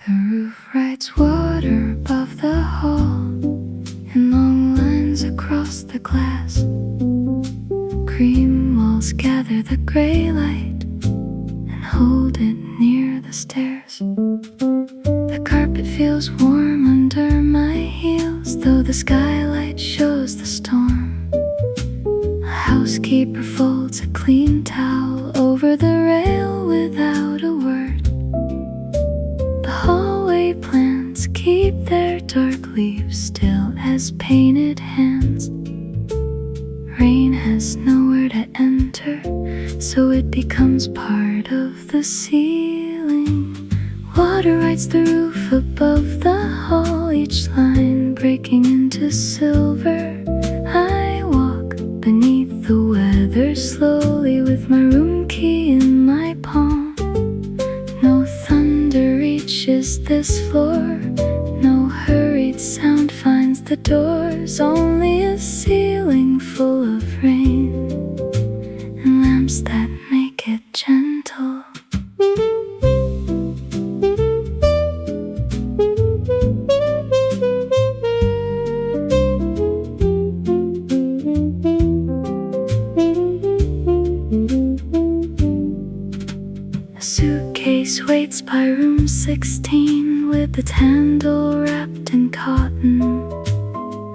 The roof writes water above the hall in long lines across the glass. Cream walls gather the gray light and hold it near the stairs. The carpet feels warm under my heels, though the skylight shows the storm. A housekeeper folds a clean towel over the rail without a word. The hallway plants keep their dark leaves still as painted hands. Rain has nowhere to enter, so it becomes part of the ceiling. Water rides the roof above the hall, each line breaking into silver. I walk beneath the weather slowly with my room key in my palm. No thunder reaches this floor, no hurried sound finds the doors, only a ceiling full of rain and lamps that make it gentle. A suitcase waits by room 16 with its handle wrapped in cotton.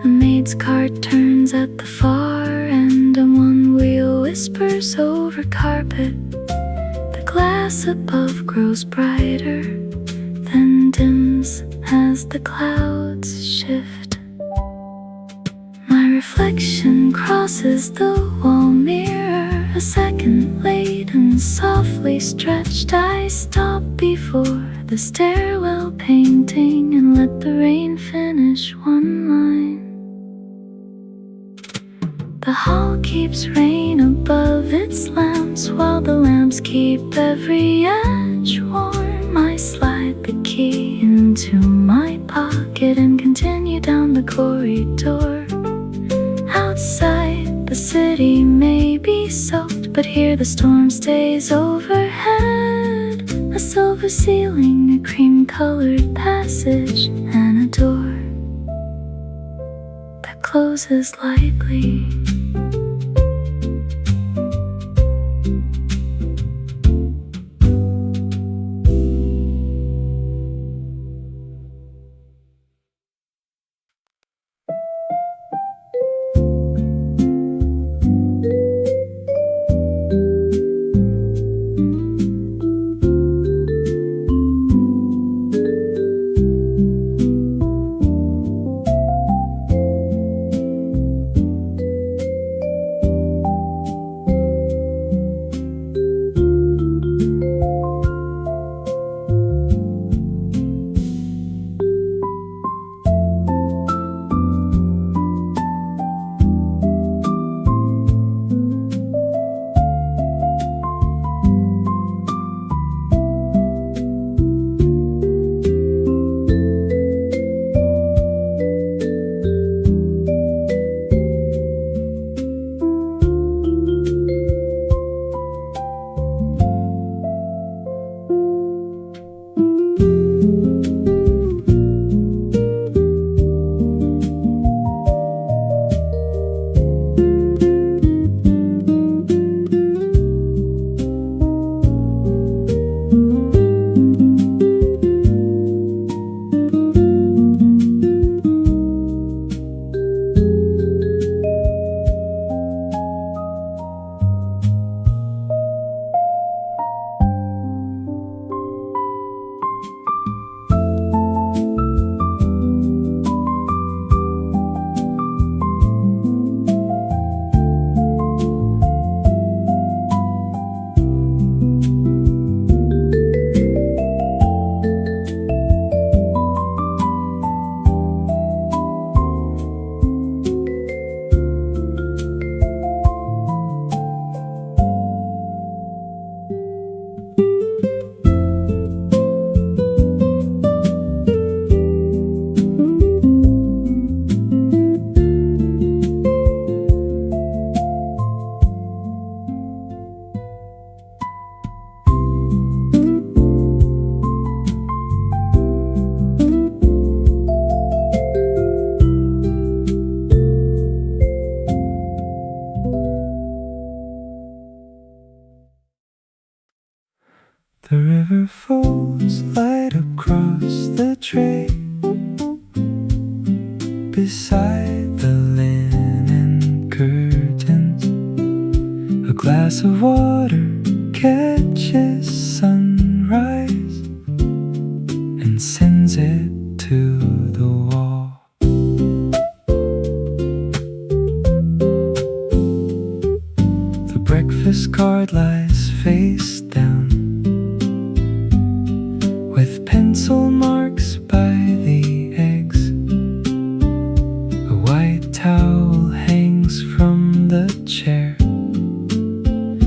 A maid's cart turns at the far end and one wheel whispers over carpet. The glass above grows brighter, then dims as the clouds shift. My reflection crosses the wall mirror, a second late and softly stretched. I stop before the stairwell painting and let the rain finish one line. The hall keeps rain above its lamps, while the lamps keep every edge warm. I slide the key into my pocket and continue down the corridor. Outside, the city may be soaked, but here the storm stays overhead. A silver ceiling, a cream-colored passage, and a door that closes lightly. it to the wall. The breakfast card lies face down, with pencil marks by the eggs. A white towel hangs from the chair,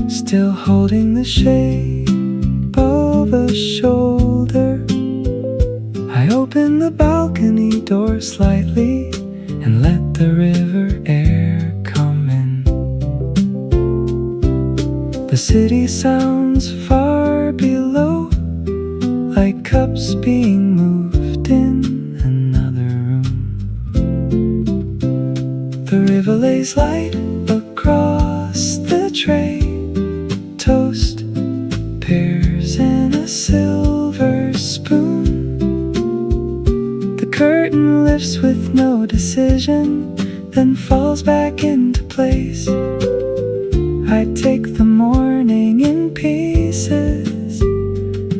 still holding the shape of a shoulder. I open the balcony door slightly and let the river air come in. The city sounds far below, like cups being moved in another room. The river lays light across the tray, toast, pears, and a silver spoon. The curtain lifts with no decision, then falls back into place. I take the morning in pieces,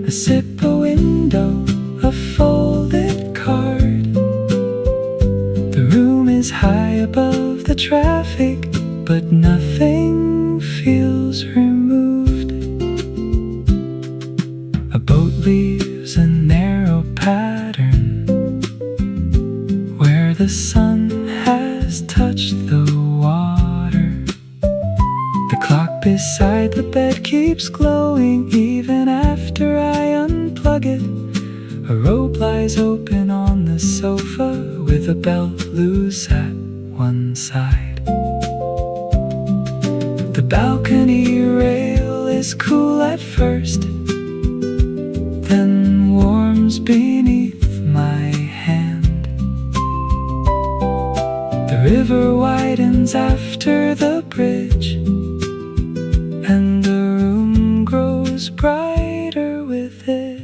a sip, a window, a folded card. The room is high above the traffic, but nothing feels removed. A boat leaves a narrow pattern where the sun has touched the water. The clock beside the bed keeps glowing even after I unplug it. A robe lies open on the sofa with a belt loose at one side. The balcony rail is cool at first, then warms beneath my hand. The river widens after the bridge, and the room grows brighter with it.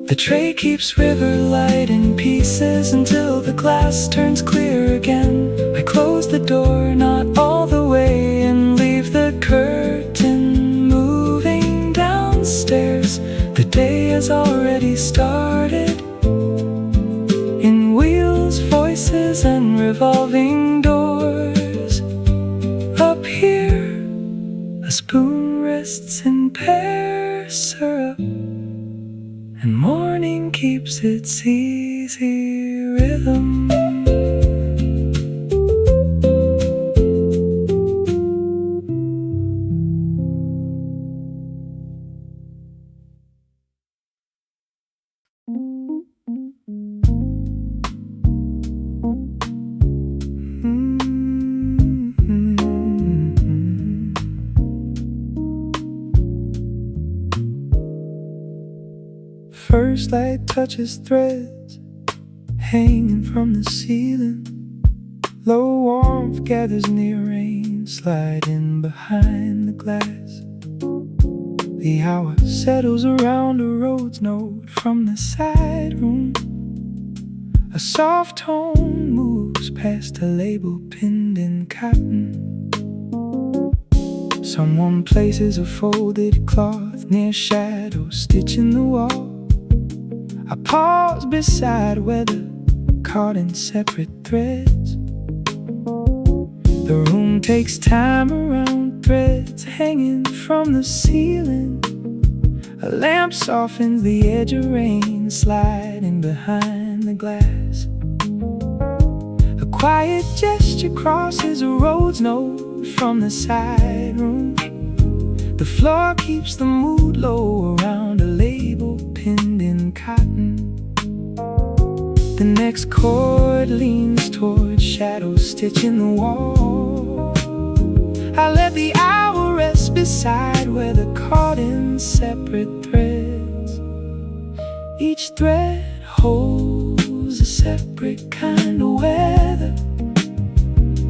The tray keeps river light in pieces until the glass turns clear again. I close the door, not all the way, and leave the curtain moving downstairs. The day has already started, in wheels, voices, and revolving doors. Up here, a spoon rests in pear syrup, and morning keeps its easy rhythm. First light touches threads hanging from the ceiling. Low warmth gathers near rain sliding behind the glass. The hour settles around a road's note from the side room. A soft tone moves past a label pinned in cotton. Someone places a folded cloth near shadow stitching the wall. I pause beside weather caught in separate threads. The room takes time around threads hanging from the ceiling. A lamp softens the edge of rain sliding behind the glass. A quiet gesture crosses a road's note from the side room. The floor keeps the mood low around a label pinned in cotton. The next chord leans towards shadow stitching the wall. I let the hour rest beside where they're caught in separate threads. Each thread holds a separate kind of weather.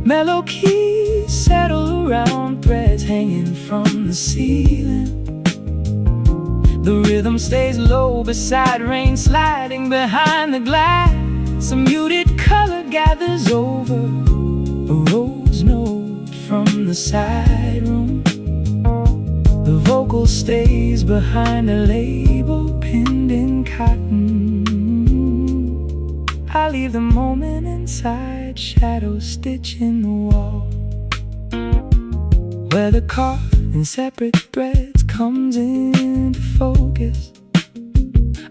Mellow keys settle around threads hanging from the ceiling. The rhythm stays low beside rain sliding behind the glass. A muted color gathers over a rose note from the side room. The vocal stays behind a label pinned in cotton. I leave the moment inside, shadows stitching the wall, where the caught in separate threads comes into focus.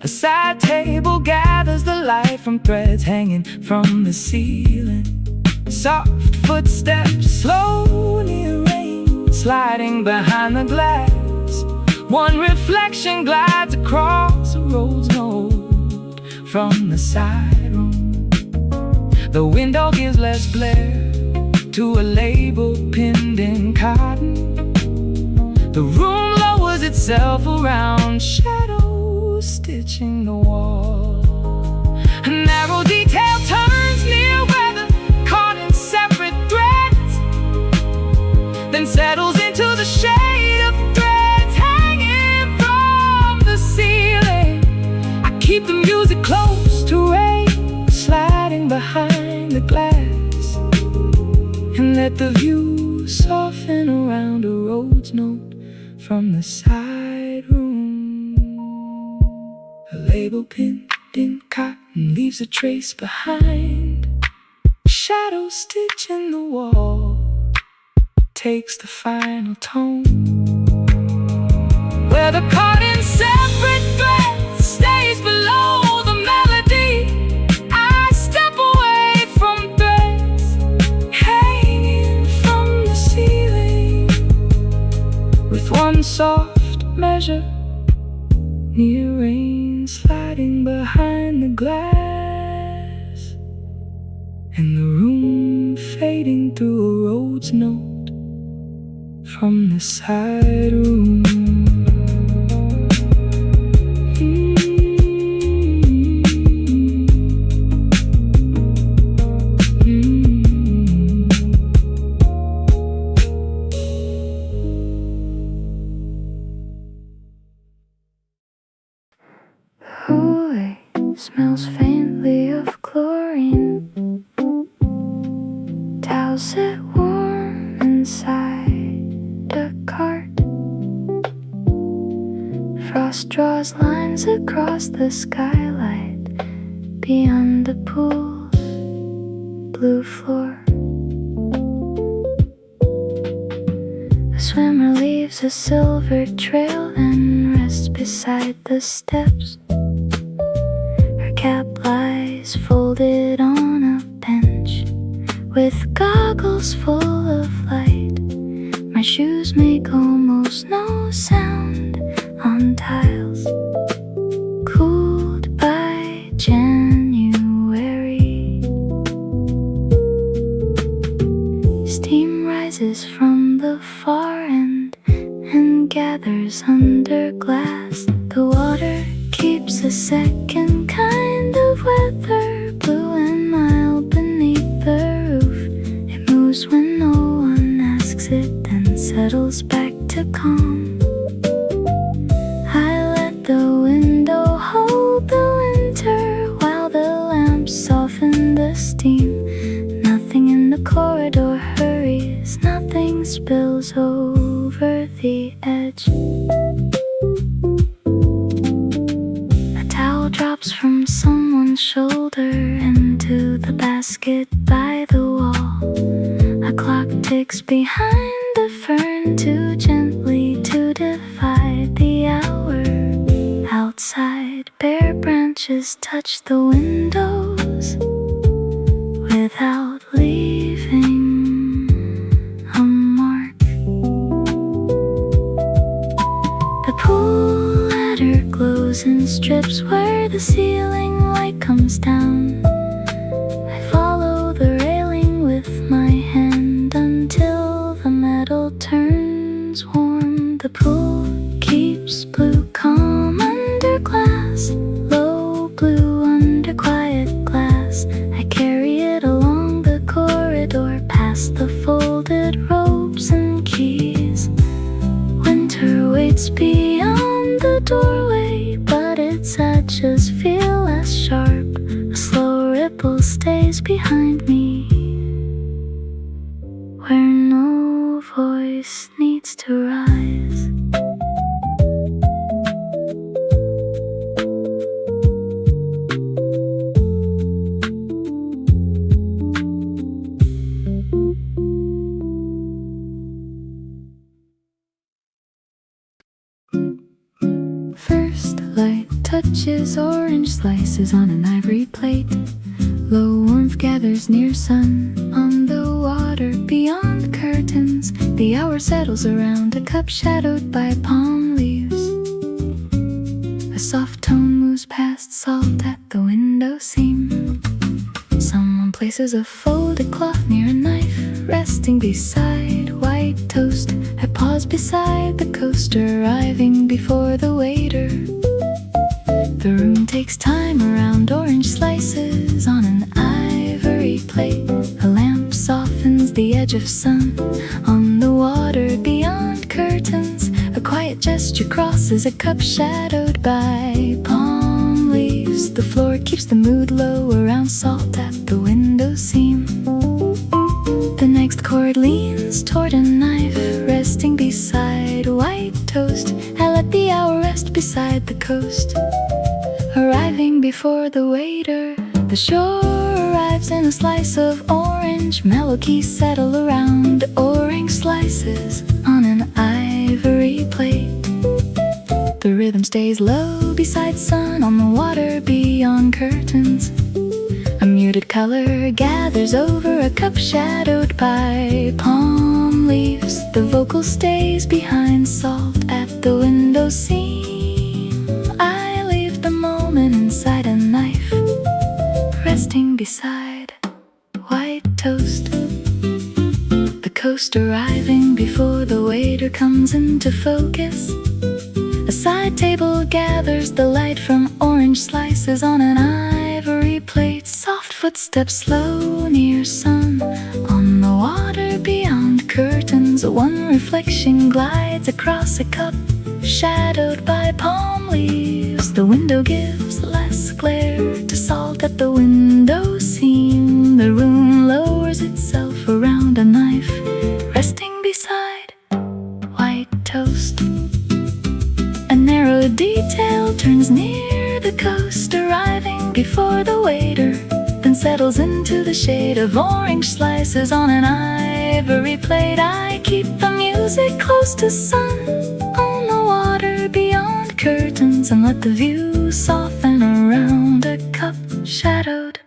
A side table gathers the light from threads hanging from the ceiling. Soft footsteps slowly rain, sliding behind the glass. One reflection glides across a road's node from the side room. The window gives less glare to a label pinned in cotton. The room lowers itself around, shadows stitching the wall. A narrow detail turns near where the caught in separate threads, then settles into the shade of threads hanging from the ceiling. I keep the music close to rain, sliding behind the glass, and let the view soften around a road's note from the side room. A label pinned in cotton leaves a trace behind. Shadow stitch in the wall takes the final tone, where the caught in separate threads stays below the melody. I step away from threads hanging from the ceiling, with one soft measure near rain sliding behind the glass, and the room fading through a road's note from the side room. Hallway smells faintly of chlorine. Towels sit warm inside a cart. Frost draws lines across the skylight beyond the pool's blue floor. The swimmer leaves a silver trail and rests beside the steps. Her cap lies folded on a bench with goggles full of light. My shoes make almost no sound on tiles, cooled by January. Steam rises from the far end and gathers under glass. The water keeps a second kind of weather, blue and mild beneath the roof. It moves when no one asks it, then settles back to calm. I let the window hold the winter while the lamps soften the steam. Nothing in the corridor hurries, nothing spills over the edge. A towel drops from someone's shoulder into the basket by the wall. A clock ticks behind the fern too gently to divide the hour. Outside, bare branches touch the windows without leaving a mark. The pool ladder glows in strips where the ceiling light comes down. I follow the railing with my hand until the metal turns warm. The pool keeps blue calm under glass, low blue under quiet glass. I carry it along the corridor past the folded robes and keys. Winter waits beyond the doorway, but its edges feel less sharp. A slow ripple stays behind me, where no voice needs to rise. touches orange slices on an ivory plate. Low warmth gathers near sun on the water beyond curtains. The hour settles around a cup shadowed by palm leaves. A soft tone moves past salt at the window seam. Someone places a folded cloth near a knife, resting beside white toast. I pause beside the coast, arriving before the waiter. The room takes time around orange slices on an ivory plate. A lamp softens the edge of sun on the water beyond curtains. A quiet gesture crosses a cup shadowed by palm leaves. The floor keeps the mood low around salt at the window seam. The next chord leans toward a knife, resting beside white toast. I let the hour rest beside the coast, arriving before the waiter. The shore arrives in a slice of orange. Mellow keys settle around orange slices on an ivory plate. The rhythm stays low beside sun on the water beyond curtains. A muted color gathers over a cup shadowed by palm leaves. The vocal stays behind salt at the window seam. I leave the moment inside a knife, resting beside white toast. The coast arriving before the waiter comes into focus. A side table gathers the light from orange slices on an ivory plate. Soft footsteps slow near sun on the water beyond curtains. One reflection glides across a cup shadowed by palm leaves. The window gives less glare to salt at the window seam. The room lowers itself around a knife, resting beside white toast. A narrow detail turns near the coast, arriving before the waiter, then settles into the shade of orange slices on an ivory plate. I keep the music close to sun on the water beyond curtains, and let the view soften around a cup shadowed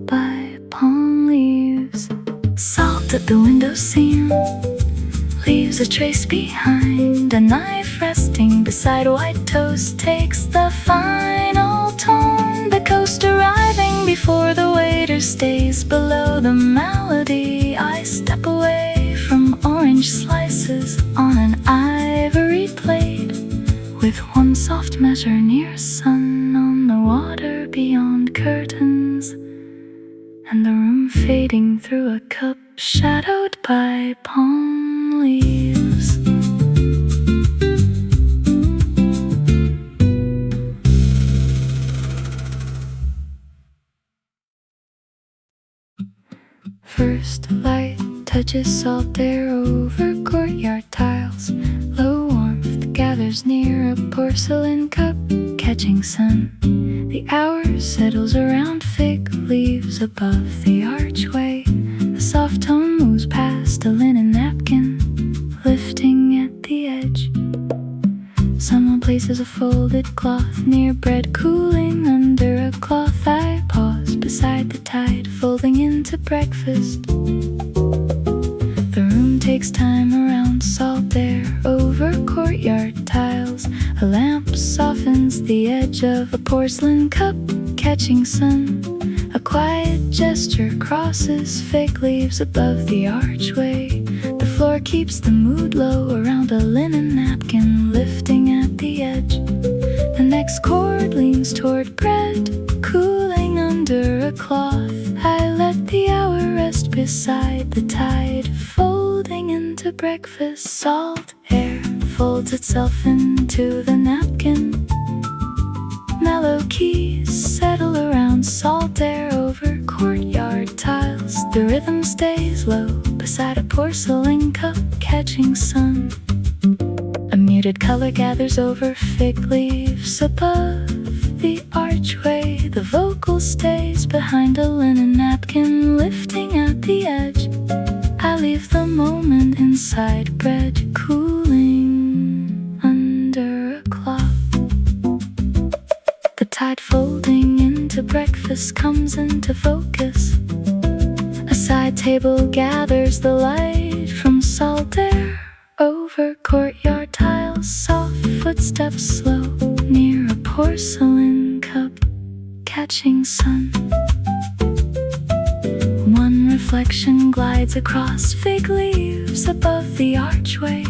by palm leaves. Salt at the window seam leaves a trace behind. A knife resting beside white toast takes the final tone. The coast arriving before the waiter stays below the melody. I step away from orange slices on an ivory plate, with one soft measure near sun on the water beyond curtains, and the room fading through a cup shadowed by palm leaves. First light touches salt air over courtyard tiles. Low warmth gathers near a porcelain cup catching sun. The hour settles around fig leaves above the archway. A soft tone moves past a linen napkin, lifting at the edge. Someone places a folded cloth near bread cooling under a cloth. I pause beside the tide, folding into breakfast. The room takes time around salt air over courtyard tiles. A lamp softens the edge of a porcelain cup catching sun. A quiet gesture crosses fig leaves above the archway. The floor keeps the mood low around a linen napkin, lifting at the edge. The next chord leans toward bread, cooling under a cloth. I let the hour rest beside the tide, folding into breakfast. Salt air folds itself into the napkin. Mellow keys settle around salt air over courtyard tiles. The rhythm stays low beside a porcelain cup catching sun. A muted color gathers over fig leaves above the archway. The vocal stays behind a linen napkin, lifting at the edge. I leave the moment inside bread, cooling under a cloth. tide folding into breakfast comes into focus. A side table gathers the light from salt air. Over courtyard tiles, soft footsteps slow near a porcelain cup catching sun. One reflection glides across fig leaves above the archway.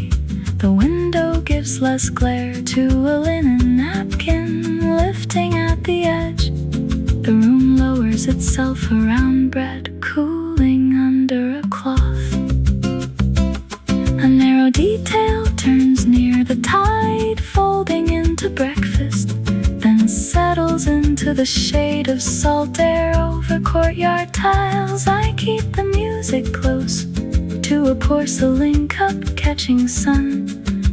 The window gives less glare to a linen napkin lifting at the edge. The room lowers itself around bread cooling under a cloth. A narrow detail turns near the tide folding into breakfast, then settles into the shade of salt air over courtyard tiles. I keep the music close to a porcelain cup catching sun,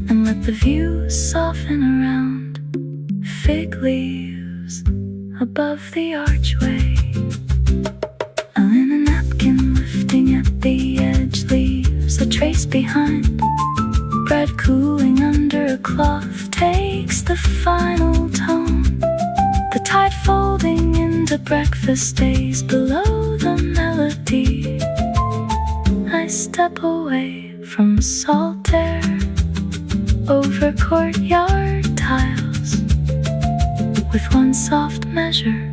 and let the view soften around fig leaves above the archway. A linen napkin lifting at the edge leaves a trace behind. Bread cooling under a cloth takes the final tone. The tide folding into breakfast stays below the melody. I step away from salt air over courtyard tiles, with one soft measure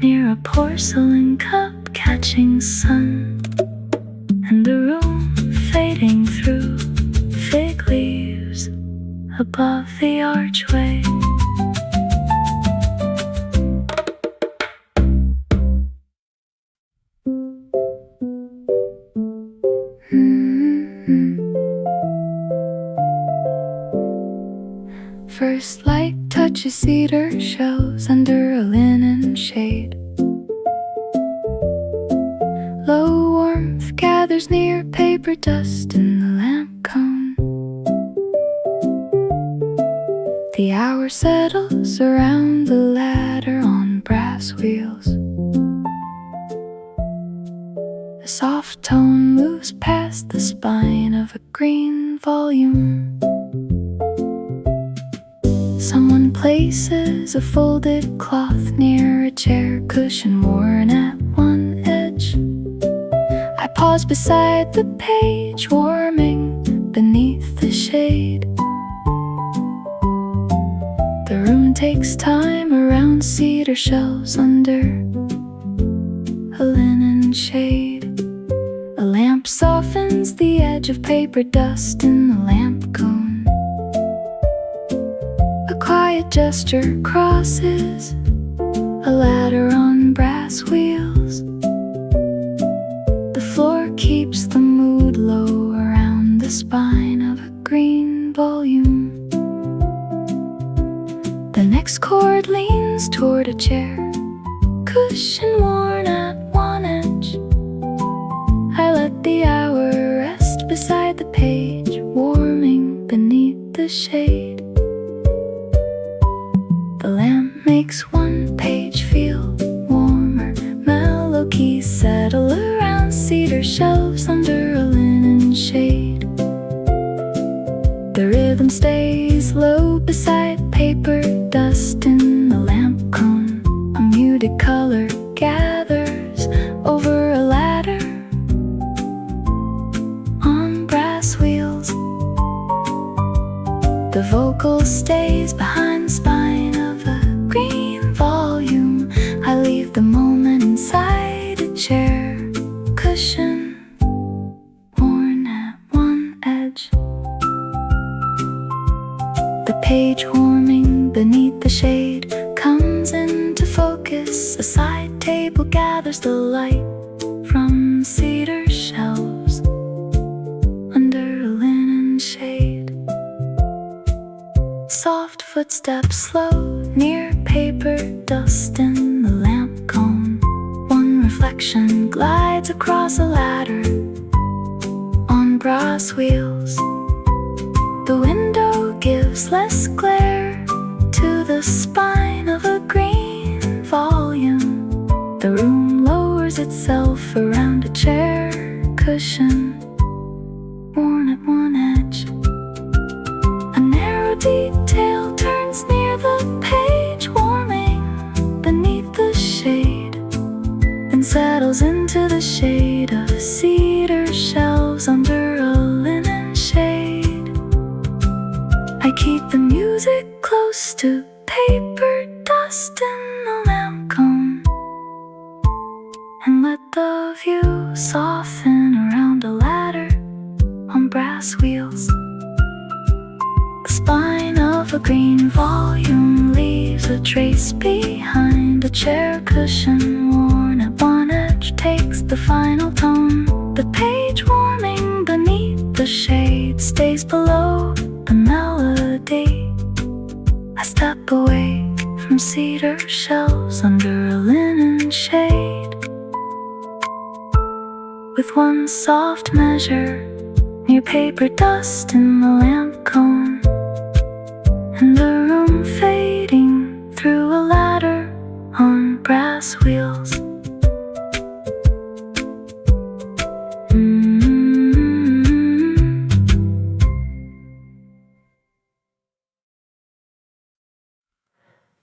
near a porcelain cup catching sun, and the room fading through fig leaves above the archway. First light touches cedar shells under a linen shade. Low warmth gathers near paper dust in the lamp cone. The hour settles around the ladder on brass wheels. A soft tone moves past the spine of a green volume. Someone places a folded cloth near a chair cushion worn at one edge. I pause beside the page, warming beneath the shade. The room takes time around cedar shelves under a linen shade. A lamp softens the edge of paper dust in the lamp cone. A quiet gesture crosses a ladder on brass wheels. The floor keeps the mood low around the spine of a green volume. The next chord leans toward a chair, cushion worn at one edge. I let the hour rest beside the page, warming beneath the shade. The lamp makes one page feel warmer. Mellow keys settle around cedar shelves under a linen shade. The rhythm stays low beside paper dust in the lamp cone. A muted color gathers over a ladder on brass wheels. The vocal stays behind the spine of a green volume. I leave the moment inside a chair cushion worn at one edge. The page warming beneath the shade comes into focus. A side table gathers the light from cedar shelves under a linen shade. Soft footsteps slow near paper dust in the lamp cone. One reflection glides across a ladder on brass wheels. The window gives less glare to the spine of a green volume. The room lowers itself around a chair cushion worn at one edge. A narrow detail turns near the page, warming dust in the lamp cone and let the view soften around a ladder on brass wheels. The spine of a green volume leaves a trace behind. A chair cushion worn at one edge takes the final tone. The page warming beneath the shade stays below the melody. I step away from cedar shelves under a linen shade, with one soft measure near paper dust in the lamp cone, and the room fading through a ladder on brass wheels.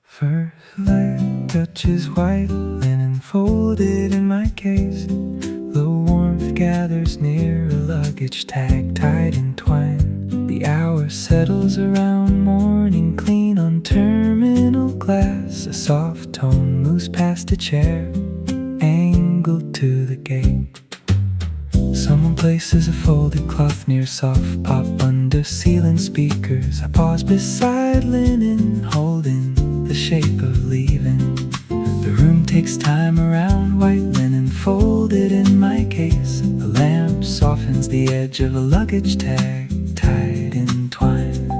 First light touches white linen folded in my case. The warmth gathers near a luggage tag tied in twine. The hour settles around morning clean on terminal glass. A soft tone moves past a chair, angled to the gate. Someone places a folded cloth near soft pop under ceiling speakers. I pause beside linen, holding the shape of leaving. The room takes time around white linen folded in my case. The lamp softens the edge of a luggage tag tied in twine.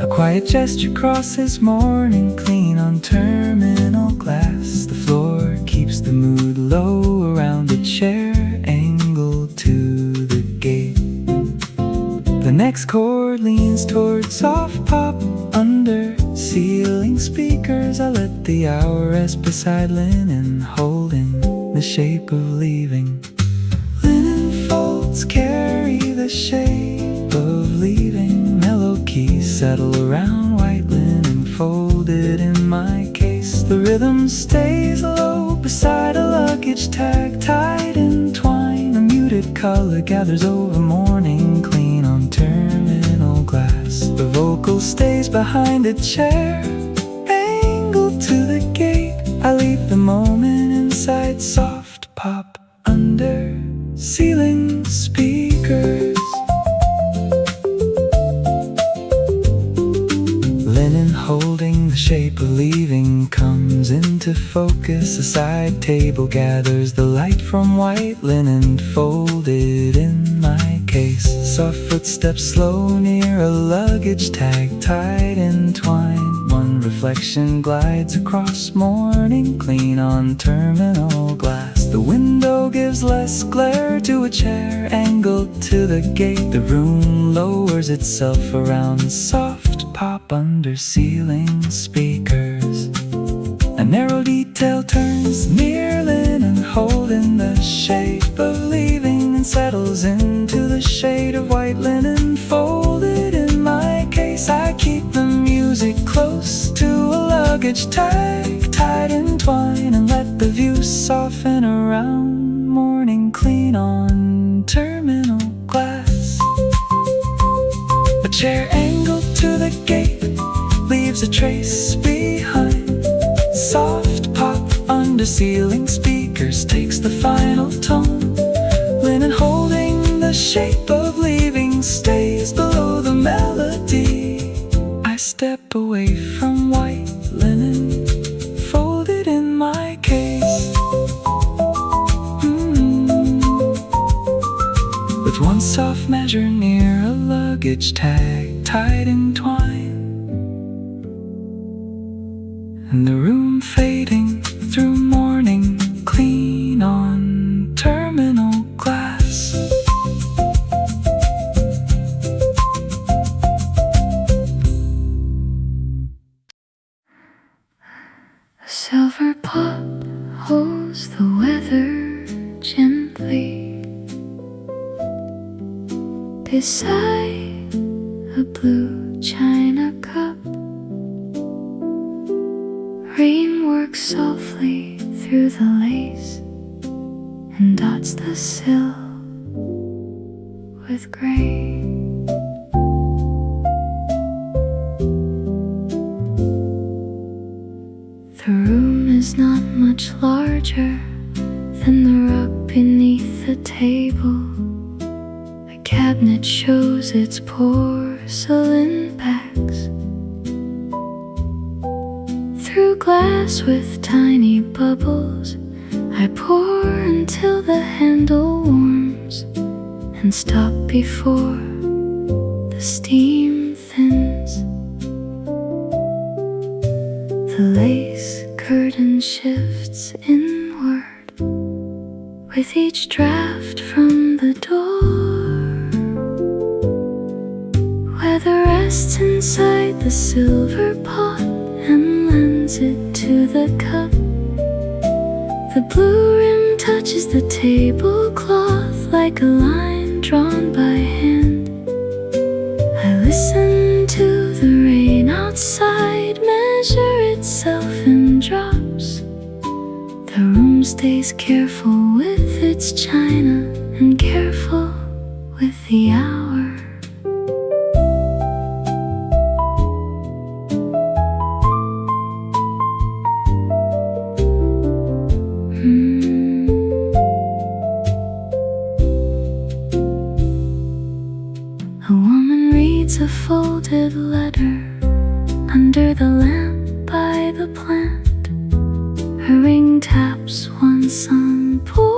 A quiet gesture crosses morning clean on terminal glass. The floor keeps the mood low around the chair, angled to the gate. The next chord leans towards soft pop under ceiling speakers. I let the hour rest beside linen, holding the shape of leaving. Linen folds carry the shape of leaving. Mellow keys settle around white linen folded in my case. The rhythm stays low beside a luggage tag tied in twine. A muted color gathers over morning clean on terminal glass. The vocal stays behind a chair, angled to the gate. I leave the moment inside soft pop under ceiling speakers. Linen holding the shape of leaving comes into focus. A side table gathers the light from white linen folded in my case. Soft footsteps slow near a luggage tag tied in twine. One reflection glides across morning clean on terminal glass. The window gives less glare to a chair angled to the gate. The room lowers itself around soft pop under ceiling speakers. A narrow detail turns near linen holding the shape of leaving, and settles into the shade of white linen folded in my case. I keep the music close to a luggage tag tied in twine, and let the view soften around morning clean on terminal glass. A chair angled to the gate leaves a trace behind. Soft pop under ceiling speakers takes the final tone. Linen holding the shape of leaving stays below the melody. I step away from white linen folded in my case. With one soft measure near a luggage tag tied in twine, and the room fading through morning clean on terminal glass. A silver pot holds the weather gently beside a blue china cup. Rain works softly through the lace and dots the sill with gray. The room is not much larger than the rug beneath the table. A cabinet shows its porcelain backs. Through glass with tiny bubbles, I pour until the handle warms and stop before the steam thins. The lace curtain shifts inward with each draft from the door. Weather rests inside the silver pot and lends it to the cup. The blue rim touches the tablecloth like a line drawn by hand. I listen to the rain outside measure itself in drops. The room stays careful with its china and careful with the hour. A woman reads a folded letter under the lamp by the plant. Her ring taps once on porcelain.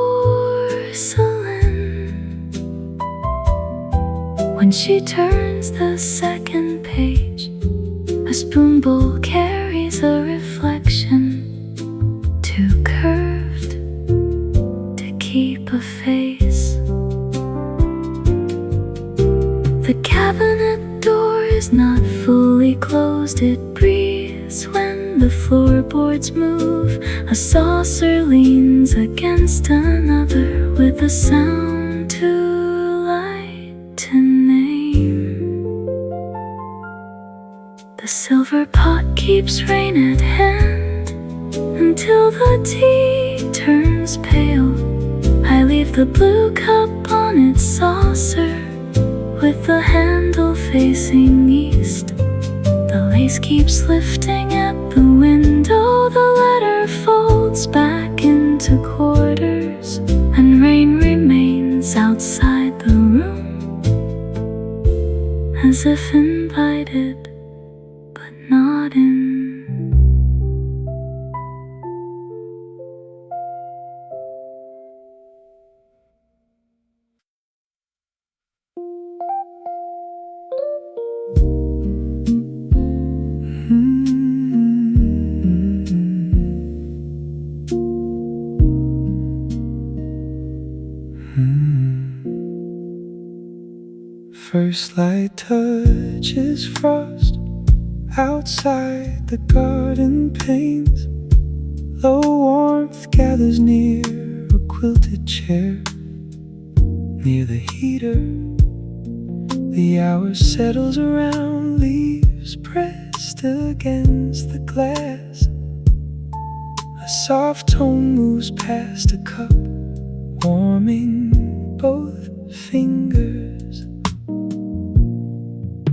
When she turns the second page, a spoon bowl carries a reflection, too curved to keep a face. The cabinet door is not fully closed. It breathes when the floorboards move. A saucer leans against another with a sound too light to name. The silver pot keeps rain at hand until the tea turns pale. I leave the blue cup on its saucer with the handle facing east. The lace keeps lifting at the window. The letter folds back into quarters, and rain remains outside the room, as if invited but not in. First light touches frost outside the garden panes. Low warmth gathers near a quilted chair near the heater. The hour settles around, leaves pressed against the glass. A soft tone moves past a cup, warming both fingers.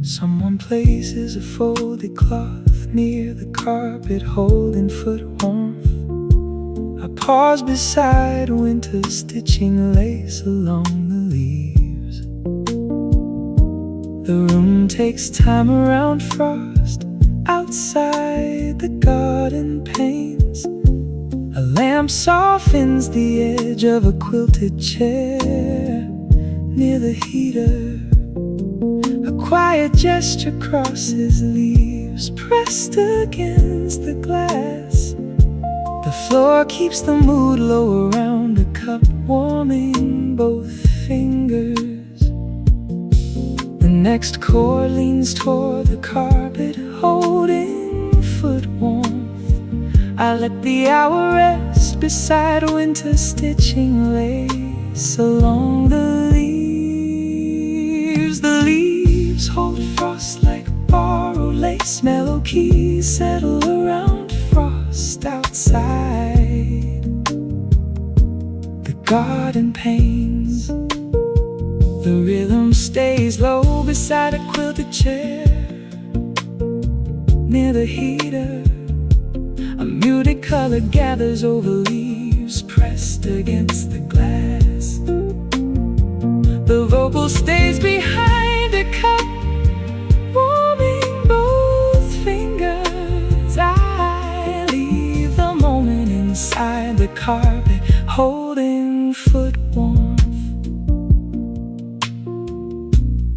Someone places a folded cloth near the carpet, holding foot warmth. I pause beside winter, stitching lace along the leaves. The room takes time around frost outside the garden panes. A lamp softens the edge of a quilted chair near the heater. A quiet gesture crosses leaves pressed against the glass. The floor keeps the mood low around a cup, warming both fingers. The next chord leans toward the carpet, holding foot warmth. I let the hour rest beside winter, stitching lace along the leaves. The leaves hold frost like borrowed lace. Mellow keys settle around frost outside the garden panes. The rhythm stays low beside a quilted chair near the heater. A muted color gathers over leaves pressed against the glass. The vocal stays behind a cup, warming both fingers. I leave the moment inside the carpet, holding foot warmth.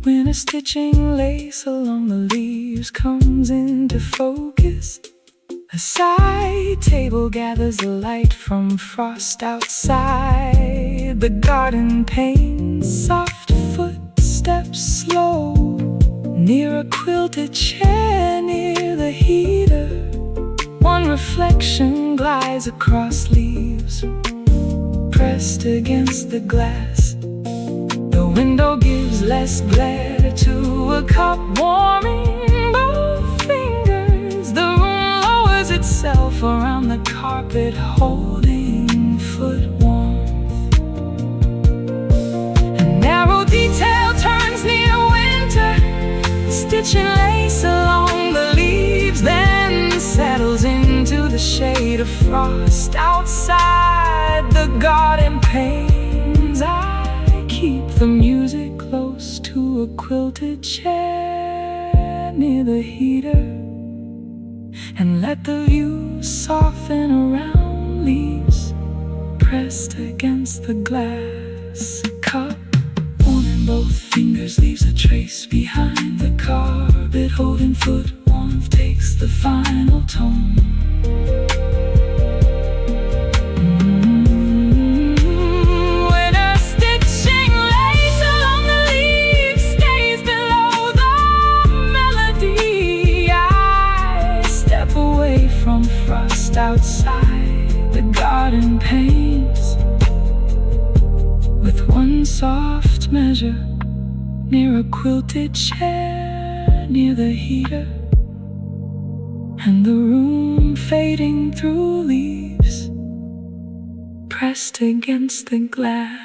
When a stitching lace along the leaves comes into focus, a side table gathers the light from frost outside. The garden panes, soft footsteps slow, near a quilted chair near the heater. One reflection glides across leaves, pressed against the glass. The window gives less glare to a cup, warming both fingers. The room lowers itself around the carpet, holding foot warmth. A narrow detail turns near winter, stitching lace along the leaves, then settles into the shade of frost outside the garden panes. I keep the music close to a quilted chair near the heater, and let the view soften around leaves pressed against the glass. A cup warm in both fingers leaves a trace behind the carpet, holding foot warmth takes the final tone. When a stitching lace along the leaves stays below the melody, I step away from frost outside the garden panes, with one soft measure near a quilted chair near the heater, and the room fading through leaves pressed against the glass.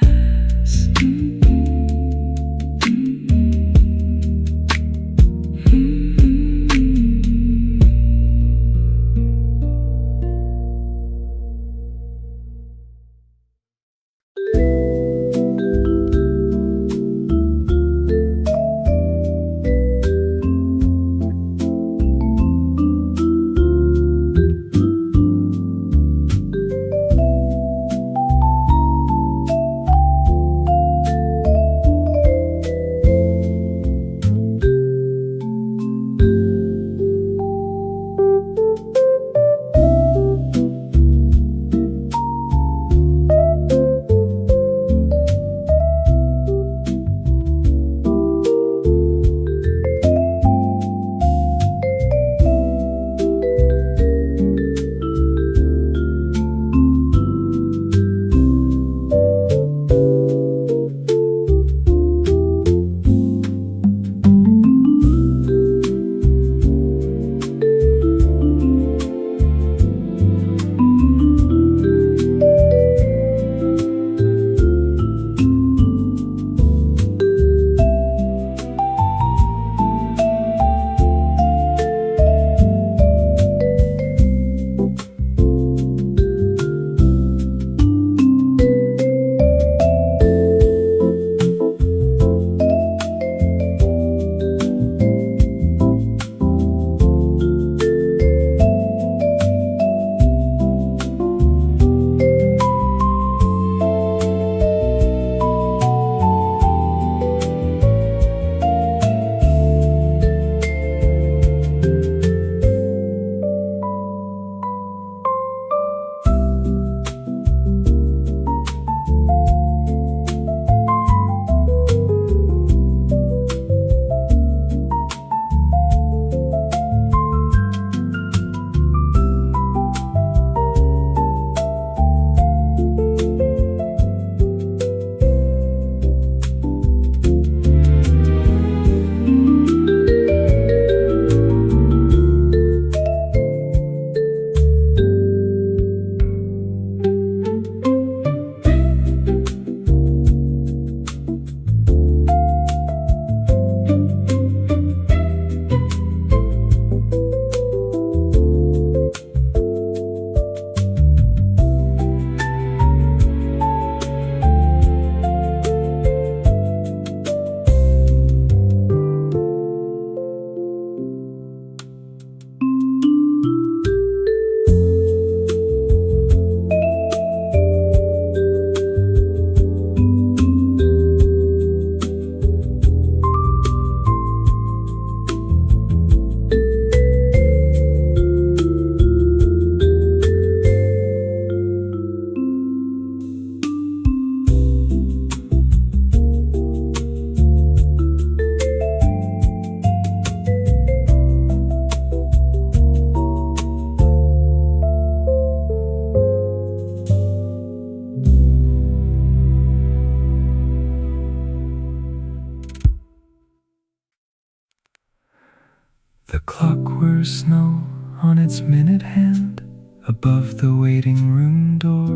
waiting room door.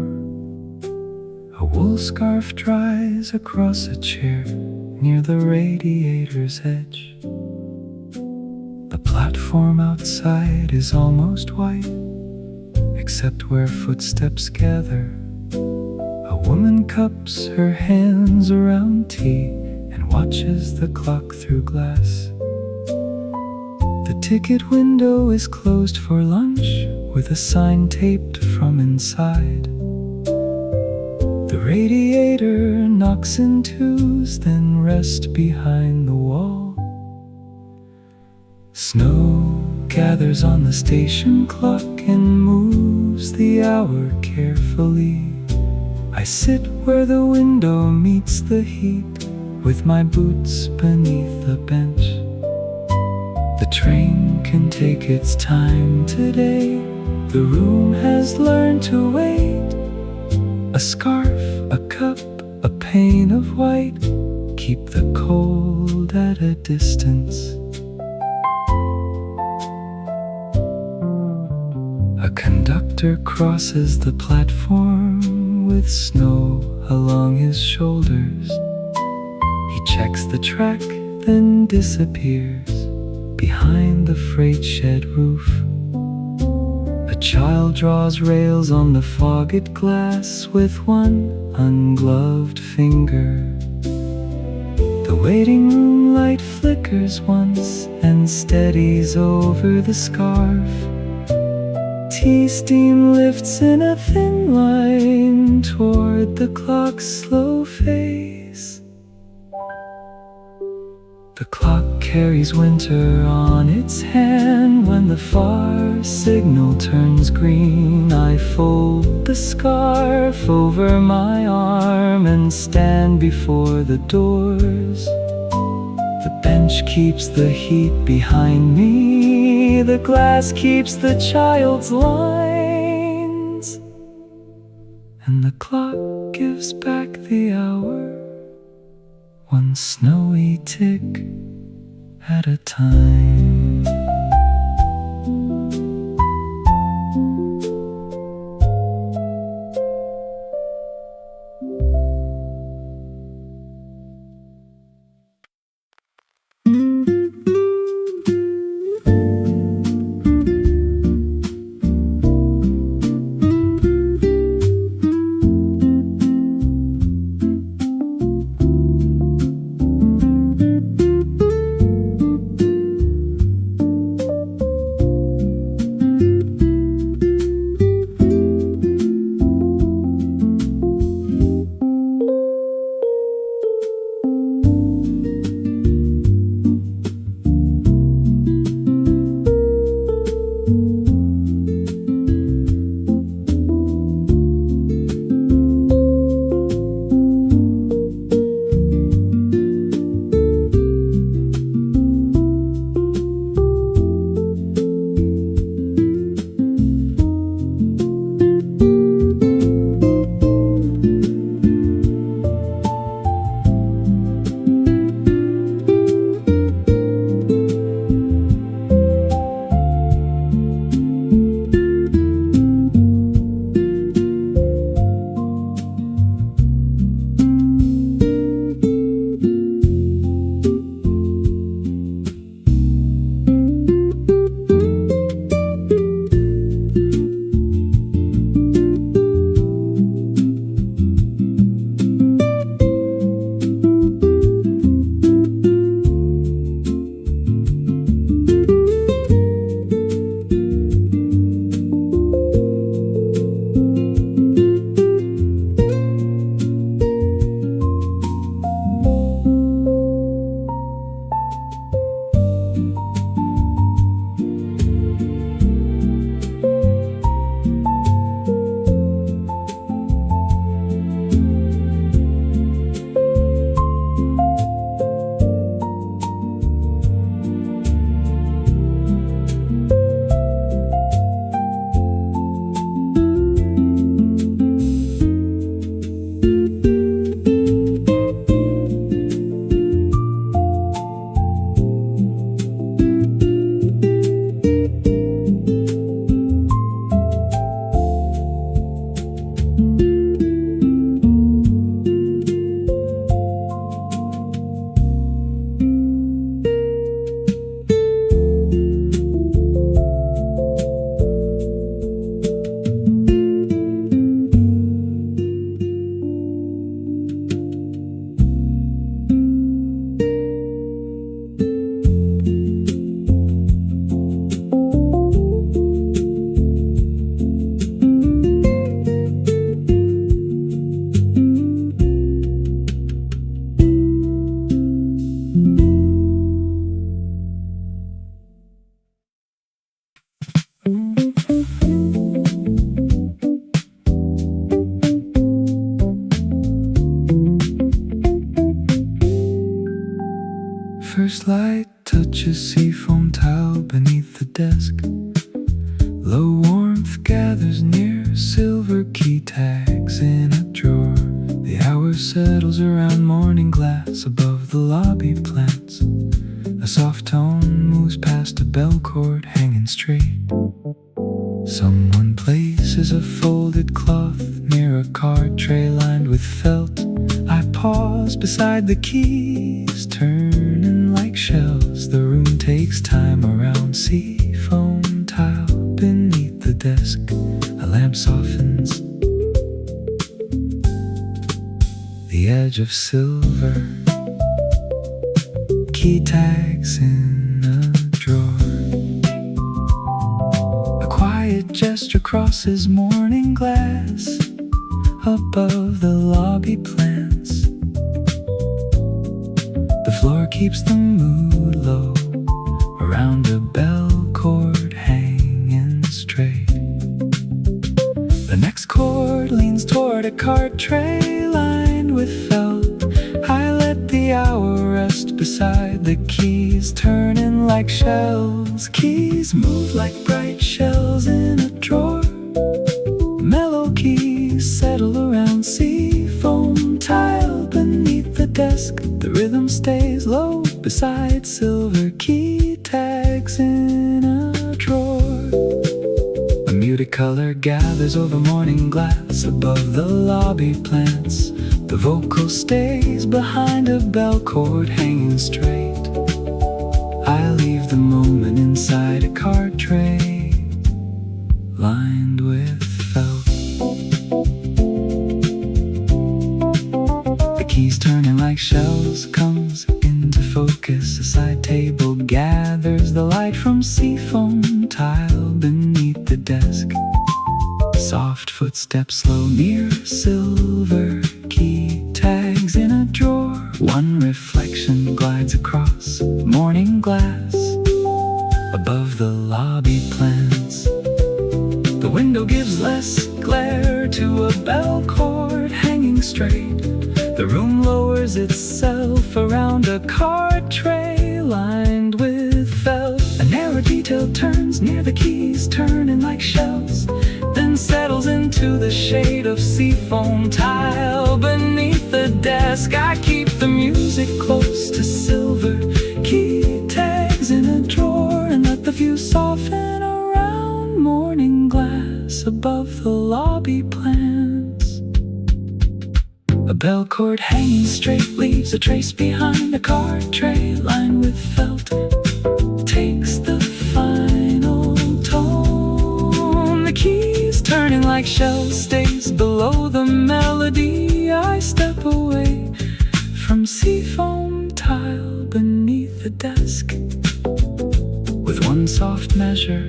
A wool scarf dries across a chair near the radiator's edge. The platform outside is almost white, except where footsteps gather. A woman cups her hands around tea and watches the clock through glass. The ticket window is closed for lunch, with a sign taped from inside. The radiator knocks in twos, then rests behind the wall. Snow gathers on the station clock and moves the hour carefully. I sit where the window meets the heat, with my boots beneath the bench. The train can take its time today. The room has learned to wait. A scarf, a cup, a pane of white keep the cold at a distance. A conductor crosses the platform with snow along his shoulders. He checks the track, then disappears behind the freight shed roof. A child draws rails on the fogged glass with one ungloved finger. The waiting room light flickers once and steadies over the scarf. Tea steam lifts in a thin line toward the clock's slow face. The clock carries winter on its hand. When the far signal turns green, I fold the scarf over my arm and stand before the doors. The bench keeps the heat behind me. The glass keeps the child's lines. And the clock gives back the hour, one snowy tick at a time. key tags in a drawer. The hour settles around morning glass above the lobby plants. A soft tone moves past a bell cord hanging straight. Someone places a folded cloth near a card tray lined with felt. I pause beside the keys, turning like shells. The room takes time around seafoam tile beneath the desk. A lamp softens the edge of silver. Key tags in a drawer. A quiet gesture crosses morning glass above the lobby plants. The floor keeps the mood low around a bell cord hanging straight. The next cord leans toward a card tray lined with felt. I let the hour rest beside the keys, turning like shells. Keys move like bright shells in a drawer. Mellow keys settle around seafoam tile beneath the desk. The rhythm stays low beside silver key tags in a drawer. A muted color gathers over morning glass above the lobby plants. The vocal stays behind a bell cord hanging straight. I leave the moment inside a card tray lined with felt. The keys turning like shells comes into focus. A side table gathers the light from seafoam tile beneath the desk. Soft footsteps slow near silver key tags in a drawer. One reflection glides across morning glass above the lobby plants. The window gives less glare to a bell cord hanging straight. The room lowers itself around a card tray lined with felt. A narrow detail turns near the keys, turning like shells, then settles into the shade of seafoam tile beneath the desk. I keep the music close to silver key tags in a drawer and let the view soften around morning glass above the lobby plants. A bell cord hanging straight leaves a trace behind a card tray lined with felt. Takes the final tone. The keys turning like shells stays below the melody. I step away from seafoam tile beneath the desk with one soft measure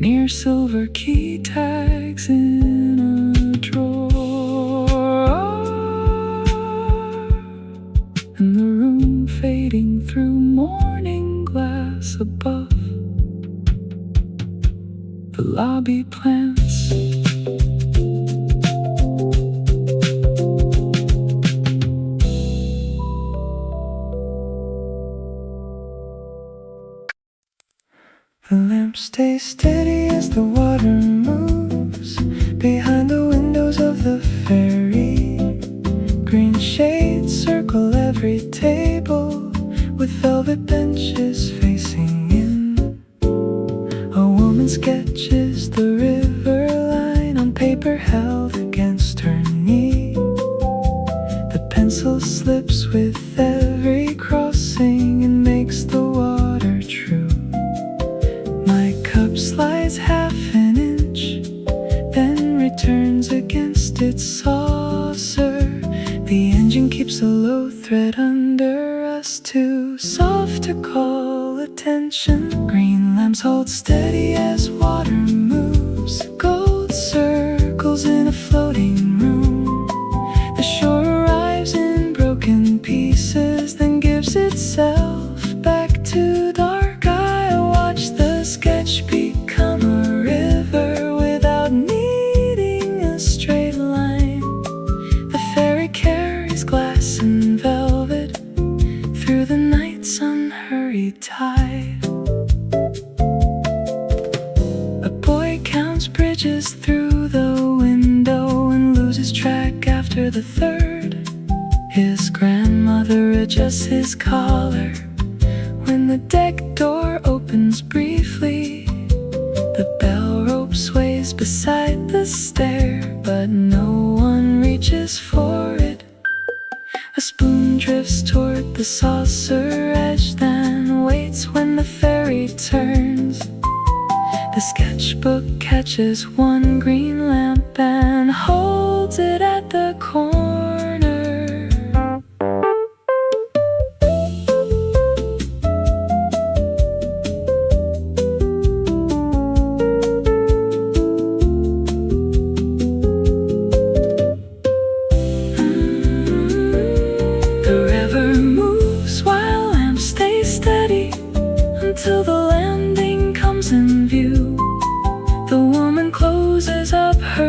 near silver key tags in a drawer. And the room fading through morning glass above the lobby plants. The lamp stays steady as the water moves behind the windows of the ferry. Green shades circle every table with velvet benches facing in. A woman sketches the river line on paper held against her knee. The pencil slips with every crossing and makes the water true. My cup slides half an inch, then returns against its saucer. The engine keeps a low thread under us, too soft to call attention. Green lamps hold steady as water moves. Gold circles in a floating room. The shore arrives in broken pieces, then gives itself back to dark. I watch the sketch become a river without needing a straight line. The ferry carries glass and velvet through the night's unhurried tide. A boy counts bridges through the window. the third. His grandmother adjusts his collar when the deck door opens briefly. The bell rope sways beside the stair, but no one reaches for it. A spoon drifts toward the saucer edge, then waits when the ferry turns. The sketchbook catches one green lamp and holds it at the corner. Until the landing comes in view. The woman closes up her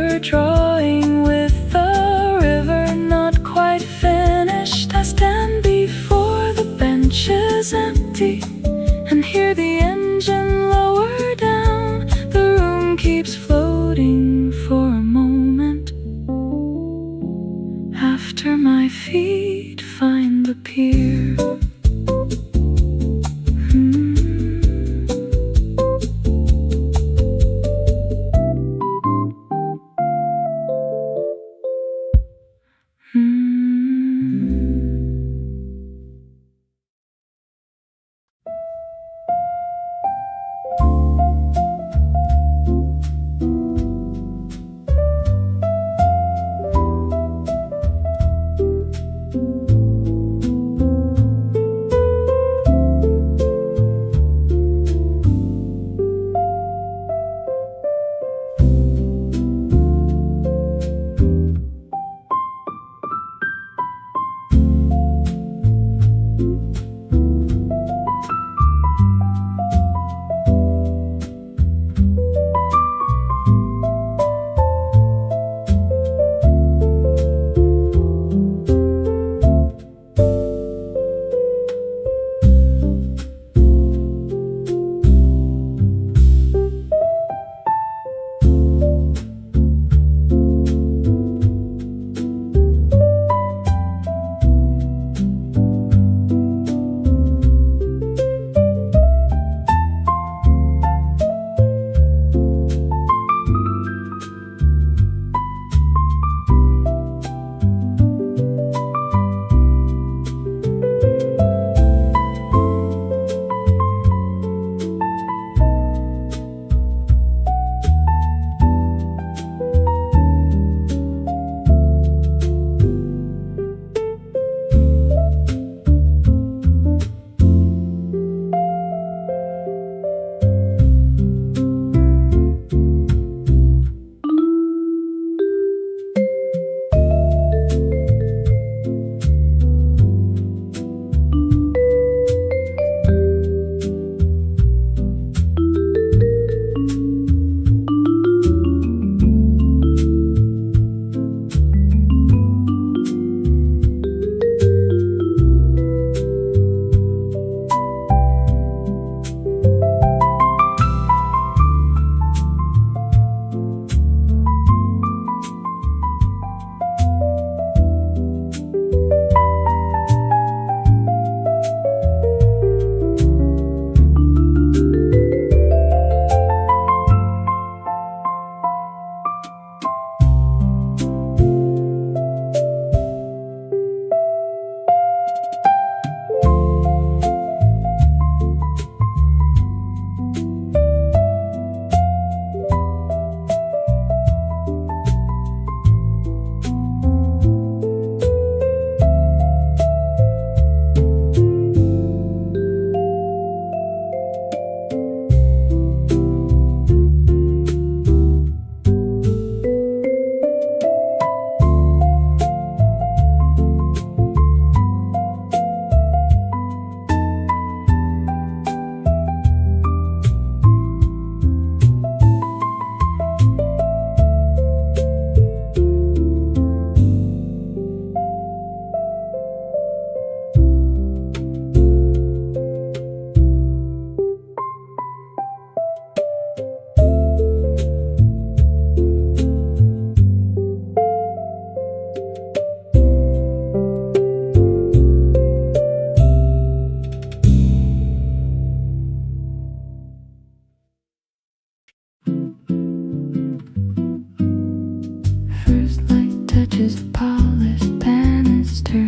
touches a polished banister.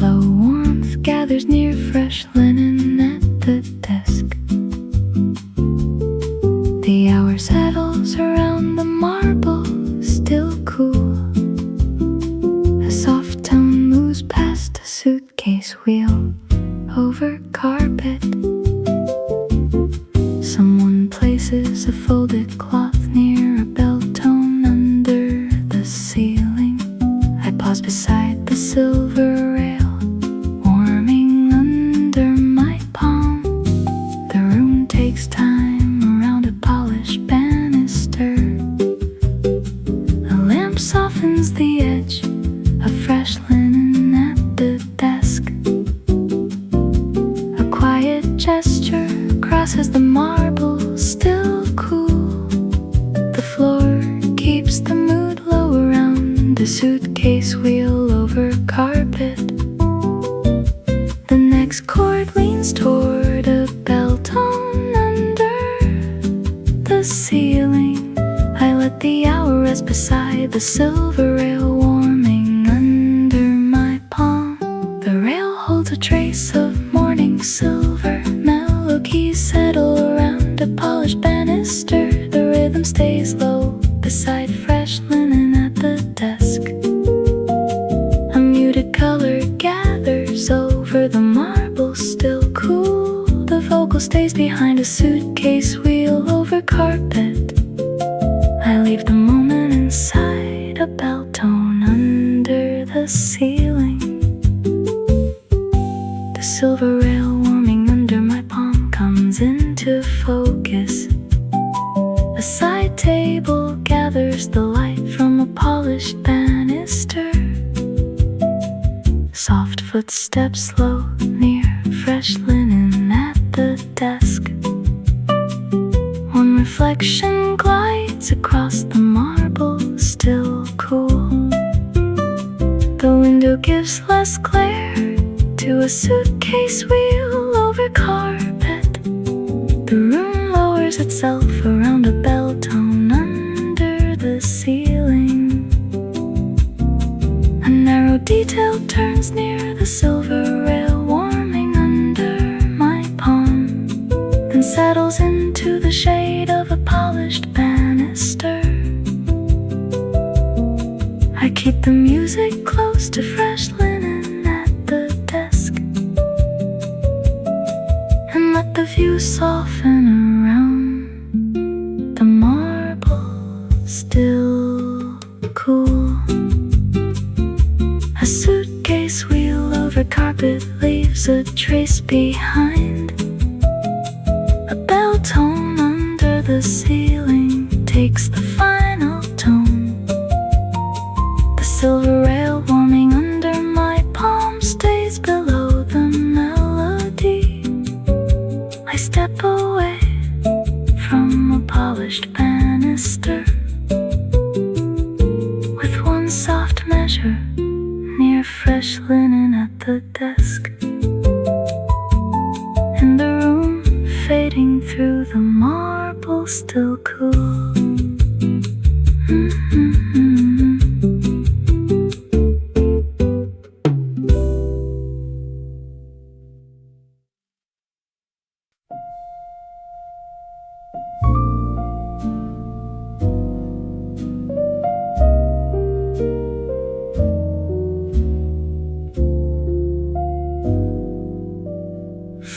Low warmth gathers near fresh linen at the desk. The hour settles around the marble, still cool. A soft tone moves past a suitcase wheel over carpet. Someone places a folded cloth near a bell tone under the ceiling. I pause beside the silver rail, warming under my palm. The room takes time around a polished banister. A lamp softens the edge of fresh linen at the desk. A quiet gesture crosses the marble, still cool. The floor keeps the mood low around the suitcase wheel over carpet. The next chord leans toward a bell tone under the ceiling. I let the hour rest beside the silver rail, warming under my palm. The rail holds a trace of morning silver. Mellow keys settle around a polished banister. The rhythm stays low beside fresh linen at the desk. A muted color gathers over the marble, still cool. The vocal stays behind a suitcase wheel over carpet. I leave the moment inside a bell tone under the ceiling. The silver rail warming under my palm comes into focus. A side table gathers the light from a polished banister. Soft footsteps slow near fresh linen at the desk. One reflection glides across the marble, still cool. The window gives less glare to a suitcase wheel over carpet. The room lowers itself around a bell tone under the ceiling. A narrow detail turns near the silver rail, warming under my palm, then settles into the shade of a polished banister. I keep the music close to fresh linen at the desk, and let the view soften around the marble, still cool. A suitcase wheel over carpet leaves a trace behind. A bell tone under the ceiling takes the final tone. The silver rail warming under my palm stays below the melody. I step away from a polished banister with one soft measure near fresh linen at the desk, and the room fading through the marble, still cool.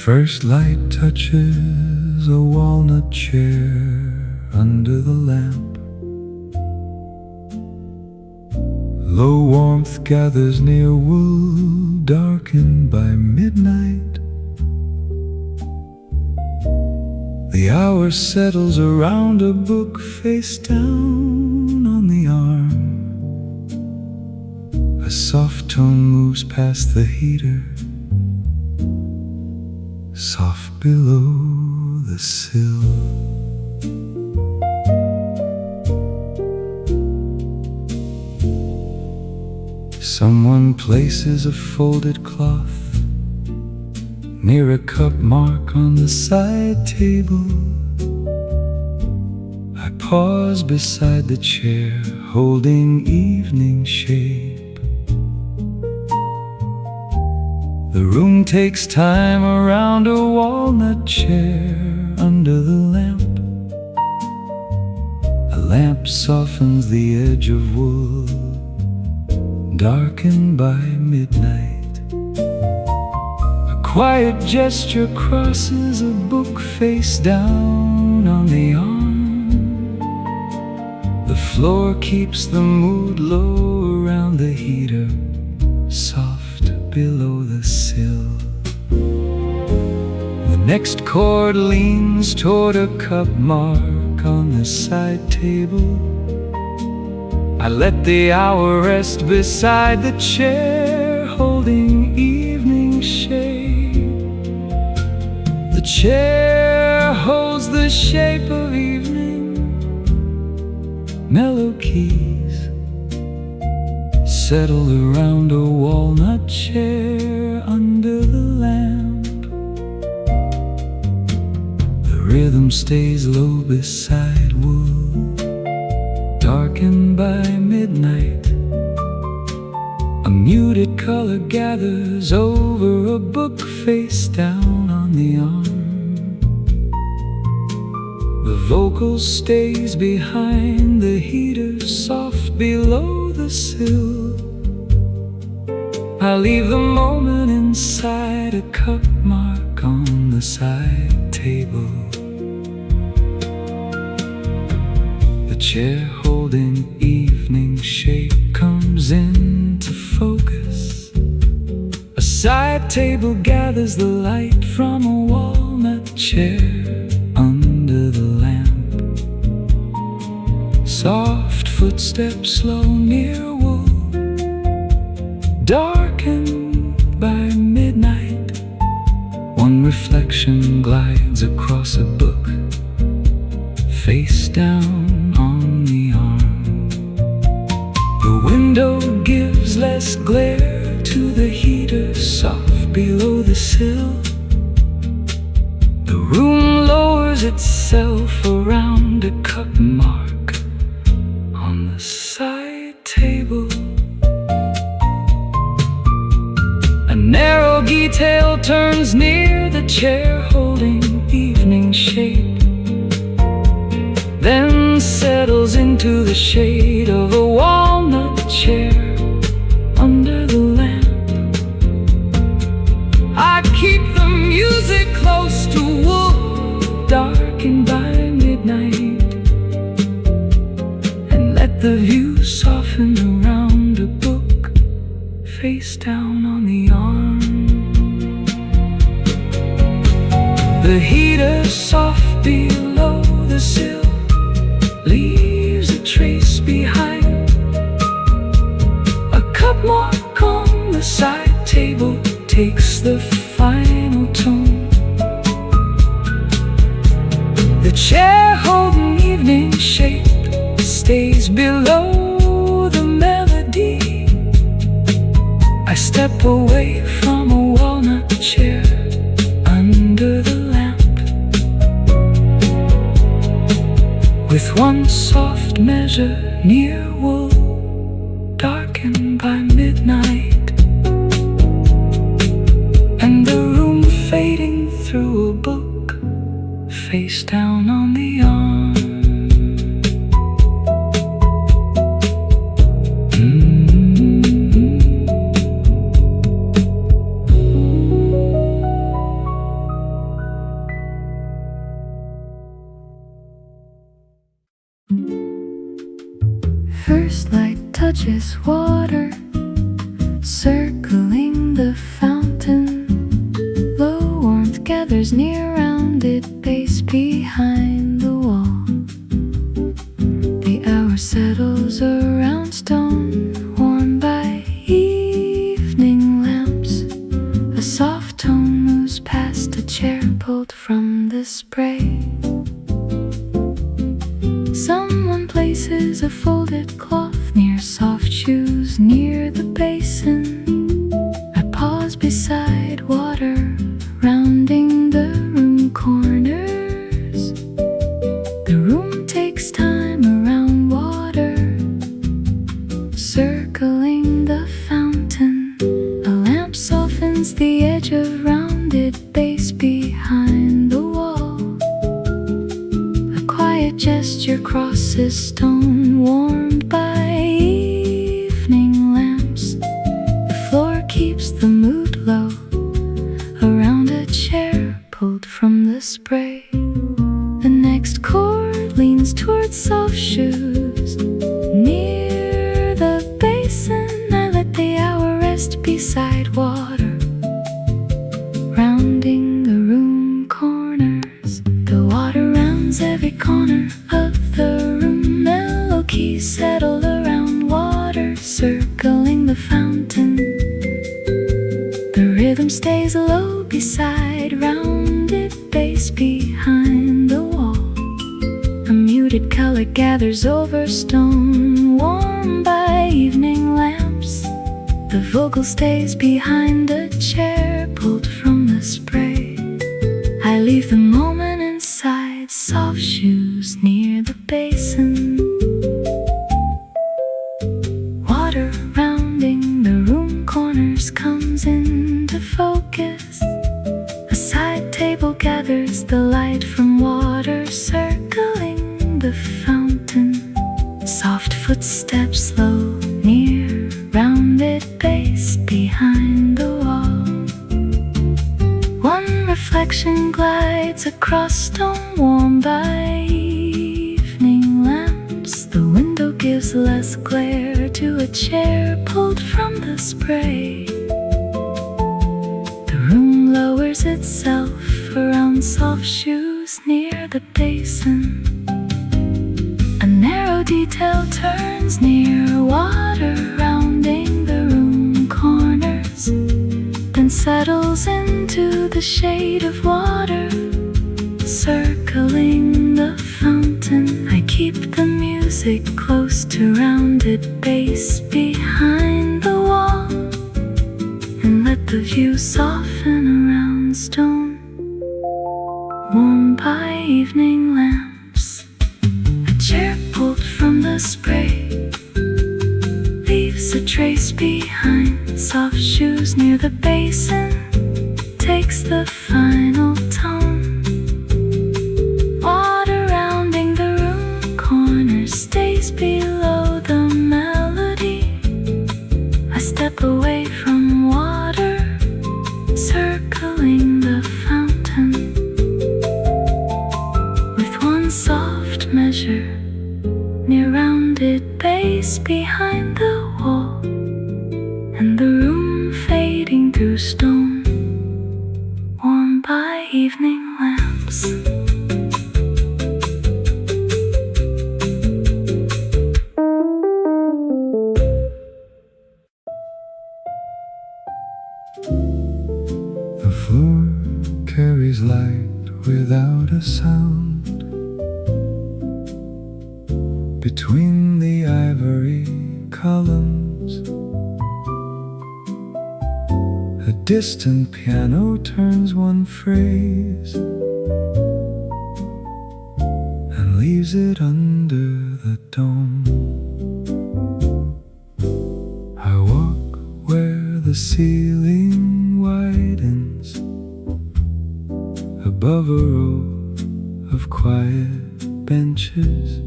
First light touches a walnut chair under the lamp. Low warmth gathers near wool darkened by midnight. The hour settles around a book face down on the arm. A soft tone moves past the heater, soft below the sill. Someone places a folded cloth near a cup mark on the side table. I pause beside the chair, holding evening shape. The room takes time around a walnut chair under the lamp. A lamp softens the edge of wood, darkened by midnight. A quiet gesture crosses a book face down on the arm. The floor keeps the mood low around the heater, soft below the sill. The next chord leans toward a cup mark on the side table. I let the hour rest beside the chair, holding evening shade. The chair holds the shape of evening, mellow keys settle around a walnut chair under the lamp. The rhythm stays low beside wood, darkened by midnight. A muted color gathers over a book face down on the arm. The vocal stays behind the heater, soft below the sill. I leave the moment inside a cup mark on the side table. The chair holding evening shape comes into focus. A side table gathers the light from a walnut chair under the lamp. Soft footsteps slow near wood, darkened by midnight. One reflection glides across a book, face down on the arm. The window gives less glare to the heater, soft below the sill. The room lowers itself around a cup mark on the side table. A narrow detail turns near the chair, holding evening shape, then settles into the shade of a walnut chair under the lamp. I keep the music close to wood, darkened by midnight, and let the view soften around a book, face down on the arm. The heater soft below the sill leaves a trace behind. A cup mark on the side table takes the final tone. The chair holding evening shape stays below the melody. I step away from a walnut chair under the lamp, with one soft measure near wool, darkened by midnight, and the room fading through a book, face down on the arm. First light touches water, circling the fountain. Low warmth gathers near rounded base behind the wall. The hour settles around stone, warmed by evening lamps. A soft tone moves past a chair pulled from the spray. Someone places a folded cloth near soft shoes near the basin. I pause beside water, rounding the room corners. The room takes time stone, warmed by evening lamps. The floor keeps the mood low around a chair pulled from the spray. The next chord leans towards soft shoes. Near the basin, I let the hour rest beside water, rounding the room corners. The water rounds every corner of the room. Mellow keys settle around water, circling the fountain. The rhythm stays low beside rounded bass behind the wall. A muted color gathers over stone, warmed by evening lamps. The vocal stays behind a chair pulled from the spray. I leave the moment inside soft shoes near the basin. Water rounding the room corners comes into focus. A side table gathers the light from water, circling the fountain. Soft footsteps slow near rounded base behind the wall. One reflection glides across stone, warmed by evening lamps. The window gives less glare to a chair pulled from the spray. The room lowers itself around soft shoes near the basin. A narrow detail turns near water, rounding the room corners, then settles into the shade of water, circling the fountain. I keep the music close to rounded bass behind the wall, and let the view soften around stone, warmed by evening lamps. A chair pulled from the spray leaves a trace behind. Soft shoes near the basin takes the final tone. Water rounding the room corners stays below the melody. I step away from water, circling the fountain. With one soft measure near rounded base behind the wall, and the room fading through stone, warmed by evening lamps. The floor carries light without a sound. Between the ivory columns, a distant piano turns one phrase and leaves it under the dome. I walk where the ceiling widens above a row of quiet benches.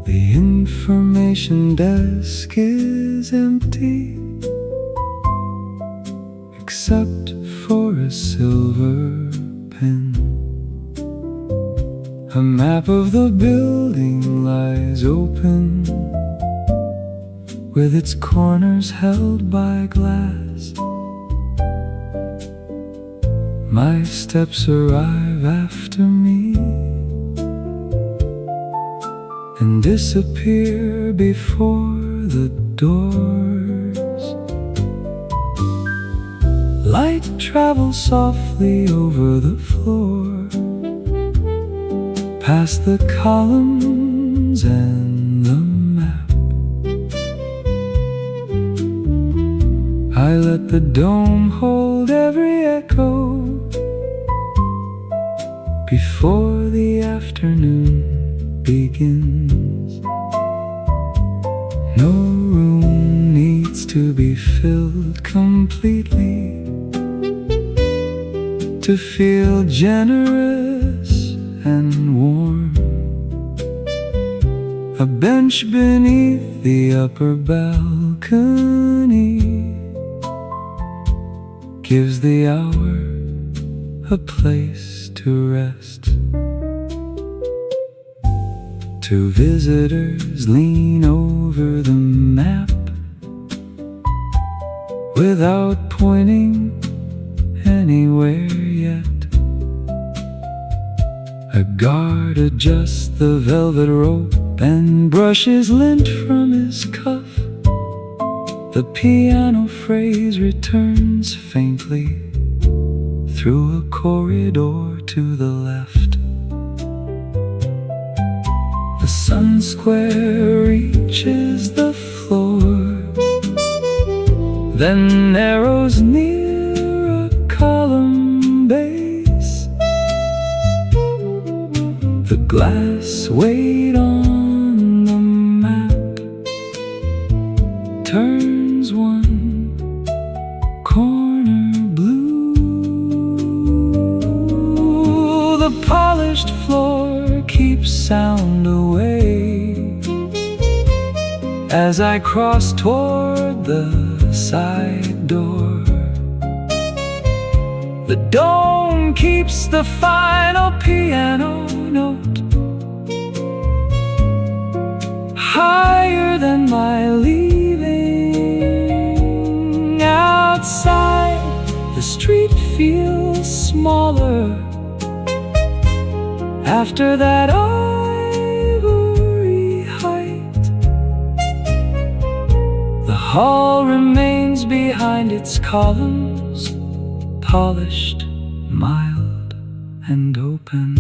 The information desk is empty, except for a silver pen. A map of the building lies open, with its corners held by glass. My steps arrive after me and disappear before the doors. Light travels softly over the floor, past the columns and the map. I let the dome hold every echo before the afternoon begins. No room needs to be filled completely to feel generous and warm. A bench beneath the upper balcony gives the hour a place to rest. Two visitors lean over the map without pointing anywhere yet. A guard adjusts the velvet rope and brushes lint from his cuff. The piano phrase returns faintly through a corridor to the left. The sun square reaches the floor, then narrows near a column base. The glass weight on the map turns one corner blue. The polished floor keeps sound away as I cross toward the side door. The dome keeps the final piano note higher than my leaving. Outside, the street feels smaller after that ivory height. The hall remains behind its columns, polished, mild, and open.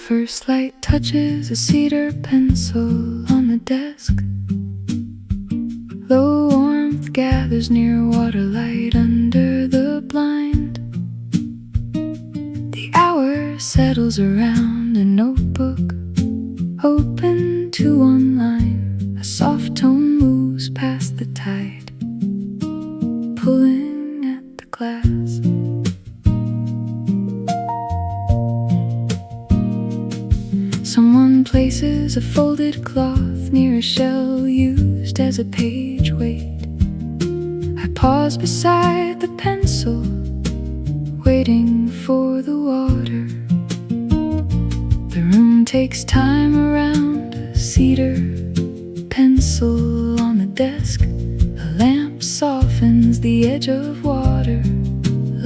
First light touches a cedar pencil on the desk. Low warmth gathers near waterlight under the blind. The hour settles around a notebook, open to one line. A soft tone moves past the tide, pulling at the glass. Someone places a folded cloth near a shell used as a page weight. I pause beside the pencil, waiting for the water. The room takes time around a cedar pencil on the desk. The lamp softens the edge of water,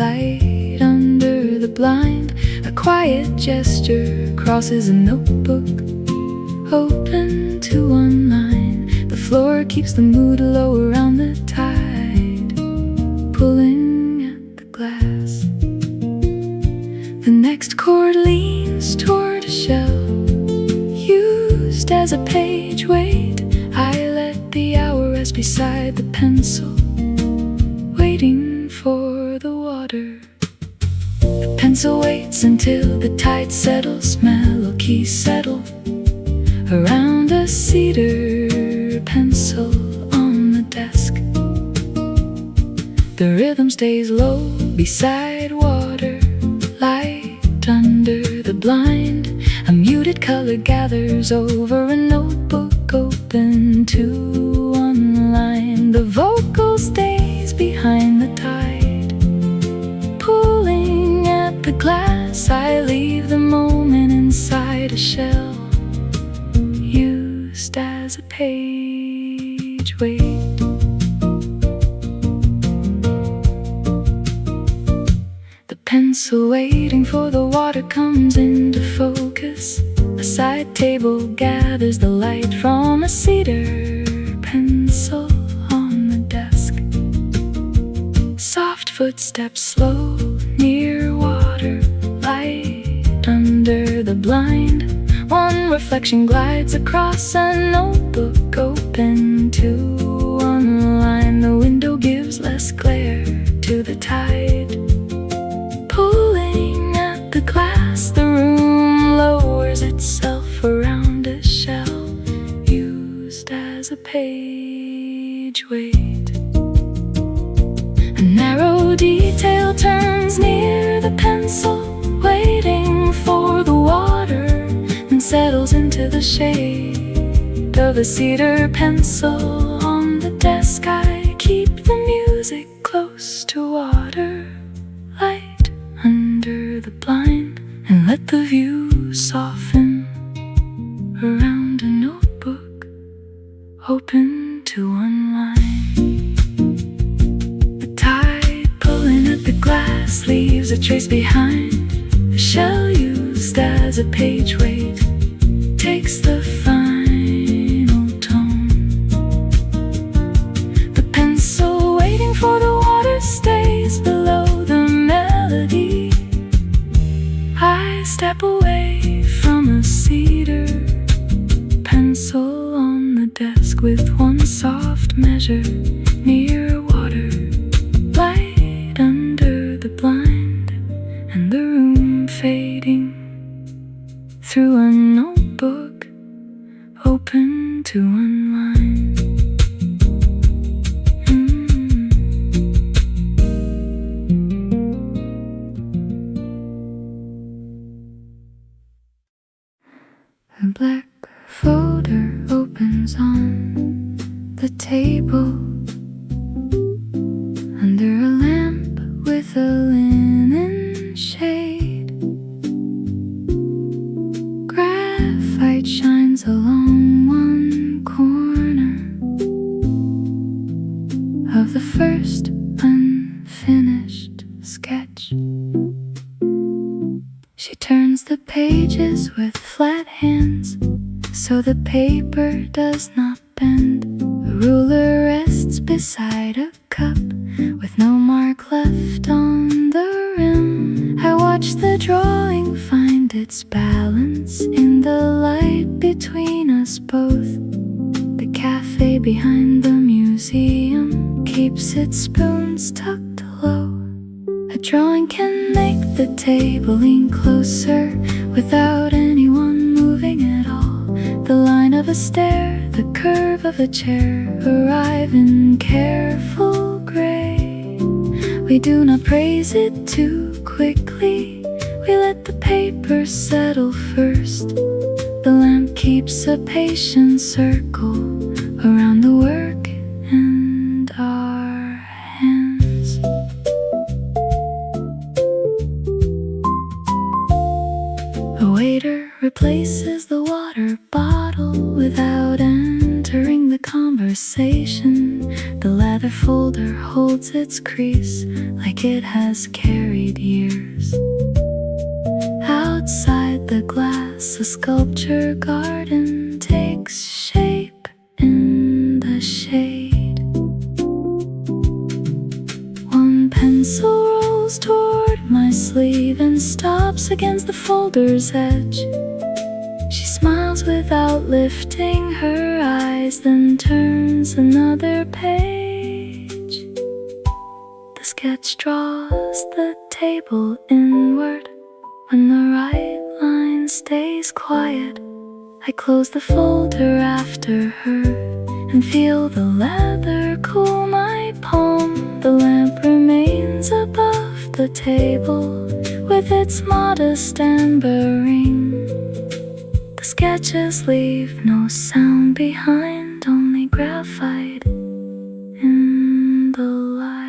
light under the blind. A quiet gesture crosses a notebook, open to one line. The floor keeps the mood low around the tide, pulling at the glass. The next chord leans toward a shell used as a page weight. I let the hour rest beside the pencil, waiting for the water. The pencil waits until the tide settles. Melodies settle around a cedar pencil on the desk. The rhythm stays low beside water, light under the blind. A muted color gathers over a notebook, open to one line. The vocal stays behind the tide, pulling at the glass. I leave the moment inside a shell, used as a page weight. The pencil waiting for the water comes into focus. A side table gathers the light from a cedar pencil on the desk. Soft footsteps slow near water, light under the blind. One reflection glides across a notebook, open to one line. The endless glare to the tide. Pulling at the glass, the room lowers itself around a shell used as a page weight. A narrow detail turns near the pencil, waiting for the water, and settles into the shade of a cedar pencil on the desk. I keep the music close to water, light under the blind, and let the view soften around a notebook open to unwind. The tide pulling at the glass leaves a trace behind. The shell used as a page weight takes the final tone. The pencil waiting for the water stays below the melody. I step away from a cedar pencil on the desk with one soft measure near water, light under the blind, and the room fading through a notebook open to unwind. A black folder opens on the table under a lamp with a linen shade. Graphite shines along one corner of the first unfinished sketch. She turns the pages with flat hands so the paper does not bend. A ruler rests beside a cup with no mark left on the rim. I watch the drawing find its balance in the light between us both. The cafe behind the museum keeps its spoons tucked low. A drawing can make the table lean closer without anyone moving at all. The line of a stair, the curve of a chair arrive in careful gray. We do not praise it too quickly, we let the paper settle first. The lamp keeps a patient circle around the work and our hands. A waiter replaces the water bottle without entering the conversation. The leather folder holds its crease like it has carried years. Outside the glass, a sculpture garden takes shape in the shade. One pencil rolls toward my sleeve and stops against the folder's edge. She smiles without lifting her eyes, then turns another page. The sketch draws the table inward. When the right line stays quiet, I close the folder after her and feel the leather cool my palm. The lamp remains above the table with its modest amber ring. The sketches leave no sound behind, only graphite in the light.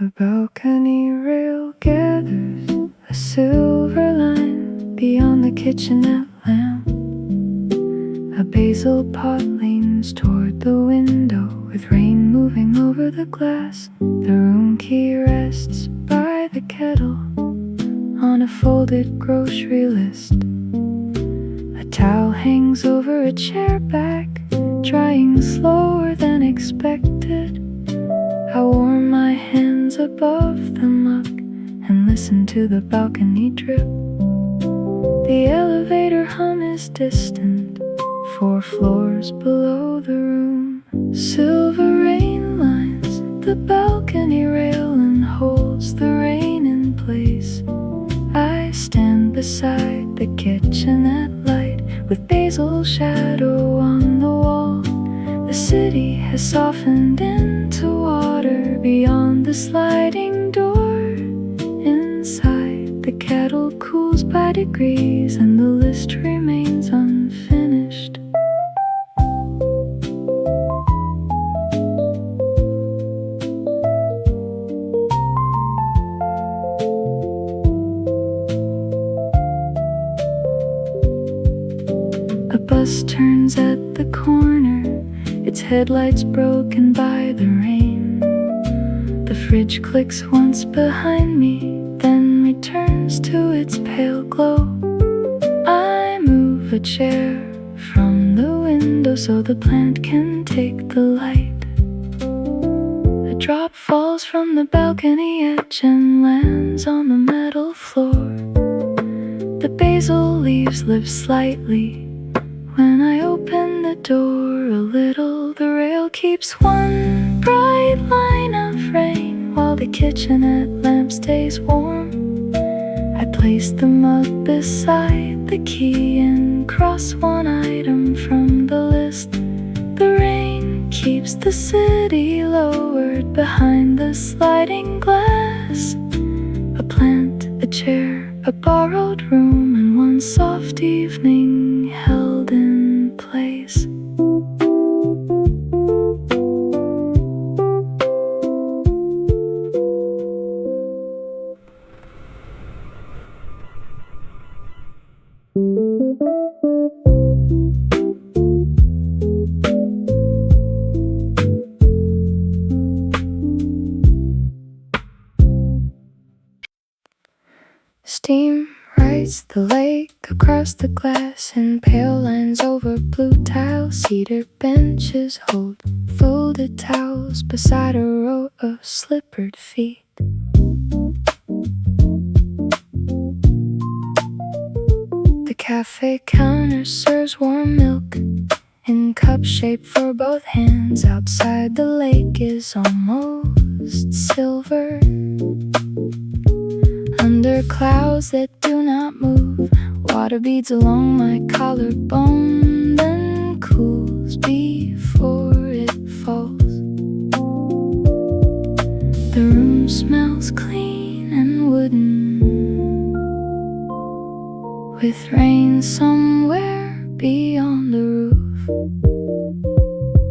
The balcony rail gathers a silver line beyond the kitchenette lamp. A basil pot leans toward the window with rain moving over the glass. The room key rests by the kettle on a folded grocery list. A towel hangs over a chair back, drying slower than expected. I warm my hands above the muck and listen to the balcony drip. The elevator hum is distant, 4 floors below the room. Silver rain lines the balcony rail and holds the rain in place. I stand beside the kitchenette light with basil shadow on the wall. The city has softened into water beyond the sliding door. Inside, the kettle cools by degrees and the list remains unfinished. A bus turns at the corner, its headlights broken by the rain. The fridge clicks once behind me, then returns to its pale glow. I move a chair from the window so the plant can take the light. A drop falls from the balcony edge and lands on the metal floor. The basil leaves lift slightly when I open the door a little. The rail keeps one bright line of rain while the kitchenette lamp stays warm. I place the mug beside the key and cross one item from the list. The rain keeps the city lowered behind the sliding glass. A plant, a chair, a borrowed room, and one soft evening held in place. Steam rides the lake across the glass in pale lines over blue tile. Cedar benches hold folded towels beside a row of slippered feet. The cafe counter serves warm milk in cup shape for both hands. Outside, the lake is almost silver under clouds that do not move. Water beads along my collarbone, then cools before it falls. The room smells clean and wooden, with rain somewhere beyond the roof.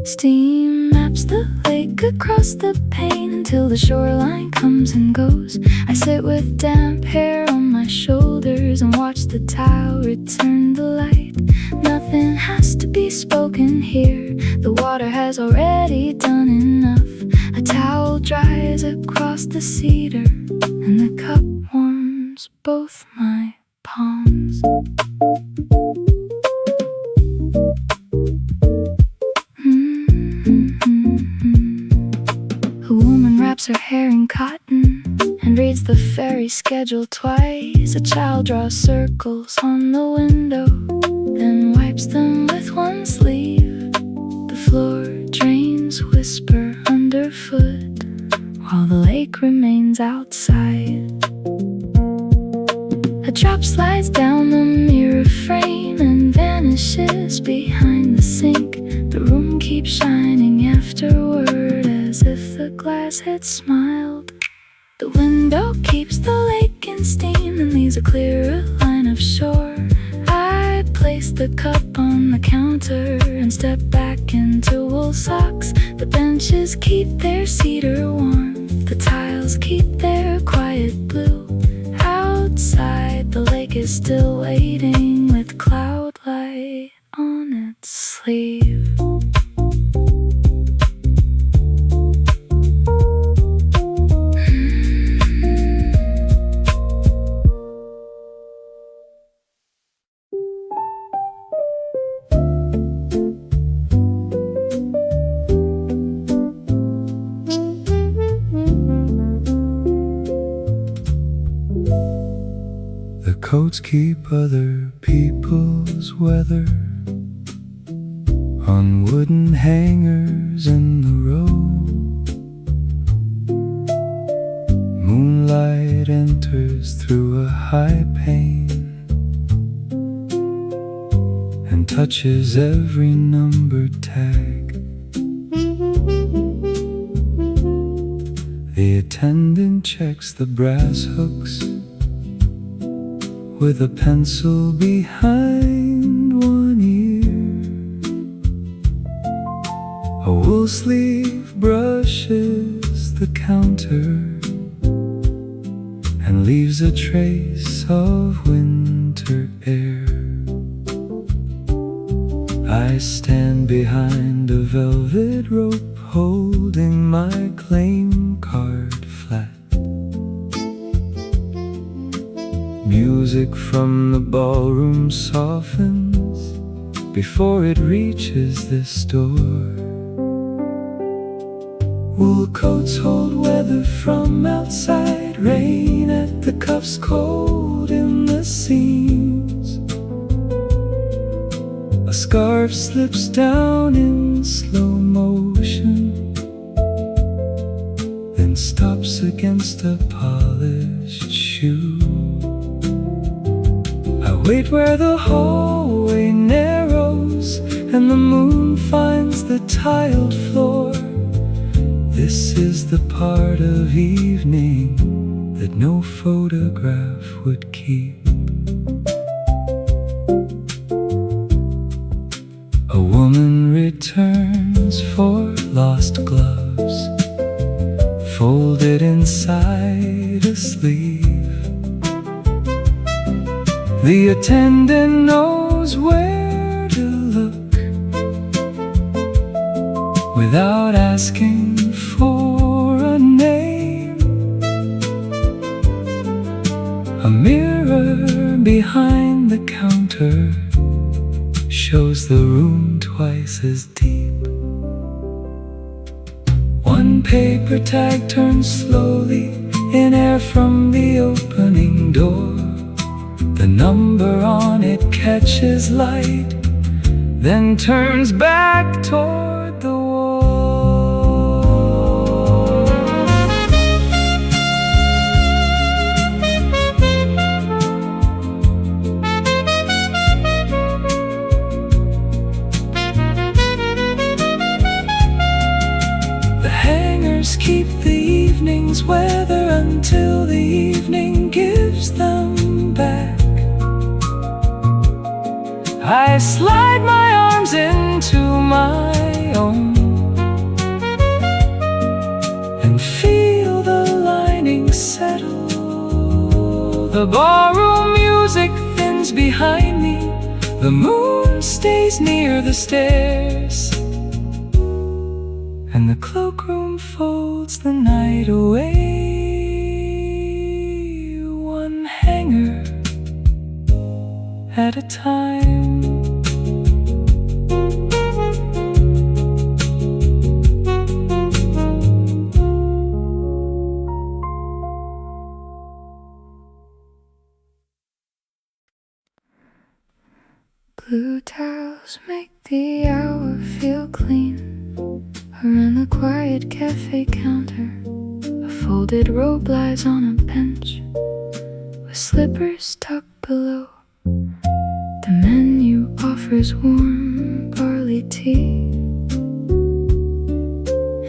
Steam maps the lake across the pane until the shoreline comes and goes. I sit with damp hair on my shoulders and watch the tile return the light. Nothing has to be spoken here, the water has already done enough. A towel dries across the cedar and the cup warms both my palms. A woman wraps her hair in cotton and reads the ferry schedule twice. A child draws circles on the window, then wipes them with one sleeve. The floor drains whisper underfoot. while the lake remains outside. A drop slides down the mirror frame and vanishes behind the sink. The room keeps shining afterward as if the glass had smiled. The window keeps the lake in steam and leaves a clearer line of shore. I place the cup on the counter and step back into wool socks. The benches keep their cedar warm, the tiles keep their quiet blue. Outside, the lake is still waiting with cloud light on its sleeve. Coats keep other people's weather on wooden hangers in the row. Moonlight enters through a high pane and touches every number tag. The attendant checks the brass hooks with a pencil behind one ear. A wool sleeve brushes the counter and leaves a trace of winter air. I stand behind a velvet rope holding my claim card flat. Music from the ballroom softens before it reaches this door. Wool coats hold weather from outside, rain at the cuffs, cold in the seams. A scarf slips down in slow motion, then stops against a polished shoe. Wait where the hallway narrows and the moon finds the tiled floor. This is the part of evening that no photograph would keep. A woman returns for lost gloves, folded inside a sleeve. The attendant knows where to look without asking for a name. A mirror behind the counter shows the room twice as deep. One paper tag turns slowly in air from the opening door. The number on it catches light, then turns back toward the wall. The hangers keep the evening's weather until the evening gives them back. I slide my arms into my own and feel the lining settle. The ballroom music thins behind me. The moon stays near the stairs, and the cloakroom folds the night away, one hanger at a time. Blue towels make the hour feel clean. Around the quiet cafe counter, folded robe lies on a bench with slippers tucked below. The menu offers warm barley tea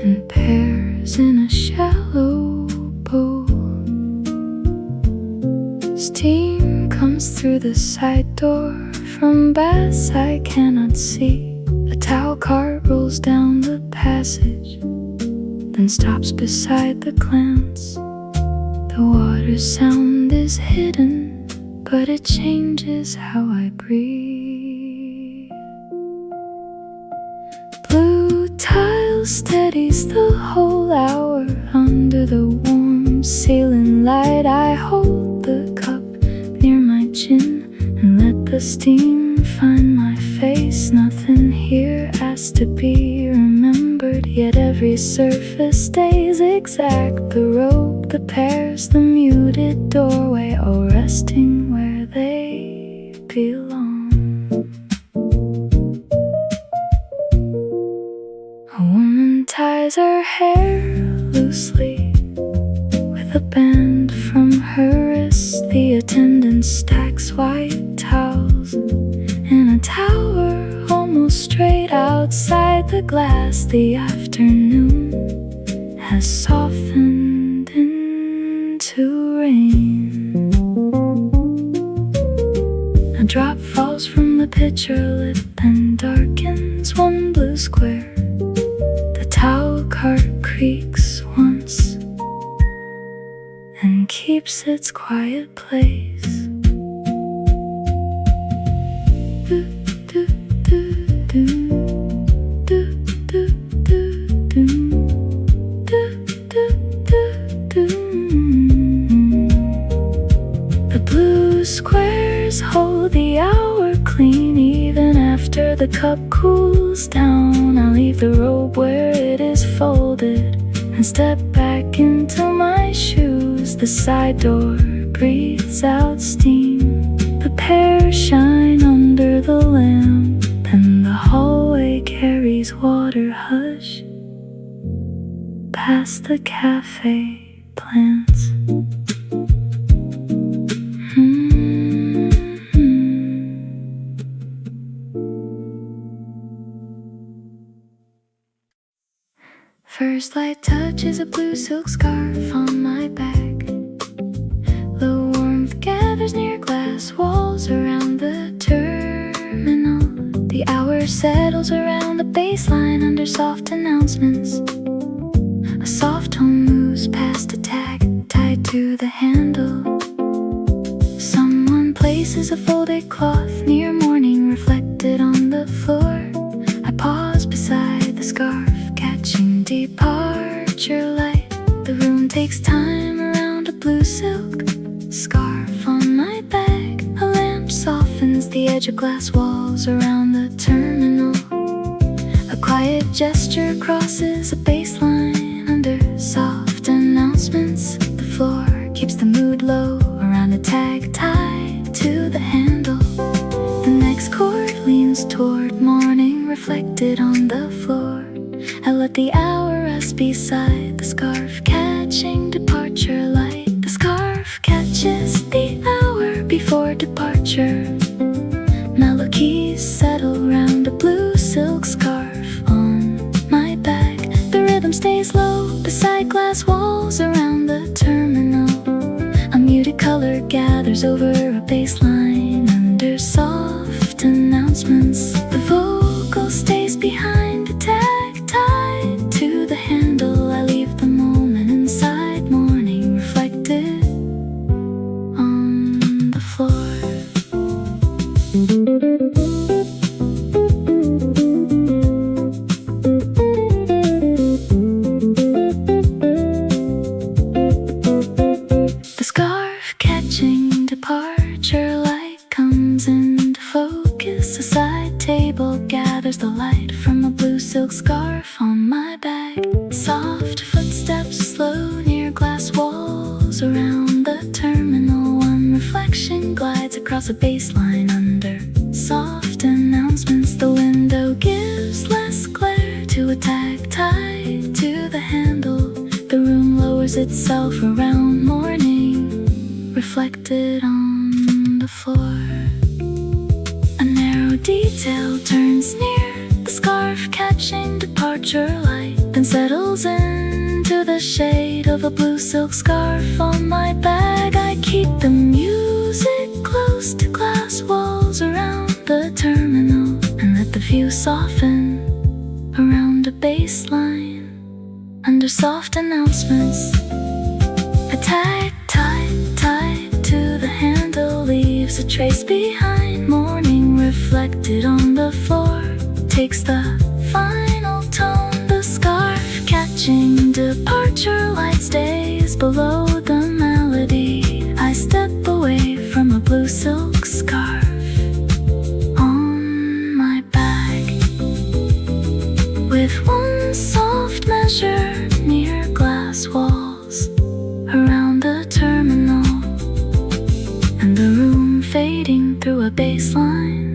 and pears in a shallow bowl. Steam comes through the side door from baths I cannot see. A towel cart rolls down the passage, then stops beside the glance. The water sound is hidden, but it changes how I breathe. Blue tile steadies the whole hour under the warm ceiling light. I hold the cup near my chin and let the steam find my face. Nothing here asks to be remembered, yet every surface stays exact. The rope, the pears, the muted doorway, all resting where they belong. A woman ties her hair loosely with a band from her wrist. The attendant stacks white towels in a tower almost straight outside the glass. The afternoon has softened into rain. A drop falls from the pitcher lip and darkens one blue square. The towel cart creaks once and keeps its quiet place. The blue squares hold the hour clean even after the cup cools down. I leave the robe where it is folded and step back into my shoes. The side door breathes out steam. The pears shine under the lamp, and the hallway carries water hush past the cafe plants. First light touches a blue silk scarf on my back. The warmth gathers near glass walls around the terminal. The hour settles around the baseline under soft announcements. A soft home moves past a tag tied to the handle. Someone places a folded cloth near morning reflected on the floor. I pause beside the scarf, catching departure light. The room takes time around a blue silk scarf on my back. A lamp softens the edge of glass walls around the terminal. A quiet gesture crosses a baseline under soft announcements. The floor keeps the mood low around a tag tied to the handle. The next chord leans toward morning reflected on the floor. I let the hour rest beside the scarf, catching departure light. The scarf catches the hour before departure. Mellow keys settle round a blue silk scarf on my back. The rhythm stays low beside glass walls around the terminal. A muted color gathers over a baseline under soft announcements. The vocal stays behind a tag tied to the handle. I leave the moment inside morning reflected on the floor. The scarf catching departure light comes into focus. A side table gathers the light from a blue silk scarf on my back. Soft footsteps slow near glass walls around the terminal. One reflection glides across a baseline under soft announcements. The window gives less glare to a tag tied to the handle. The room lowers lowers itself around morning, reflected on the floor. A narrow detail turns near, the scarf catching departure light, then settles into the shade of a blue silk scarf on my bag. I keep the music close to glass walls around the terminal, and let the view soften around a baseline under soft announcements. A tag tied to the handle leaves a trace behind. Morning reflected on the floor takes the final tone. The scarf catching departure light stays below the melody. I step away from a blue silk scarf on my back, with one soft measure near glass walls around the terminal, and the room fading through a baseline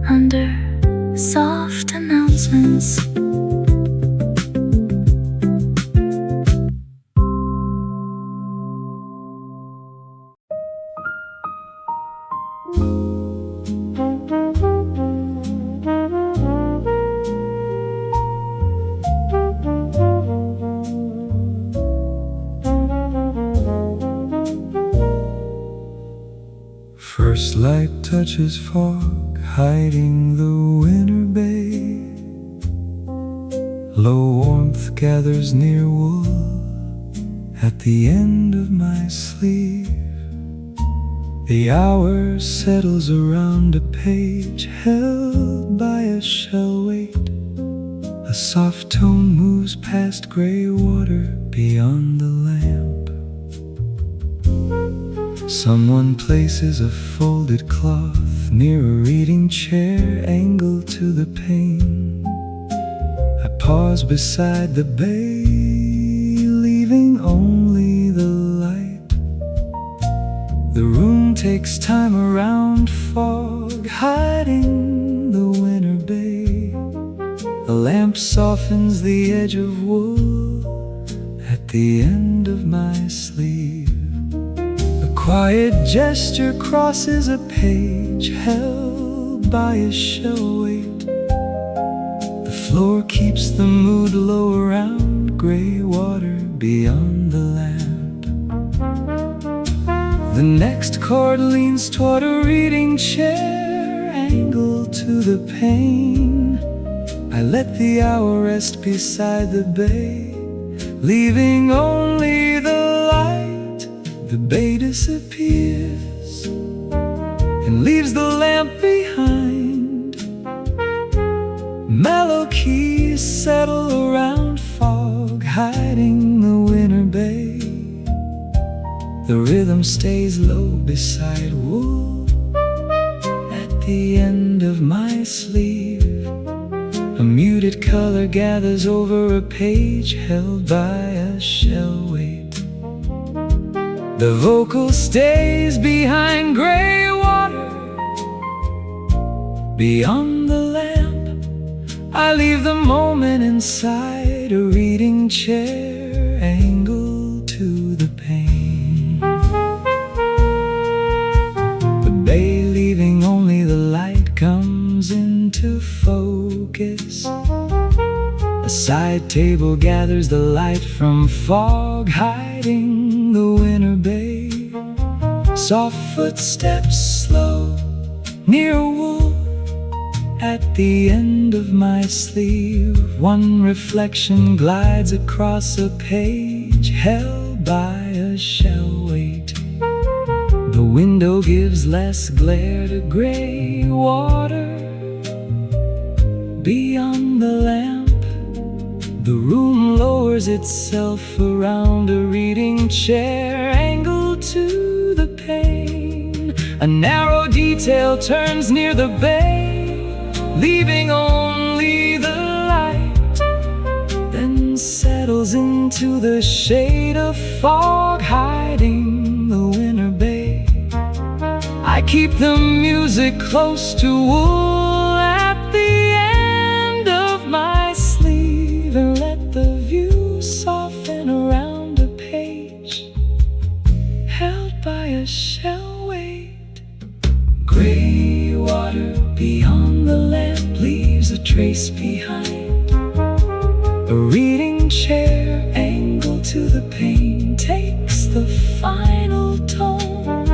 under soft announcements. First light touches fog, hiding the winter bay. Low warmth gathers near wool at the end of my sleeve. The hour settles around a page held by a shell weight. A soft tone moves past gray water beyond the lamp. Someone places a folded cloth near a reading chair, angled to the pane. I pause beside the bay, leaving only the light. The room takes time around fog, hiding the winter bay. A lamp softens the edge of wool at the end of my sleeve. Quiet gesture crosses a page held by a shell weight. The floor keeps the mood low around gray water beyond the lamp. The next chord leans toward a reading chair, angled to the pane. I let the hour rest beside the bay, leaving only the light. The bay disappears and leaves the lamp behind. Mellow keys settle around fog, hiding the winter bay. The rhythm stays low beside wool at the end of my sleeve. A muted color gathers over a page held by a shell weight. The vocal stays behind gray water beyond the lamp. I leave the moment inside a reading chair, angled to the pane. The bay leaving only the light comes into focus. A side table gathers the light from fog, hiding the winter bay. Soft footsteps slow near wool at the end of my sleeve. One reflection glides across a page held by a shell weight. The window gives less glare to gray water beyond the lamp. The room lowers itself around a reading chair, angled to the pane. A narrow detail turns near the bay, leaving only the light, then settles into the shade of fog, hiding the winter bay. I keep the music close to wool at the end of my sleeve, and let the view soften around rain takes the final tone.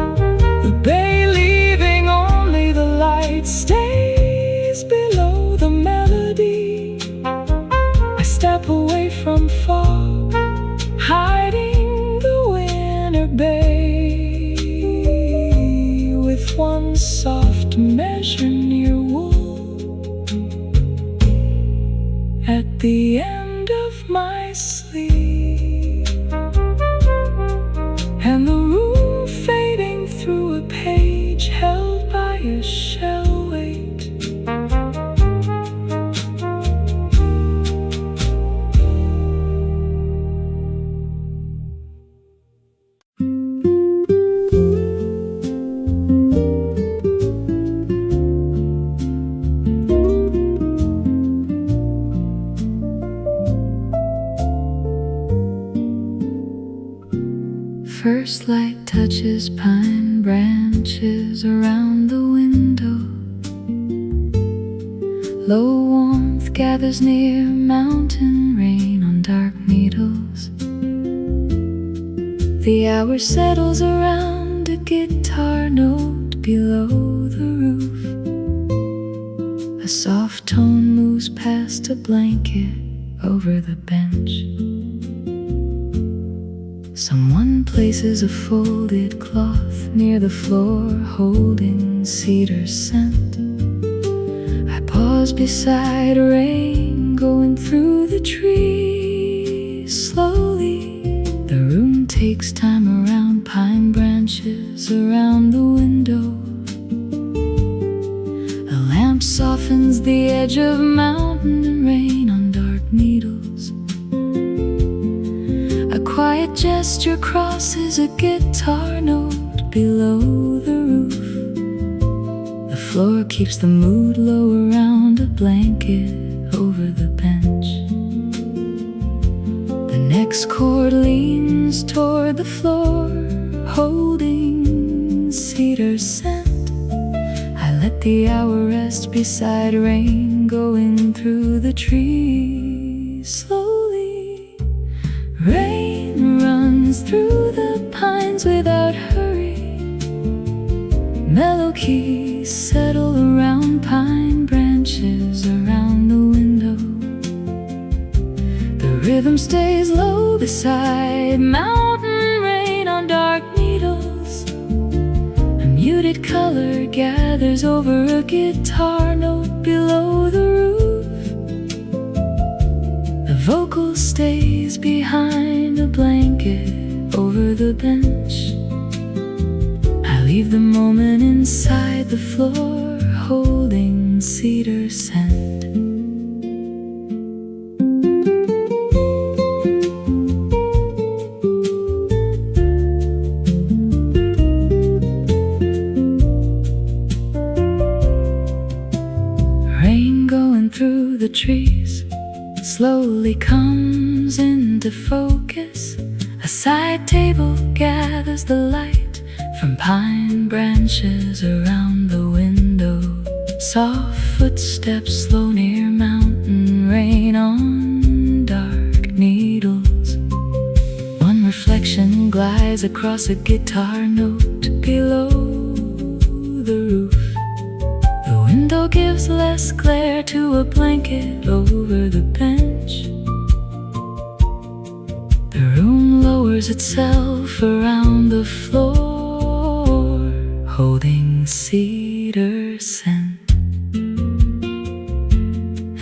The bay leaving only the light stays below the melody. I step away from fog, hiding the winter bay with one soft measure near wool at the end of my sleep, and the room fading through a page held by a shell weight. First light touches pine branches around the window. Low warmth gathers near mountain rain on dark needles. The hour settles around a guitar note below the roof. A soft tone moves past a blanket over the bench. Someone places a folded cloth near the floor, holding cedar scent. I pause beside rain going through the trees slowly. The room takes time around pine branches around the window. A lamp softens the edge of mountain rain on dark needles. A quiet gesture crosses a guitar note below the roof. The floor keeps the mood low around a blanket over the bench. The next chord leans toward the floor, holding cedar scent. I let the hour rest beside rain going through the trees slowly. Rain runs through the pines without hurry. Mellow keys settle around pine branches around the window. The rhythm stays low beside mountain rain on dark needles. A muted color gathers over a guitar note below the roof. The vocal stays behind a blanket over the bench. I leave the moment inside the floor, holding cedar scent. Rain going through the trees slowly comes into focus. A side table gathers the light from pine branches around the window. Soft footsteps slow near mountain rain on dark needles. One reflection glides across a guitar note below the roof. The window gives less glare to a blanket over the bench. The room lowers itself around the floor, holding cedar scent.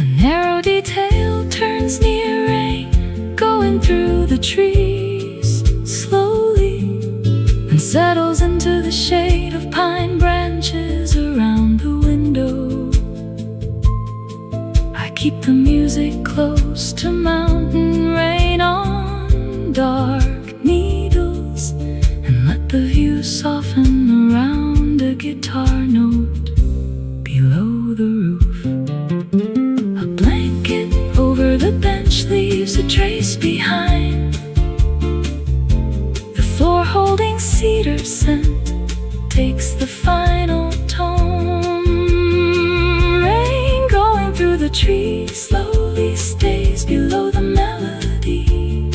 A narrow detail turns near rain, going through the trees slowly, and settles into the shade of pine branches around the window. I keep the music close to mountain rain on dark needles, and let the view soften around a guitar note below the roof. A blanket over the bench leaves a trace behind. The floor holding cedar scent takes the final tone. Rain going through the trees slowly stays below the melody.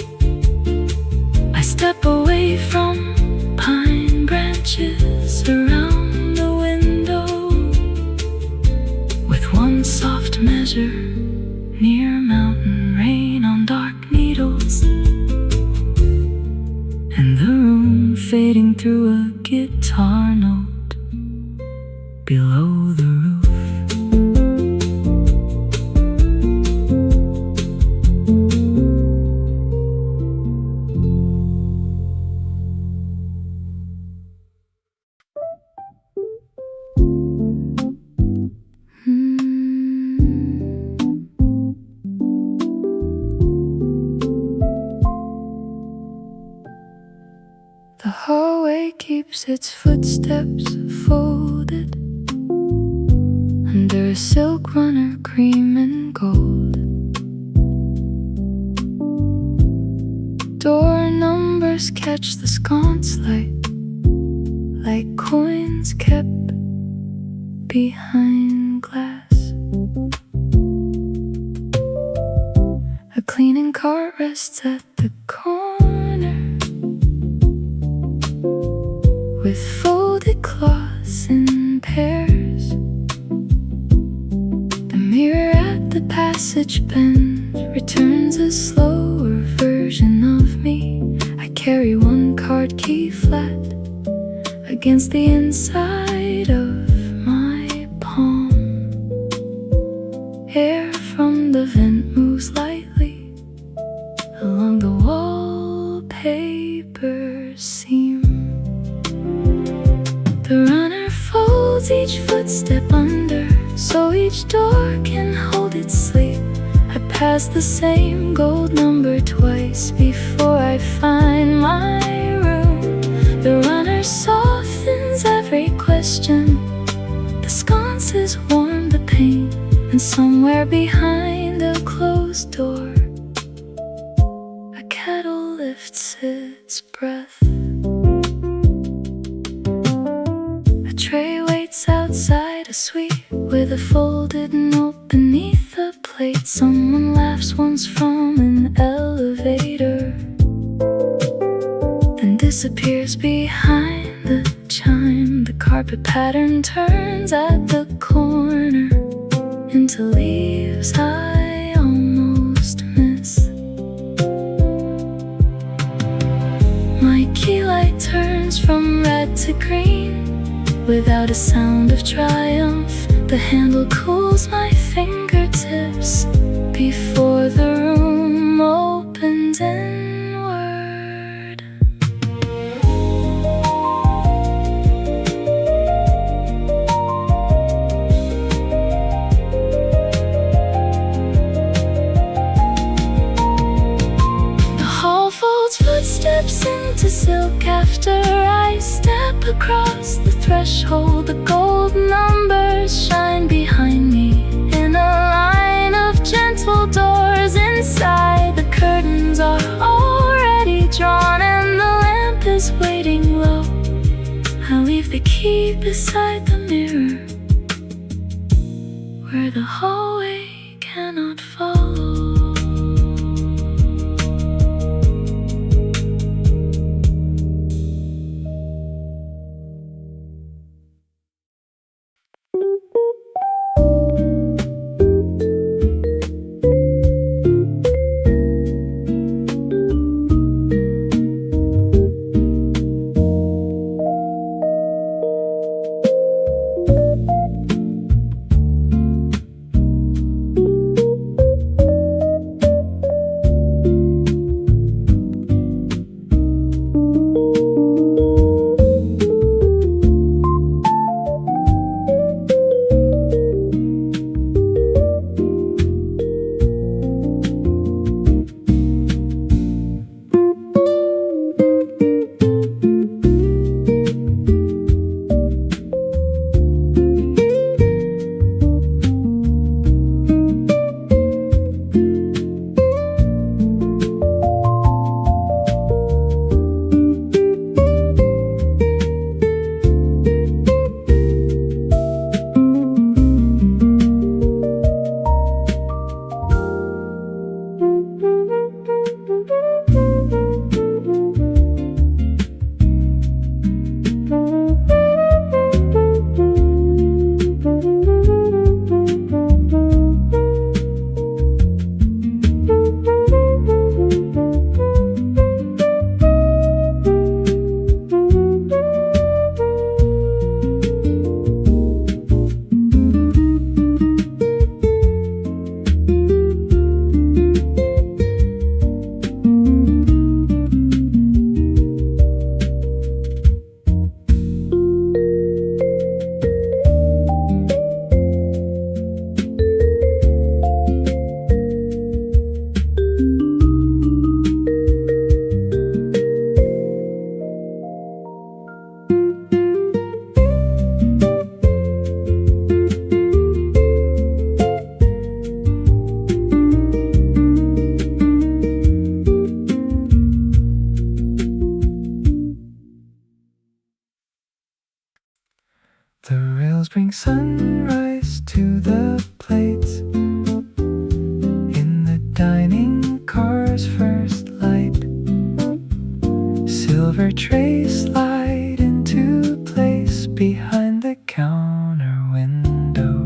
I step away from pine branches around the window, with one soft measure near mountain rain on dark needles, and the room fading through a guitar note below the roof. The hallway keeps its footsteps folded under a silk runner, cream and gold. Door numbers catch the sconce light like coins kept behind glass. A cleaning cart rests at the corner with folded cloths in pairs. The mirror at the passage bend returns a slower version of me. I carry one card key flat against the inside of my palm. Air from the vent moves lightly along the wallpaper seam. The runner folds each footstep under, so each door can hold its sleep. I pass the same gold number twice before I find my room. The runner softens every question. The sconces warm the pain, and somewhere behind a closed door, a kettle lifts its breath. Tray waits outside a suite with a folded note beneath the plate. Someone laughs once from an elevator, then disappears behind the chime. The carpet pattern turns at the corner into leaves I almost miss. My key light turns from red to green without a sound of triumph. The handle cools my fingertips before the room opens inward. The hall folds footsteps into silk after I step across the threshold. The gold numbers shine behind me in a line of gentle doors. Inside, the curtains are already drawn and the lamp is waiting low. I leave the key beside the mirror where the hallway cannot follow. The rails bring sunrise to the plates in the dining car's first light. Silver trays slide into place behind the counter window.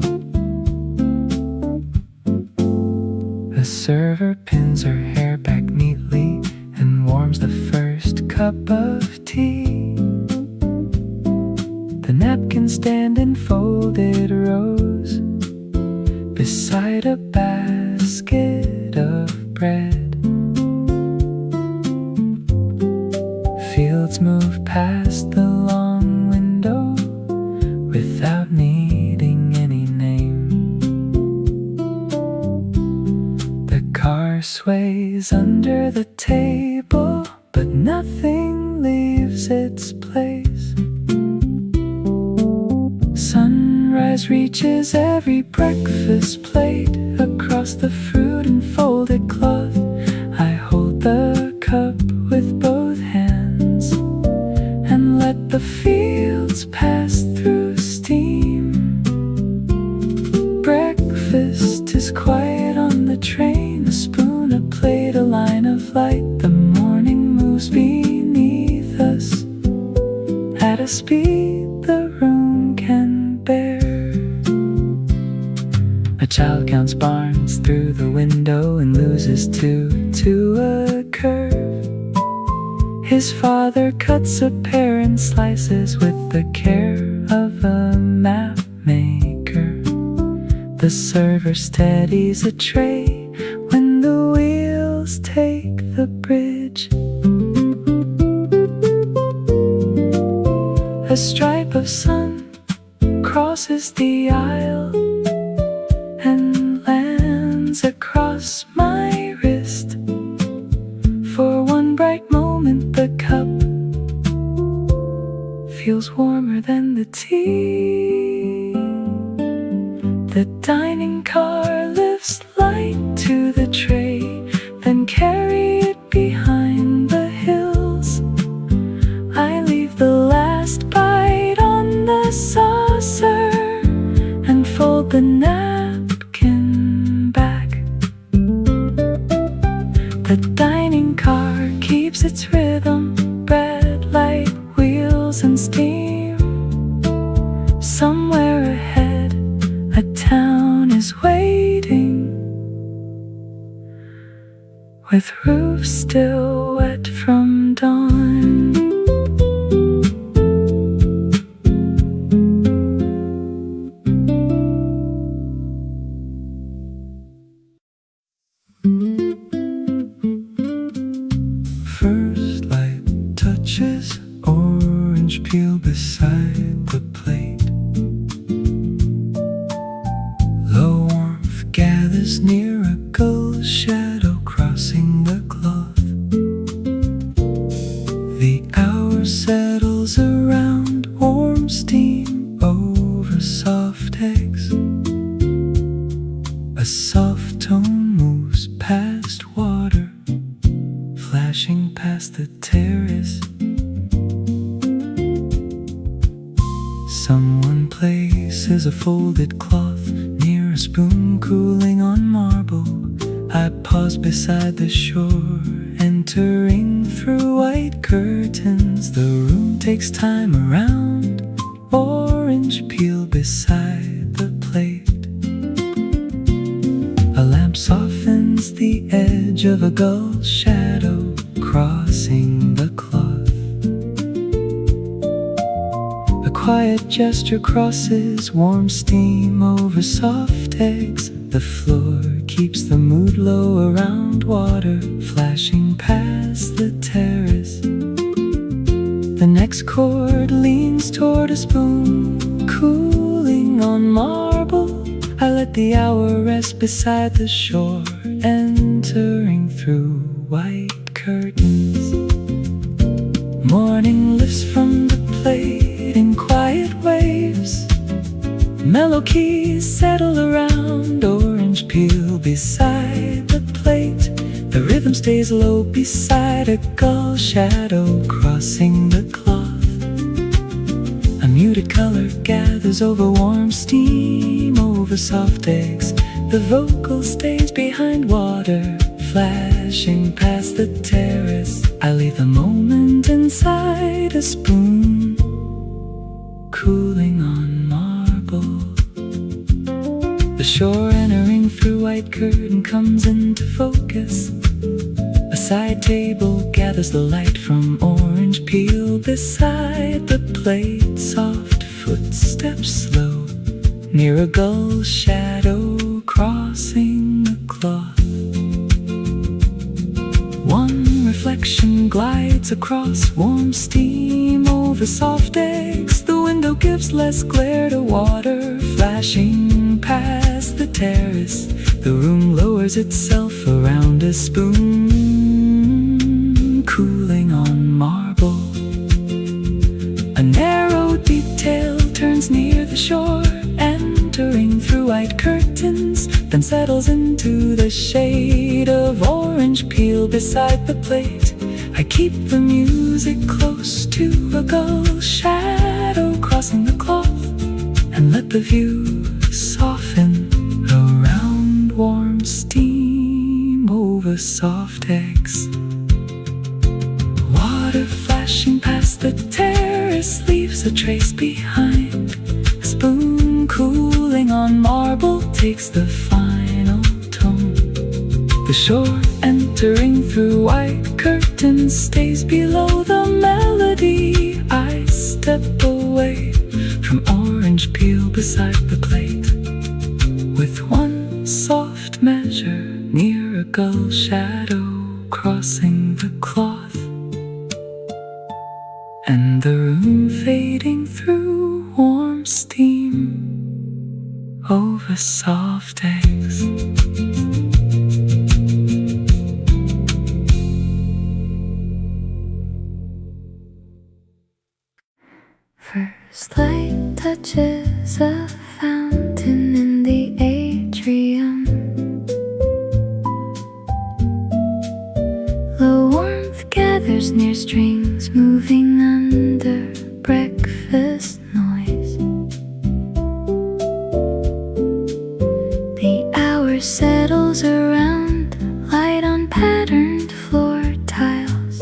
The server pins her hair back neatly and warms the first cup of tea. The napkins stand in folded rows beside a basket of bread. Fields move past the long window without needing any name. The car sways under the table, but nothing leaves its place. Sunrise reaches every breakfast plate across the fruit and folded cloth. I hold the cup with both hands and let the fields pass through steam. Breakfast is quiet on the train, a spoon, a plate, a line of light. The morning moves beneath us at a speed the room can bear. A child counts barns through the window and loses two to a curve. His father cuts a pear in slices with the care of a map maker. The server steadies a tray when the wheels take the bridge. A stripe of sun crosses the aisle and lands across my wrist. For one bright moment the cup feels warmer than the tea. The dining car lifts light to the tray, then carry it behind the hills. I leave the last bite on the saucer and fold the napkin back. The dining car keeps its rhythm, bread, light, wheels and steam. Somewhere ahead, a town is waiting, with roofs still wet from dawn. First light touches orange peel beside the plate. Low warmth gathers near a gull's shadow crossing the cloth. The hour settles around warm steam over soft eggs. A soft tone moves past water, flashing past the terrace. Someone places a folded cloth near a spoon cooling on marble. I pause beside the shore, entering through white curtains. The room takes time around, orange peel beside the plate. A lamp softens the edge of a gull's shadow crossing the cloth. A quiet gesture crosses warm steam over soft eggs. The floor keeps the mood low around water, flashing past the terrace. The next chord leans toward a spoon, cooling on marble. I let the hour rest beside the shore, entering through white curtains. Morning lifts from the plate in quiet waves. Mellow keys settle around orange peel beside the plate. The rhythm stays low beside a gull shadow crossing the cloth. A muted muted color gathers over warm steam, over soft eggs. The vocal stays behind water, flashing past the terrace. I leave the moment inside a spoon, cooling on marble. The shore entering through white curtain comes into focus. A side table gathers the light from orange peel beside the plate. Soft footsteps slow near a gull shadow crossing the cloth. One reflection glides across warm steam over soft eggs. The window gives less glare to water flashing past the terrace. The room lowers itself around a spoon, cooling on marble. A narrow detail turns near the shore, entering through white curtains, then settles into the shade of orange peel beside the plate. I keep the music close to a gull shadow crossing the cloth, and let the view soften around warm steam over soft eggs. Water flashing past the terrace leaves a trace behind. A spoon cooling on marble takes the final tone. The shore entering through white curtains stays below the melody. I step away from orange peel beside the plate, with one soft measure near a gull shadow crossing the cloth, and the room fading through warm steam over soft eggs. First light touches a fountain in the atrium. The warmth gathers near strings moving under breakfast noise. The hour settles around, light on patterned floor tiles.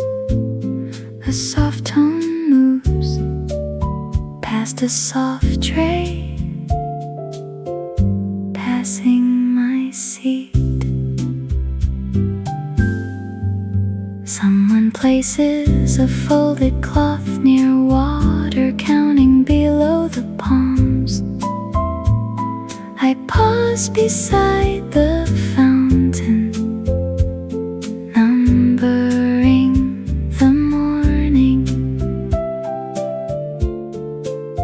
A soft tone moves past a soft tray, passing my seat. Someone places a folded cloth near water, counting below the palms. I pause beside the fountain, numbering the morning.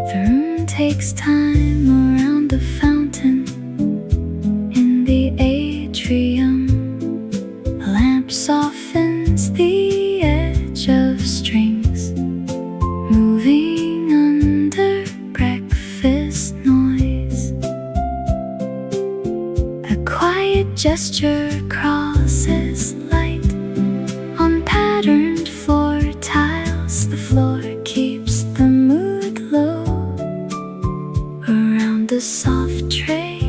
The room takes time around the fountain in the atrium. A lamp softens the edge of strings, moving under breakfast noise. A quiet gesture crosses light on patterned floor tiles. The floor keeps the mood low around the soft tray,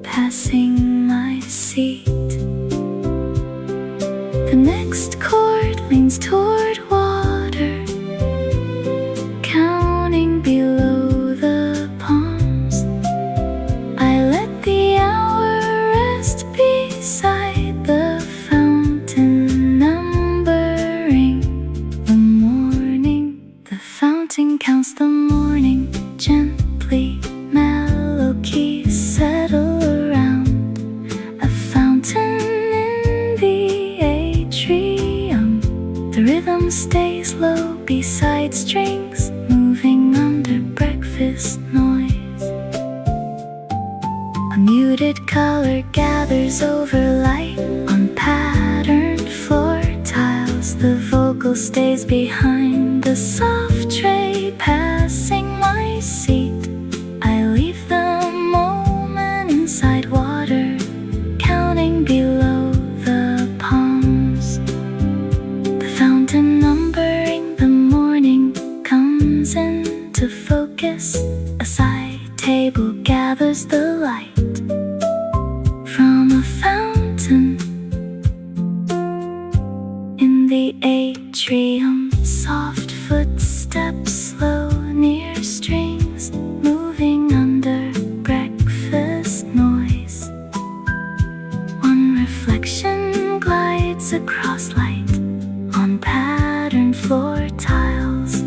passing my seat. The next chord leans toward water, counting below the palms. I let the hour rest beside the fountain, numbering the morning. The fountain counts the morning gently. Mellow keys settle around a fountain in the atrium. The rhythm stays low beside strings, moving under breakfast noise. A muted color gathers over light on patterned floor tiles. The vocal stays behind the soft tray, passing my seat. I leave the moment inside water, counting below the palms. The fountain numbering the morning comes in atrium. Soft footsteps slow near strings, moving under breakfast noise. One reflection glides across light on patterned floor tiles.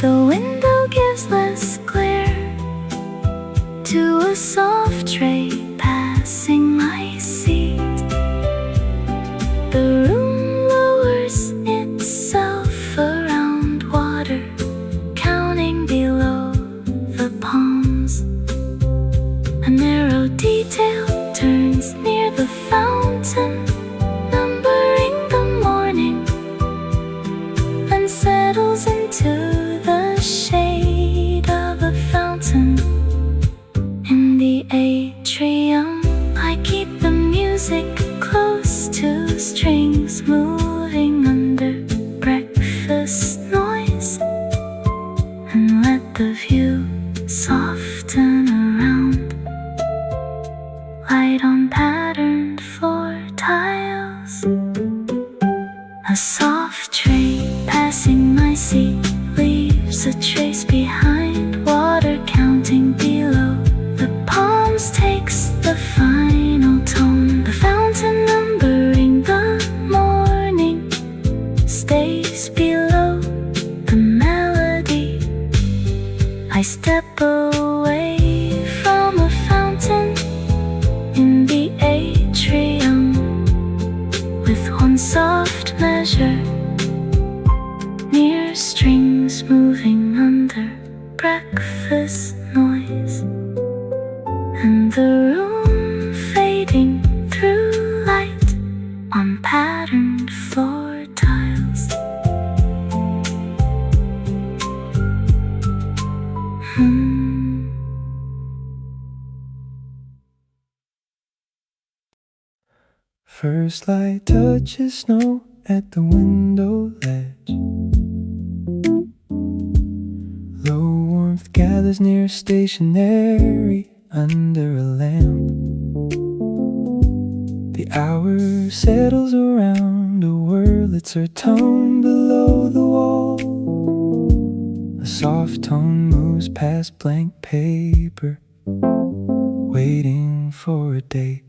The window gives less glare to a soft tray passing my seat. The room lowers itself around water, counting below the palms. A narrow detail turns near the fountain, numbering the morning, then settles into the shade of a fountain. In the atrium, I keep the music close to strings, moving under breakfast noise, and let the view soften around. Light on patterned floor tiles. A soft tray passing my seat leaves a trace behind. Water counting below the palms takes the final tone. The fountain numbering the morning stays below the melody. I step away from a fountain in the atrium with one soft measure, near strings moving under breakfast noise, and the room fading through light on patterned floor tiles. First light touches snow at the window ledge. Low warmth gathers near stationery under a lamp. The hour settles around a Wurlitzer tone below the wall. A soft tone moves past blank paper, waiting for a date.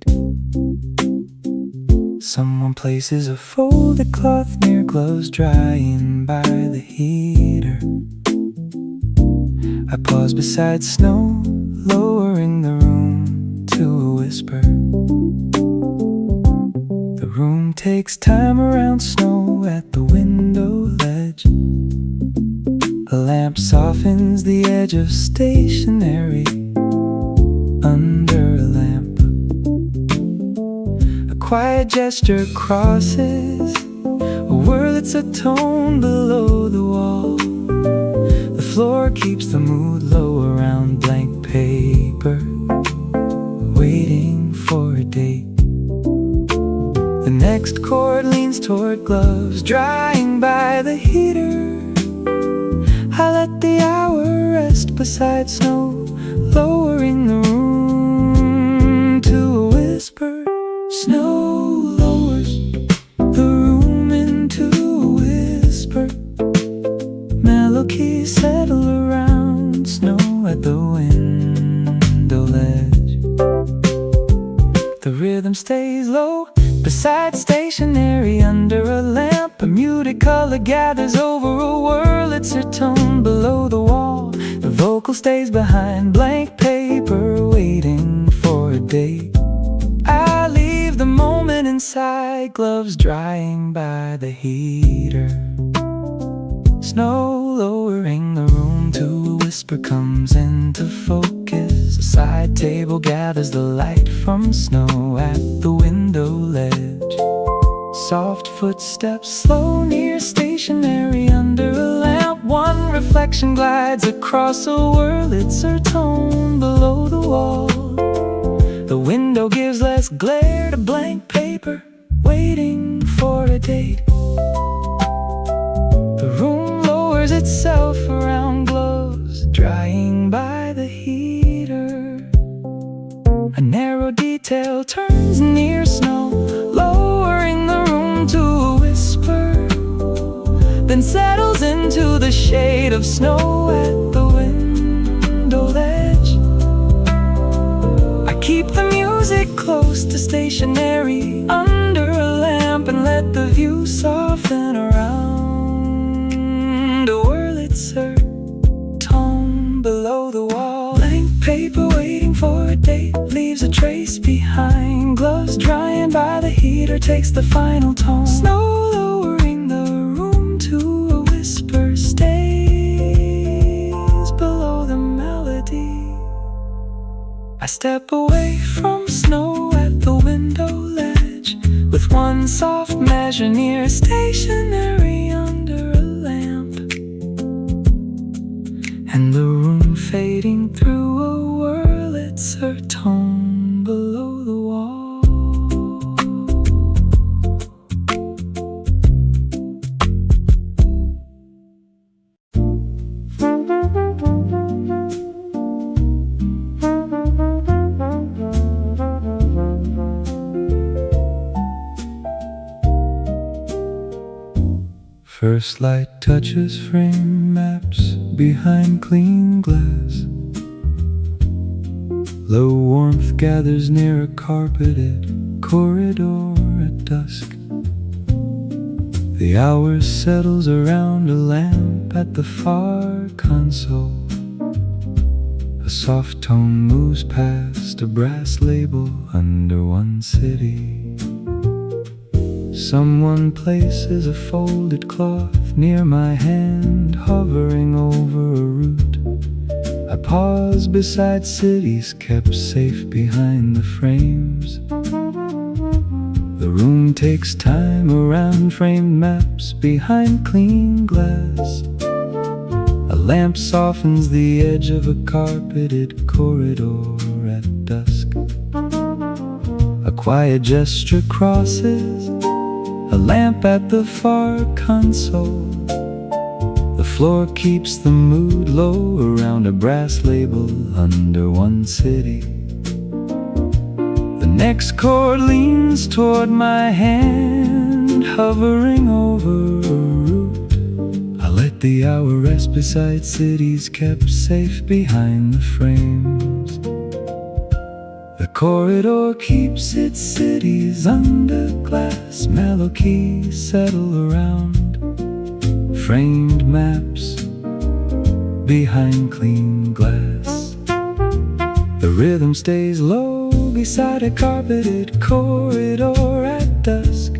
Someone places a folded cloth near gloves drying by the heater. I pause beside snow, lowering the room to a whisper. The room takes time around snow at the window ledge. A lamp softens the edge of stationery under a lamp. A quiet gesture crosses a Wurlitzer tone below the wall. The floor keeps the mood low around blank paper, waiting for a date. The next chord leans toward gloves drying by the heater. I let the hour rest beside snow, lowering the room to a whisper. Snow lowers the room into a whisper. Mellow keys settle around snow at the window ledge. The rhythm stays low beside stationery under a lamp. A muted color gathers over a Wurlitzer tone below the wall. The vocal stays behind blank paper, waiting for a date. I leave the moment inside, gloves drying by the heater. Snow lowering the room to a whisper comes into focus. A side table gathers the light from snow at the window ledge. Soft footsteps slow near stationery under a lamp. One reflection glides across a Wurlitzer tone below the wall. The window gives less glare to blank paper, waiting for a date. The room lowers itself around gloves drying by the heater. A narrow detail turns near snow, lowering the room to a whisper. then settles into the shade of snow at the window ledge. I keep the music close to stationary under a lamp and let the view soften around. A Wurlitzer tone below the wall. Blank paper waiting for a date leaves a trace behind. Gloves drying by the heater takes the final tone. Snow lowering the room to a whisper stays below the melody. I step away from snow at the window ledge with one soft measure near stationary under a lamp, and the room fading through a Wurlitzer tone below the wall. First light touches frame maps behind clean glass. Low warmth gathers near a carpeted corridor at dusk. The hour settles around a lamp at the far console. A soft tone moves past a brass label under one city. Someone places a folded cloth near my hand, hovering over a route. I pause beside cities kept safe behind the frames. The room takes time around framed maps behind clean glass. A lamp softens the edge of a carpeted corridor at dusk. A quiet gesture crosses a lamp at the far console. The floor keeps the mood low around a brass label under one city. The next chord leans toward my hand, hovering over a route. I let the hour rest beside cities kept safe behind the frames. The corridor keeps its cities under glass. Mellow keys settle around framed maps behind clean glass. The rhythm stays low beside a carpeted corridor at dusk.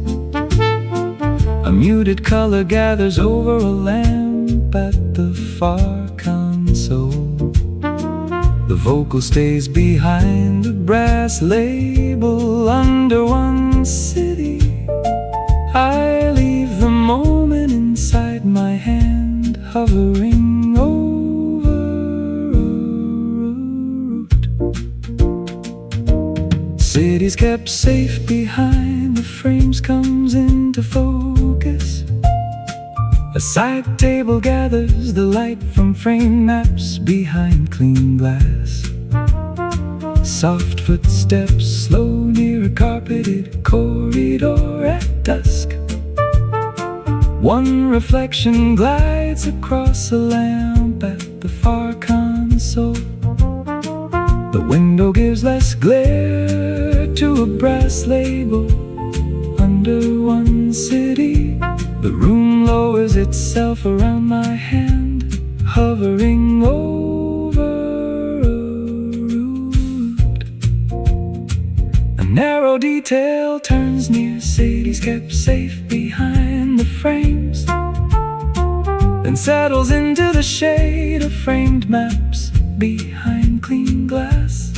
A muted color gathers over a lamp at the far console. The vocal stays behind the brass label under one city. I leave the moment inside my hand, hovering over a route. Cities kept safe behind the frames comes into focus. A side table gathers the light from frame maps behind clean glass. Soft footsteps slow near a carpeted corridor at dusk. One reflection glides across a lamp at the far console. The window gives less glare to a brass label under one city. The room lowers itself around my hand, hovering over a route. A narrow detail turns near cities kept safe behind the frames, then settles into the shade of framed maps behind clean glass.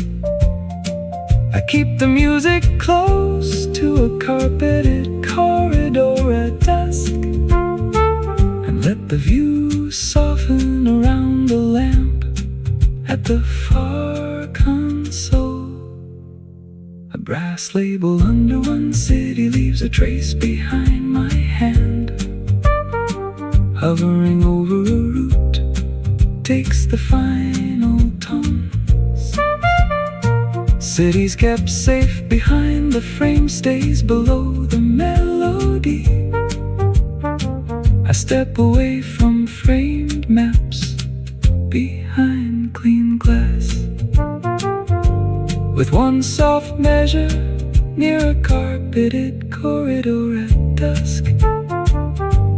I keep the music close to a carpeted corridor at dusk, and let the view soften around the lamp at the far console. A brass label under one city leaves a trace behind my hand. Hovering over a route takes the final tones. Cities kept safe behind the frame stays below the melody. I step away from framed maps behind clean glass, with one soft measure near a carpeted corridor at dusk,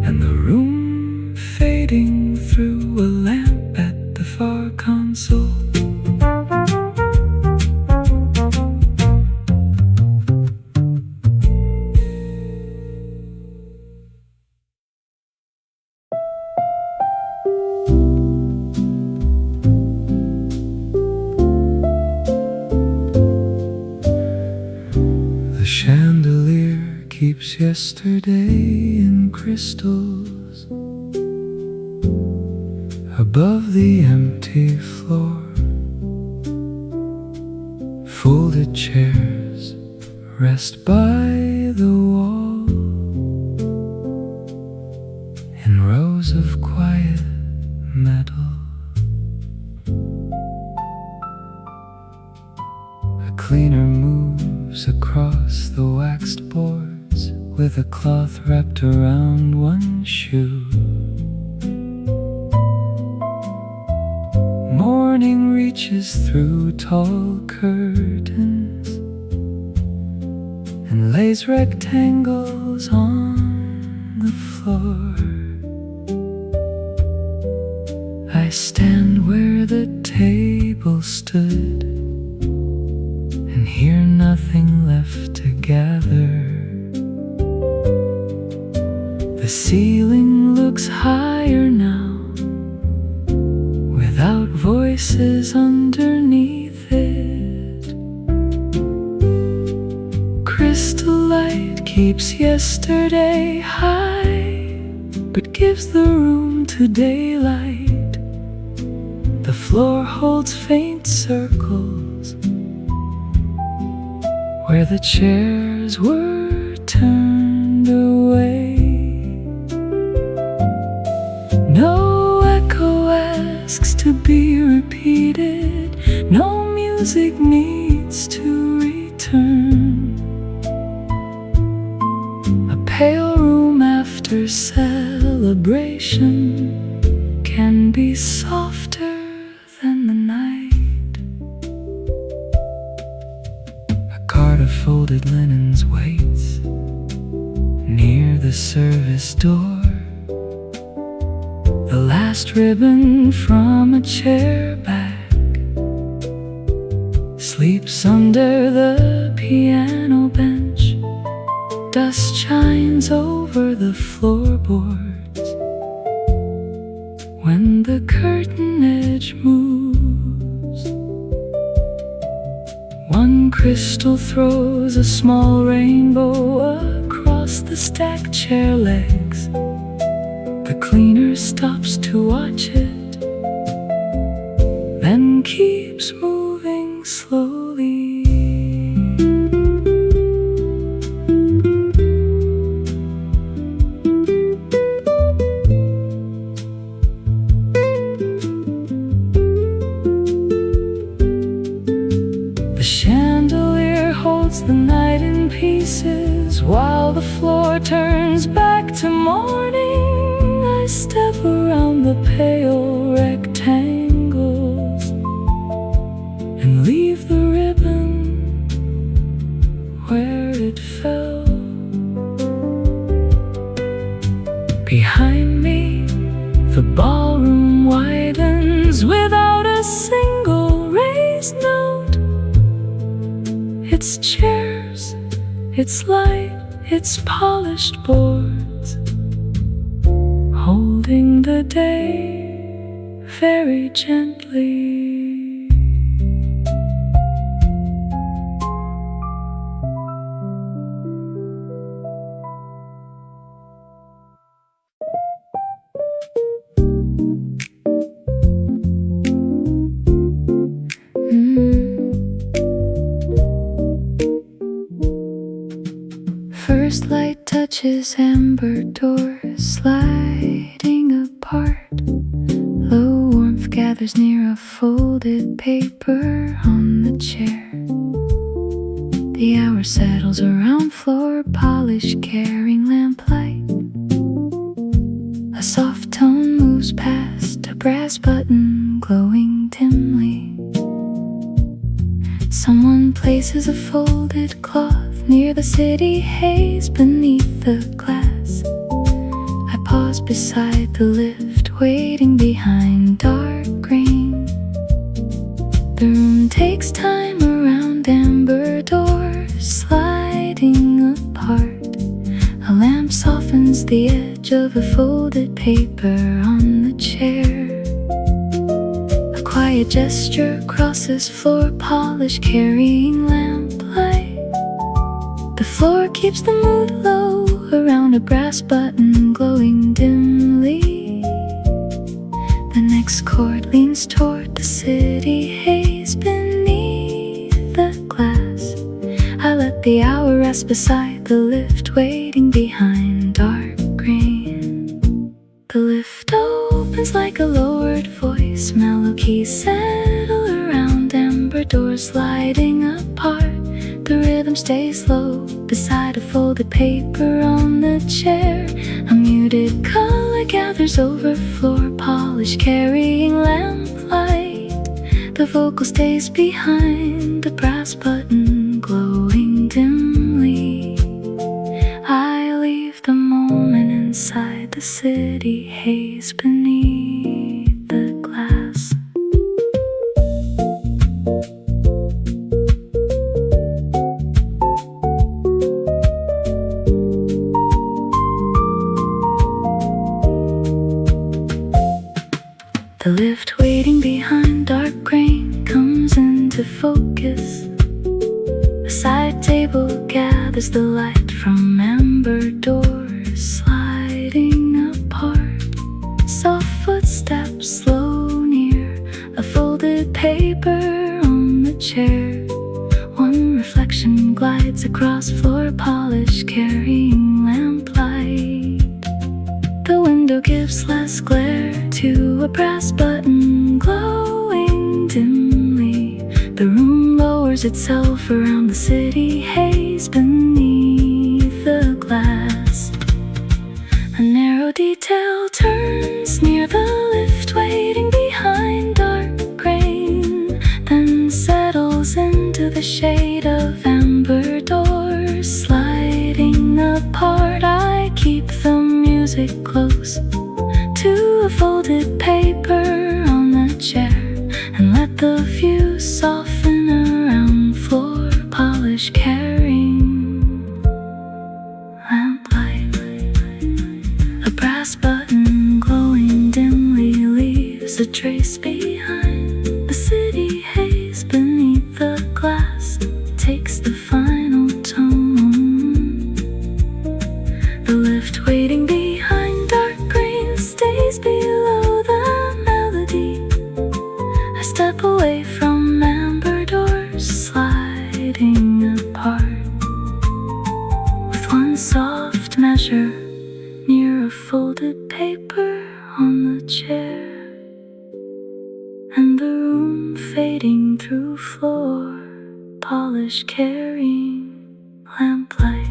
and the room fading through a lamp at the far console. The chandelier keeps yesterday in crystals above the empty floor. Folded chairs rest by the wall in rows of quiet metal. A cleaner moves across the waxed boards with a cloth wrapped around one shoe. Morning reaches through tall curtains and lays rectangles on the floor. I stand where the table stood and hear nothing left to gather. The ceiling looks higher now, without voices underneath it. Crystal light keeps yesterday high, but gives the room to daylight. The floor holds faint circles where the chairs were turned away. No echo asks to be repeated, no music needs to return. A pale room after celebration can be softer than the night. A cart of folded linens waits near the service door. The last ribbon from a chair back sleeps under the piano bench. Dust shines over the floorboards when the curtain edge moves. One crystal throws a small rainbow across the stacked chair legs. The cleaner stops to watch it, then keeps moving slowly. The chandelier holds the night in pieces while the floor turns back to morning. I step around the pale rectangles and leave the ribbon where it fell. Behind me, the ballroom widens without a single raised note. Its chairs, its light, its polished boards, holding the day very gently. First light touches amber doors sliding apart. Low warmth gathers near a folded paper on the chair. The hour settles around floor polish carrying lamplight. A A soft tone moves past a brass button glowing dimly. Someone places a folded cloth near the city haze beneath the glass. I pause beside the lift, waiting behind dark green. The room takes time around amber doors sliding apart. A lamp softens the edge of a folded paper on the chair. A quiet gesture crosses floor polish carrying lamplight. The floor keeps the mood low around a brass button glowing dimly. The next chord leans toward the city haze beneath the glass. I let the hour rest beside the lift, waiting behind dark green. The lift opens like a lowered voice. Mellow keys settle around amber doors sliding apart. The rhythm stays low beside a folded paper on the chair. A muted color gathers over floor polish carrying lamplight. The vocal stays behind the brass button glowing dimly. I leave the moment inside the city haze beneath the glass. The lift waiting behind dark grain comes into focus. A side table gathers the light from amber doors sliding apart. Soft footsteps slow near a folded paper on the chair. One reflection glides across floor polish carrying lamplight. The window gives less glare to a brass button glowing dimly. The room lowers itself around the city haze beneath the glass. A narrow detail turns near the lift waiting behind dark grain, then settles into the shade of amber doors sliding apart. I keep the music close to a folded paper on the chair and let the view soften around floor polish carrying lamplight. A brass button glowing dimly leaves a trace behind. The city haze beneath the glass takes the final tone. The lift waiting behind dark green stays below the melody. I step away from amber doors sliding apart, with one soft measure near a folded paper on the chair, and the room fading through floor polish carrying lamplight.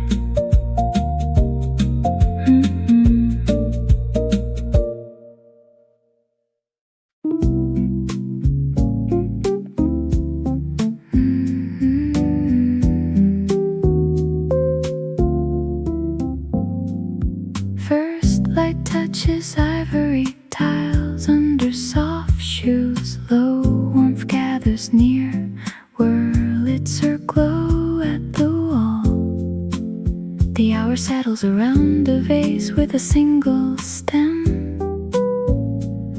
First light touches ivory tiles under soft shoes. Low warmth gathers near Wurlitzer glow at the wall. The hour settles around a vase with a single stem.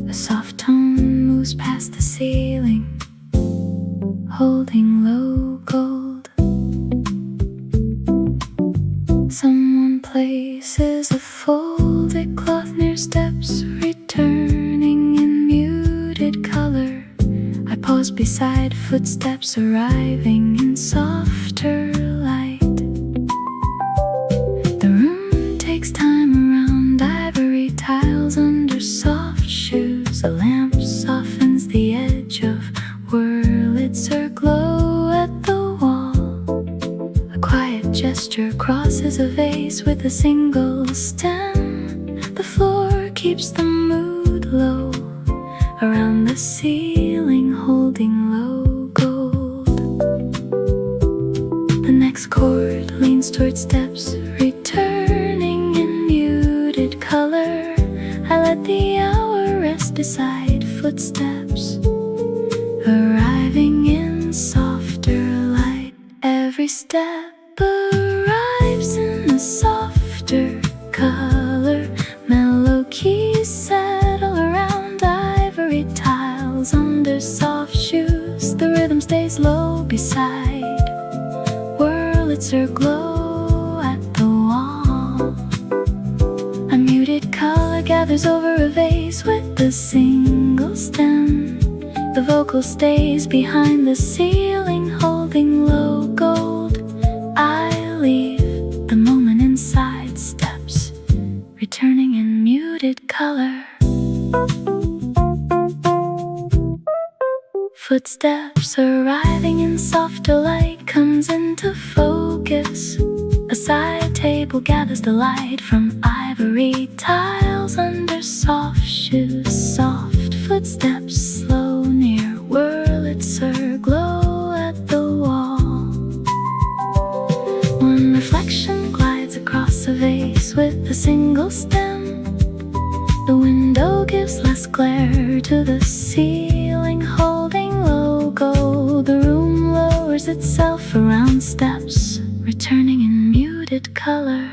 A soft tone moves past the ceiling, holding low gold. Someone places a folded cloth near steps, returning in muted color. I pause beside footsteps arriving in softer light. The room takes time around ivory tiles under soft shoes. A lamp softens the edge of Wurlitzer glow at the wall. A quiet gesture crosses a vase with a single stem. The floor keeps the mood low around the ceiling, holding low gold. The next chord leans toward steps, returning in muted color. I let the hour rest beside footsteps, arriving in softer light. Every step arrives in a softer color. Mellow keys settle around ivory tiles under soft shoes. The rhythm stays low beside Wurlitzer glow at the wall. A muted color gathers over a vase with a single stem. The vocal stays behind the ceiling, holding low gold. I leave the moment inside steps, returning in muted color. Footsteps arriving in softer light comes into focus. A side table gathers the light from ivory tiles under soft shoes. Soft footsteps slow near Wurlitzer glow at the wall. One reflection glides across a vase with a single stem. The window gives less glare to the ceiling, holding low gold. The room lowers itself around steps, returning in muted color.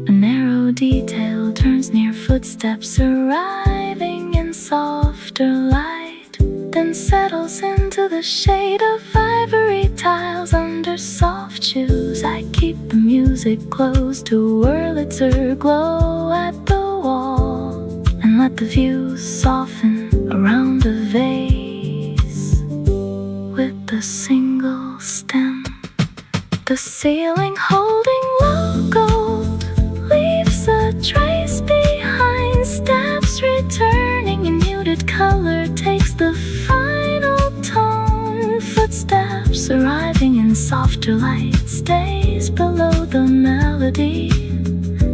A narrow detail turns near footsteps, arriving in softer light, then settles into the shade of ivory tiles under soft shoes. I keep the music close to Wurlitzer glow at the wall, and let the view soften around a vase with a single stem. The ceiling holding low gold leaves a trace behind. Steps returning in muted color takes the final tone. Footsteps arriving in softer light stays below the melody.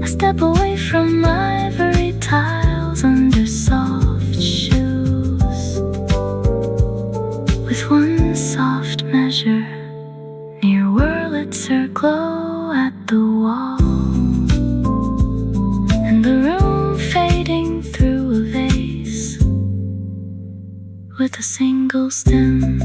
I step away from ivory tiles under soft shoes, with one soft measure near Wurlitzer glow at the wall, and the room fading through a vase with a single stem.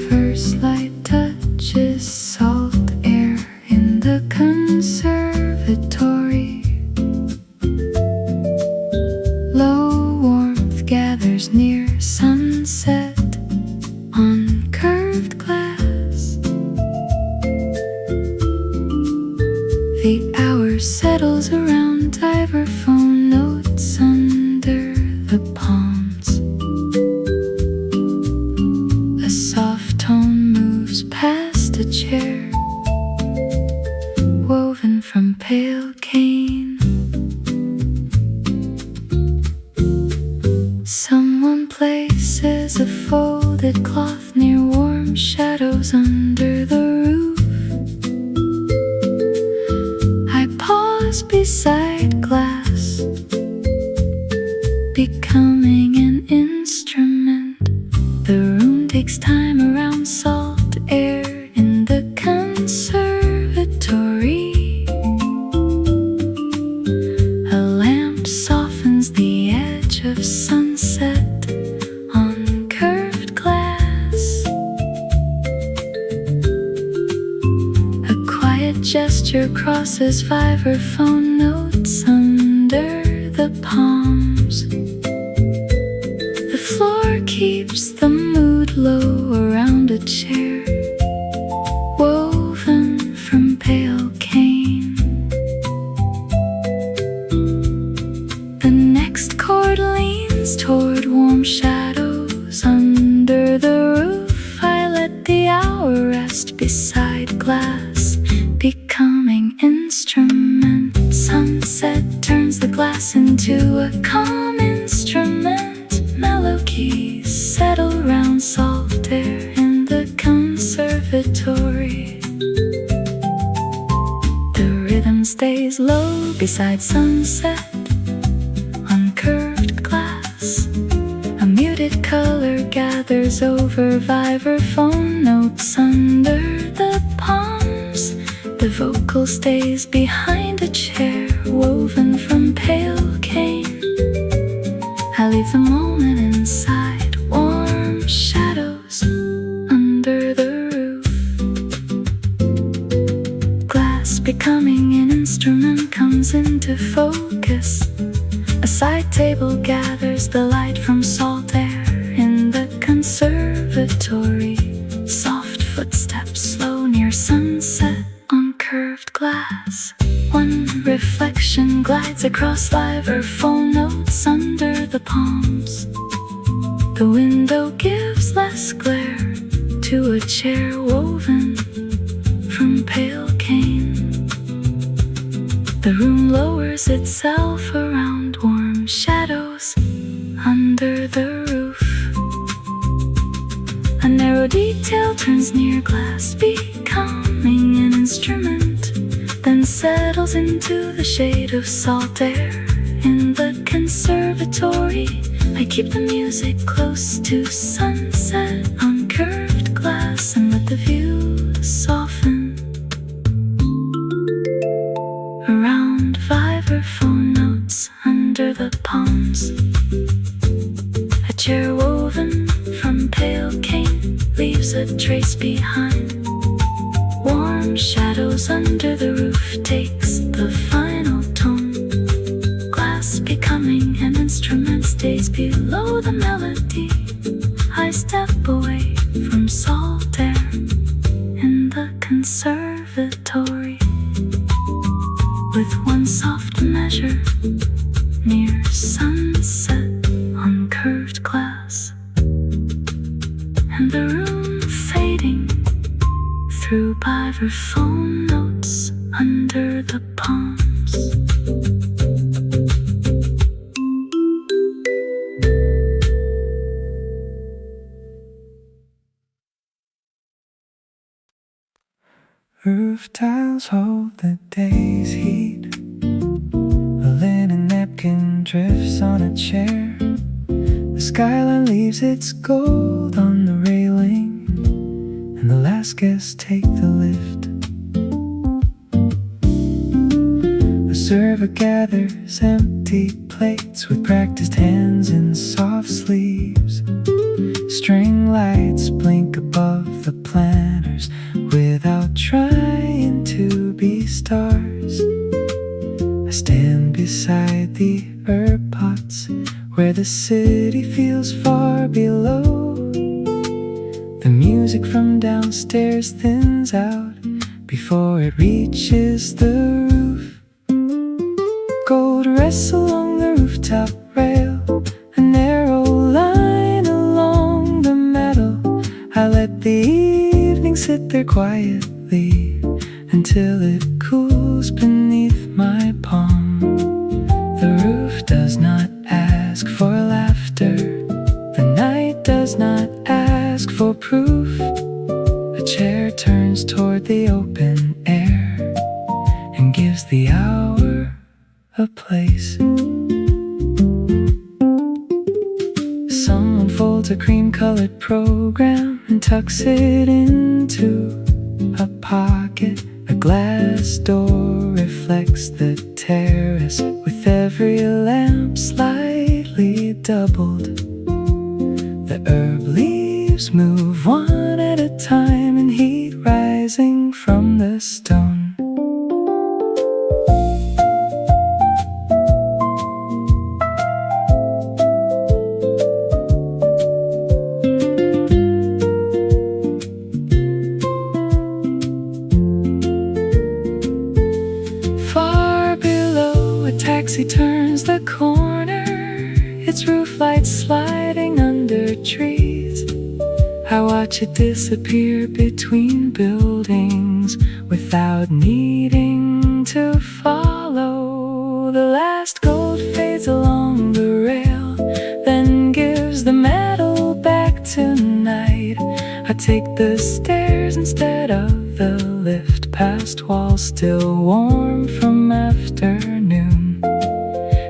First light touches salt air in the conservatory. Low warmth gathers near sunset on curved glass. The hour settles around vibraphone notes under the palms. A soft tone moves past a chair, woven from pale cane. Someone places a folded cloth near warm shadows under the roof. I pause beside glass, becoming an instrument. The room takes time around salt air in the conservatory. A lamp softens the edge of sunset on curved glass. A quiet gesture crosses vibraphone notes under the palms. The floor keeps the mood low around a chair, woven from pale cane. The next chord leans toward warm shadows under the roof. I let the hour rest beside glass, becoming instrument. Sunset turns the glass into a calm instrument. stays low beside sunset on curved glass. A muted color gathers over vibraphone notes under the palms. The vocal stays behind a chair woven from pale cane. I leave the moment inside warm shadows under the roof. Glass becoming an instrument comes into focus. A side table gathers the light from salt air in the conservatory. Soft footsteps slow near sunset on curved glass. One reflection glides across vibraphone notes under the palms. The window gives less glare to a chair woven from pale cane. The room lowers itself around warm shadows under the roof. A narrow detail turns near glass, becoming an instrument, then settles into the shade of salt air in the conservatory. I keep the music close to sunset on curved glass and let the view soften around vibraphone notes under the palms. A chair woven from pale cane leaves a trace behind. Warm shadows under the roof takes the final tone. Glass becoming an instrument stays below the melody. I step away from salt air in the conservatory with one soft measure near sunset on curved glass, and the room fading through vibraphone notes under the palms. Roof tiles hold the day's heat. A linen napkin drifts on a chair. The skyline leaves its gold on the railing, and the last guests take the lift. The server gathers empty plates with practiced hands in soft sleeves. String lights blink above the planters without trying to be stars. I stand beside the herb pots where the city feels far below. The music from downstairs thins out before it reaches the roof. Gold rests along the rooftop rail, a narrow line along the metal. I let the evening sit there quietly until it cools beneath my palm. The roof does not ask for laughter. The night does not ask for proof. A chair turns toward the open air and gives the hour a place. Someone folds a cream-colored program and tucks it into a pocket. A glass door reflects the terrace with every lamp slightly doubled. The herb leaves move one at a time in heat rising from the stone. Taxi turns the corner, its roof lights sliding under trees. I watch it disappear between buildings without needing to follow. The last gold fades along the rail, then gives the metal back to night. I take the stairs instead of the lift, past walls still warm from warm afternoon.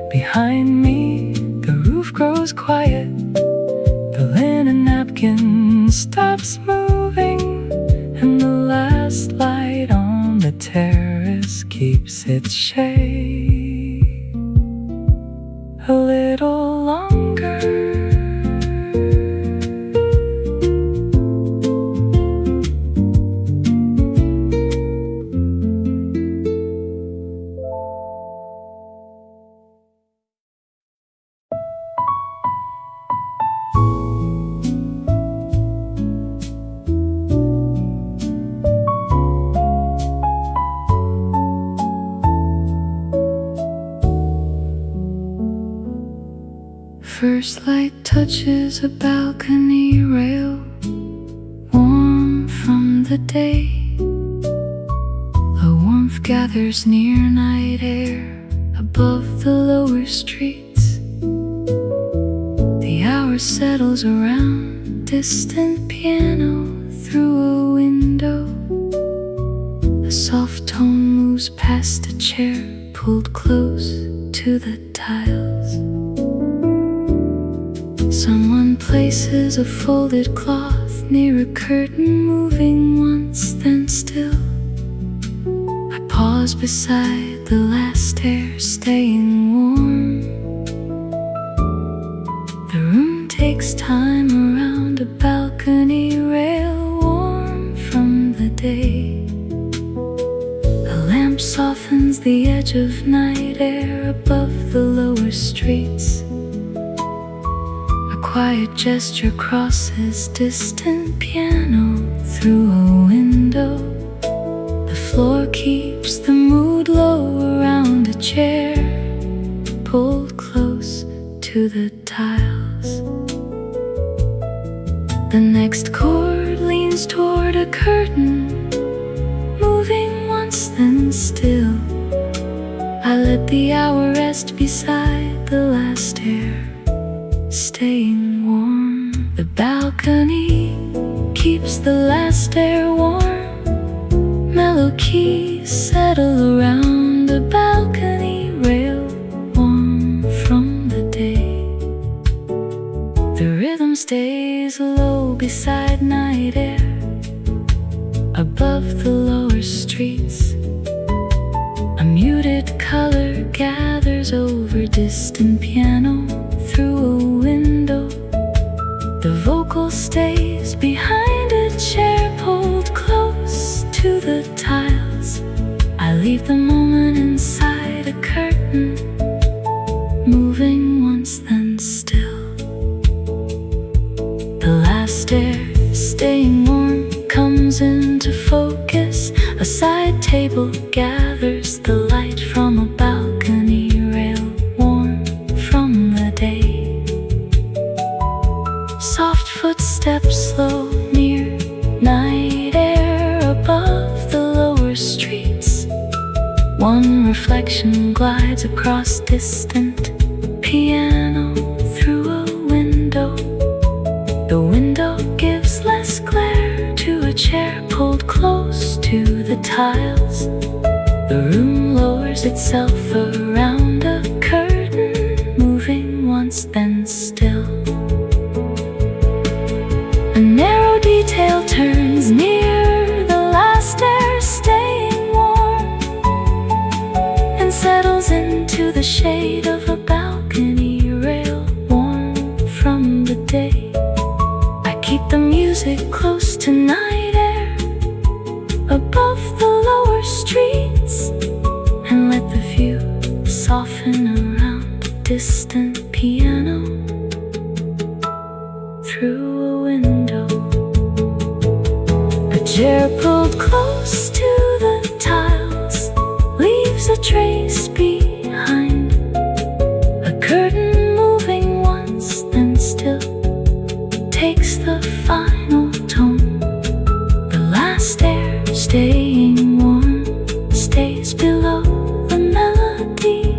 Behind me, the roof grows quiet. The linen napkin stops moving, and the last light on the terrace keeps its shade a little longer. First light touches a balcony rail, warm from the day. The warmth gathers near night air above the lower streets. The hour settles around distant piano through a window. A soft tone moves past a chair pulled close to the tiles. Someone places a folded cloth near a curtain, moving once then still. I pause beside the last stair, staying warm. The room takes time around a balcony rail, warm from the day. A lamp softens the edge of night air above the lower streets. Quiet gesture crosses distant piano through a window. The floor keeps the mood low around a chair pulled close to the tiles. The next chord leans toward a curtain, moving once then still. I let the hour rest beside the last air, staying warm. The balcony keeps the last air warm. Mellow keys settle around the balcony rail, warm from the day. The rhythm stays low beside night air above the lower streets. A muted color gathers over distant piano through a window. The vocal stays behind a chair pulled close to the tiles. I leave the moment inside a curtain, moving once then still. The last air, staying warm, comes into focus. A side table gathers the light from a balcony rail, warm from the day. Soft footsteps slow near night air above the lower streets. One reflection glides across distant piano through a window. The window gives less glare to a chair pulled close to the tiles. The room lowers itself around a curtain, moving once then still. A narrow detail turns near the last air, staying warm, and settles into the shade of a balcony rail, warm from the day. I keep the music close to night air above the lower streets, and let the view soften around a distant piano through a window. A chair pulled close to the tiles leaves a trace behind. A curtain moving once then still takes the final tone. The last air, staying warm, stays below the melody.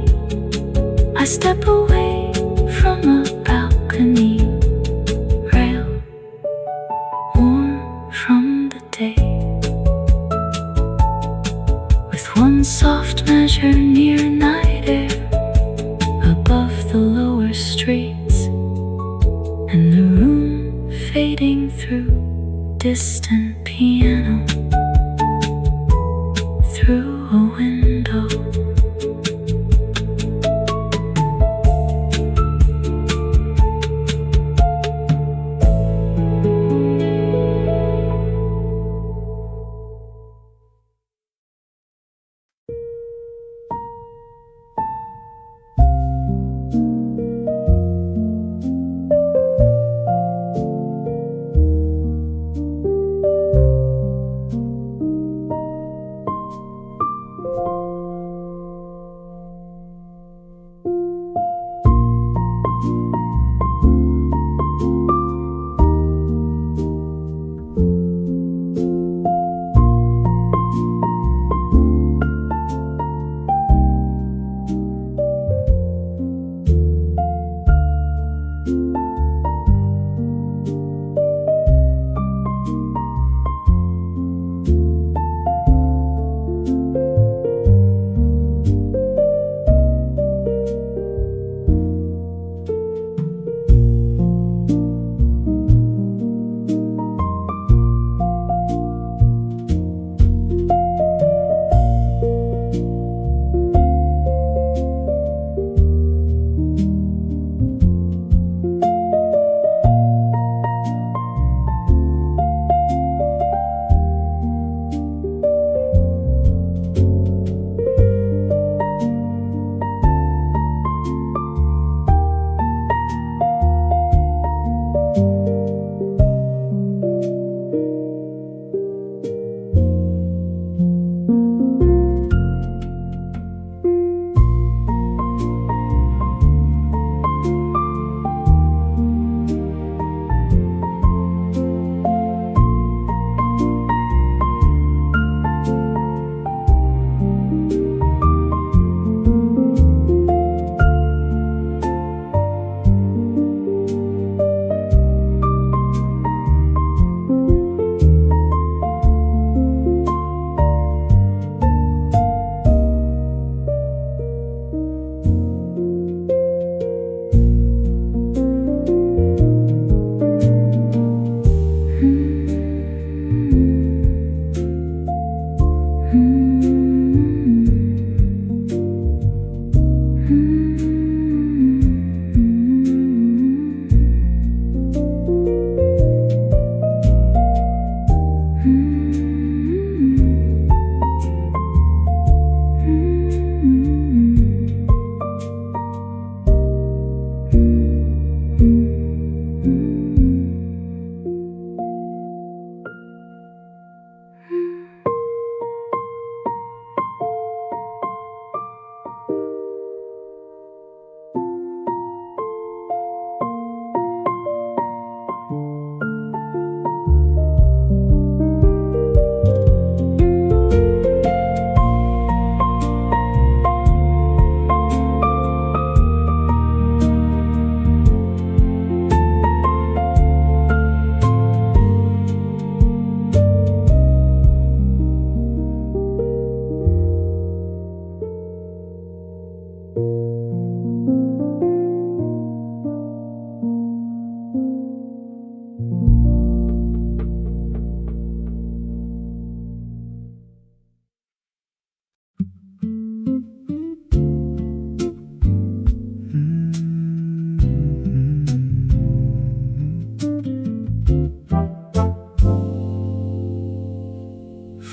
I step away from a balcony rail, warm from the day. and the room fading through distant piano through a window.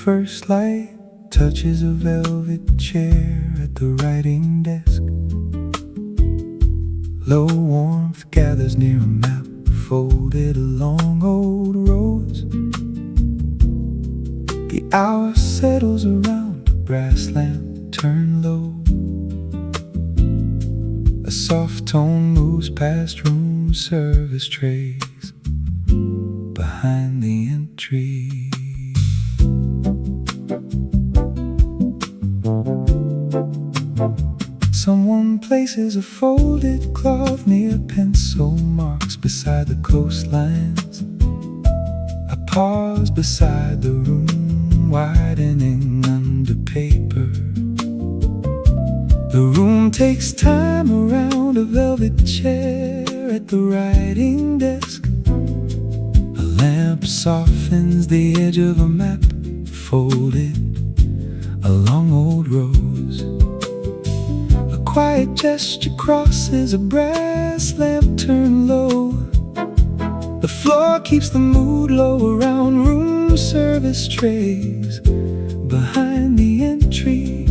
First light touches a velvet chair at the writing desk. Low warmth gathers near a map folded along old roads. The hour settles around a brass lamp turned low. A soft tone moves past room service trays behind the entry. Someone places a folded cloth near pencil marks beside the coastlines. I pause beside the room, widening under paper. The room takes time around a velvet chair at at the writing desk. A lamp softens the edge of a map folded along old rows. A quiet gesture crosses a brass lamp turned low. The floor keeps the mood low around room service trays behind the entry.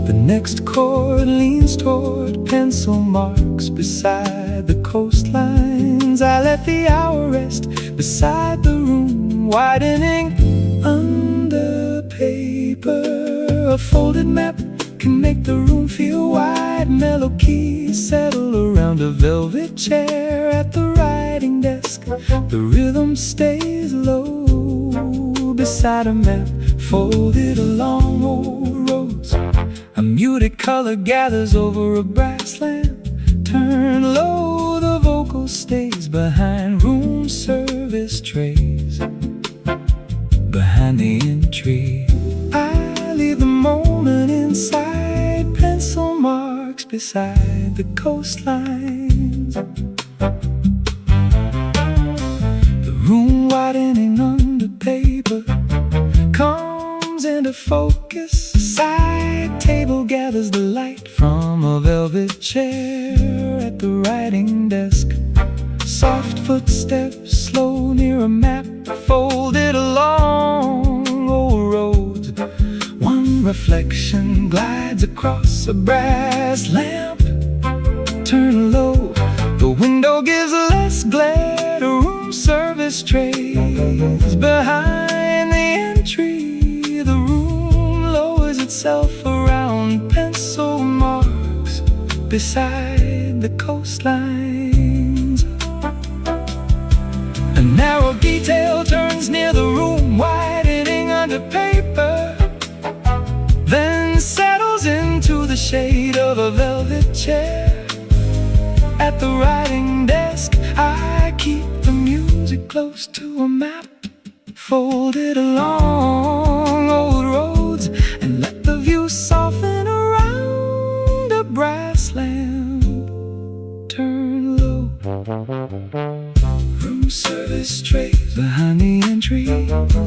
The next chord leans toward pencil marks beside the coastlines. I let the hour rest beside the room, widening under paper. A folded map can make the room feel wide. Mellow keys settle around a velvet chair at the writing desk. The rhythm stays low beside a map folded along old roads. A muted color gathers over a brass lamp turned low. The vocal stays behind room service trays behind the entry. I leave the moment inside pencil marks beside the coastlines. The room widening under paper comes into focus. A side table gathers the light from a velvet chair at the writing desk. Soft footsteps slow near a map folded along old roads. One reflection glides across a brass lamp turned low. The window gives less glare to room service trays behind the entry. The room lowers itself around pencil marks beside the coastlines. A narrow detail turns near the room, widening under paper, then settles into the shade of a velvet chair. At the writing desk, I keep the music close to a map folded along old roads, and let the view soften around a brass lamp turned low. Room service trays behind the entry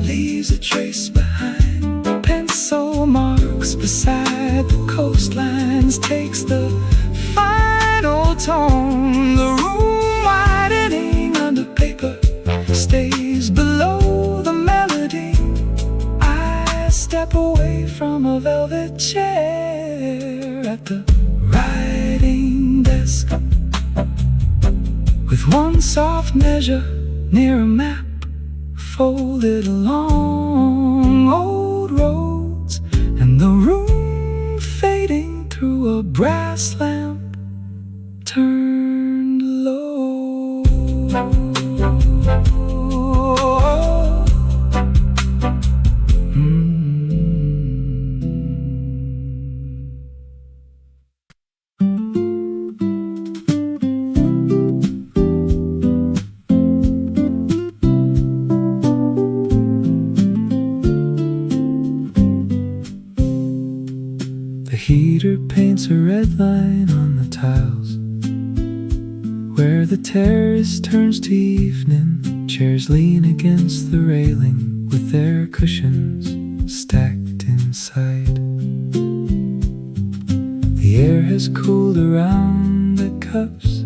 leaves a trace behind. Pencil marks beside the coastlines takes the final tone. The room widening under paper stays below the melody. I step away from a velvet chair at the writing desk, with one soft measure near a map folded along old roads, and the room fading through a brass lamp turned low. The heater paints a red line on the tiles where the terrace turns to evening. Chairs lean against the railing with their cushions stacked inside. The air has cooled around the cups,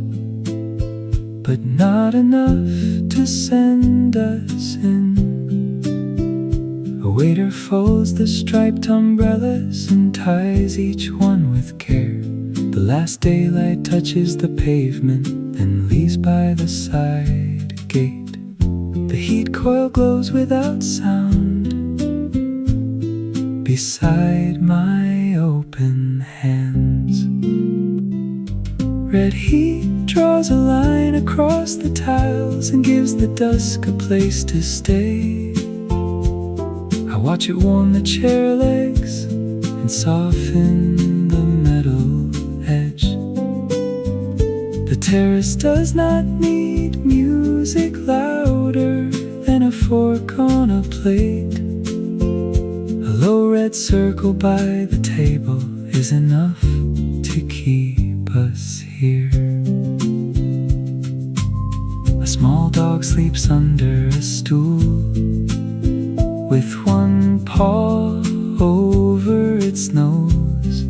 but not enough to send us in. A waiter folds the striped umbrellas and ties each one with care. The last daylight touches the pavement, then leaves by the side gate. The heat coil glows without sound beside my open hands. Red heat draws a line across the tiles and gives the dusk a place to stay. I watch it warm the chair legs and soften the metal edge. The terrace does not need music louder than a fork on a plate. A low red circle by the table is enough to keep us here. small dog sleeps under a stool, with one paw over its nose.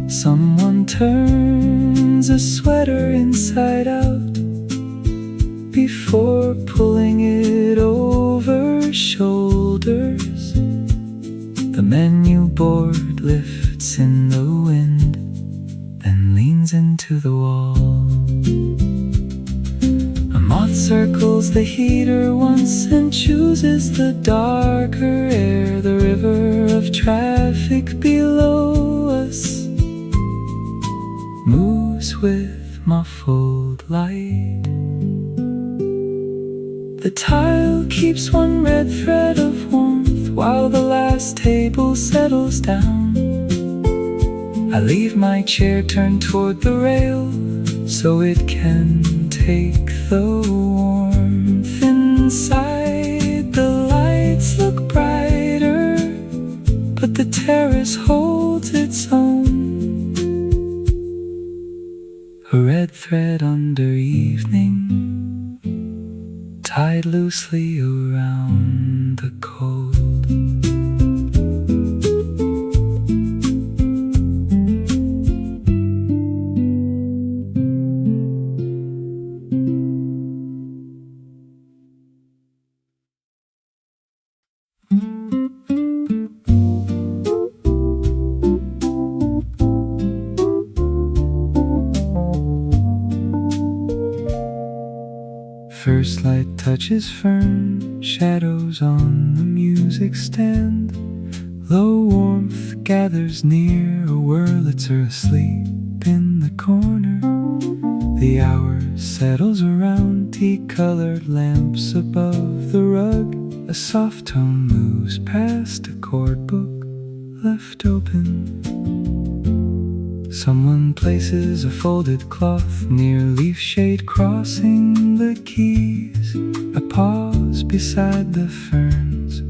Someone turns a sweater inside out before pulling it over shoulders. The menu board lifts in the wind, then leans into the wall. A moth circles the heater once and chooses the darker air. The river of traffic below us moves with muffled light. The tile keeps one red thread of warmth while the last table settles down. I leave my chair turned toward the rail so it can take the warmth inside. The lights look brighter, but the terrace holds its own. A red thread under evening, tied loosely around the cold. First light touches fern, shadows on the music stand. Low warmth gathers near, a Wurlitzer asleep in the corner. The hour settles around tea-colored lamps above the rug. A soft tone moves past a chord book left open. Someone places a folded cloth near leaf shade crossing the keys. A pause beside the ferns,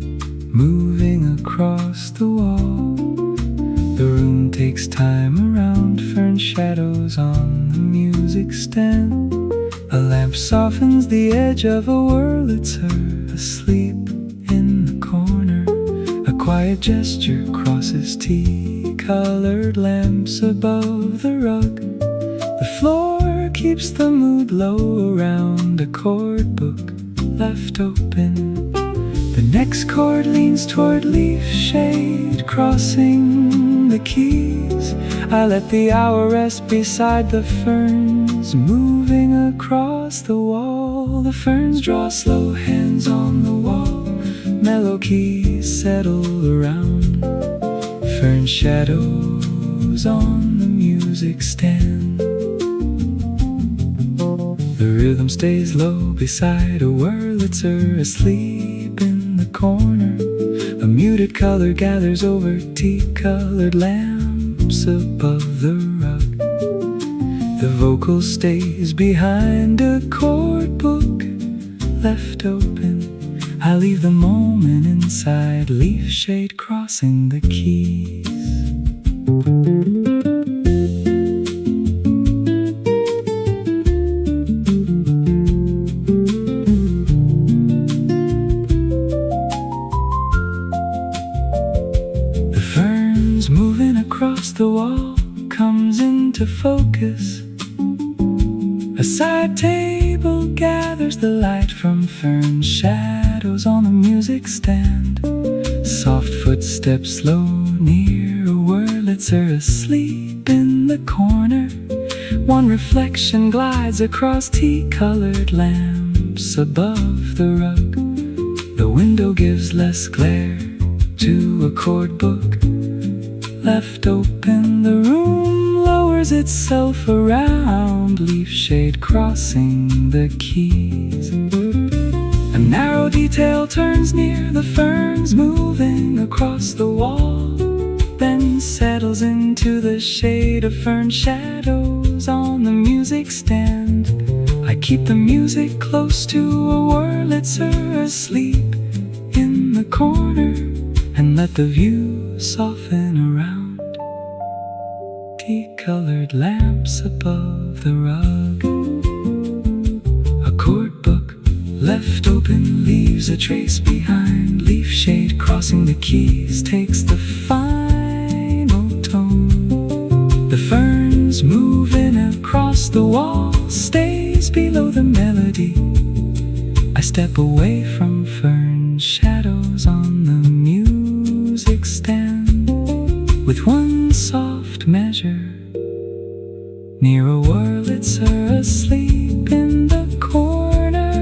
moving across the wall. The room takes time around fern shadows on the music stand. A lamp softens the edge of a Wurlitzer asleep in the corner. A quiet gesture crosses tea-colored lamps above the rug. The floor keeps the mood low around a chord book left open. The next chord leans toward leaf shade crossing the keys. I let the hour rest beside the ferns, moving across the wall. The ferns draw slow hands on the wall. Mellow keys settle around. Fern shadows on the music stand. The rhythm stays low beside a Wurlitzer asleep in the corner. A muted color gathers over tea-colored lamps above the rug. The vocal stays behind a chord book left open. I leave the moment inside leaf shade crossing the keys. The ferns moving across the wall comes into focus. A side table gathers the light from fern shadows on the music stand. Soft footsteps slow near a Wurlitzer asleep in the corner. One reflection glides across tea-colored lamps above the rug. The window gives less glare to a chord book left open. The room lowers itself around leaf shade crossing the keys. A narrow detail turns near the ferns, moving across the wall, then settles into the shade of fern shadows on the music stand. I keep the music close to a Wurlitzer asleep in the corner, and let the view soften around tea-colored lamps above the rug. A chord left open leaves a trace behind. Leaf shade crossing the keys takes the final tone. The ferns moving across the wall stays below the melody. I step away from fern shadows on the music stand with one soft measure. Near a Wurlitzer asleep in the corner,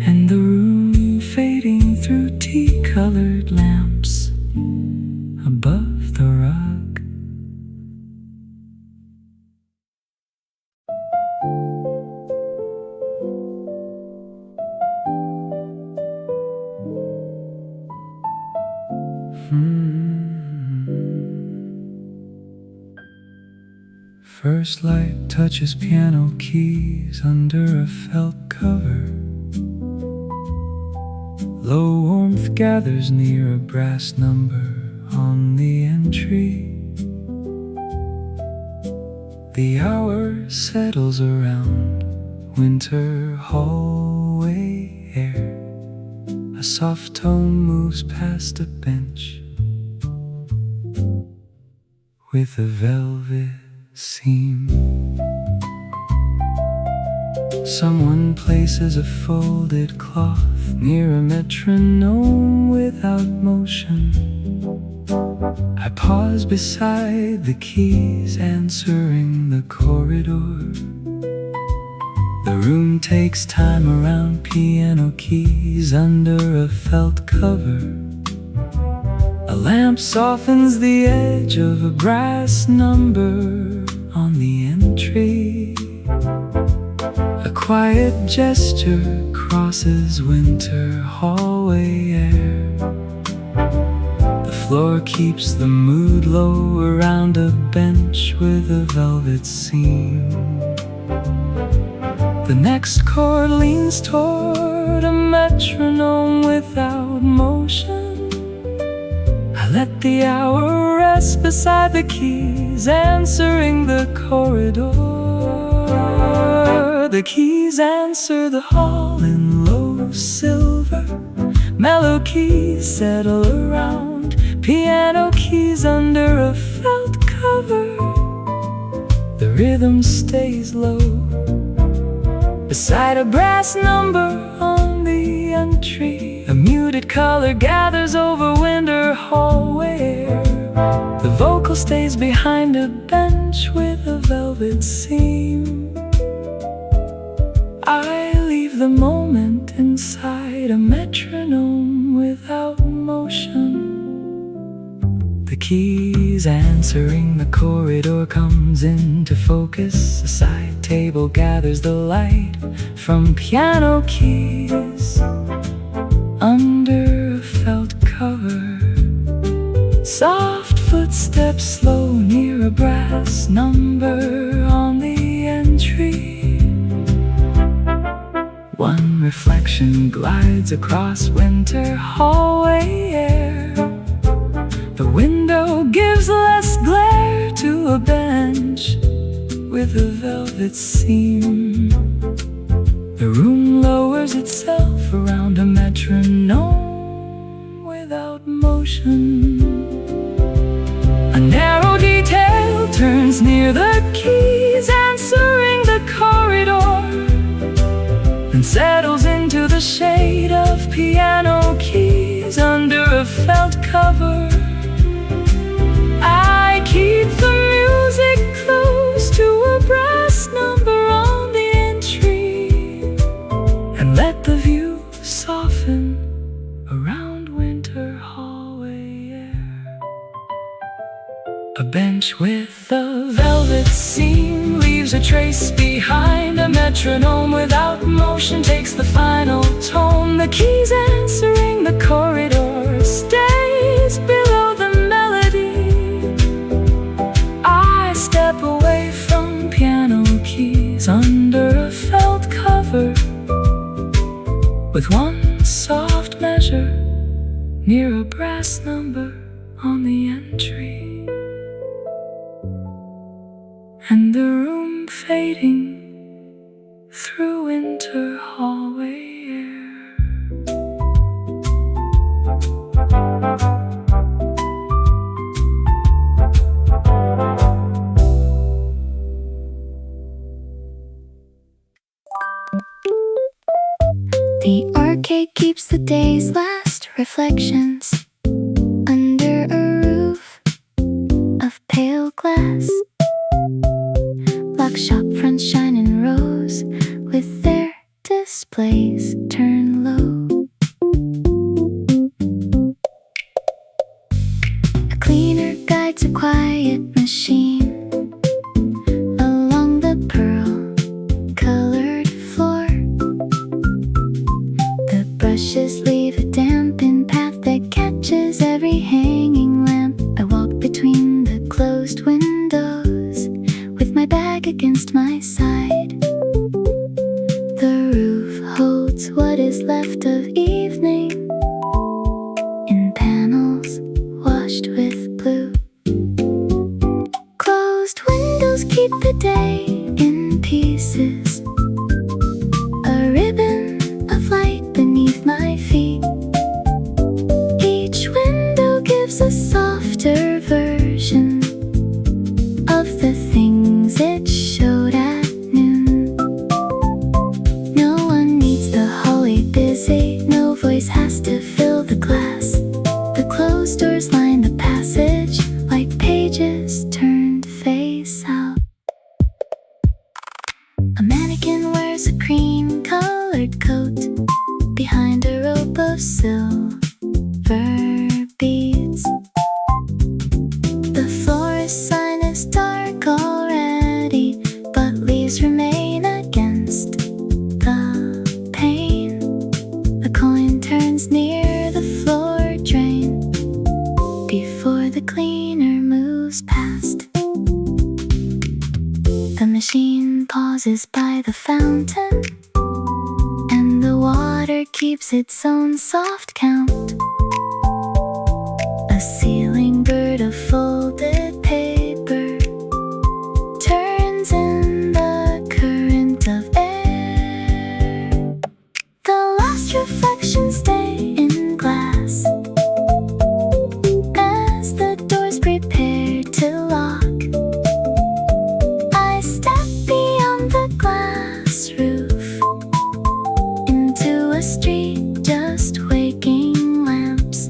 and the room fading through tea-colored lamps above the rug. First light touches piano keys under a felt cover. Low warmth gathers near a brass number on the entry. The hour settles around winter hallway air. A soft tone moves past a bench with a velvet seam. Someone places a folded cloth near a metronome without motion. I pause beside the keys answering the corridor. The room takes time around piano keys under a felt cover. A lamp softens the edge of a brass number on the entry. A quiet gesture crosses winter hallway air. The floor keeps the mood low around a bench with a velvet seam. The next chord leans toward a metronome without motion. I let the hour rest beside the keys answering the corridor. The keys answer the hall in low silver. Mellow keys settle around piano keys under a felt cover. The rhythm stays low beside a brass number on the entry. A muted color gathers over winter hallway air. The vocal stays behind a bench with a velvet seam. I leave the moment inside a metronome without motion. The keys answering the corridor comes into focus. A side table gathers the light from piano keys under a felt cover. Soft footsteps slow near a brass number on the entry. One reflection glides across winter hallway air. The window gives less glare to a bench with a velvet seam. The room lowers itself around a metronome without motion. A narrow detail turns near the keys answering the corridor, and settles into the shade of piano keys under a felt cover. I keep the music close to a brass number on the entry, and let the view soften around winter hallway air. A bench with a velvet seam leaves a trace behind. A metronome without motion takes the final tone. The keys answering the corridor stays below the melody. I step away from piano keys under a felt cover with one soft measure near a brass number on the entry. And the room fading through winter hall. The arcade keeps the day's last reflections under a roof of pale glass. Lock shop fronts shine in rows with their displays turned low. A cleaner guides a quiet machine along the pearl-colored floor. The brushes leave a dampened path that catches every hanging lamp. I walk between the closed windows with my bag against my side. The roof holds what is left of evening in panels washed with blue. Closed windows keep the day in pieces. A ribbon of light beneath my feet. Each window gives a softer version of the things it showed at noon. No one needs the hallway busy, no voice has to fill the glass. The closed doors line the passage like pages turned face out. A mannequin wears a cream-colored coat behind a rope of silver beads. The florist sign is dark already, but leaves remain against the pane. A coin turns near the floor drain before the cleaner moves past. The machine pauses by the fountain, and the water keeps its own soft count. A ceiling bird of folded paper turns in the current of air. The last reflections stay in glass as the doors prepare to lock. I step beyond the glass roof into a street just waking lamps.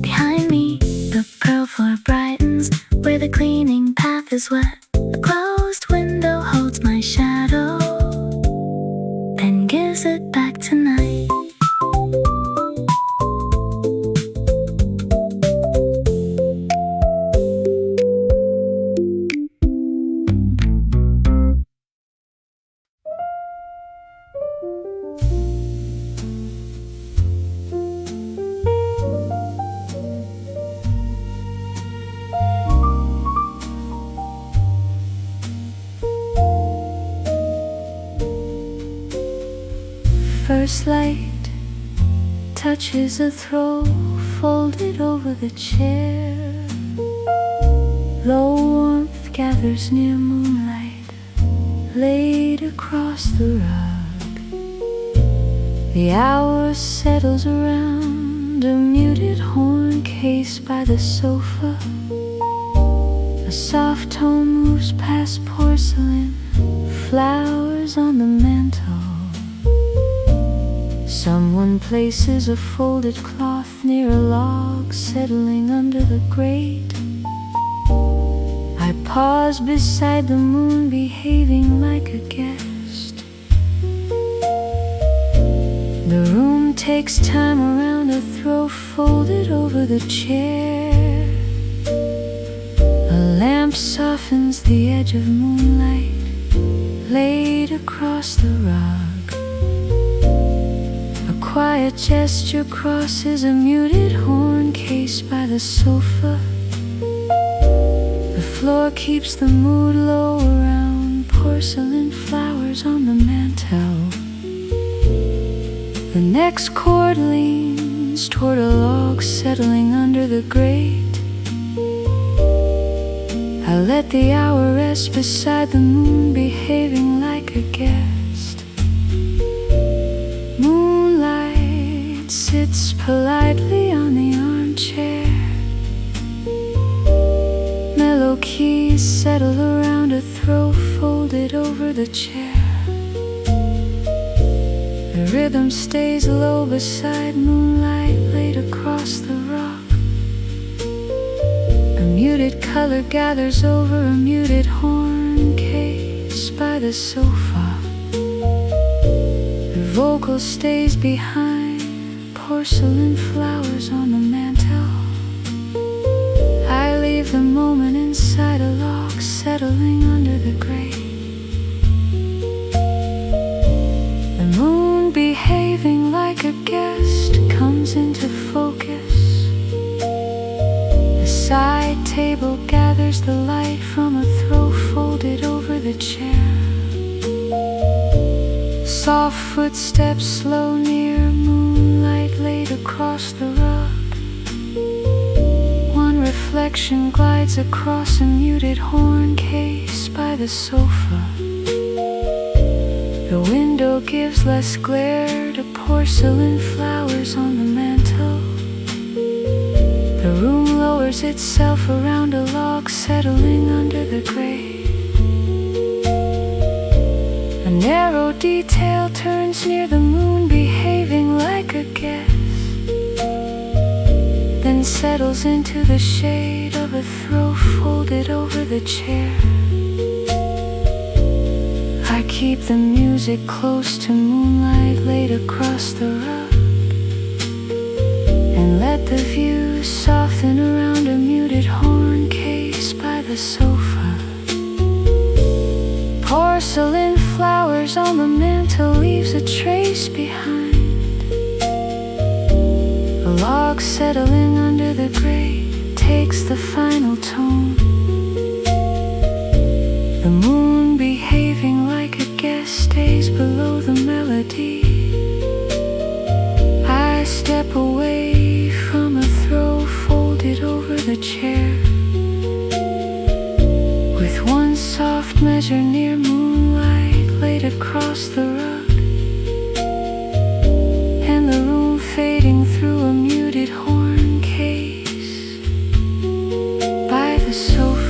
Behind me, the pearl floor brightens where the cleaning path is wet. A closed window holds my shadow, then gives it back to night. First light touches a throw folded over the chair. Low warmth gathers near moonlight laid across the rug. The hour settles around a muted horn case by the sofa. A soft tone moves past porcelain, flowers on the mantel. Someone places a folded cloth near a log settling under the grate. I pause beside the moon, behaving like a guest. The room takes time around a throw folded over the chair. A lamp softens the edge of moonlight laid across the rug. A quiet gesture crosses a muted horn case by the sofa. The floor keeps the mood low around porcelain flowers on the mantel. The next chord leans toward a log settling under the grate. I let the hour rest beside the moon, behaving like a guest. Moonlight sits politely on the armchair. Mellow keys settle around a throw folded over the chair. The rhythm stays low beside moonlight laid across the rock. A muted color gathers over a muted horn case by the sofa. The vocal stays behind porcelain flowers on the mantel. I leave the moment inside a lock, settling under the grate. The moon, behaving like a guest, comes into focus. The side table gathers the light from a throw folded over the chair. Soft footsteps slow near, moonlight laid across the rug. One reflection glides across a muted horn case by the sofa. The window gives less glare to porcelain flowers on the mantel. The room lowers itself around a log, settling under the grate. A narrow detail turns near the moon, behaving like a guest, then settles into the shade of a throw folded over the chair. I keep the music close to moonlight laid across the rug, and let the view soften around a muted horn case by the sofa. Porcelain flowers on the mantel leaves a trace behind. The log settling under the grate takes the final tone. The moon, behaving like a guest, stays below the melody. I step away from a throw folded over the chair. With one soft measure near moonlight laid across the rug, and the room fading through a muted horn case by the sofa.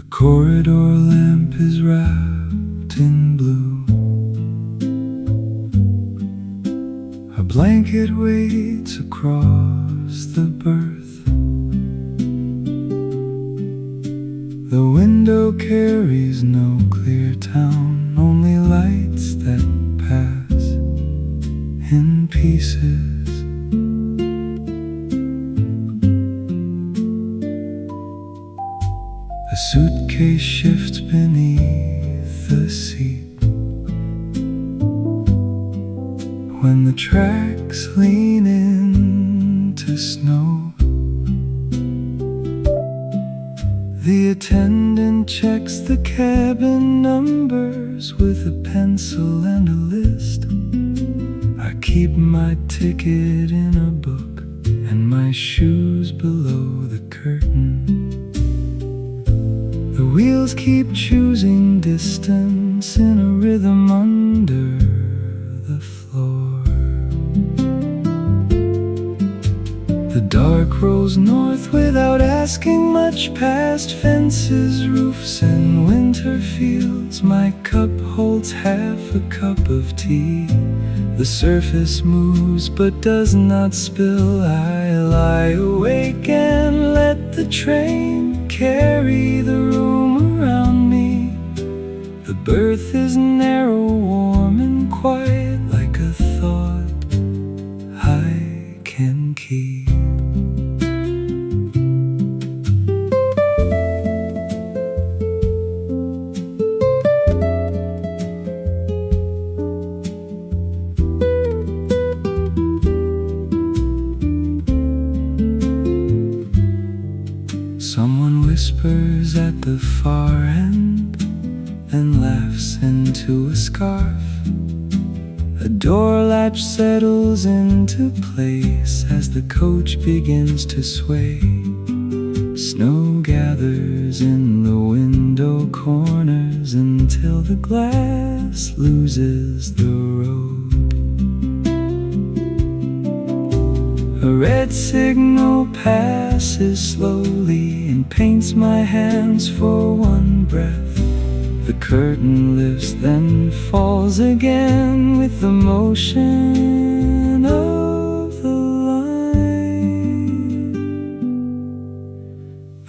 Corridor lamp is wrapped in blue. A blanket waits across the berth. The window carries no clear town, only lights that pass in pieces. A suitcase shifts beneath the seat when the tracks lean into snow. The attendant checks the cabin numbers with a pencil and a list. I keep my ticket in a book and my shoes below the curtain. The wheels keep choosing distance in a rhythm under the floor. The dark rolls north without asking much, past fences, roofs, and winter fields. My cup holds half a cup of tea. The surface moves but does not spill. I lie awake and let the train carry the room around me. The berth is narrow, warm, and quiet, like a thought I can keep. Someone and whispers at the far end, then laughs into a scarf. A door latch settles into place as the coach begins to sway. Snow gathers in the window corners until the glass loses the road. A red signal passes slowly and paints my hands for one breath. The curtain lifts, then falls again with the motion of the line.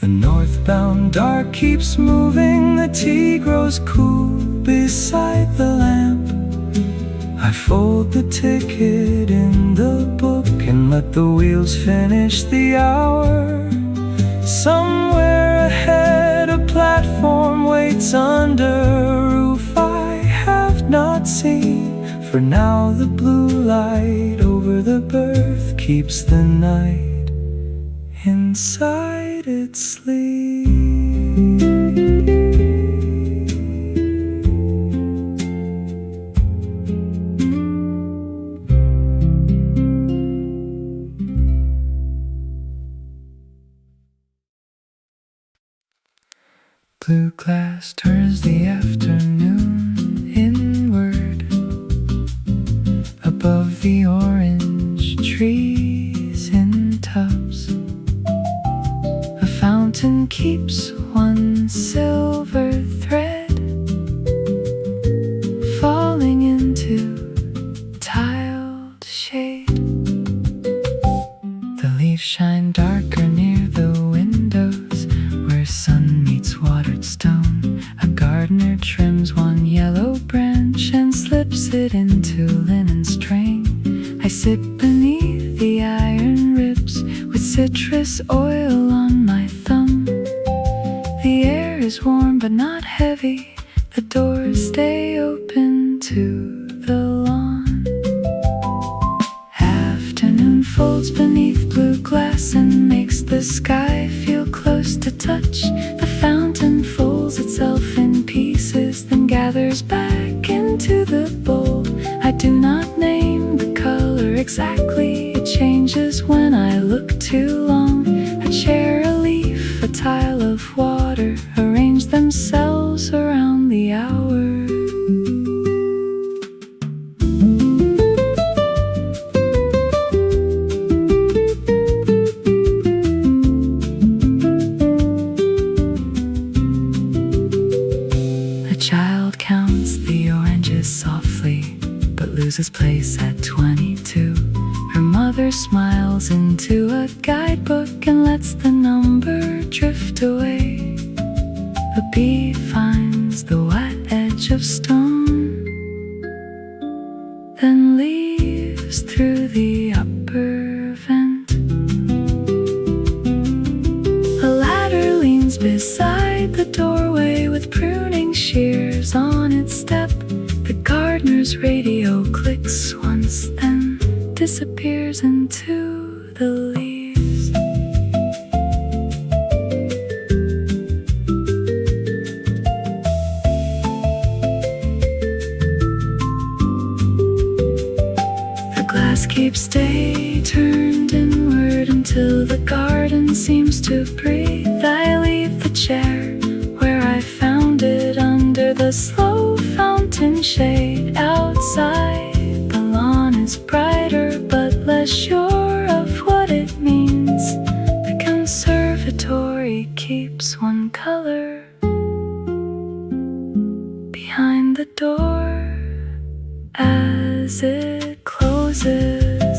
The northbound dark keeps moving, the tea grows cool beside the lamp. I fold the ticket in the book and let the wheels finish the hour. Somewhere ahead a platform waits under a roof I have not seen. For now the blue light over the berth keeps the night inside its sleep. Blue glass turns the afternoon inward. Above the orange trees in tubs, a fountain keeps one silver thread falling into tiled shade. The leaves shine darker near the windows where sun meets watered stone. A gardener trims one yellow branch and slips it into linen's train. I sit beneath the iron ribs with citrus oil on my thumb. The air is warm but not heavy. The doors stay open to the lawn. Afternoon folds beneath blue glass and makes the sky feel close to touch. The fountain folds itself in pieces, then gathers back into the bowl. I do not name the color exactly. It changes when I look too long. A chair, a leaf, a tile of water arrange themselves around the hour. Softly, but loses place at 22. Her mother smiles into a guidebook and lets the number drift away. A bee finds the white edge of stone, then leaves through the upper vent. A ladder leans beside the doorway with pruning shears on its step. The gardener's radio clicks once, then disappears into the leaves. The glass keeps day turned inward until the garden seems to breathe. I leave the chair where I found it under the slow fountain shade. Outside the lawn is brighter but less sure of what it means. The conservatory keeps one color behind the door as it closes.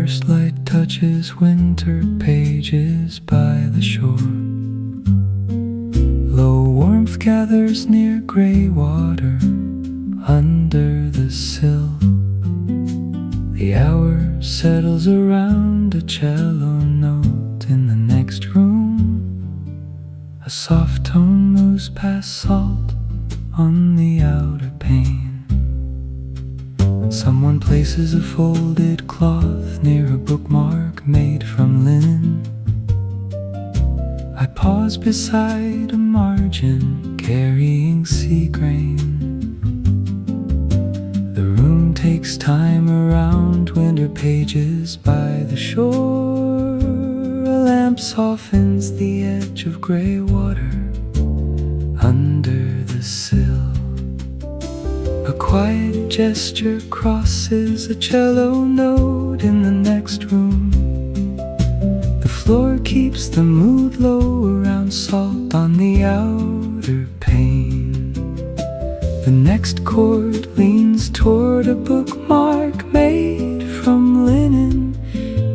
First light touches winter pages by the shore. Low warmth gathers near grey water under the sill. The hour settles around a cello note in the next room. A soft tone moves past salt on the outer pane. Someone places a folded cloth near a bookmark made from linen. I pause beside a margin carrying sea grain. The room takes time around winter pages by the shore. A lamp softens the edge of grey water under the sill. A quiet gesture crosses a cello note in the next room. The floor keeps the mood low around salt on the outer pane. The next chord leans toward a bookmark made from linen.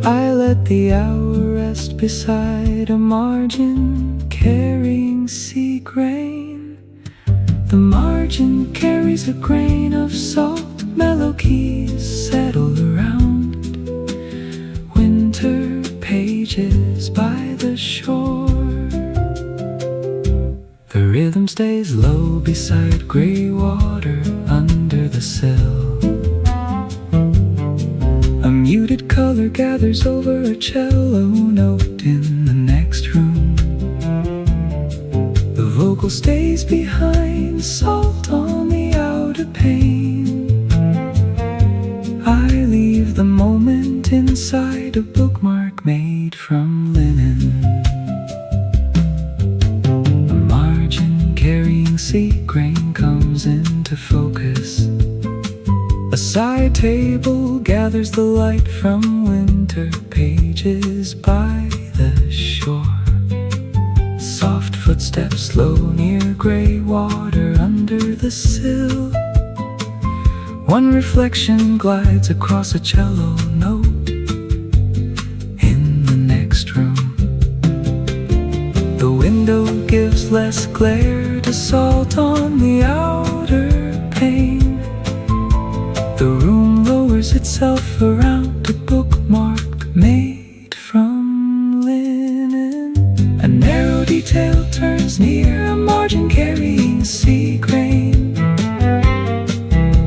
I let the hour rest beside a margin carrying sea grain. The margin carries a grain of salt. Mellow keys settle around winter pages by the shore. The rhythm stays low beside grey water under the sill. A muted color gathers over a cello note in the next room. The vocal stays behind salt on the outer pane. I leave the moment inside a bookmark made from linen. A margin carrying sea grain comes into focus. A side table gathers the light from winter pages by the shore. Soft footsteps slow near grey water under the sill. One reflection glides across a cello note in the next room. The window gives less glare to salt on the outer pane. The room lowers itself around a bookmark made from linen. A narrow detail turns near a margin carrying sea grain,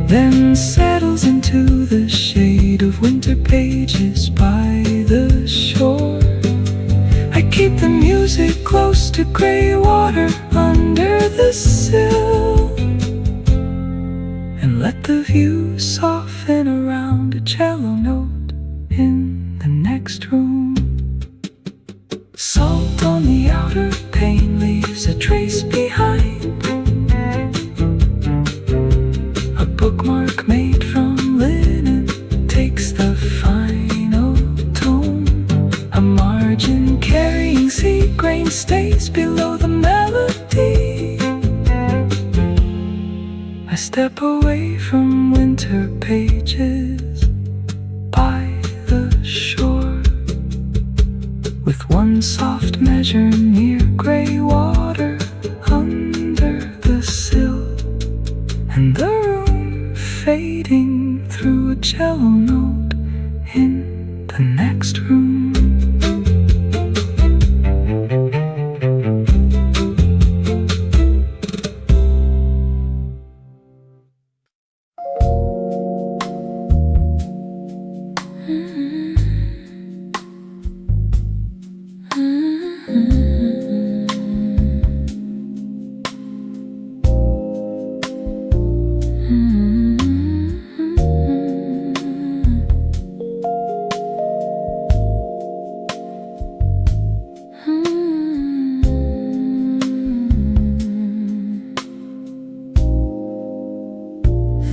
then settles into the shade of winter pages by the shore. I keep the music close to grey water under the sill, and let the view soften around a cello note in the next room. Salt on the outer pane leaves a trace behind. A bookmark made from linen takes the final tone. A margin carrying sea grain stays below the melody. I step away from winter pages by the shore, with one soft measure near grey water under the sill, and the room fading through a cello note in the next room.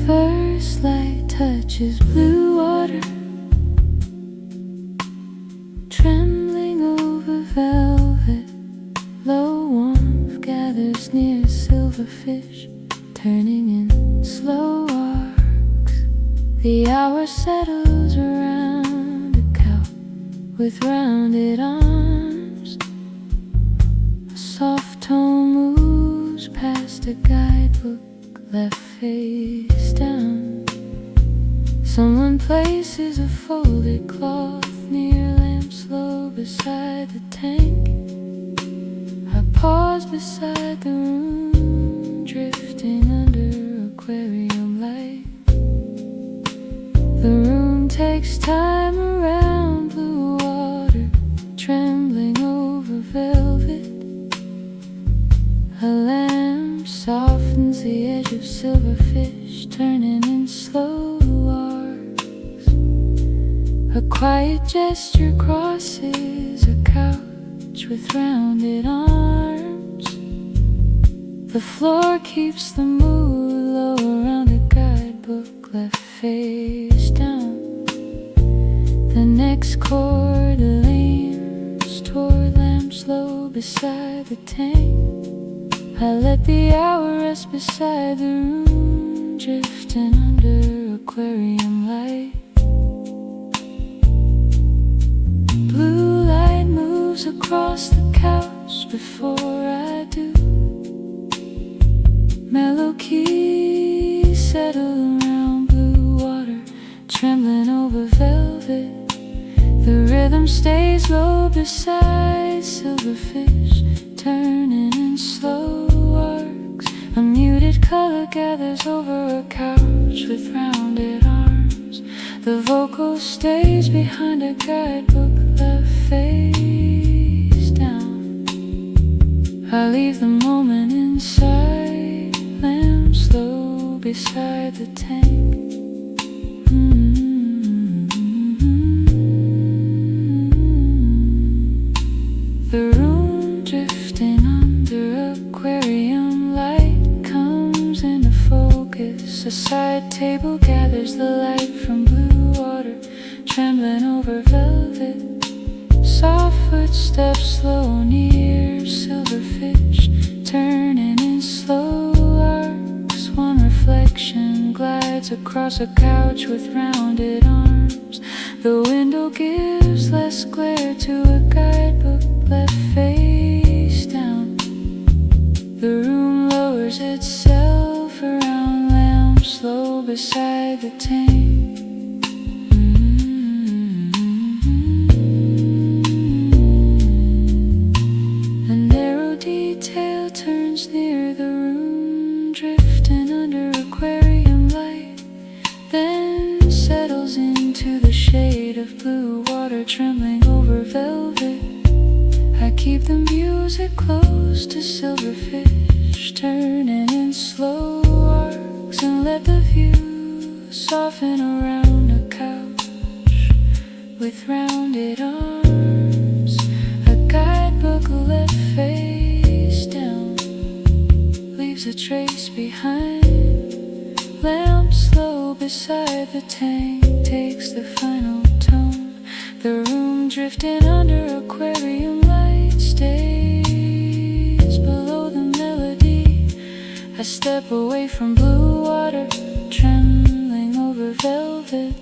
First light touches blue water, trembling over velvet. Low warmth gathers near silverfish, turning in slow arcs. The hour settles around a with rounded arms. A soft tone moves past a guidebook left face down. Someone places a folded cloth near lamps low beside the tank. I pause beside the room, drifting under aquarium light. The room takes time around blue water, trembling over velvet. A lamp softens the edge of silverfish, turning in slow arcs. A quiet gesture crosses a couch with rounded arms. The floor keeps the mood low around a guidebook left face down. The next chord leans toward lamps low beside the tank. I let the hour rest beside the room, drifting under aquarium light. Blue light moves across the couch before I do. Mellow keys settle around blue water, trembling over velvet. The rhythm stays low beside silverfish, turning in slow arcs. A muted color gathers over a couch with rounded arms. The vocal stays behind a guidebook left face down. I leave the moment inside, lamps low beside the tank. The room drifting under aquarium light comes into focus. A side table gathers the light from blue water, trembling over velvet. Soft footsteps slow near silverfish, turning in slow arcs. One reflection glides across a couch with rounded arms. The window gives less glare to a guidebook left face down. The room lowers itself around lamps low beside the tank. A narrow detail turns near the room, drifting under aquarium light, then settles into the shade of blue water, trembling over velvet. I keep the music close to silverfish, turning in slow arcs, and let the view soften around a couch with rounded arms. A guidebook left face down leaves a trace behind. Lamps low beside the tank takes the final tone. The room drifting under aquarium light stays below the melody. I step away from blue water, trembling over velvet,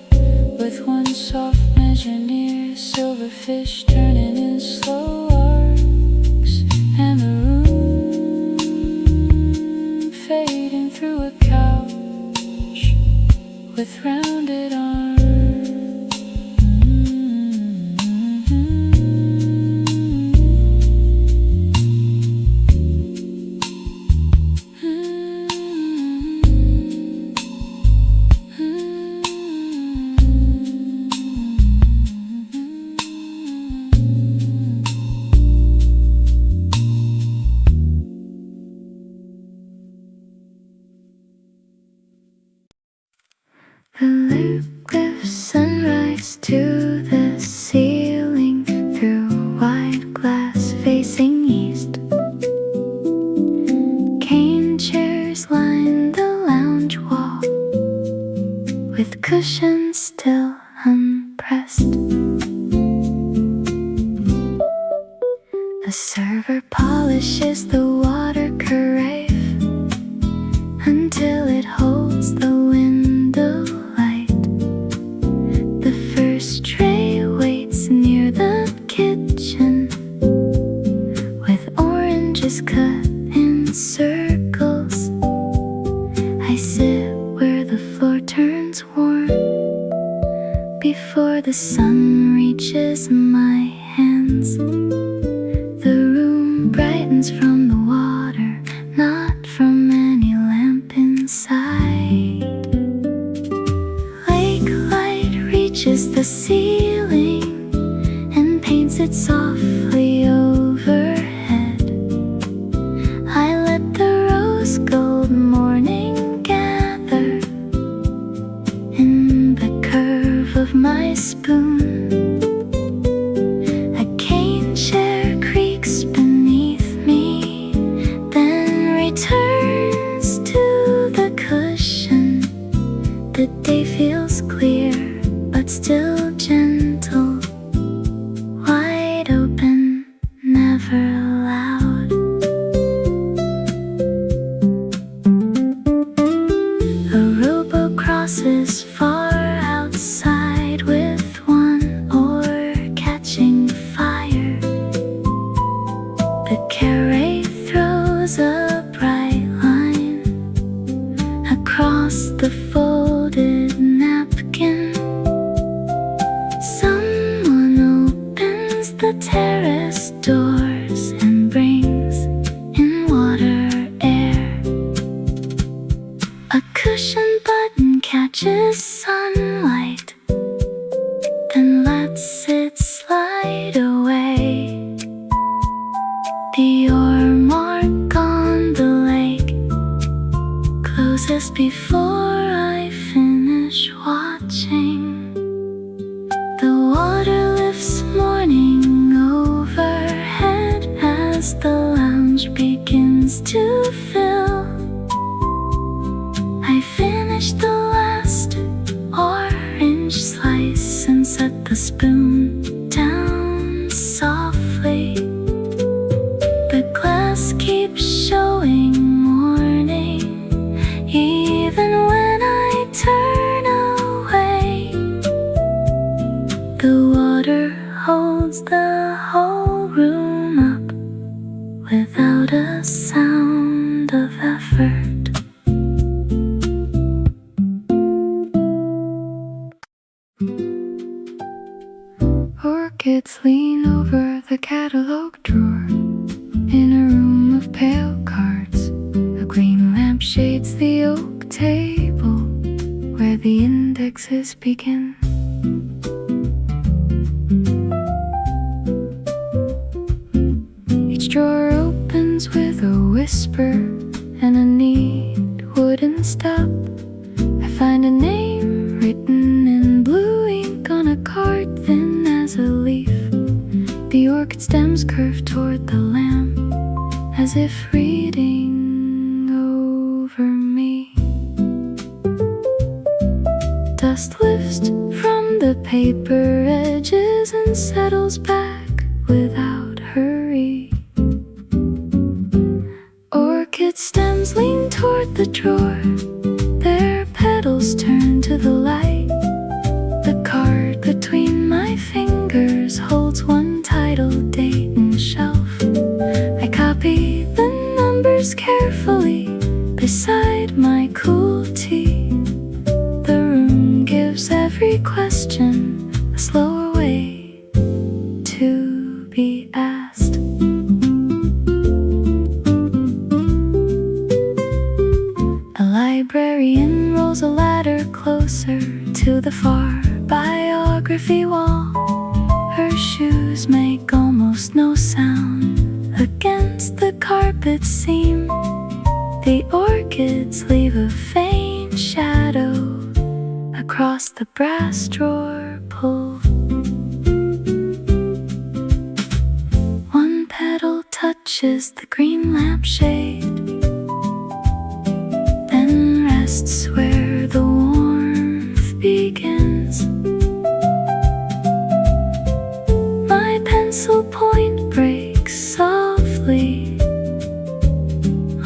with one soft measure near silverfish, turning in slow arcs. And the room fading through a couch with rounded arms. The loop lifts sunrise to the ceiling through wide glass facing east. Cane chairs line the lounge wall with cushions still unpressed. A server polishes the water carafe until it holds the window light. The first tray waits near the cut in circles. I sit where the floor turns warm before the sun reaches my hands. The room brightens from the water, not from any lamp inside. Lake light reaches the ceiling and paints it softly overhead. I let the rose gold morning gather in the curve of my spoon. A cane chair creaks beneath me, then returns to the cushion. The day feels clear, but still gentle, wide open, never loud. A rowboat crosses far outside with one oar catching fire. The carey throws a bright line across the folded napkin. Someone opens the terrace doors and brings in water air. A cushion button catches sunlight, then lets it slide away. The oar mark on the lake closes before I finish watching. The water lifts morning overhead as the lounge begins to fill. I finish the last orange slice and set the spoon down softly. The glass keeps showing morning even when I turn away. The water holds the whole room up without a sound of effort. Orchids lean over the catalog drawer in a room of pale cards. A green lamp shades the oak table where the indexes begin. Each drawer opens with a whisper and a neat wooden stop. I find a name written in blue ink on a card thin as a leaf. The orchid stems curve toward the lamp as if reading over me. Dust lifts from the paper edges and settles back without hurry. Orchid stems lean toward the drawer, their petals turn to the light. The card between my fingers holds one title, date, and shelf. I copy the numbers carefully beside my cool tea. The room gives every question a slower way to be asked. A librarian rolls a ladder closer to the far biography wall. Her shoes make almost no sound against the carpet seam. The orchids leave a faint shadow across the brass drawer pull. One petal touches the green lampshade, then rests where the warmth begins. My pencil point breaks softly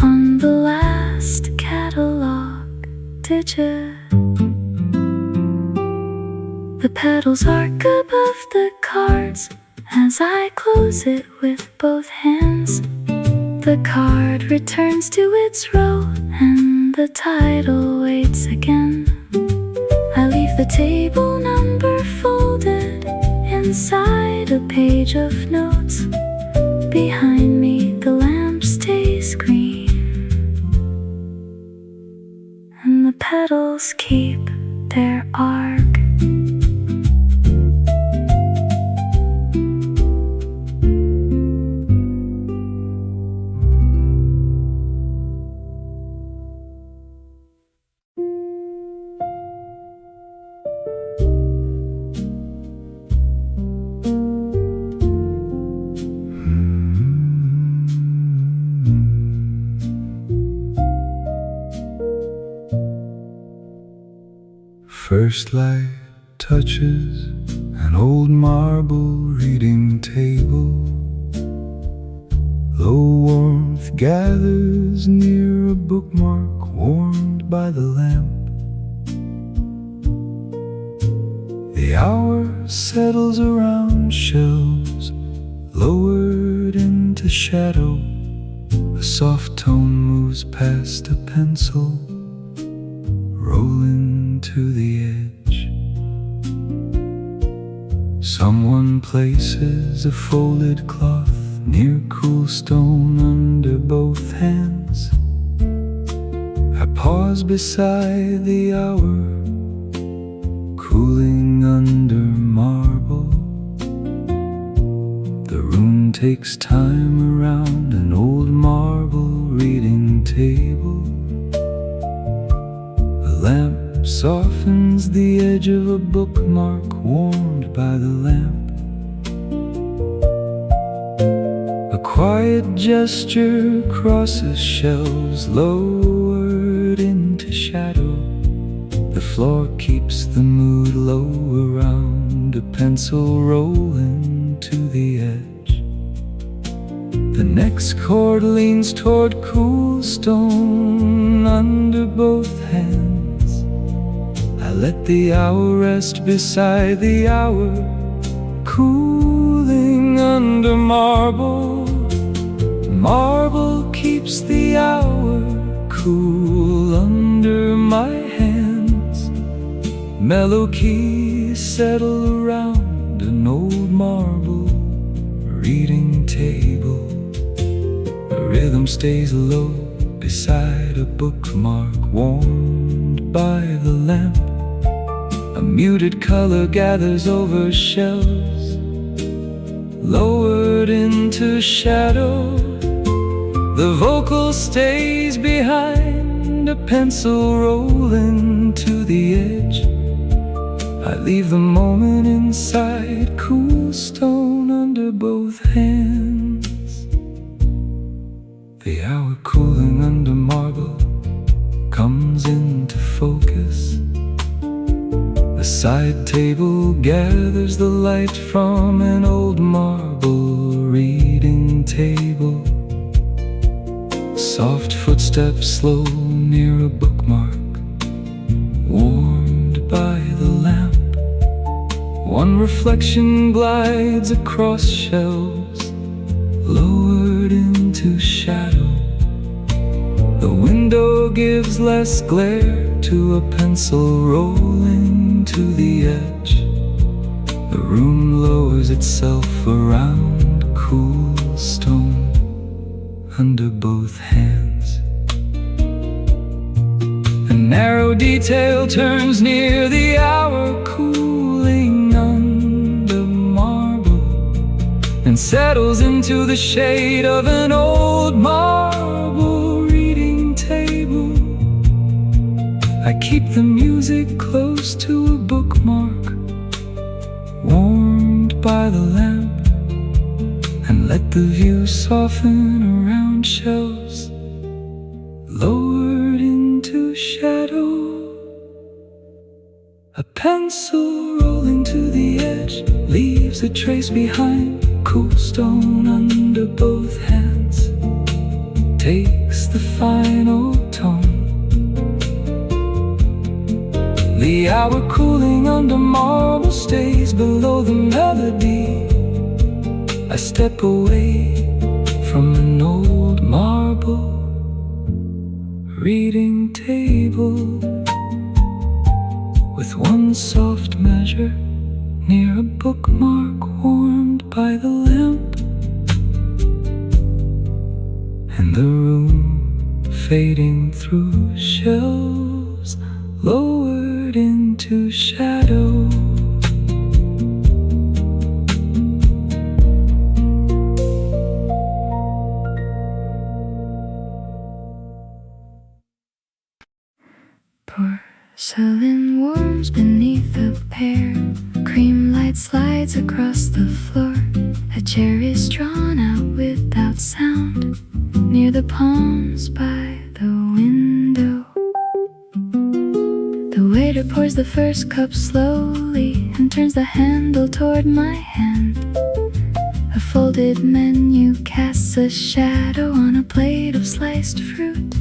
on the last catalog digit. The petals arc above the cards as I close it with both hands. The card returns to its row, and the title waits again. I leave the table number folded inside a page of notes. Behind me the lamp stays green, and the petals keep their arc. First light touches an old marble reading table. Low warmth gathers near a bookmark warmed by the lamp. The hour settles around shelves, lowered into shadow. A soft tone moves past a pencil, rolling to the edge. Someone places a folded cloth near cool stone under both hands. I pause beside the hour, cooling under marble. The room takes time around an old marble reading table. The lamp softens the edge of a bookmark warmed by the lamp. A quiet gesture crosses shelves, lowered into shadow. The floor keeps the mood low around a pencil rolling to the edge. The next chord leans toward cool stone under both hands. I let the hour rest beside the hour, cooling under marble. Marble keeps the hour cool under my hands. Mellow keys settle around an old marble reading table. The rhythm stays low beside a bookmark warmed by the lamp. A muted color gathers over shelves, lowered into shadow. The vocal stays behind a pencil rolling to the edge. I leave the moment inside cool stone under both hands. The hour cooling under marble comes into focus. The side table gathers the light from an old marble reading table. Soft footsteps slow near a bookmark warmed by the lamp. One reflection glides across shelves, lowered into shadow. The window gives less glare to a pencil rolling to the edge. The room lowers itself around cool stone under both hands. A narrow detail turns near the hour, cooling under marble, and settles into the shade of an old marble reading table. I keep the music close to a bookmark warmed by the lamp, and let the view soften around shelves, lowered into shadow. A pencil rolling to the edge leaves a trace behind. Cool stone under both hands takes the final tone. The hour cooling under marble stays below the melody. I step away from an old marble reading table, with one soft measure near a bookmark warmed by the lamp, and the room fading through shelves lowered into shadow. Porcelain warms beneath a pear, cream light slides across the floor. A chair is drawn out without sound near the palms by the window. The waiter pours the first cup slowly and turns the handle toward my hand. A folded menu casts a shadow on a plate of sliced fruit.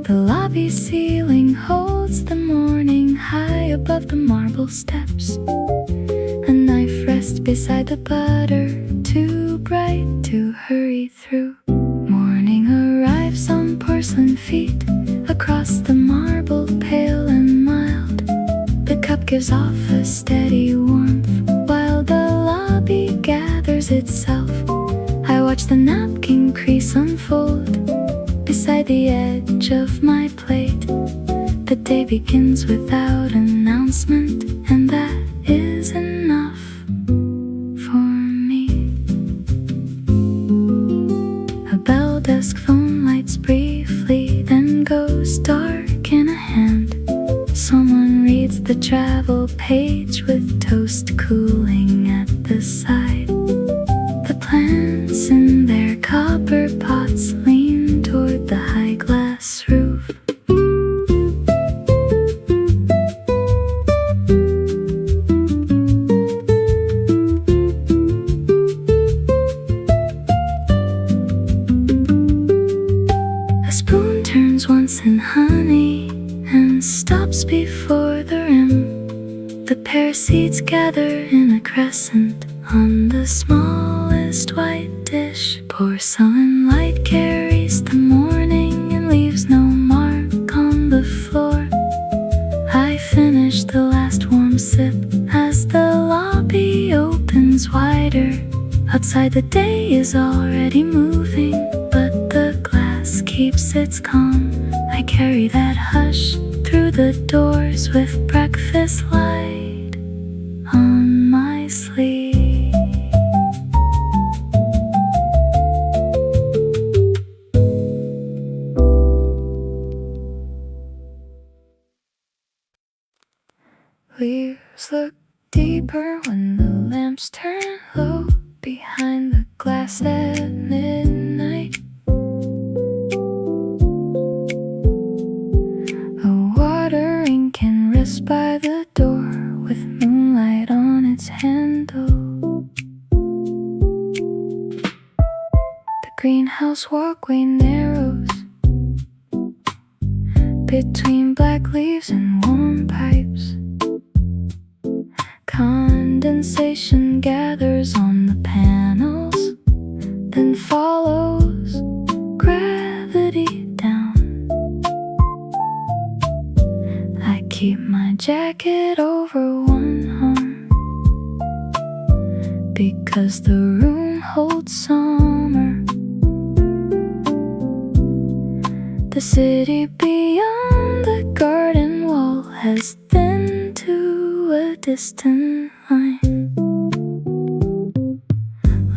The lobby ceiling holds the morning high above the marble steps. A knife rests beside the butter, too bright to hurry through. Morning arrives on porcelain feet across the marble, pale and mild. The cup gives off a steady warmth while the lobby gathers itself. I watch the napkin crease unfold beside the edge of my plate. The day begins without announcement, and that is enough for me. A bell desk phone lights briefly, then goes dark in a hand. Someone reads the travel page with toast cooling at the side. The plants in their copper pots lean toward the high glass roof. A spoon turns once in honey and stops before the rim. The pear seeds gather in a crescent on the smallest white dish. Porcelain light carries the morning and leaves no mark on the floor. I finish the last warm sip as the lobby opens wider. Outside the day is already moving, but the glass keeps its calm. I carry that hush through the doors with breakfast light on my sleeve. Leaves look deeper when the lamps turn low behind the glass at midnight. A watering can rest by the door with moonlight on its handle. The greenhouse walkway narrows between black leaves and warm pipes. Condensation gathers on the panels, then follows gravity down. I keep my jacket over one arm because the room holds summer. The city beyond the garden wall has thinned to a distant line.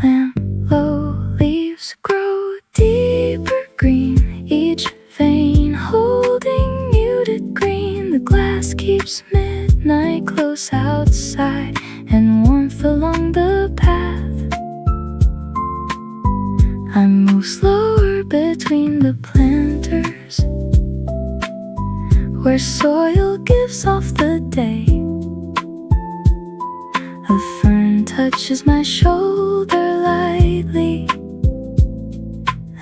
Lamp low leaves grow deeper green, each vein holding muted green. The glass keeps midnight close outside and warmth along the path. I move slower between the planters, where soil gives off the day. A fern touches my shoulder lightly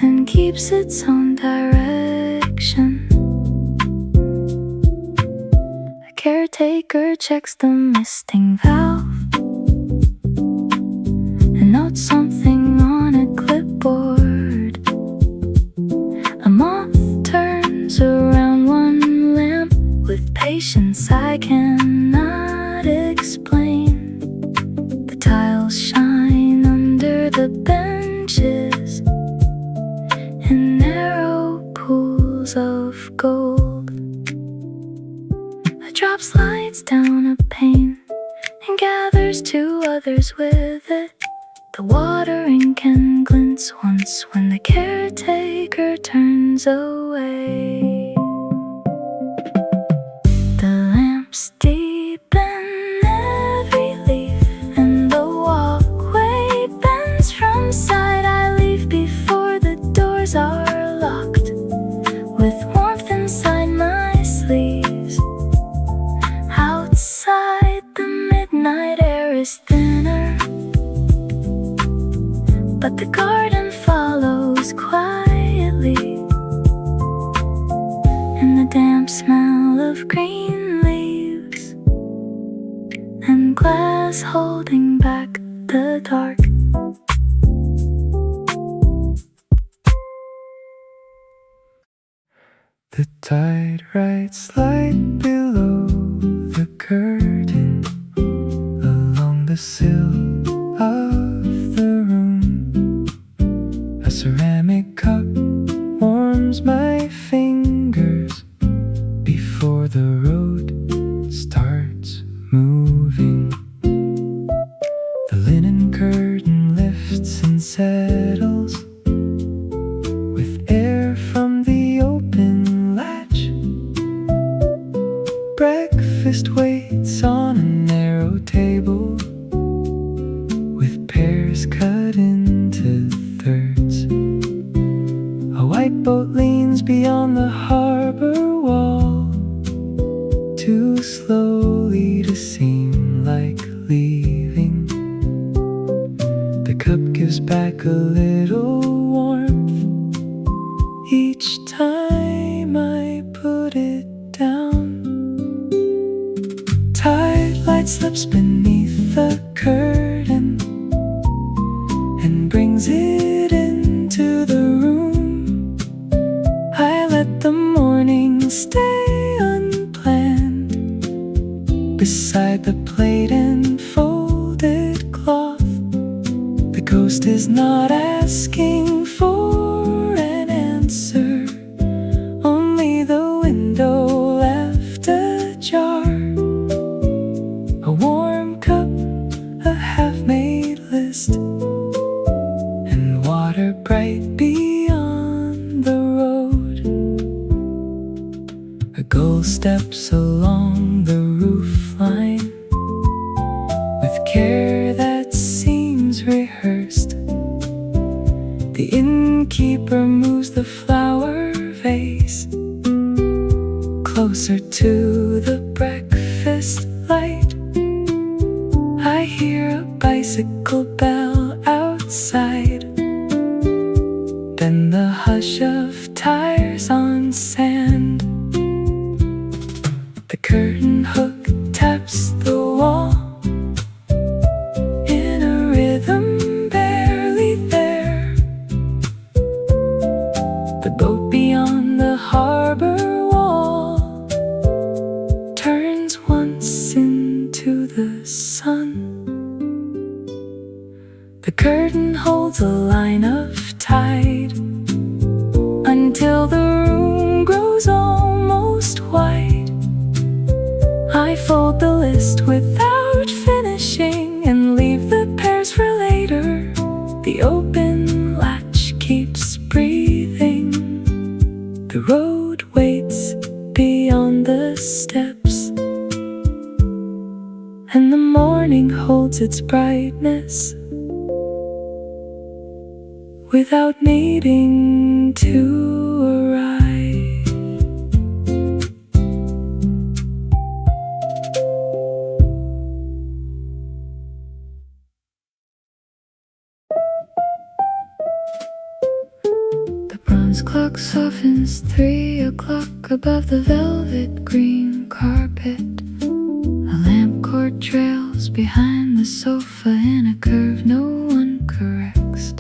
and keeps its own direction. A caretaker checks the misting valve and notes something on a clipboard. inches in narrow pools of gold. A drop slides down a pane and gathers two others with it. The watering can glints once when the caretaker turns away. The lamps deepen every leaf, and the walkway bends from side. I leave before the doors are locked, with warmth inside my sleeves. Outside, the midnight air is thinner, but the garden follows quietly, and the damp smell of green leaves and glass holding back the dark. The tide rides light below the curtain, along the sill of the room. A ceramic cup warms my fingers before the road starts moving. The linen curtain lifts and settles with air from the open latch. Breakfast waits on a narrow table with pears cut into thirds. A white boat leans beyond the harbor wall, too slowly to seem like leaving. The cup gives back a little warmth each time I put it down. Tide light slips beneath the curtain and brings it into the room. I let the morning stay unplanned beside the plate and folded cloth. The ghost is not asking for an answer, only the window left ajar. A warm cup, a half-made list, and water bright beyond the road. A gull steps along the roof line with care that seems rehearsed. The innkeeper moves the flower vase closer to the breakfast light. I hear a bicycle bell outside, then the hush of tires on sand. The curtain hook taps the wall in a rhythm barely there. The boat beyond the harbor wall turns once into the sun. The curtain holds a line of tide until the room grows almost white. I fold the list without finishing and leave the pears for later. The open latch keeps breathing. The road waits beyond the steps, and the morning holds its brightness without needing to arrive. The bronze clock softens 3 o'clock above the velvet green carpet. A lamp cord trails behind the sofa in a curve no one corrects.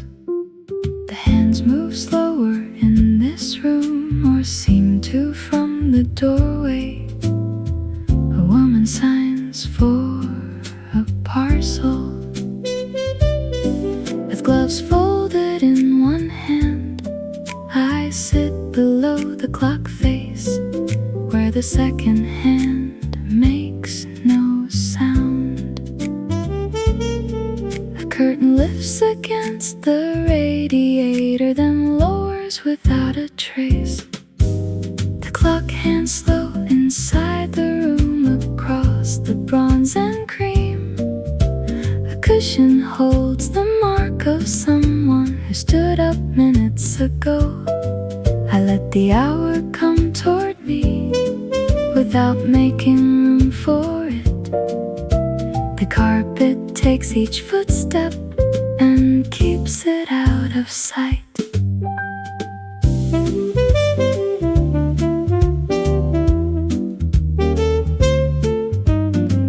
The hands move slower in this room, or seem to from the doorway. A woman signs for a parcel with gloves folded in the second hand makes no sound. The curtain lifts against the radiator, then lowers without a trace. The clock hands slow inside the room across the bronze and cream. A cushion holds the mark of someone who stood up minutes ago. I let the hour come toward me without making room for it. The carpet takes each footstep and keeps it out of sight.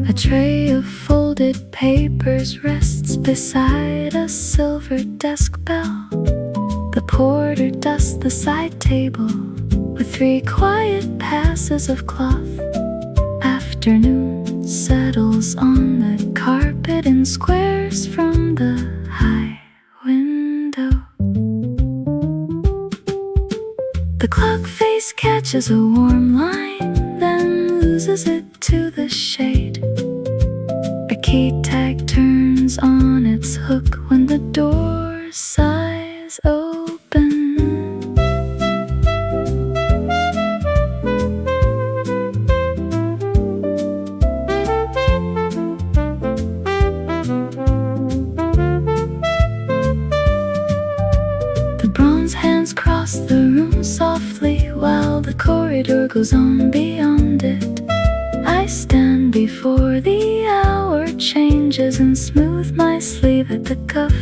A tray of folded papers rests beside a silver desk bell. The porter dusts the side table with 3 quiet passes of cloth. Afternoon settles on the carpet in squares from the high window. The clock face catches a warm line, then loses it to the shade. A key tag turns on its hook when the door sighs open. The bronze hands cross the room softly while the corridor goes on beyond it. I stand before the hour changes and smooth my sleeve at the cuff.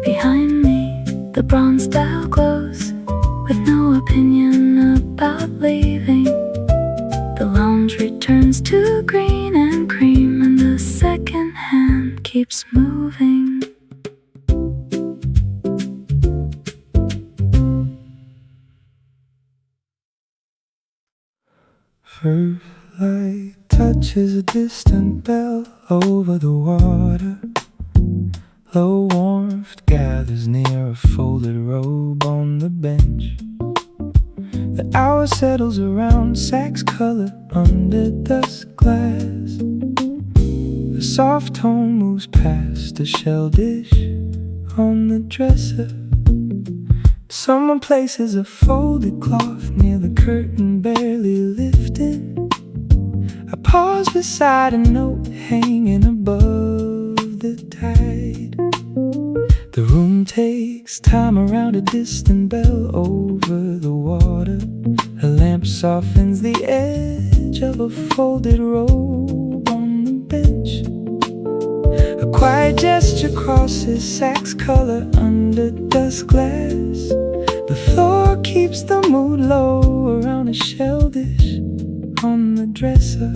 Behind me, the bronze dial glows with no opinion about leaving. The lounge returns to green and cream, and the second hand keeps moving. First light touches a distant bell over the water. Low warmth gathers near a folded robe on the bench. The hour settles around sax color under dusk glass. The soft tone moves past the shell dish on the dresser. Someone places a folded cloth near the curtain, barely lifted. I pause beside a note hanging above the tide. The room takes time around a distant bell over the water. A lamp softens the edge of a folded robe on the bench. A quiet gesture crosses sax color under dusk glass. The floor keeps the mood low around a shell dish on the dresser.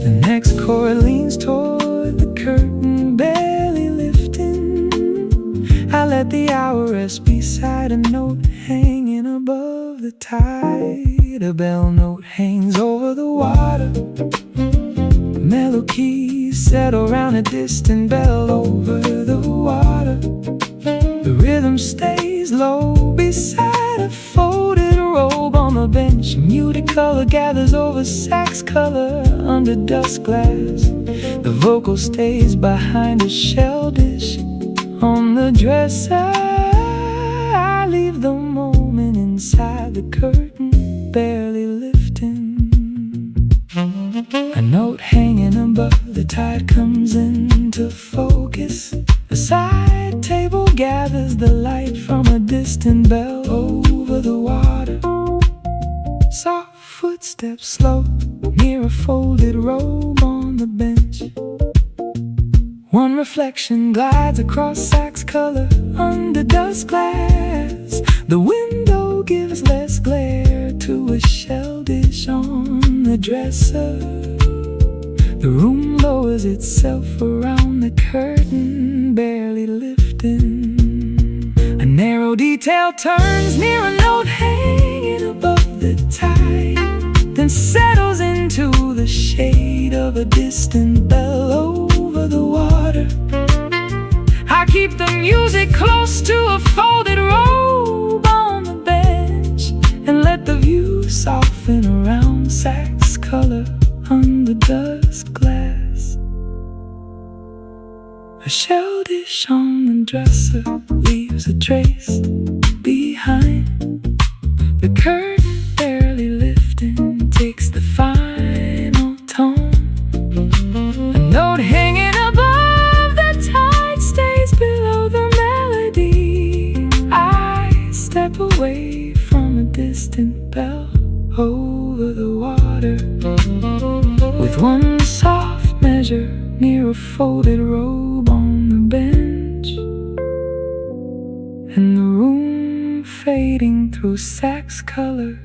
The next chord leans toward the curtain, barely lifting. I let the hour rest beside a note hanging above the tide. A bell note hangs over the water. Mellow keys settle round a distant bell over the water. The rhythm stays low beside a folded robe on the bench. Muted color gathers over sax color under dusk glass. The vocal stays behind a shell dish on the dresser. I leave the moment inside the curtain, barely lifting. A note hanging above the tide comes into focus. A side table gathers the light from a distant bell over the water. Soft footsteps slow near a folded robe on the bench. One reflection glides across sax color under dusk glass. The window gives less glare to a shell dish on the dresser. The room lowers itself around the curtain, barely lifting. A narrow detail turns near a note hanging above the tide, then settles into the shade of a distant bell over the water. I keep the music close to a folded robe on the bench and let the view soften leaves a trace behind. The curtain barely lifting takes the final tone. A note hanging above the tide stays below the melody. I step away from a distant bell over the water, with one soft measure near a folded robe on the bench, and the room fading through sax color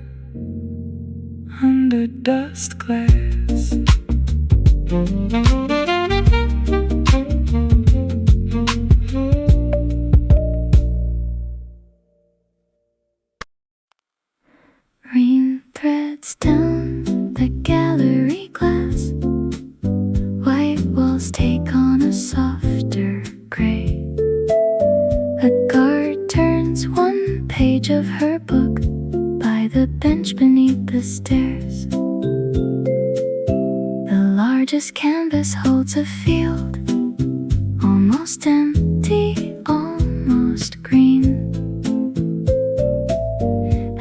under dust glass. Rain threads down the gallery glass. White walls take on a softer gray. A guard turns one page of her book by the bench beneath the stairs. The largest canvas holds a field, almost empty, almost green.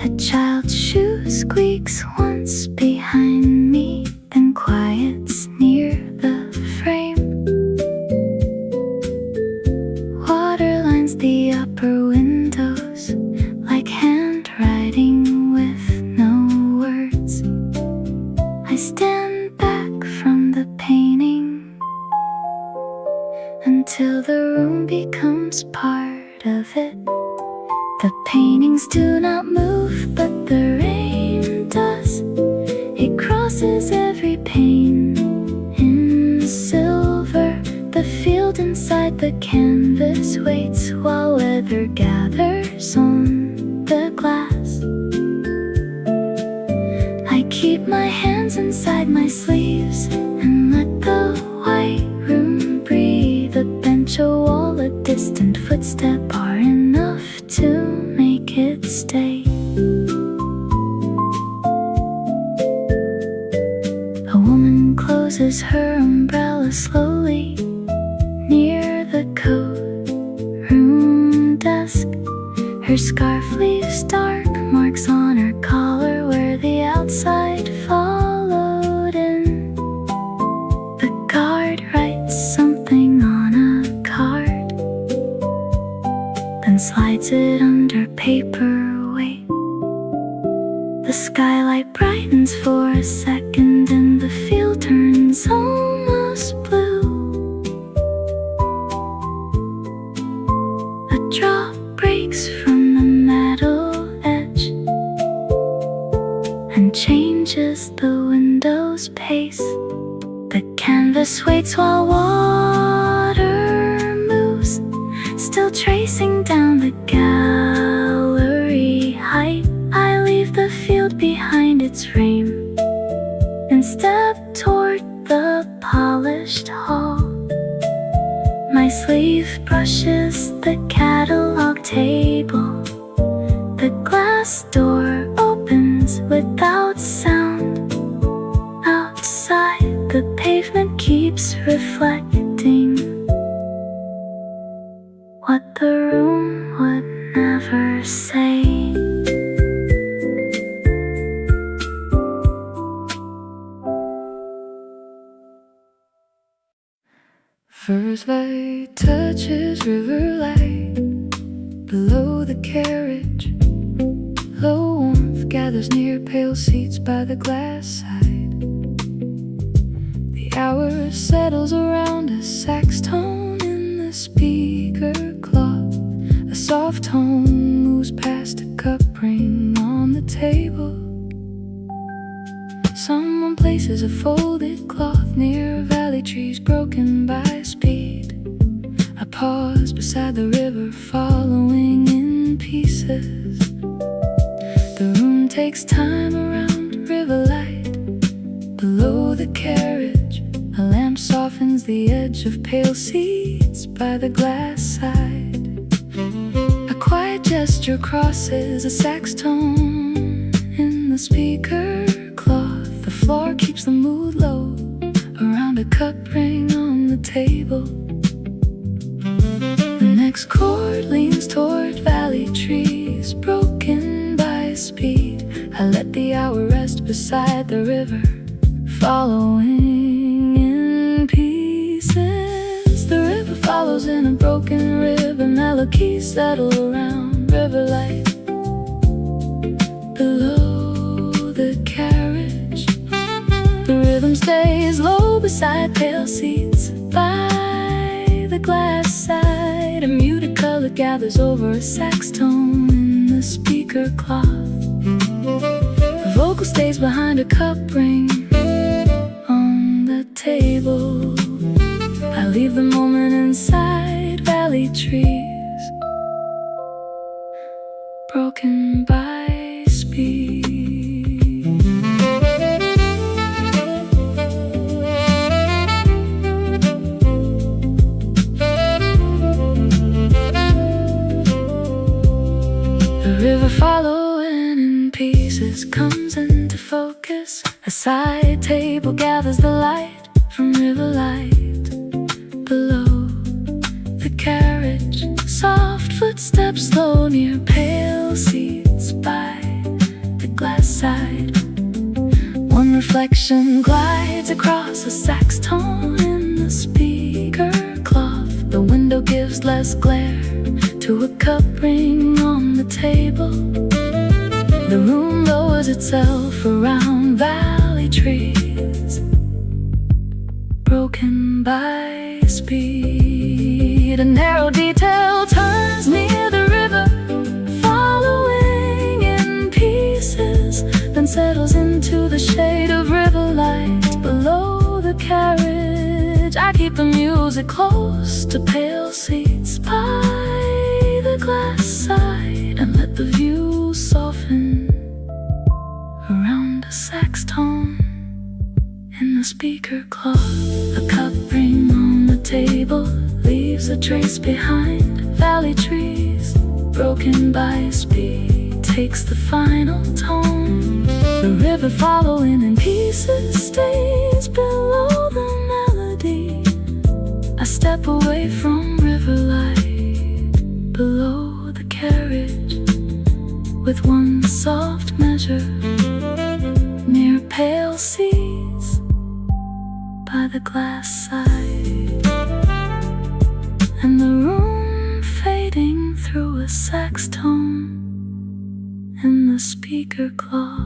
A child's shoe squeaks once behind me, then quiets near the frame. Water lines the upper windows like handwriting with no words. I stand back from the painting until the room becomes part of it. The paintings do not move, but the rain does. It crosses every pane in silver. The field inside the canvas waits while weather gathers on the glass. I keep my hands inside my sleeves and let the white room breathe. A bench, a wall, a distant footstep are enough to make it stay. A woman closes her umbrella slowly near the coat room desk. Her scarf leaves dark marks on her collar where the outside followed in. The guard writes something on a card, then slides it under paperweight. The skylight brightens for a second and the field turns almost blue. A drop breaks from the metal edge and changes the window's pace. The canvas waits while water moves, still tracing down the gallery height. I leave the field behind its frame and step toward the polished hall. My sleeve brushes the catalog table. The glass door opens without sound. Outside, the pavement keeps reflecting what the room would never say. First light touches river light below the carriage. Low warmth gathers near pale seats by the glass side. The hour settles around a sax tone in the speaker cloth. A soft tone moves past a cup ring on the table. Someone places a folded cloth near valley trees broken by speed. I pause beside the river, following in pieces. The room takes time around river light. Below the carriage, a lamp softens the edge of pale seats by the glass side. A quiet gesture crosses a sax tone in the speaker cloth. The floor keeps the mood low around a cup ring on the table. The next chord leans toward I let the hour rest beside the river, following in pieces. The river follows in a broken river, melodies settle around river light. Below the carriage, the rhythm stays low beside pale seats. By the glass side, a muted color gathers over a sax tone in the speaker cloth. The vocal stays behind a cup ring on the table. I leave the moment inside valley trees, broken by speed. The river following in pieces comes into focus. A side table gathers the light from river light. Below the carriage, soft footsteps slow near pale seats by the glass side. One reflection glides across a sax tone in the speaker cloth. The window gives less glare to a cup ring on the table. The room lowers itself around valley trees, broken by speed. A narrow detail turns near the river, following in pieces, then settles into the shade of river light. Below the carriage, I keep the music close to pale seats by the glass side, and let the view soften around a sax tone in the speaker cloth. A cup ring on the table leaves a trace behind valley trees, broken by speed, takes the final tone. The river following in pieces stays below the melody. I step away from river light, below the carriage, with one soft measure near pale seas by the glass side, and the room fading through a sax tone in the speaker cloth.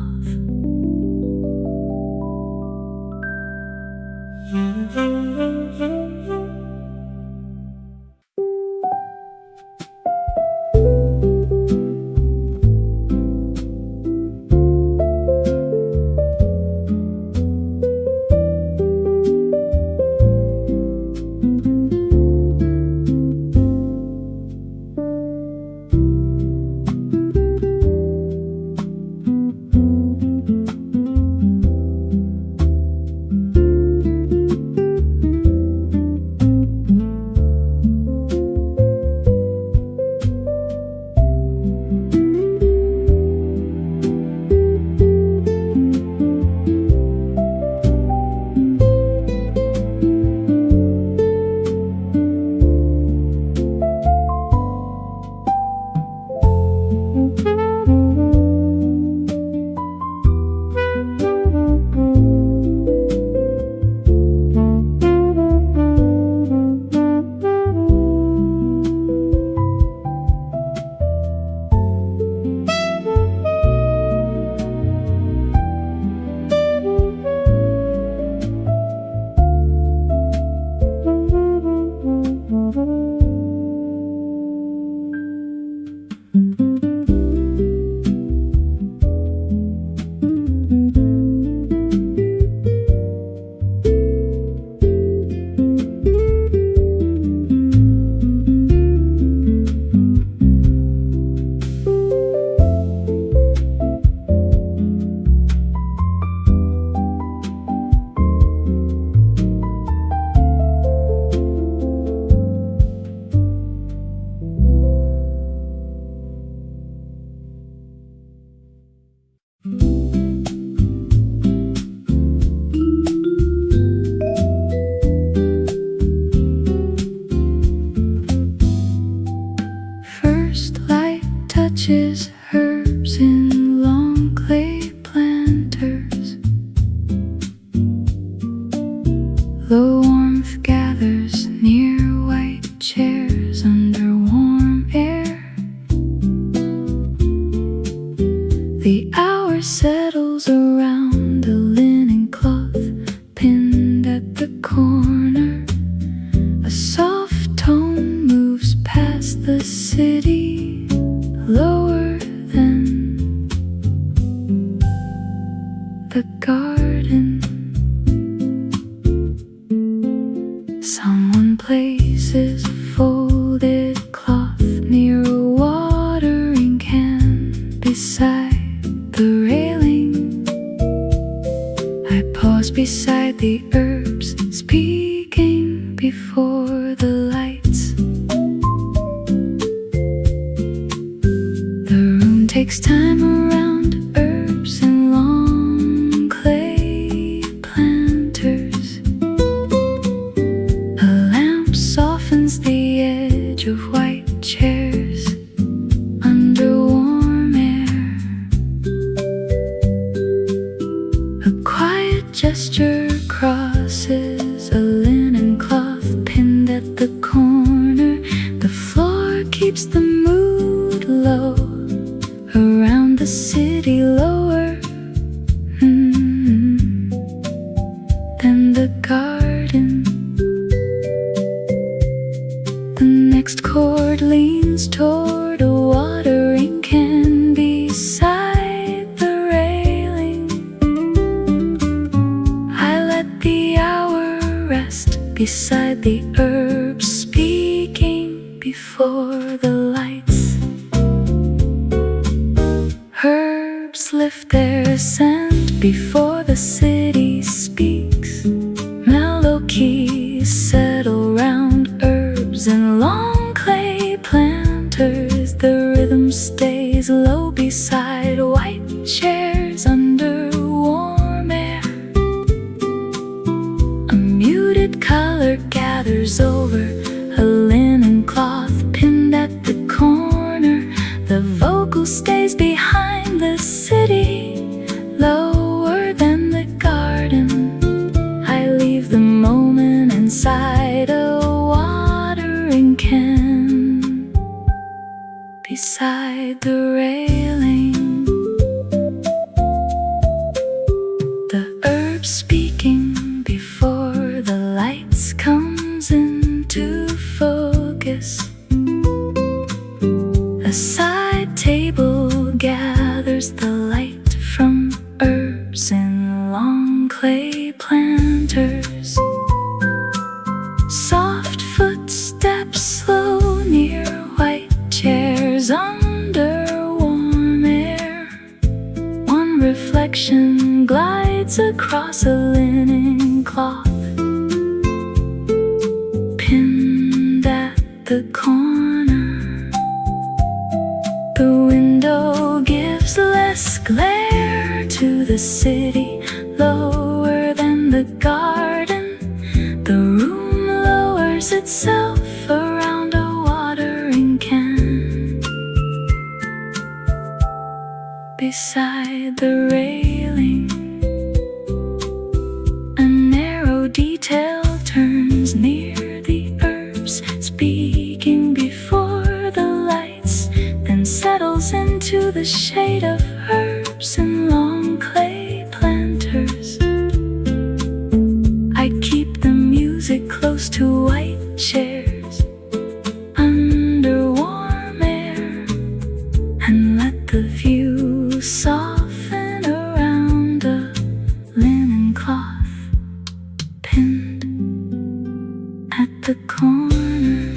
touches herbs in long clay The hour settles around a linen cloth pinned at the corner. A soft tone moves past the city, lower than the garden. Someone places a folded cloth near a watering can beside the railing. I pause beside the herbs, speaking before the lights. The room takes time around herbs and long clay planters. A lamp softens the edge of white chairs under warm air. A quiet gesture crosses a linen cloth pinned at the corner. The floor keeps the mood low around the city, lower than the garden. The next chord leans toward a watering can beside the railing. I let the hour rest beside the herbs, speaking before the lights. Herbs lift their scent before the city speaks. Mellow keys settle round herbs and long clay planters. The rhythm stays low beside white chairs under warm air. A muted color gathers over a linen cloth pinned at the corner. The vocal stays behind the city, lower than the garden. I leave the moment inside a watering can beside the railing. The herb speaking before the lights comes into focus. A side table gathers the light from herbs and long clay planters. Soft footsteps slow near white chairs under warm air. One reflection glides across a linen cloth pinned at the corner. The window gives less glare to the city, lower than the garden. The room lowers itself around a watering can beside the railing. A narrow detail turns near the herbs, speaking before the lights, then settles into the shade of herbs and long clay planters. I keep the music close to white chairs under warm air and let the view soften around a linen cloth pinned at the corner.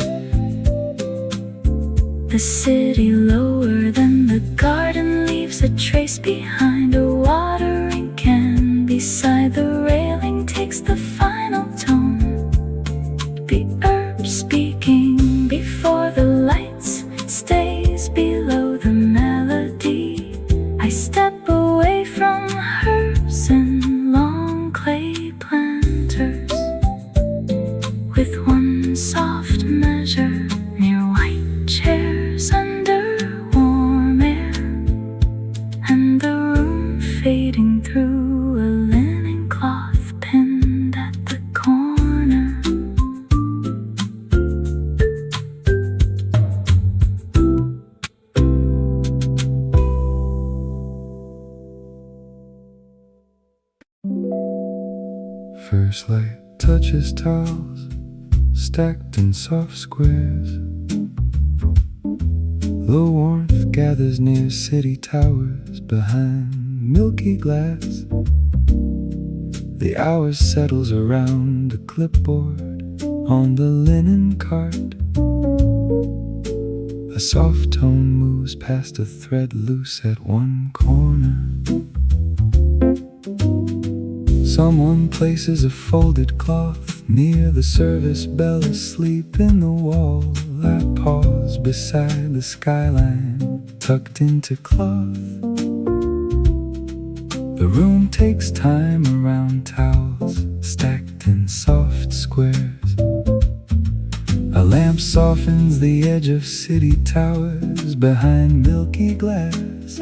The city lower than the garden leaves a trace behind. A watering can beside the railing takes the final tone. The herb speaking before the lights stays below the melody. I step away from herbs and long clay planters with one soft measure near white chairs under warm air, and the room fading through a linen cloth pinned at the First light touches tiles stacked in soft squares. The warmth gathers near city towers behind milky glass. The hour settles around a clipboard on the linen cart. A soft tone moves past a thread loose at one corner. Someone places a folded cloth near the service bell asleep in the wall. I pause beside the skyline tucked into cloth. The room takes time around towels stacked in soft squares. A lamp softens the edge of city towers behind milky glass.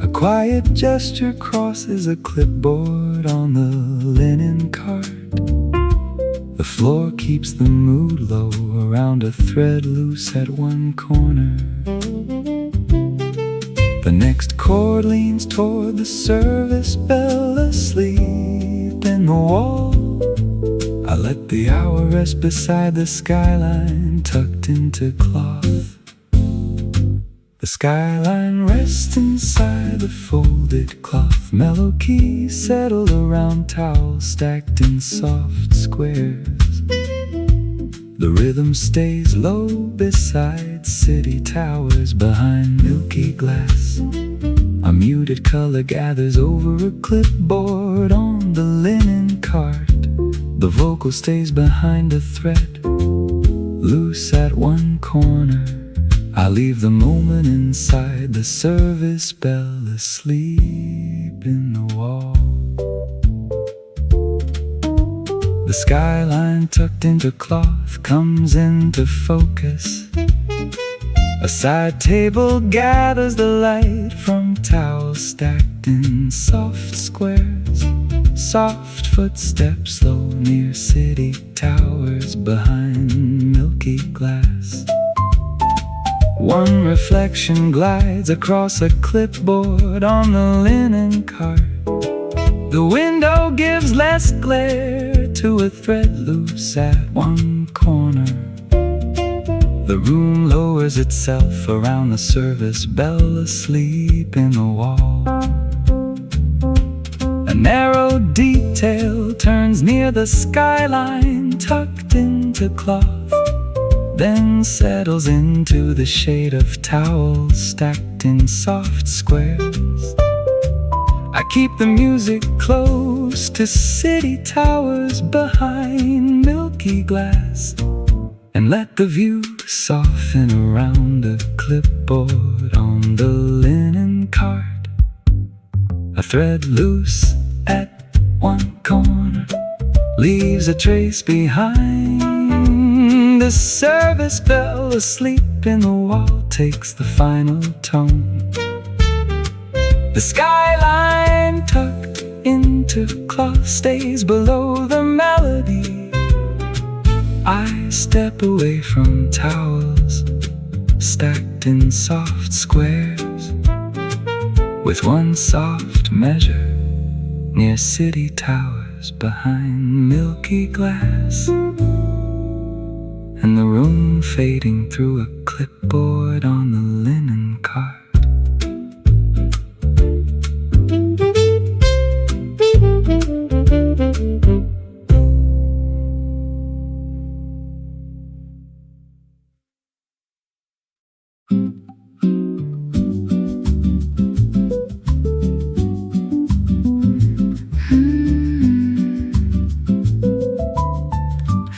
A quiet gesture crosses a clipboard on the linen cart. The floor keeps the mood low around a thread loose at one corner. The next chord leans toward the service bell asleep in the wall. I let the hour rest beside the skyline tucked into cloth. The skyline rests inside the folded cloth. Mellow keys settle around towels stacked in soft squares. The rhythm stays low beside city towers behind milky glass. A muted color gathers over a clipboard on the linen cart. The vocal stays behind a thread loose at one corner. I leave the moment inside the service bell asleep in the wall. The skyline tucked into cloth comes into focus. A side table gathers the light from towels stacked in soft squares. Soft footsteps slow near city towers behind milky glass. One reflection glides across a clipboard on the linen cart. The window gives less glare to a thread loose at one corner. The room lowers itself around the service bell asleep in the wall. A narrow detail turns near the skyline tucked into cloth, then settles into the shade of towels stacked in soft squares. I keep the music close to city towers behind milky glass, and let the view soften around a clipboard on the linen cart. A thread loose at one corner leaves a trace behind. The service bell asleep in the wall takes the final tone. The skyline tucked into cloth stays below the melody. I step away from towels stacked in soft squares, with one soft measure near city towers behind milky glass, and the room fading through a clipboard on the linen cart.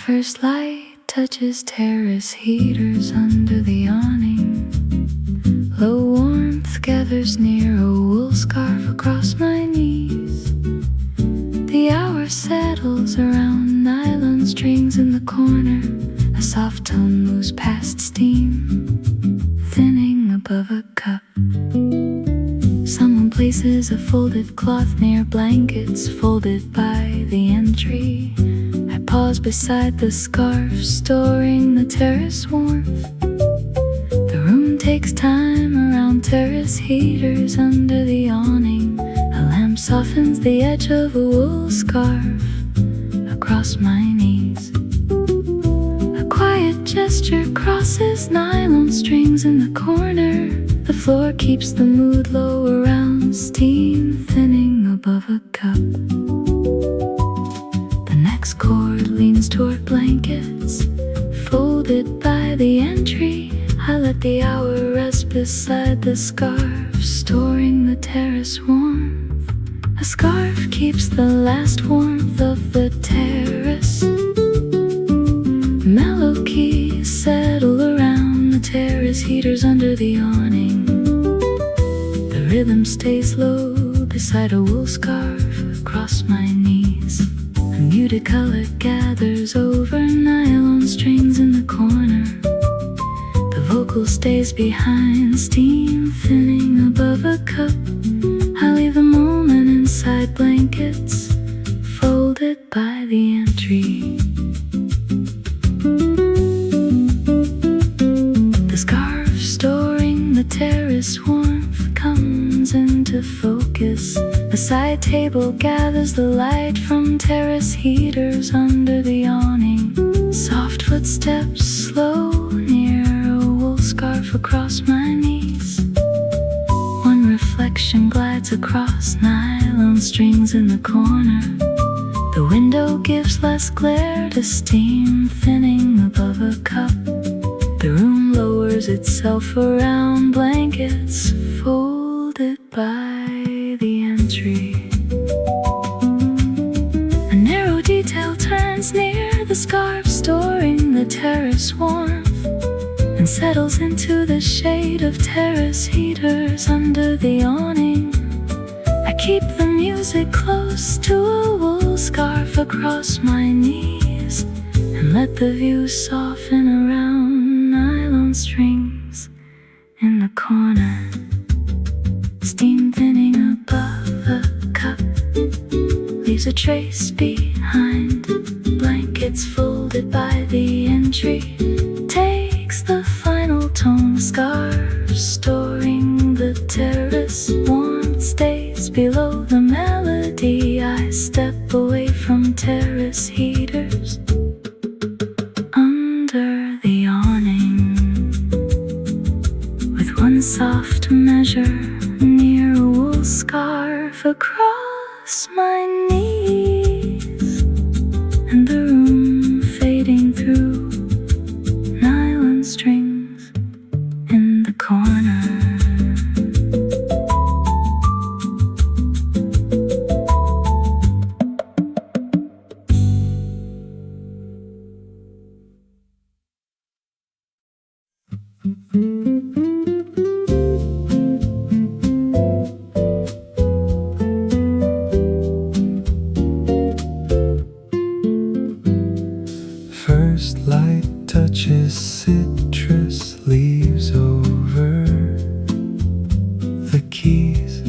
First light touches terrace heaters under the awning. Low warmth gathers near a wool scarf across my knees. The hour settles around nylon strings in the corner. A soft tone moves past steam, thinning above a cup. Someone places a folded cloth near blankets folded by the entry. I pause beside the scarf, storing the terrace warmth. The room takes time around terrace heaters under the awning. A lamp warmth softens the edge of a wool scarf across my knees. A quiet gesture crosses nylon strings in the corner. The floor keeps the mood low around steam thinning above a cup. The next cord leans toward blankets folded by the entry. I let the hour rest beside the scarf, storing the terrace warmth. A scarf keeps the last warmth of the terrace. Mellow keys settle around the terrace heaters under the awning. The rhythm stays low beside a wool scarf across my knees. A muted color gathers over nylon strings in the corner. The vocal stays behind, steam thinning above a cup. I leave the moment inside blankets folded by the entry. The scarf storing the terrace warmth comes into focus. A side table gathers the light from terrace heaters under the awning. Soft footsteps slow near a wool scarf across my knees. One reflection glides across nylon strings in the corner. The window gives less glare to steam thinning above a cup. The room lowers itself around blankets folded by the entry. A narrow detail turns near the scarf storing the terrace warmth and settles into the shade of terrace heaters under the awning. I keep the music close to a wool scarf across my knees and let the view soften around nylon strings in the corner. Steam thinning above a cup leaves a trace behind. Blankets folded by the entry takes the final tone. Scarf storing the terrace warmth stays below the melody. I step away from terrace heaters under the awning with one soft measure near a wool scarf across my knees and the room fading through nylon strings in the corner. First light touches citrus leaves over the keys.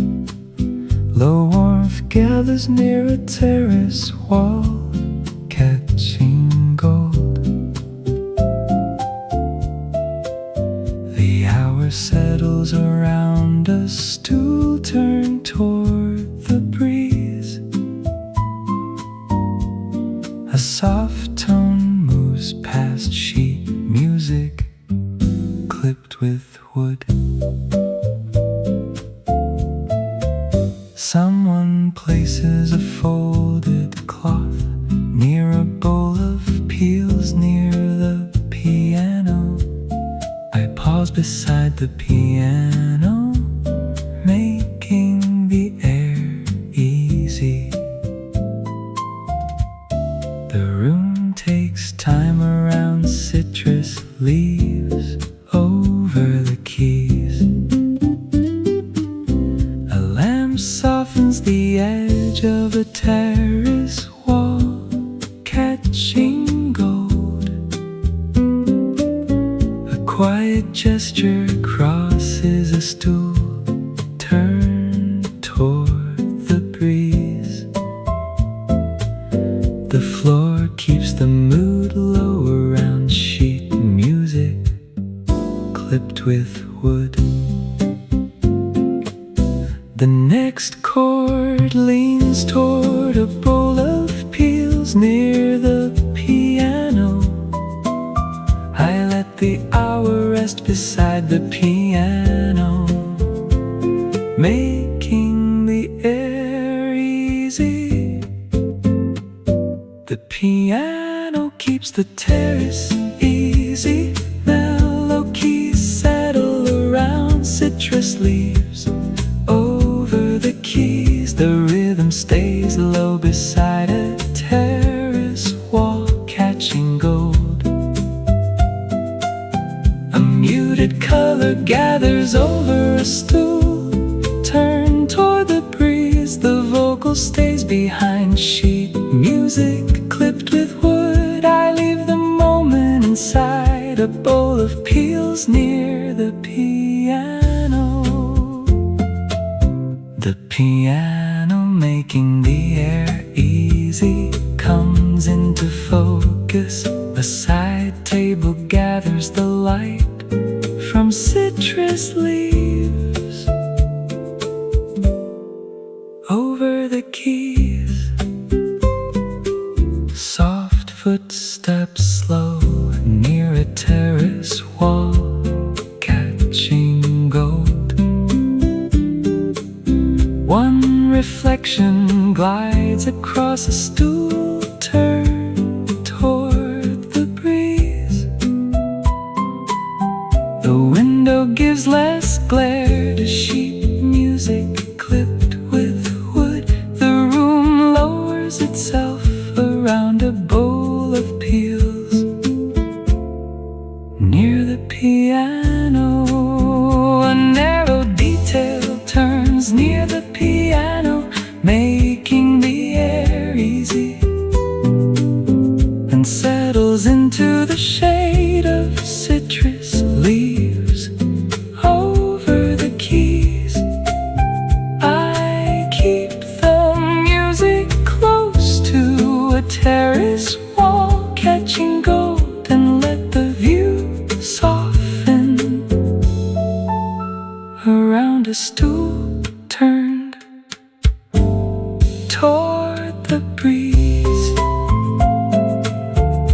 Low warmth gathers near a terrace wall, catching gold. The hour settles around a stool turned toward the breeze. A soft tone moves past sheet music clipped with wood. Someone places a folded cloth near a bowl of peels near the piano. I pause beside the piano, making the air easy. The room takes time around citrus leaves over the keys. A lamp softens the edge of a terrace wall, catching gold. A quiet gesture crosses a stool turned toward the breeze. The floor keeps the mood low around sheet music clipped with wood. The next chord leans toward a bowl of peels near the piano. I let the hour rest beside the piano, making the air easy. The piano keeps the terrace easy. Mellow keys settle around citrus leaves. Over the keys, the rhythm stays low beside a terrace wall catching gold. A muted color gathers over a stool. Turn toward the breeze, the vocal stays behind sheet music clipped with wood. I leave the moment inside a bowl of peels near the piano. The piano making the air easy comes into focus. A side table gathers the light from citrus leaves. Over the keys, soft footsteps slow near a terrace wall catching gold. One reflection glides across a stool. Turn toward the breeze. The window gives less glare to sheet music clipped with wood. The room lowers itself around a bowl of peels near the piano. A narrow detail turns near the piano, making the air easy, and settles into the shade of citrus leaves. Over the keys, I keep the music close to a terrace wall catching gold, and let the view soften around a stool turned toward the breeze.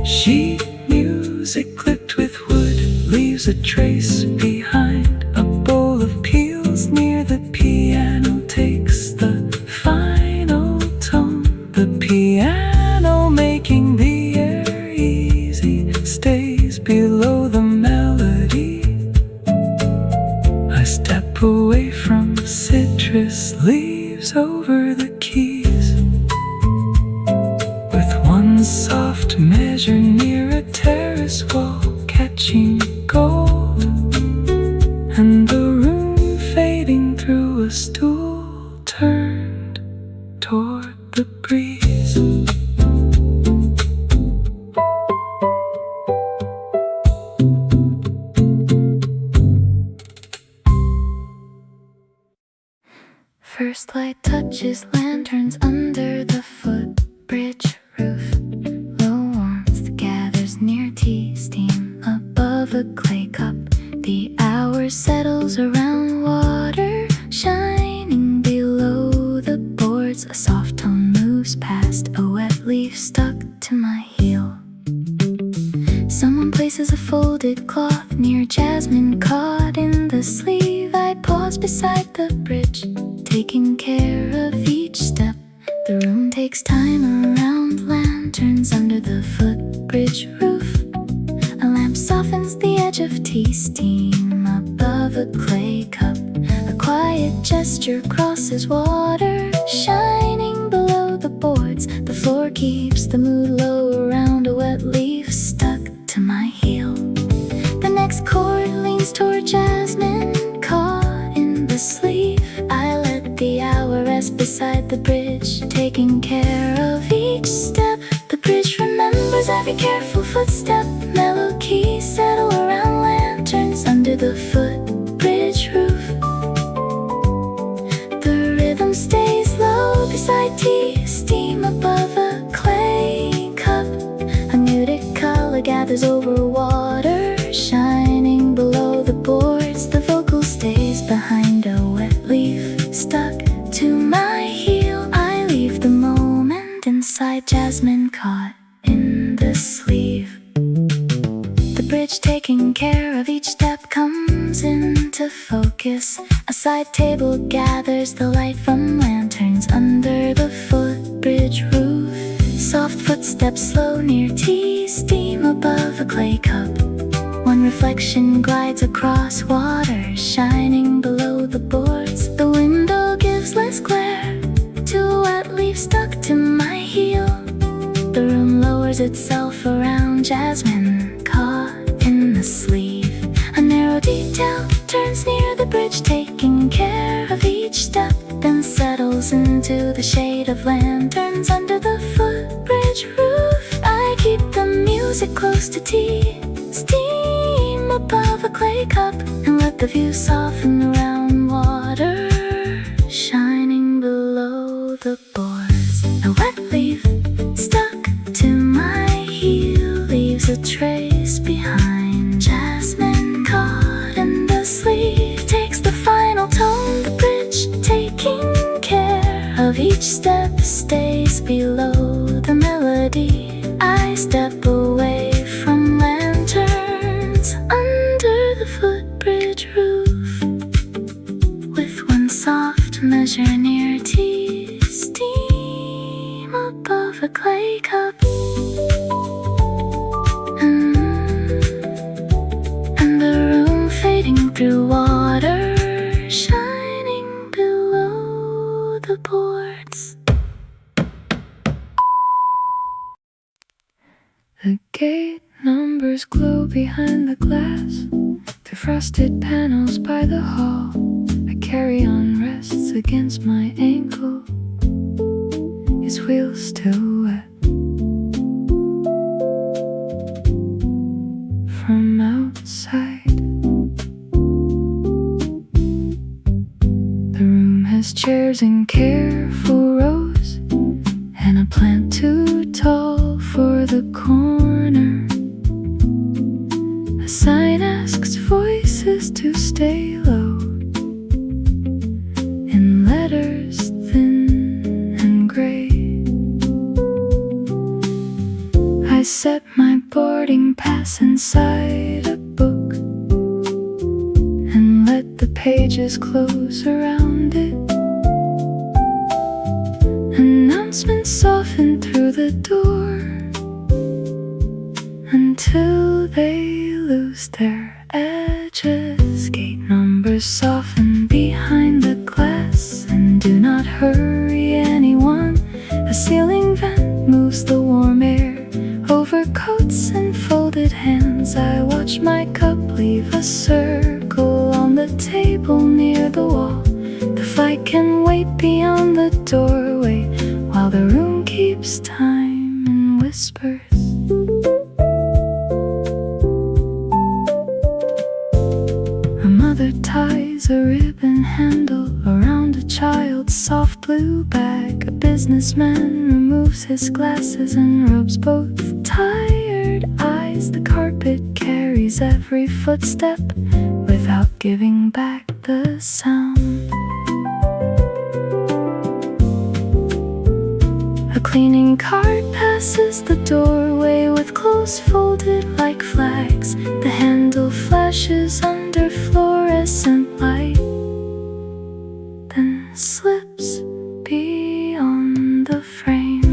Sheet music clipped with wood leaves a trace behind. A bowl of peels near the piano takes the final tone. The piano making the air easy stays below the melody. I step away from citrus leaves over the keys, with one soft measure near a terrace wall catching gold, and the room fading through a stool turned toward the breeze. First light touches lanterns under the footbridge roof. Low warmth gathers near tea steam above a clay cup. The hour settles around water shining below the boards. A soft tone moves past a wet leaf stuck to my heel. Someone places a folded cloth near jasmine caught in the sleeve. I pause beside the bridge, taking care of each step. The room takes time around lanterns under the footbridge roof. A lamp softens the edge of tea steam above a clay cup. A quiet gesture crosses water shining below the boards. The floor keeps the mood low around a wet leaf stuck to my heel. The next chord leans toward jasmine caught in the sleeve. I let the hour rest beside the bridge, taking care of each step. The bridge remembers every careful footstep. Mellow keys settle around lanterns under the footbridge roof. The rhythm stays low beside tea steam above a clay cup. A muted color gathers over water shining below the boards. The vocal stays behind a wet leaf stuck to focus. A side table gathers the light from lanterns under the footbridge roof. Soft footsteps slow near tea, steam above a clay cup. One reflection glides across water, shining below the boards. The window gives less glare to a wet leaf stuck to my heel. The room lowers itself around jasmine caught in the sleeve. A narrow detail turns near the bridge, taking care of each step, then settles into the shade of lanterns under the footbridge roof. I keep the music close to tea, steam above a clay cup, and let the view soften around water, shining below the boards. A wet leaf stuck to my heel leaves a trace behind. Jasmine caught in the sleeve takes the final tone. The bridge, taking care of each step, stays below the melody. I step away from lanterns under the footbridge roof, with one soft measure near tea, steam above a clay cup. And the room fading through water, shining below the boards. The gate numbers glow behind the glass, through frosted panels by the hall. A carry-on rests against my ankle, his wheels still wet from outside. The room has chairs in careful rows, and a plant too tall for the corner. A sign asks voices to stay low, in letters thin and gray. I set my boarding pass inside a book, and let the pages close around it. Announcements soften through the door, until they lose their edges. Gate numbers soften behind the glass, and do not hurry anyone. A ceiling vent moves the warm air over coats and folded hands. I watch my cup leave a circle on the table near the wall. The flight can wait beyond the doorway, while the room keeps time in whispers. A mother ties a ribbon handle around a child's soft blue bag. A businessman removes his glasses and rubs both tired eyes. The carpet carries every footstep without giving back the sound. A cleaning cart passes the doorway with clothes folded like flags. The handle flashes under fluorescent light, then slips beyond the frame.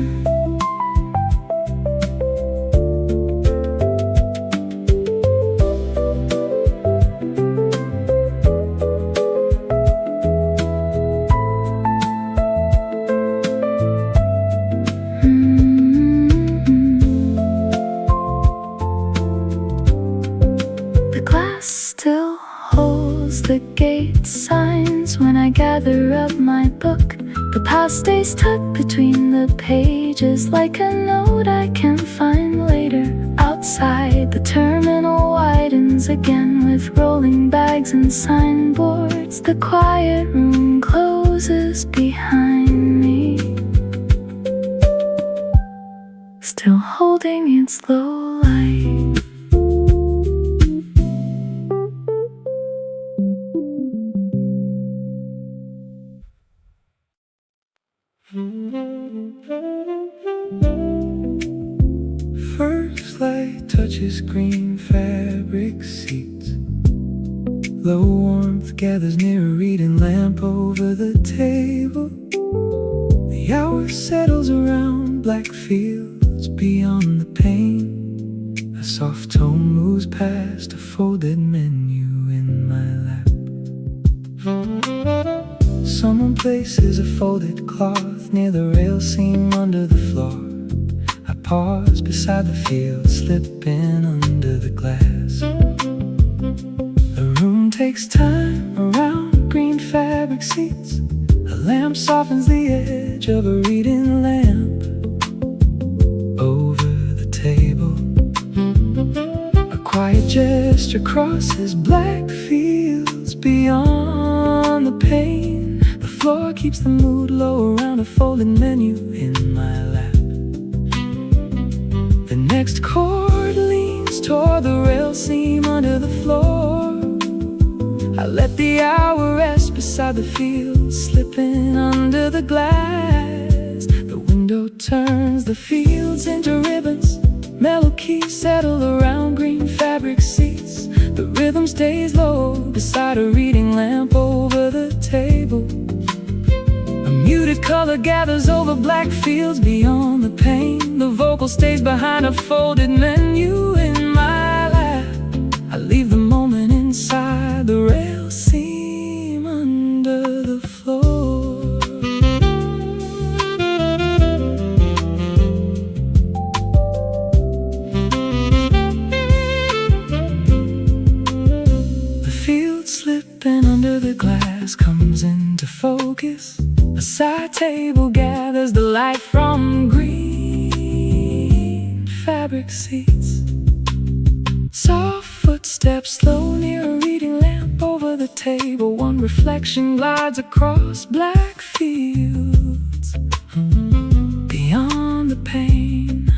Still holds the gate signs when I gather up my book. The past stays tucked between the pages, like a note I can find later. Outside, the terminal widens again with rolling bags and signboards. The quiet room closes behind me, still holding its low light. First light touches green fabric seats, The warmth gathers near a reading lamp over the table. The hour settles around black fields beyond the pane. A soft tone moves past a folded menu in my lap. Someone places a folded cloth near the rail seam under the floor. I pause beside the field, slipping under the glass. The room takes time around green fabric seats. A lamp softens the edge of a reading lamp over the table. A quiet gesture crosses black fields beyond the pane. The floor keeps the mood low around a folded menu in my lap. The next chord leans toward the rail seam under the floor. I let the hour rest beside the field, slipping under the glass. The window turns the fields into ribbons. Mellow keys settle around green fabric seats. The rhythm stays low beside a reading lamp over the table. A muted color gathers over black fields beyond the pane. The vocal stays behind a folded menu in my lap. I leave the moment inside the rail seam under the floor. The field slipping under the glass comes into focus. A side table gathers the light from green fabric seats. Soft footsteps slow near a reading lamp over the table. One reflection glides across black fields beyond the pane.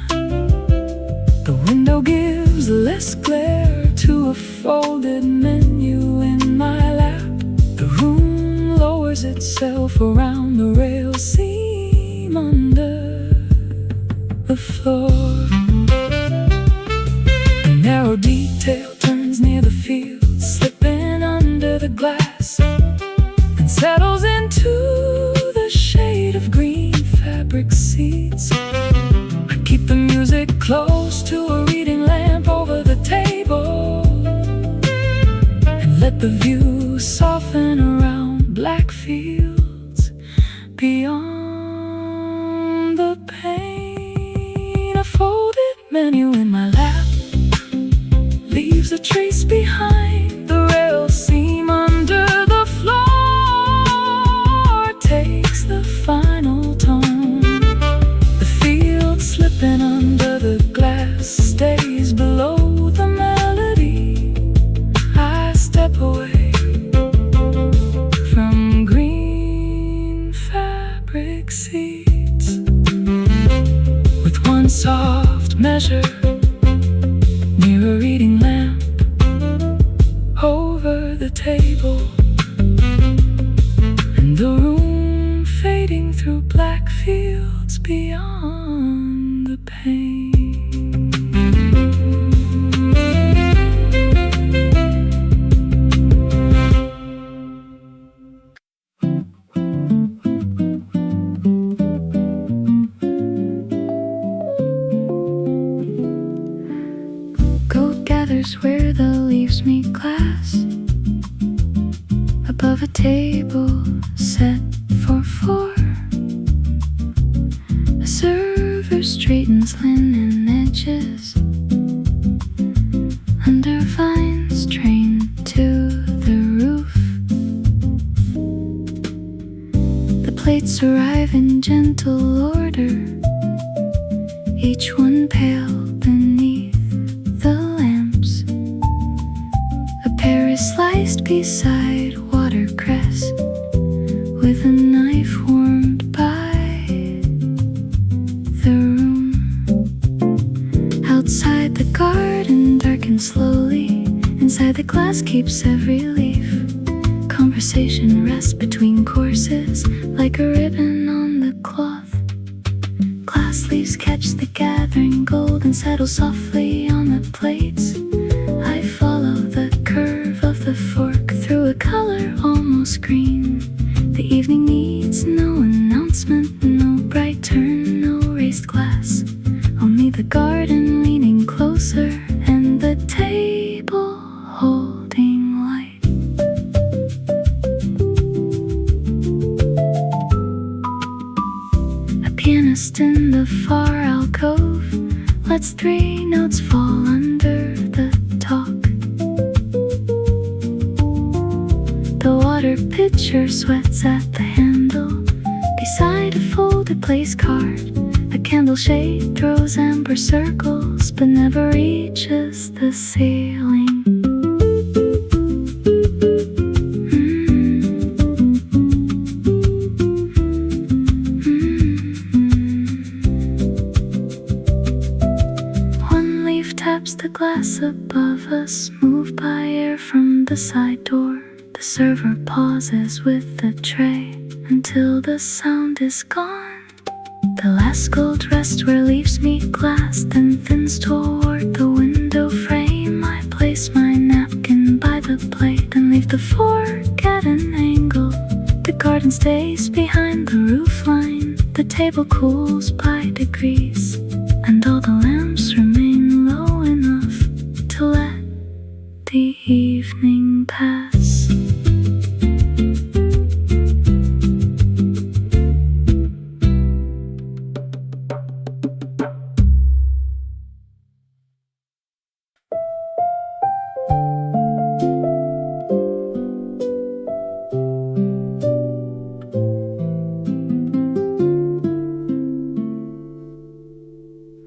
The window gives less glare to a folded menu in my lap. The room lowers itself around the rail seam under the floor. A narrow detail turns near the field, slipping under the glass, and settles into the shade of green fabric seats. I keep the music close to a reading lamp over the table, and let the view soften around black fields beyond the pane. A folded menu in my lap leaves a trace behind. The rail seam under the floor takes the final tone. The field slipping under the glass stays below the melody. I step away from green fabric seats with one soft measure near a reading lamp over the table, and the room fading through black fields beyond the pane. Where the leaves meet glass, above a table set for four. A server straightens linen edges under vines trained to the roof. The plates arrive in gentle order, each one pale beneath the lamps. A pear is sliced beside watercress with a knife warmed by the room. Outside the garden darkens slowly, inside the glass keeps every leaf. Conversation rests between courses like a ribbon on the cloth. Glass leaves catch the gathering gold and settle softly on the plates. I follow the curve of the fork screen. The evening needs no announcement, no bright turn, no raised glass. Only the garden leaning closer and the table holding light. A pianist in the far alcove lets 3 notes fall under the talk. The water pitcher sweats at the handle beside a folded place card. A candle shade throws amber circles but never reaches the ceiling. One leaf taps the glass above us, moved by air from the side door. The server pauses with the tray until the sound is gone. The last gold rest where leaves meet glass, then thins toward the window frame. I place my napkin by the plate and leave the fork at an angle. The garden stays behind the roofline. The table cools by degrees, and all the lamps remain low enough to let the evening pass.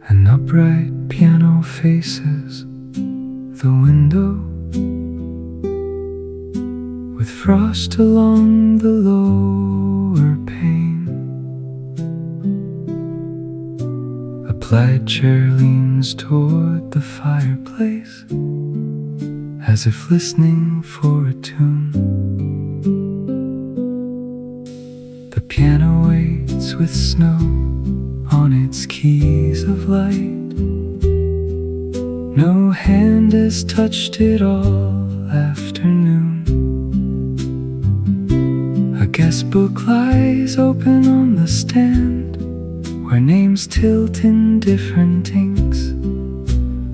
An upright piano faces the window, with frost along the lower pane. A plaid chair leans toward the fireplace, as if listening for a tune. The piano waits with snow on its keys of light. No hand has touched it all afternoon. A guest book lies open on the stand, where names tilt in different inks.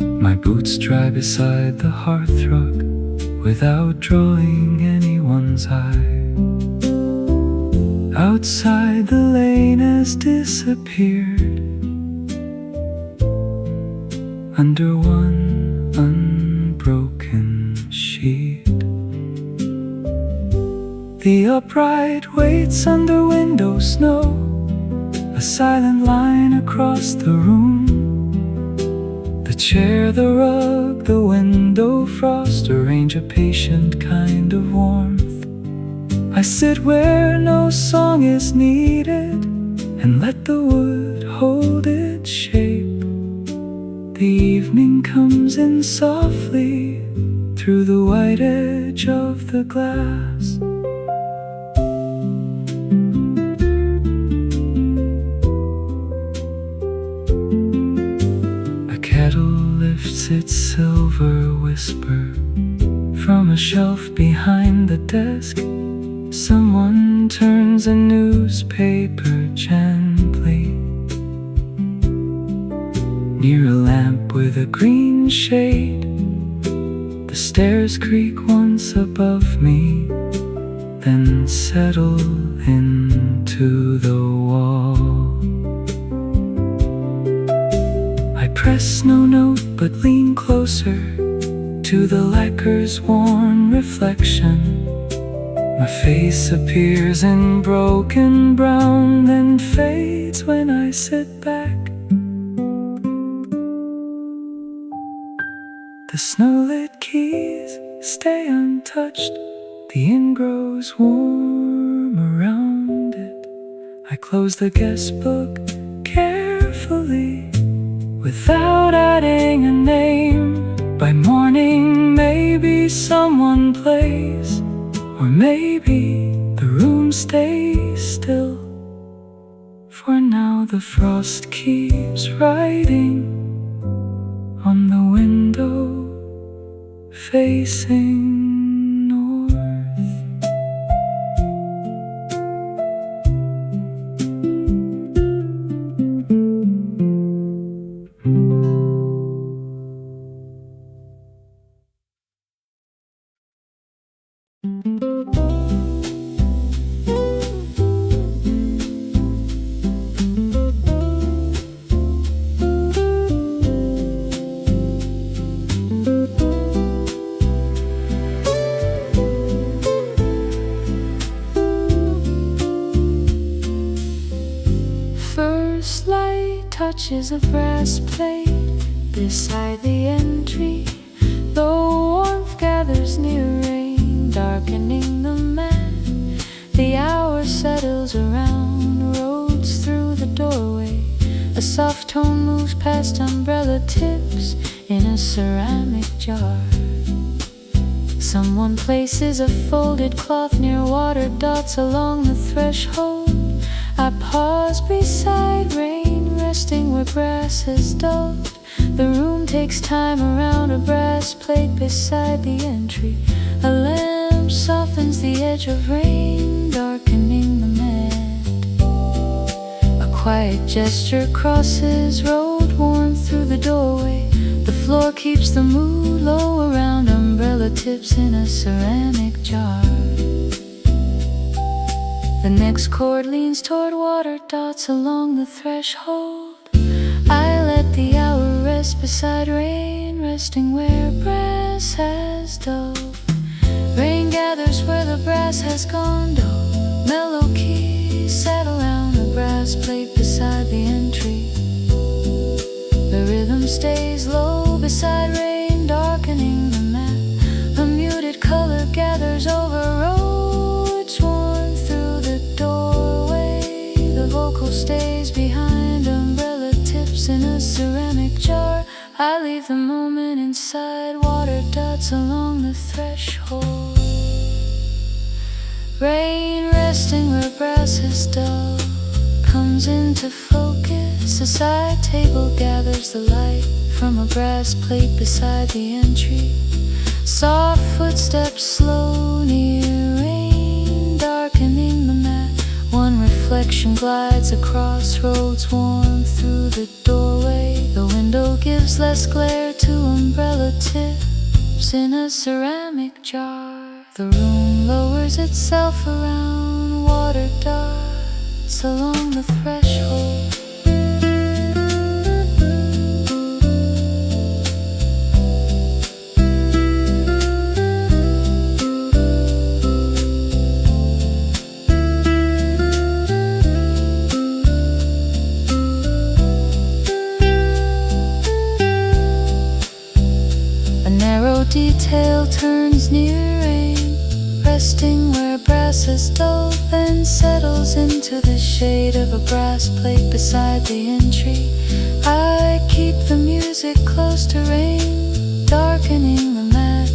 My boots dry beside the hearthrug without drawing anyone's eye. Outside, the lane has disappeared under one unbroken sheet. The upright waits under window snow, a silent line across the room. The chair, the rug, the window frost arrange a patient kind of warmth. I sit where no song is needed and let the wood hold its shape. The evening comes in softly through the white edge of the glass. A kettle lifts its silver whisper from a shelf behind the desk. Someone turns a newspaper gently near a lamp with a green shade. The stairs creak once above me, then settle into the wall. I press no note but lean closer to the lacquer's warm reflection. My face appears in broken brown, then fades when I sit back. The snow-lit keys stay untouched. The inn grows warm around it. I close the guest book carefully without adding a name. By morning, maybe someone plays, or maybe the room stays still. For now the frost keeps writing on the window facing north. watches a brass plate beside the entry. The warmth gathers near, rain darkening the mat. The hour settles around, roads through the doorway. A soft tone moves past umbrella tips in a ceramic jar. Someone places a folded cloth near water dots along the threshold. I pause beside rain, resting where grass has dulled. The room takes time around a brass plate beside the entry. A lamp softens the edge of rain, darkening the mat. A quiet gesture crosses road, warmth through the doorway. The floor keeps the mood low around umbrella tips in a ceramic jar. The next chord leans toward water dots along the threshold. I let the hour rest beside rain, resting where brass has dulled. Rain gathers where the brass has gone dull. Mellow keys settle around the brass plate beside the entry. The rhythm stays low beside rain, darkening the mat. A muted color gathers over roads, worn through the doorway. The vocal stays behind umbrella tips in a ceramic jar. I leave the moment inside water dots along the threshold. Rain resting where brass is dull comes into focus. A side table gathers the light from a brass plate beside the entry. Soft footsteps slow near rain, darkening the mat. One reflection glides across roads, warm through the doorway. The window gives less glare to umbrella tips in a ceramic jar. The room lowers itself around water dots along the threshold. Detail turns near rain, resting where brass is dull, then settles into the shade of a brass plate beside the entry. I keep the music close to rain, darkening the mat,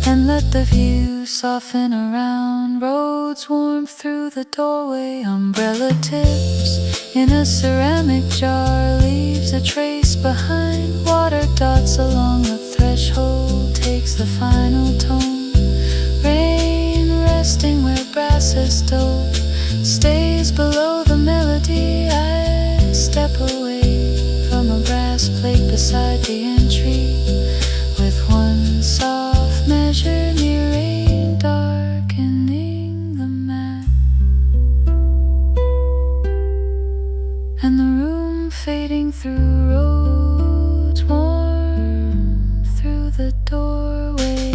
and let the view soften around roads, warm through the doorway. Umbrella tips in a ceramic jar leaves a trace behind. Water dots along the threshold takes the final tone. Rain resting where brass is dull stays below the melody. I step away from a brass plate beside the entry with one soft measure near rain, darkening the mat, and the room fading through roads, warm through the doorway.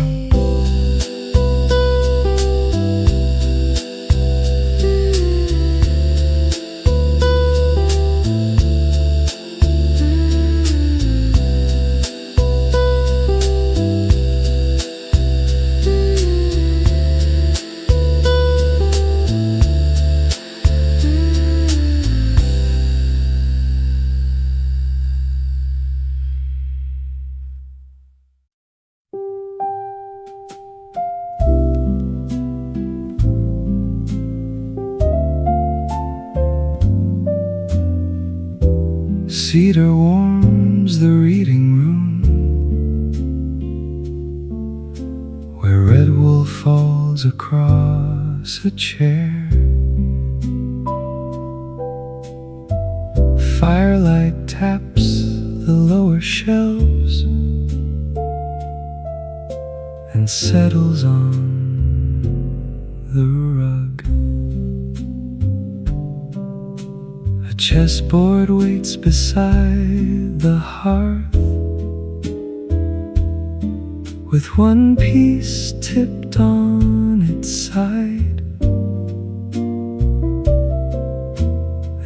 Cedar warms the reading room, where red wool falls across a chair. Firelight taps the lower shelves and settles on the rug. A chessboard waits beside the hearth, with one piece tipped on its side.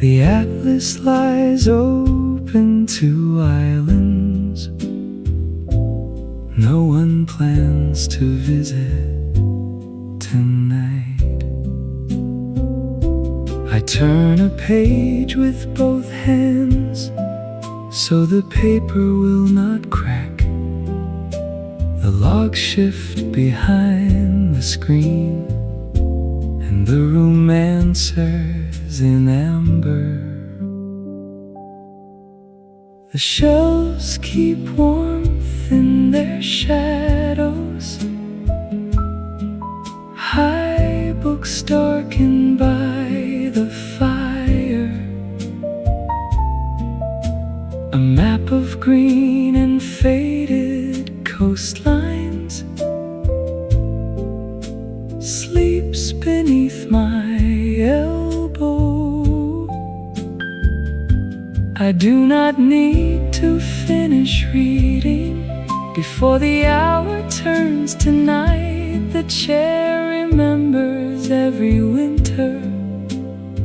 The atlas lies open open to islands no one plans to visit tonight. I turn a page with both hands so the paper will not crack. The logs shift behind the screen and the romancers in amber. The shelves keep warmth in their shadows. High books darkened by the fire. A map of green and faded coastlines sleeps beneath my elbow. I do not need to finish reading before the hour turns to night. The chair remembers every winter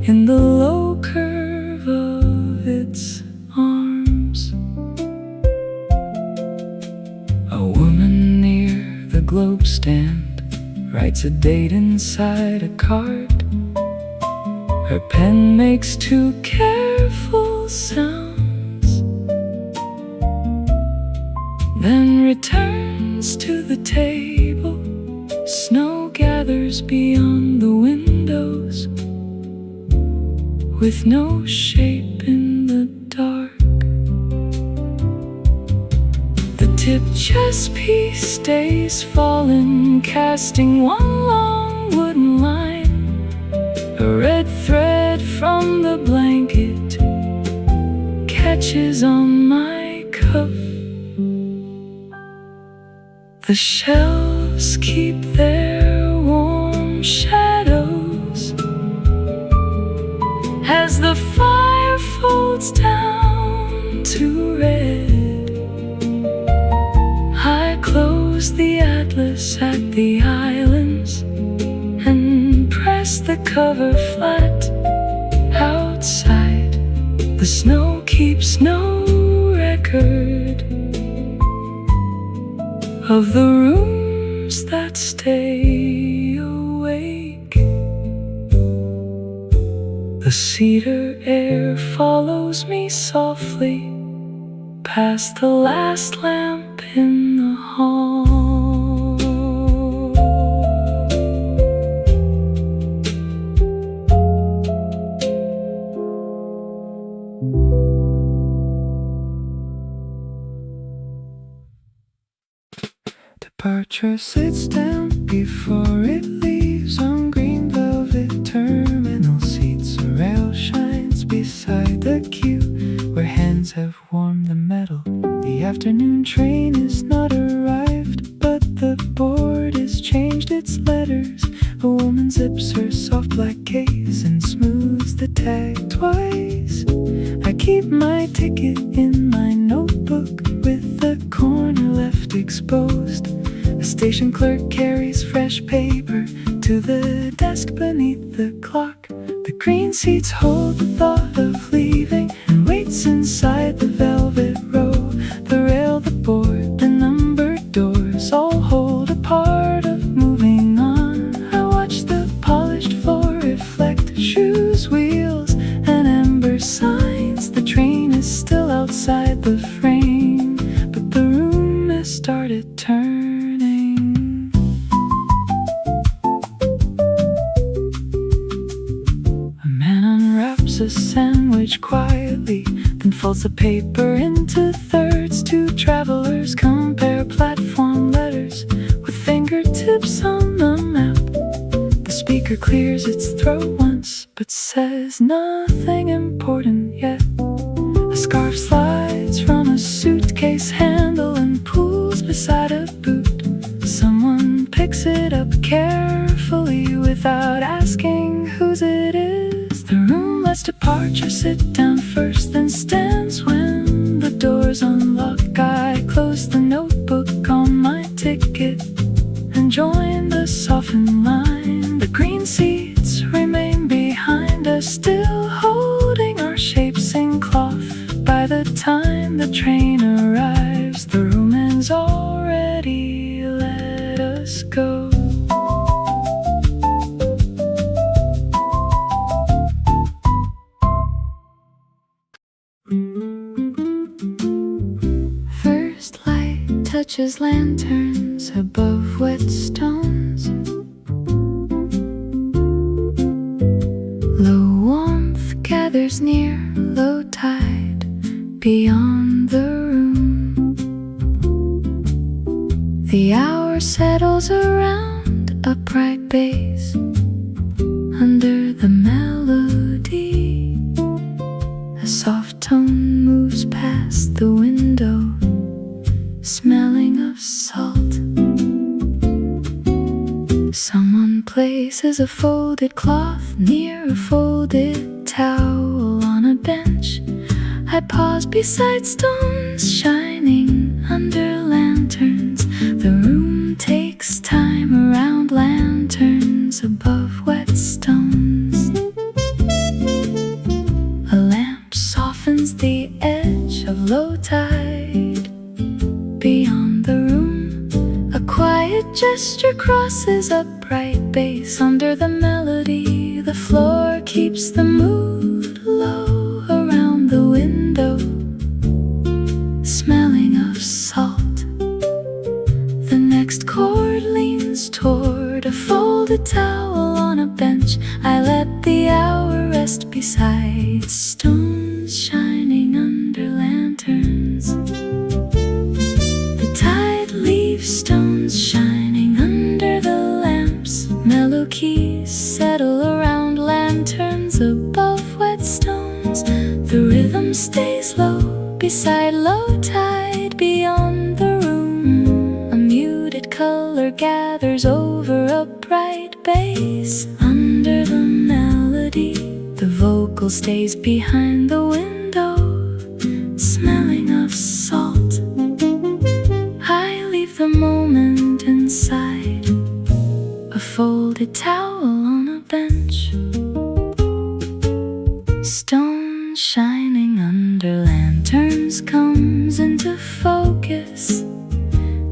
in the low curve of its arms. A woman near the globe stand writes a date inside a card. Her pen makes two careful sounds, then returns to the table. Snow gathers beyond the windows with no shape in the dark. The tip chess piece stays fallen, casting one long wooden line. A red thread from the blanket catches on my cuff. The shelves keep their warm shadows as the fire folds down to red. I close the atlas at the islands and press the cover flat. Outside, the snow keeps no record of the rooms that stay awake. The cedar air follows me softly past the last lamp in the hall. Departure sits down before it leaves on green velvet terminal seats. A rail shines beside the queue where hands have warmed the metal. The afternoon train is not arrived, but the board has changed its letters. A woman zips her soft black case and smooths the tag twice. I keep my ticket in my notebook with the corner left exposed. A station clerk carries fresh paper to the desk beneath the clock. The green seats hold the thought of leaving and waits inside the velvet row. The rail, the board, the numbered doors all hold a part of moving on. I watch the polished floor reflect shoes, wheels, and amber signs. The train is still outside the frame, but the room has started turning. A sandwich quietly, then folds the paper into thirds. Two travelers compare platform letters with fingertips on the map. The speaker clears its throat once, but says nothing important yet. A scarf slides from a suitcase handle and pulls beside a boot. Someone picks it up carefully without asking whose it is. The room lets departure sit down first, then stands when the doors unlock. I close the notebook on my ticket and join the softened line. The green seats remain behind us, still holding our shapes in cloth. By the time train arrives, the room has already let us go. First light touches lanterns above wet stones. Low warmth gathers near, low tide beyond the room. The hour settles around a bright bass under the melody. A soft tone moves past the window, smelling of salt. Someone places a folded cloth near a folded towel on a bench. I pause beside stones shining under lanterns. The room takes time around lanterns above wet stones. A lamp softens the edge of low tide beyond the room. A quiet gesture crosses a bright bass under the melody. The floor keeps the mood low around the window, smelling of salt. The next chord leans toward a folded towel on a bench. I let the hour rest beside stones shining under lanterns. The tide leaves stones shining under the lamps. Mellow keys settle around lanterns above wet stones. The rhythm stays low beside low tide beyond the room. A muted color gathers over a bright bass under the melody. The vocal stays behind the window, smelling of salt. I leave the moment inside a folded towel on a bench. Stone shining under lanterns comes into focus.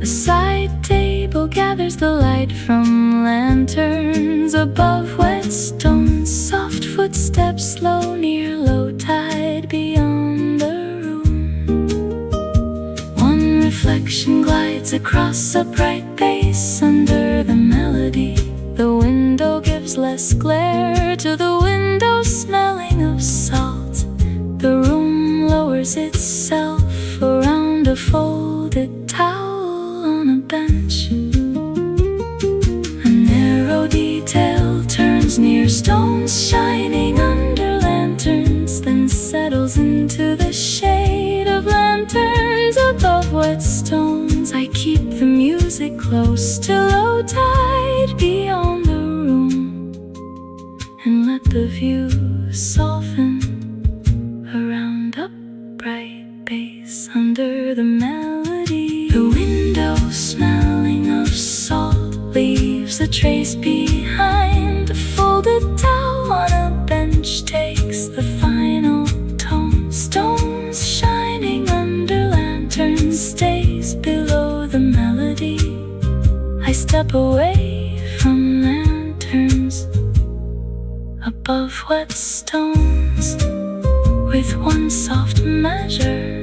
A side table gathers the light from lanterns above wet stones. Soft footsteps slow near low tide beyond the room. One reflection glides across a bright bass under the melody. The window gives less glare to the window, smelling of salt. The room lowers itself around a folded towel on a bench. A narrow detail turns near stones shining under lanterns, then settles into the shade of lanterns above wet stones. I keep the music close to low tide beyond the room, and let the view soften around a bright bass under the melody. The window smelling of salt leaves a trace behind. A folded towel on a bench takes the final tone. Stones shining under lanterns stays below the melody. I step away from lanterns above wet stones with one soft measure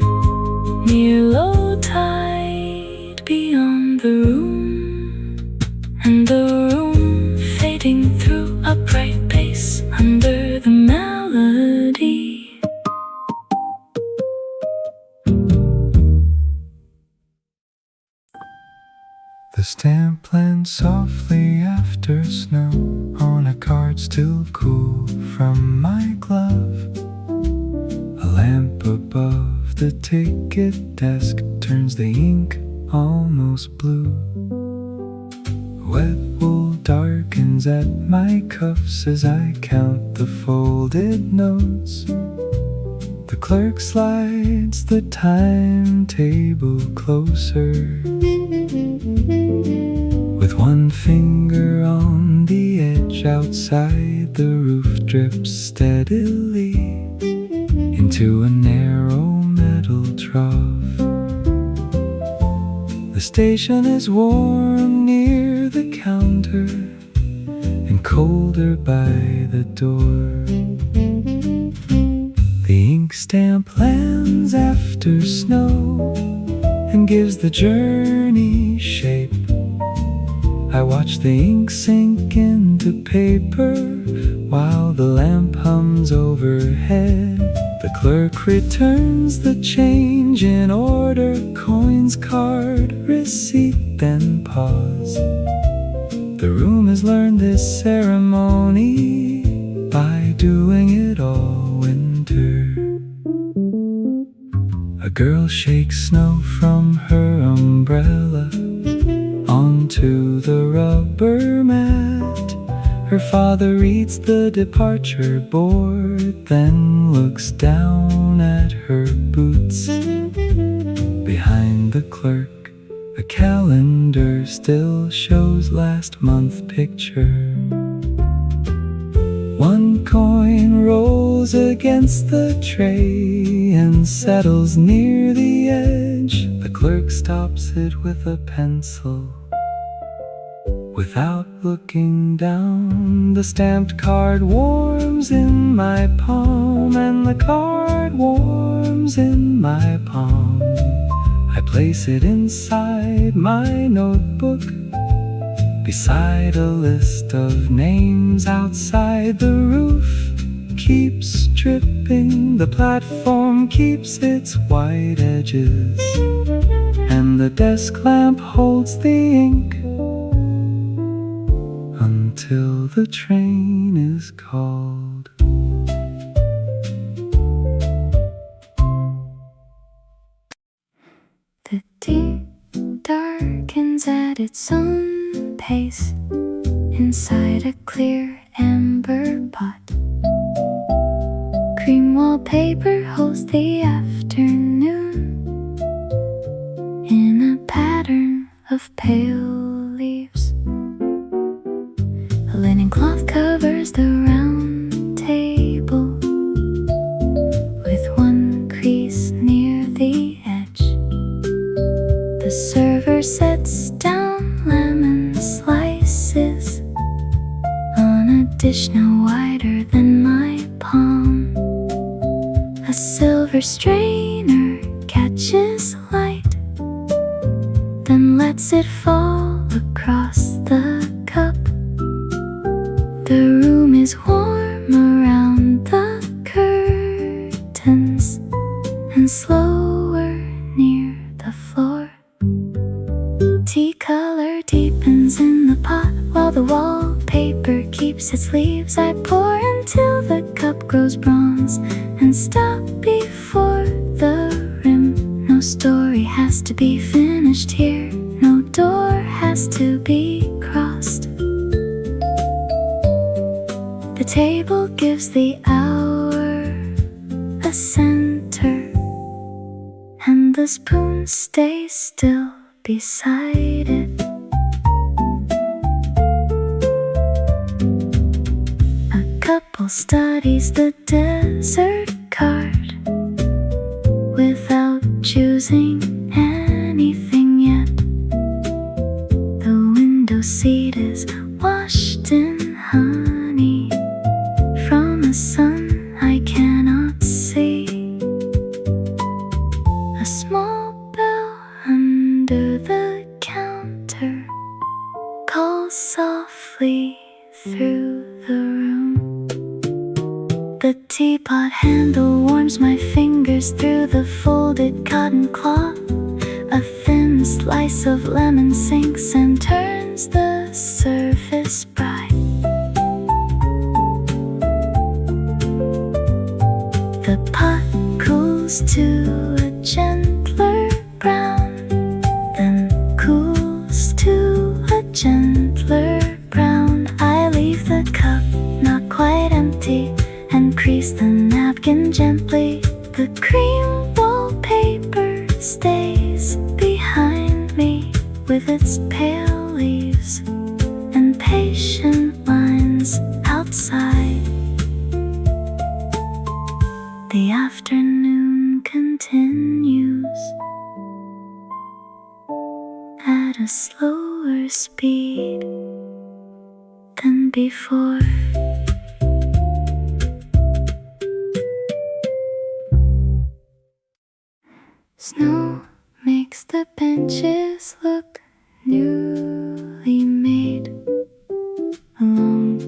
near low tide beyond the room, and the room fading through a bright bass under the melody. The stamp lands softly after snow on a card still cool from my glove. A lamp above the ticket desk turns the ink almost blue. Wet wool darkens at my cuffs as I count the folded notes. The clerk slides the timetable closer. With one finger on the edge outside, the roof drips steadily into a narrow metal trough. The station is warm near the counter and colder by the door. The ink stamp lands after snow and gives the journey shape. I watch the ink sink into paper while the lamp hums overhead. The clerk returns the change in order, coins, card, receipt, then pause. The room has learned this ceremony by doing it all winter. A girl shakes snow from her umbrella onto the rubber mat. Her father reads the departure board, then looks down at her boots. Behind the clerk, a calendar still shows last month's picture. One coin rolls against the tray and settles near the edge. The clerk stops it with a pencil. Without looking down, the stamped card warms in my palm, and the card warms in my palm. I place it inside my notebook, beside a list of names outside. The roof keeps dripping, the platform keeps its white edges, and the desk lamp holds the ink until the train is called. The deep darkens at its own pace inside a clear amber pot. Cream wallpaper holds the afternoon in a pattern of pale leaves. A linen cloth covers the round table with one crease near the edge. The server sets down lemon slices on a dish no wider than my palm. A silver strainer catches light, then lets it fall across the cup. The room is warm around the curtains and slower near the floor. Tea color deepens in the pot while the wallpaper keeps its leaves. I pour until the cup grows bronze and stop before the rim. No story has to be finished here, no door has to be crossed. The table gives the hour a center, and the spoon stays still beside it. A couple studies the desert card without choosing anything yet. The window seat is washed in honey from a sun I cannot see. A small bell under the counter calls softly through the room. The teapot handle warms my fingers through the folded cotton cloth. A thin slice of lemon sinks and turns the surface bright. The pot cools to a gentler brown, then cools to a gentler brown. I leave the cup not quite empty and crease the napkin gently. The cream wallpaper stays behind me with its pale leaves and patient lines outside. The afternoon continues. a slower speed than before. Snow makes the benches look newly made along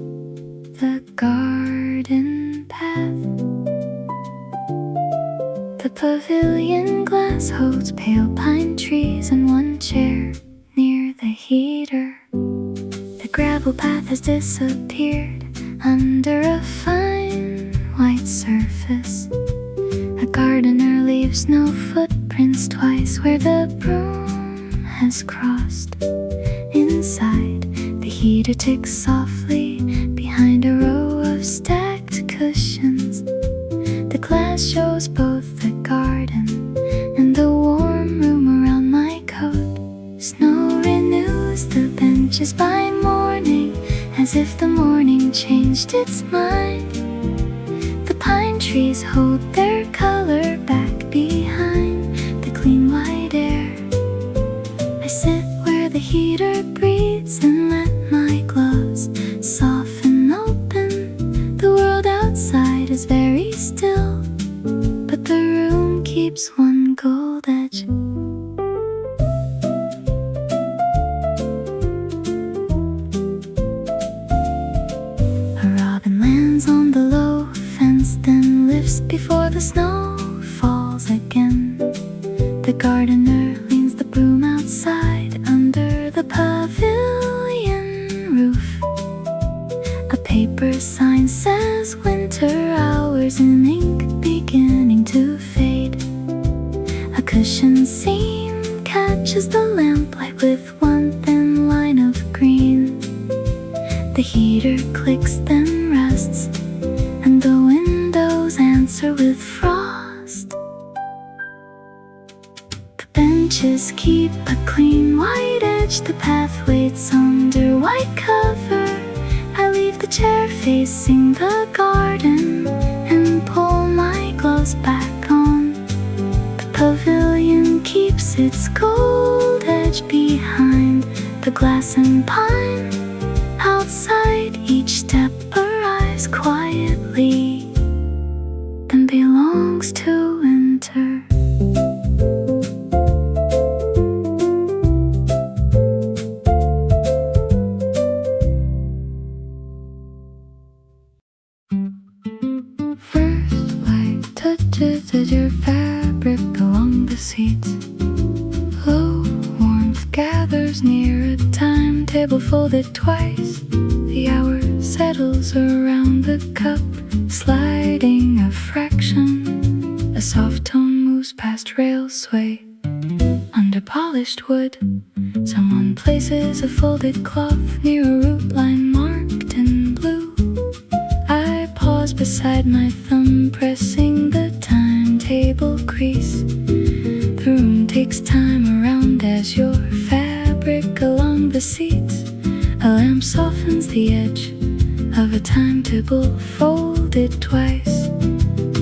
the garden path. The pavilion glass holds pale pine trees and one chair near the heater. The gravel path has disappeared under a fine white surface. A gardener leaves no footprints twice where the broom has crossed. Inside, the heater ticks softly behind a row of stacked cushions. The glass shows both the garden and the warm room around my coat. Snow renews the benches by morning, as if the morning changed its mind. The pine trees hold their color back behind the clean white air. I sit where the heater breathes and let my gloves soften open. The world outside is very still, but the room keeps one gold edge. A robin lands on the low fence, then lifts before the snow falls again. The gardener leans the broom outside under the pavilion roof. A paper sign says winter hours in ink beginning to fade. A cushion seam catches the lamplight with one thin line of green. The heater clicks then rests, and the windows answer with frost. The benches keep a clean white edge, the path waits under white cover. I leave the chair facing the garden and pull my gloves back on. The pavilion keeps its gold edge behind the glass and pine. Outside, each step arrives quietly, then belongs to winter. First light touches at your fabric along the seats. Low warmth gathers near a timetable folded twice. The hour settles around the cup, sliding a fraction. A soft tone moves past rail sway. Under polished wood, someone places a folded cloth near a root line marked in blue. I pause beside my thumb, pressing the timetable crease. The room takes time around as your fabric along the seats. A lamp softens the edge of a timetable folded twice.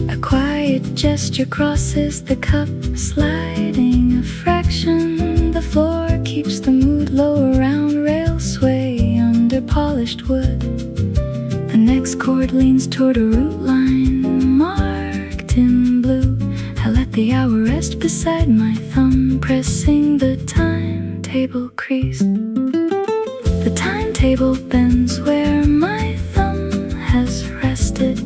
A quiet gesture crosses the cup, sliding a fraction. The floor keeps the mood low around rail sway under polished wood. The next chord leans toward a root line marked in blue. I let the hour rest beside my thumb, pressing the timetable crease. The timetable bends where my thumb has rested.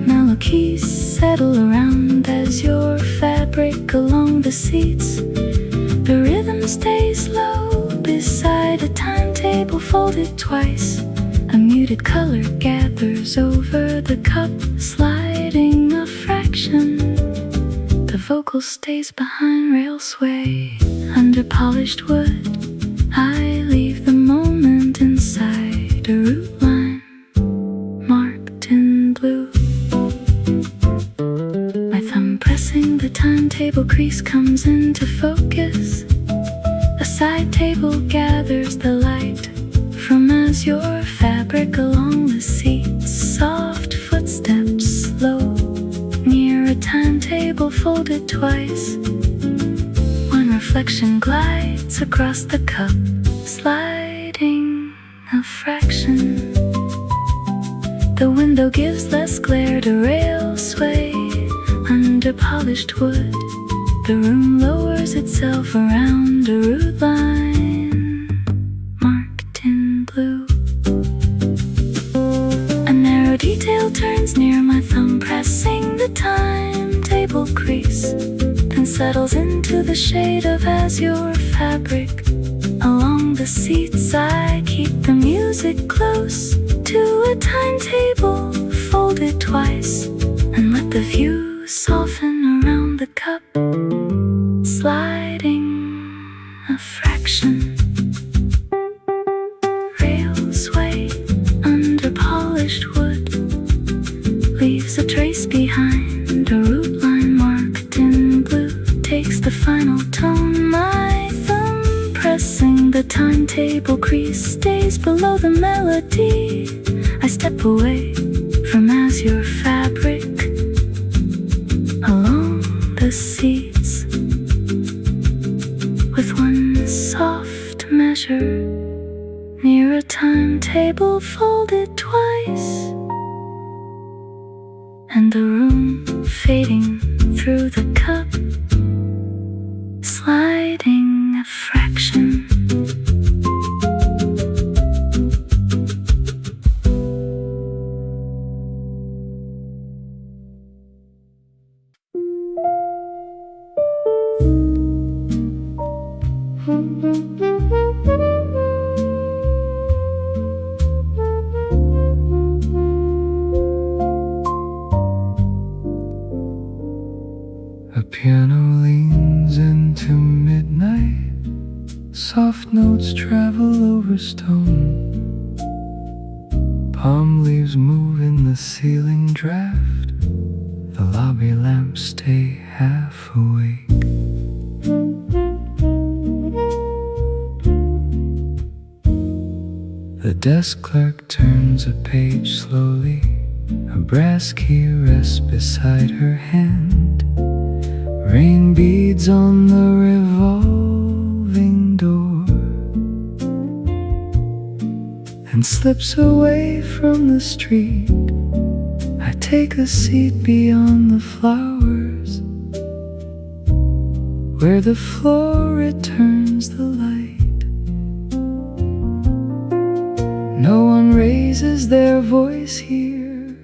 Mellow keys settle around as your fabric along the seats. The rhythm stays low beside a timetable folded twice. A muted color gathers over the cup, sliding a fraction. The vocal stays behind rail sway under polished wood. I leave the moment inside a root line marked in blue. My thumb pressing the timetable crease comes into focus. A side table gathers the light from as your fabric along the seats. Soft footsteps slow near a timetable folded twice. One reflection glides floats across the cup, sliding a fraction. The window gives less glare to rail sway under polished wood. The room lowers itself around a route line marked in blue. A narrow detail turns near my thumb, pressing the timetable crease, then settles into the shade of azure fabric. Along the seats I keep the music close to a timetable folded twice, and let the view soften around the cup, sliding a fraction. Rails sway under polished wood, leaves a trace behind, a route line marked in blue. Takes the final tone, my thumb pressing the timetable crease, stays below the melody. I step away from azure fabric along the seats, with one soft measure near a timetable folded twice, and the room fading through the cup, sliding a fraction. A piano leans into midnight, soft notes travel over stone. Palm leaves move in the ceiling draft, the lobby lamps stay half awake. The desk clerk turns a page slowly, a brass key rests beside her hand. Rain beads on the revolving door, and slips away from the street. I take a seat beyond the flowers, where the floor returns the light. No one raises their voice here.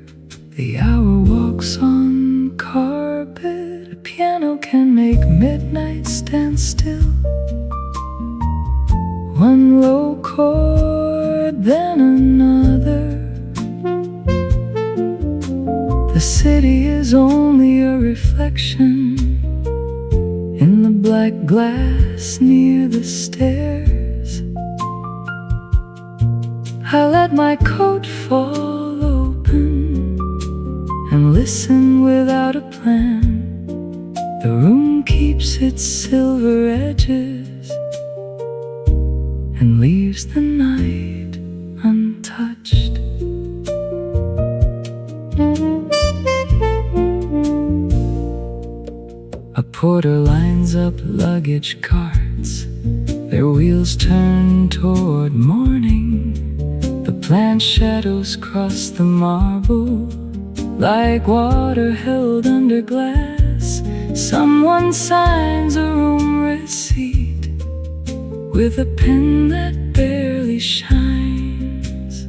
The hour walks on carpet. A piano can make midnight stand still. One low chord, then another. The city is only a reflection in the black glass near the stairs. I let my coat fall open and listen without a plan. The room keeps its silver edges and leaves the night untouched. A porter lines up luggage carts, their wheels turn toward morning. The plant shadows cross the marble like water held under glass. Someone signs a room receipt with a pen that barely shines.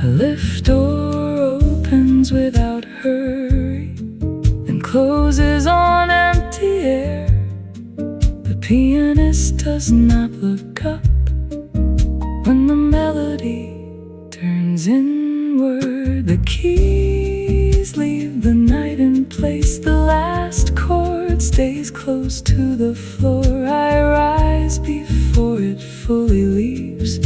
A lift door opens without hurry, then closes on empty air. The pianist does not look up when the melody turns inward. The keys leave the night in place. The last chord stays close to the floor. I rise before it fully leaves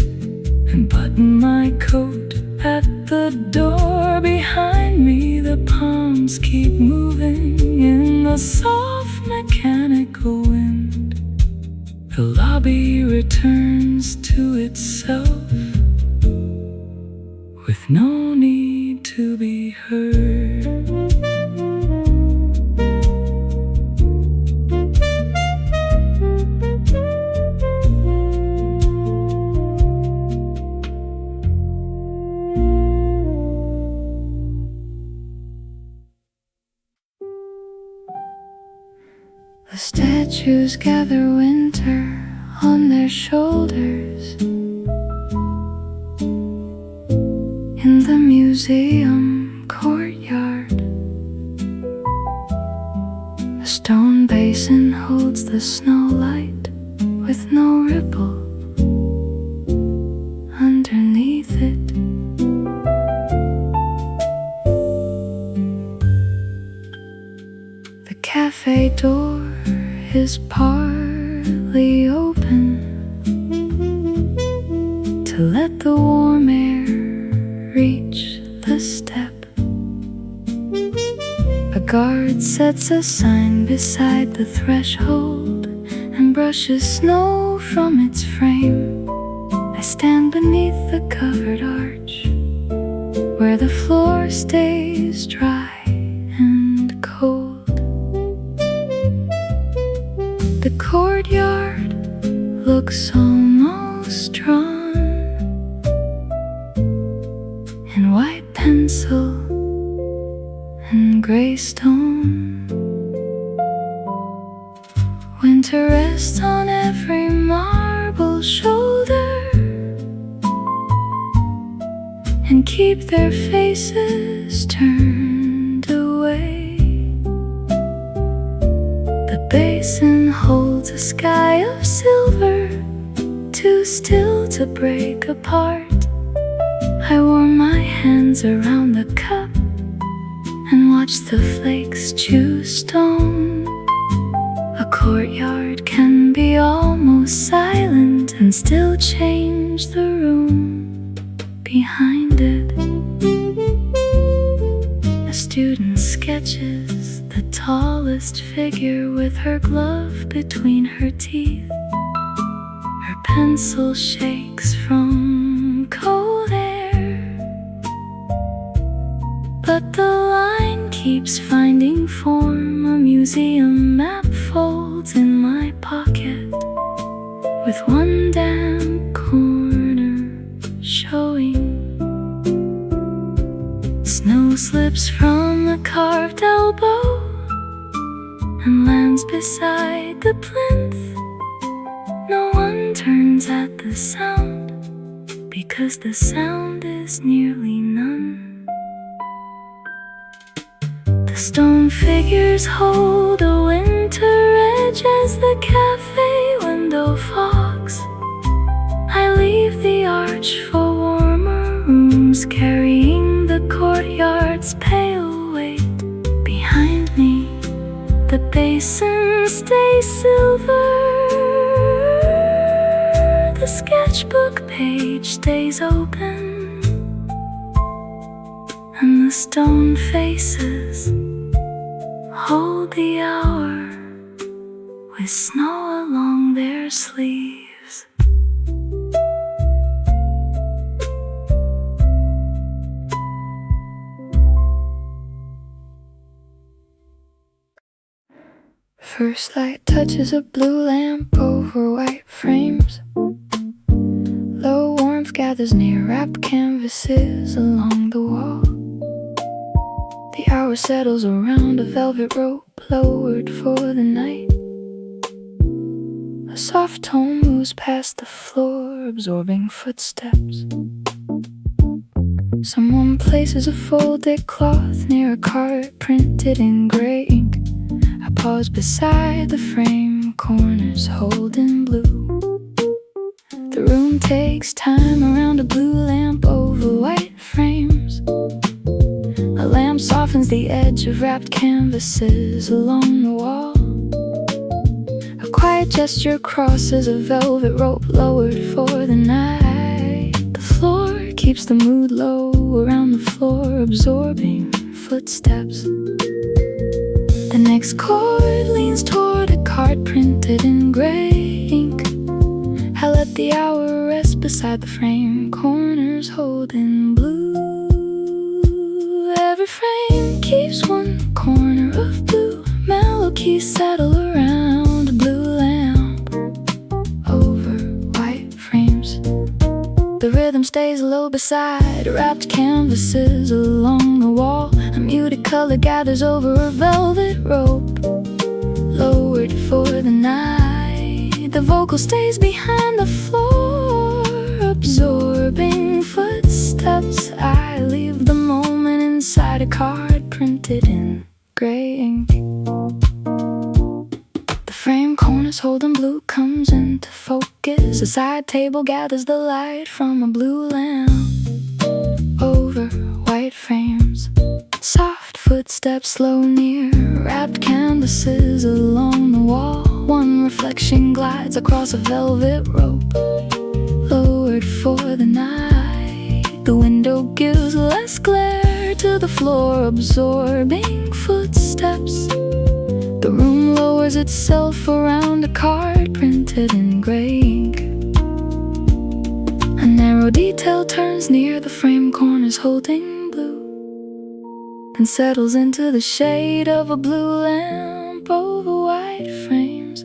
and button my coat at the door behind me. The palms keep moving in the soft mechanical wind. The lobby returns to itself with no need to be heard. statues gather winter on their shoulders. In the museum courtyard, a stone basin holds the snow light with no ripple underneath it. The cafe door is partly open to let the warm air reach the step. A guard sets a sign beside the threshold and brushes snow from its frame. I stand beneath the covered arch where the floor stays dry and cold. The courtyard looks almost drawn in white pencil and gray stone. Winter rests on every marble shoulder and keep their faces turned away. The basin holds a sky of silver, too still to break apart. I warm my hands around the cup and watch the flakes chew stone. A courtyard can be almost silent and still change the room behind it. A student sketches the tallest figure with her glove between her teeth. Her pencil shakes from cold air, but the line keeps finding form. A museum map folds in my pocket with one damp corner showing. Snow slips from the carved elbow and lands beside the plinth. No one turns at the sound because the sound is nearly none. The stone figures hold a winter edge as the cafe window fogs. I leave the arch for warmer rooms, carrying the courtyard's pale weight behind me. The basin stays silver, the sketchbook page stays open, and the stone faces hold the hour with snow along their sleeves. First light touches a blue lamp over white frames. Low warmth gathers near wrapped canvases along the wall. The hour settles around a velvet rope lowered for the night. A soft tone moves past the floor, absorbing footsteps. Someone places a folded cloth near a card printed in gray ink. I pause beside the frame, corners hold in blue. The room takes time around a blue lamp over white frames. A lamp softens the edge of wrapped canvases along the wall. A quiet gesture crosses a velvet rope lowered for the night. The floor keeps the mood low around the floor, absorbing footsteps. The next chord leans toward a card printed in gray ink. I let the hour rest beside the frame, corners hold in blue. Every frame keeps one corner of blue. Mellow keys settle around a blue lamp over white frames. The rhythm stays low beside wrapped canvases along the wall. A muted color gathers over a velvet rope lowered for the night. The vocal stays behind the floor, absorbing footsteps. I leave the moment inside a card printed in gray ink. The frame corners holding blue comes into focus. A side table gathers the light from a blue lamp over white frames. Soft footsteps slow near wrapped canvases along the wall. One reflection glides across a velvet rope, lowered for the night. The window gives less glare to the floor, absorbing footsteps. The room lowers itself around a card printed in gray ink. A narrow detail turns near the frame corners holding blue, and settles into the shade of a blue lamp over white frames.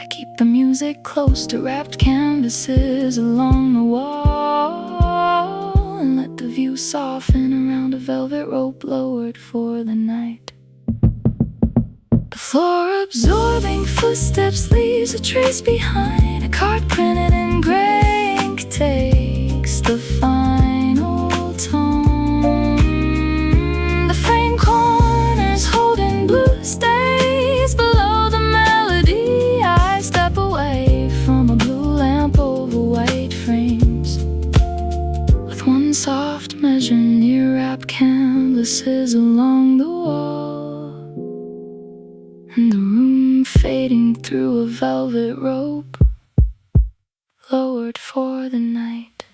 I keep the music close to wrapped canvases along the wall, and let the view soften around a velvet rope lowered for the night. The floor absorbing footsteps leaves a trace behind. A card printed in gray ink takes the final tone. The frame corners holding blue stays below the melody. I step away from a blue lamp over white frames, with one soft measure near wrapped canvases along the wall, and the room fading through a velvet rope lowered for the night.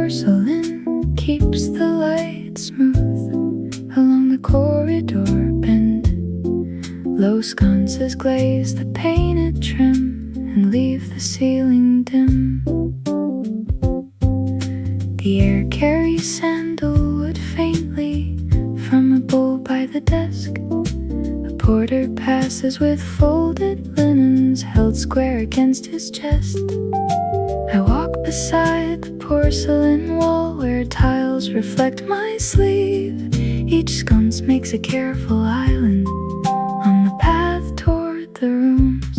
porcelain keeps the light smooth along the corridor bend. Low sconces glaze the painted trim and leave the ceiling dim. The air carries sandalwood faintly from a bowl by the desk. A porter passes with folded linens held square against his chest. I walk beside the porcelain wall where tiles reflect my sleeve. Each sconce makes a careful island on the path toward the rooms.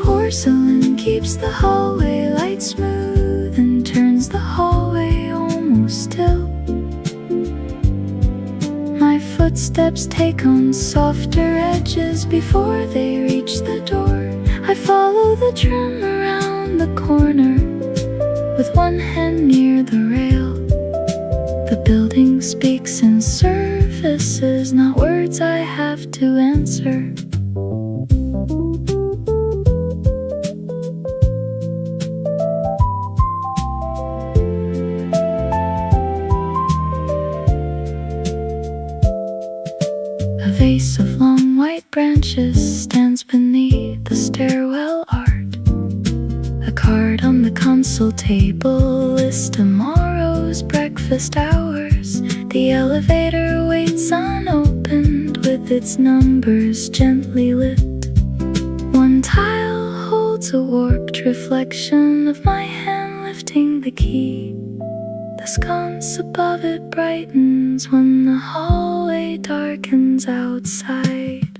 Porcelain keeps the hallway light smooth and turns the hallway almost still. My footsteps take on softer edges before they reach the door. I follow the trim around the corner with one hand near the rail. The building speaks in surfaces, not words I have to answer. A vase of long white branches stands beneath the stairwell art. A card on the console table lists tomorrow's breakfast hours. The elevator waits unopened with its numbers gently lit. One tile holds a warped reflection of my hand lifting the key. The sconce above it brightens when the hallway darkens outside.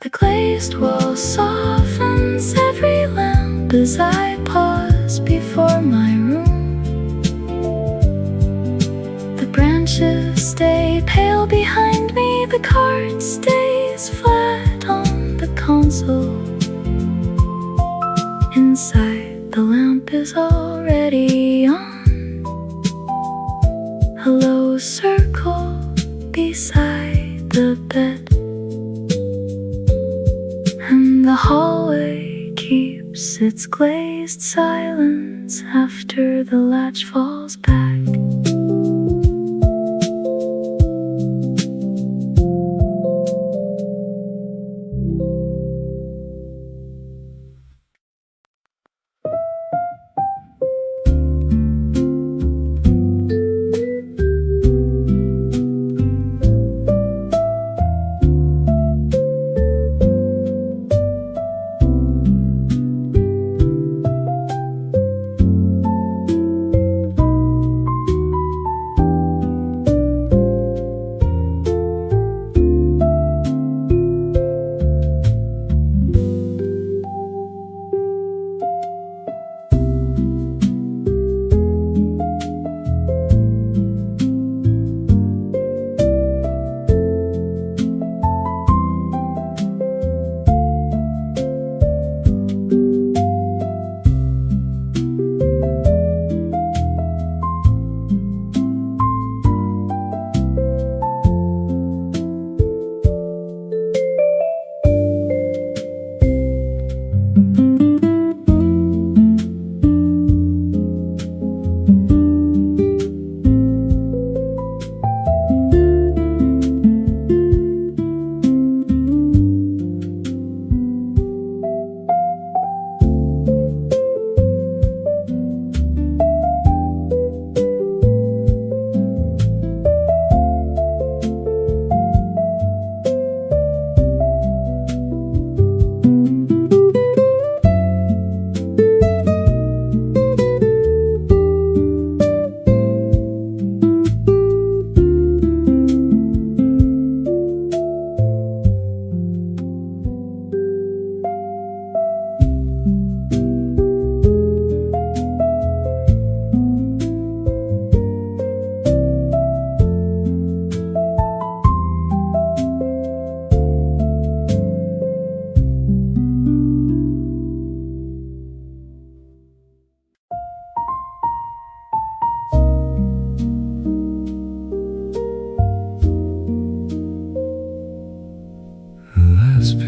The glazed wall softens every lamp as I pause before my room. The branches stay pale behind me, the card stays flat on the console. Inside, the lamp is already on. A low circle beside the bed, and the hallway keeps its glazed silence after the latch falls back.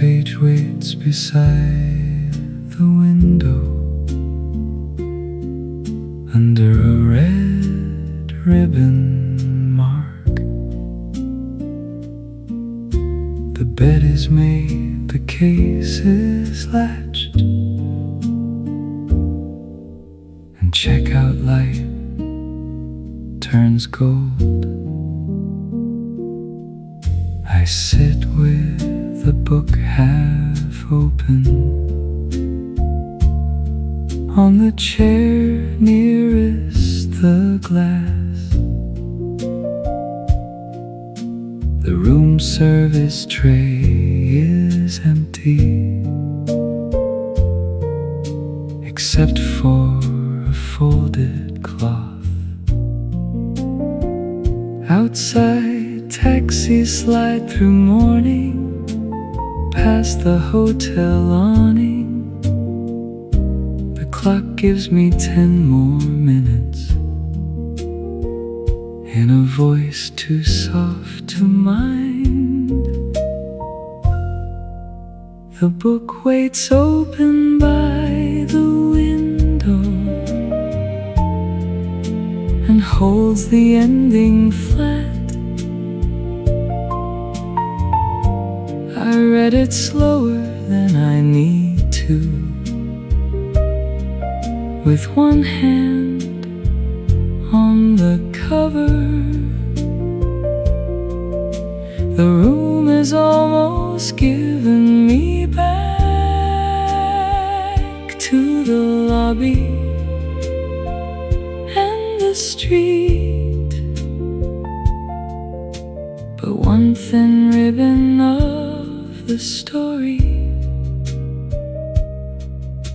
page waits beside the window under ribbon mark. The bed is made, the case is latched, and checkout light turns gold. I sit with the book half open on the chair nearest the glass. The room service tray is empty, except for a folded cloth. Outside, taxis slide through morning, past the hotel awning. The clock gives me 10 more minutes, in a voice too soft to mind. The book waits open by the window and holds the ending flat. I read it slower than I need to, with one hand on the cover. The room is almost given me back to the lobby and the street, but one thin ribbon of the story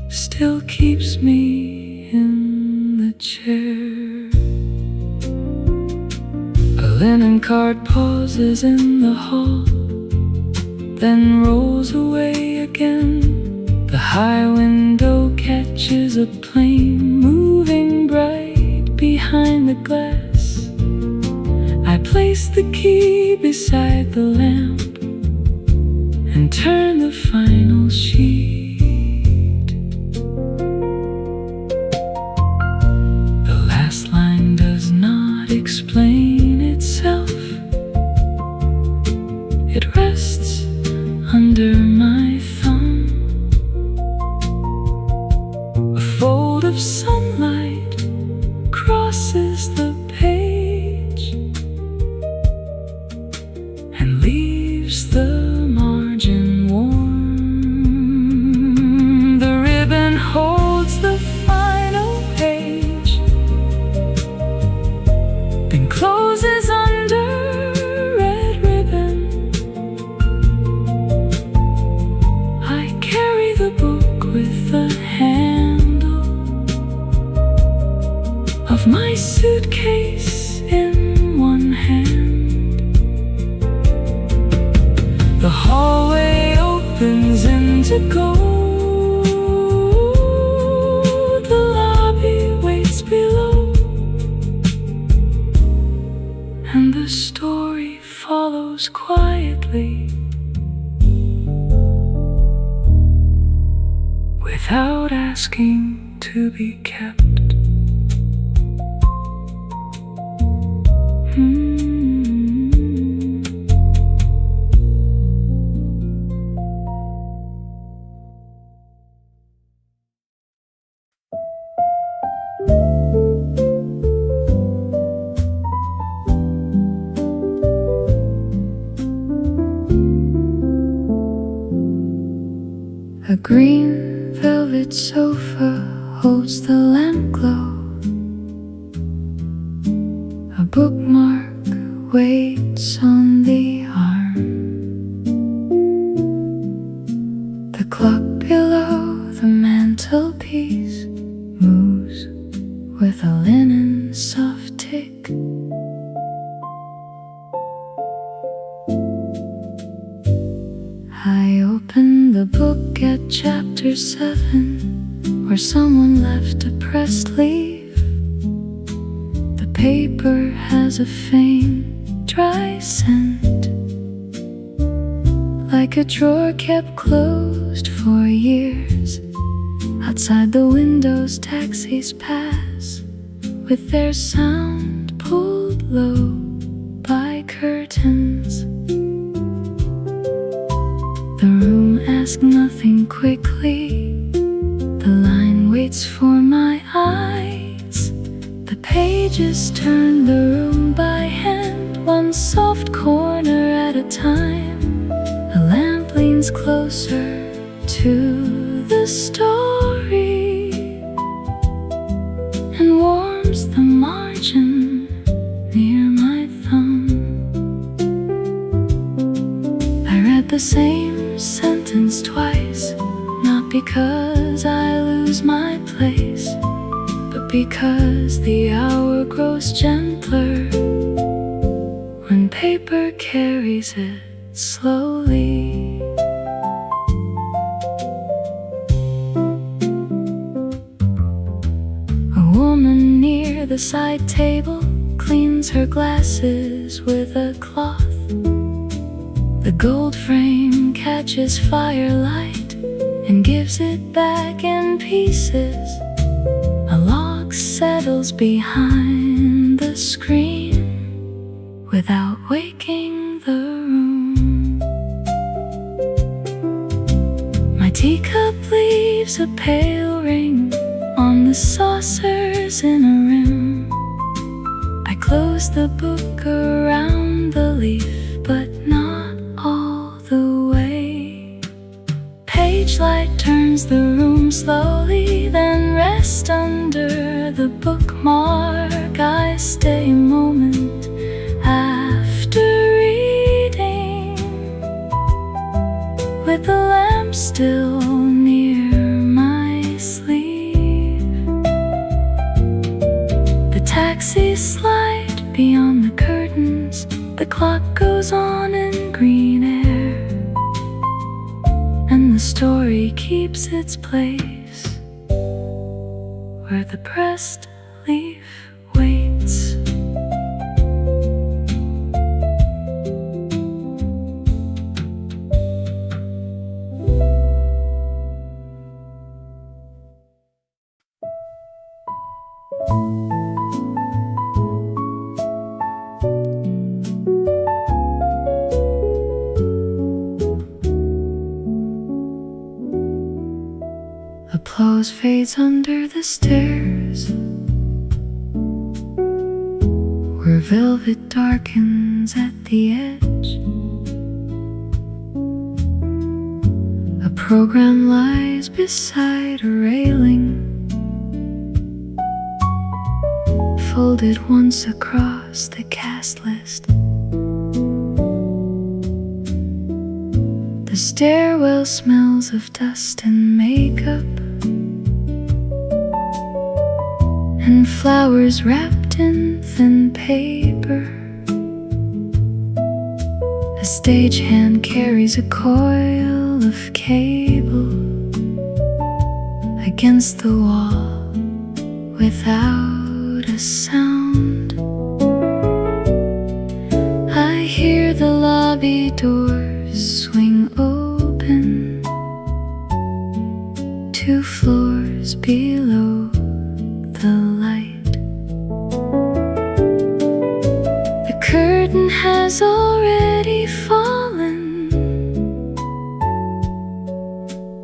still keeps me in the chair. A linen cart pauses in the hall, then rolls away again. The high window catches a plane moving bright behind the glass. I place the key beside the lamp and turn the final sheet. The last line does not explain itself. It rests under my thumb. A fold of sunlight crosses the page and leaves the margin warm. The ribbon holds the final page, then closes under red ribbon. I carry the book with the handle of my suitcase in one hand. The hallway opens into gold. The lobby waits below, and the story follows quietly, without asking to be kept. A green velvet sofa holds the lamp glow. A bookmark waits on the arm. The clock below the mantelpiece moves with a linen soft tick. I open the book at chapter 7, where someone left a pressed leaf. The paper has a faint, dry scent, like a drawer kept closed for years. Outside the windows, taxis pass with their sound pulled low by curtains. The room asks nothing quickly. The line waits for my eyes. The pages turn the room by hand, one soft corner at a time. A lamp leans closer to the story and warms the margin near my thumb. I read the same sentence twice, not because I lose my place, but because the hour grows gentler when paper carries it slowly. A woman near the side table cleans her glasses with a cloth. The gold frame catches firelight and gives it back in pieces. A log settles behind the screen without waking the room. My teacup leaves a pale ring on the saucers in a rim. I close the book around the leaf, but not all the way. Page light turns the room slowly, then rest under the bookmark. I stay a moment after reading, with the lamp still near my sleeve. The taxis slide beyond the curtains. The clock goes on in green air, and the story keeps its place where the pressed leaf waits. Applause fades under the stairs, where velvet darkens at the edge. A program lies beside a railing, folded once across the cast list. The stairwell smells of dust and makeup, and flowers wrapped in thin paper. A stagehand carries a coil of cable against the wall without a sound. I hear the lobby doors swing open, 2 floors below the light. The curtain has already fallen,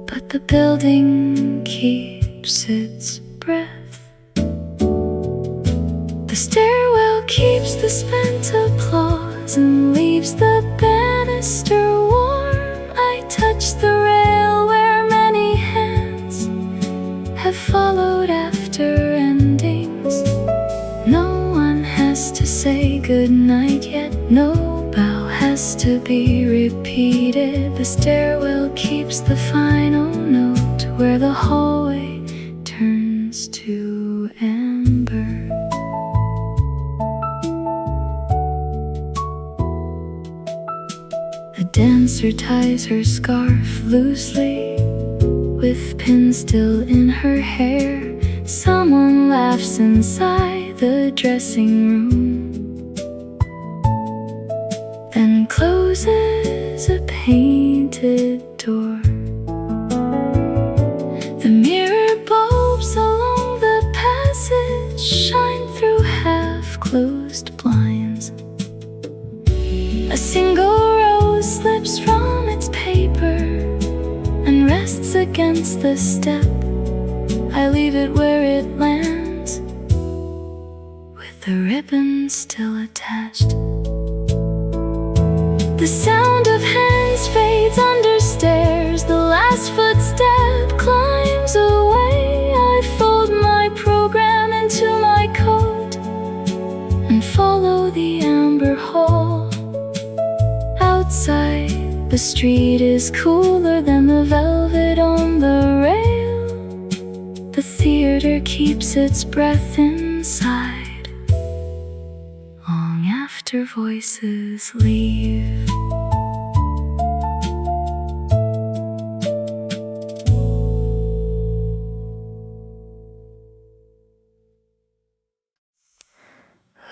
but the building keeps its breath. The stairwell keeps the spent applause and leaves the banister warm. I touch the rail where many hands have followed after endings. No one has to say goodnight yet, no bow has to be repeated. The stairwell keeps the final note where the hallway turns to amber. A dancer ties her scarf loosely, with pins still in her hair. Someone laughs inside the dressing room, then closes a painted door. The mirror bulbs along the passage shine through half-closed blinds. single rose slips from its paper and rests against the step. I leave it where it lands, with the ribbon still attached. The sound of hands fades under stairs. The last footstep climbs away. I fold my program into my coat and follow the amber hall. Outside, the street is cooler than the velvet on the rail. The theater keeps its breath inside, long after voices leave.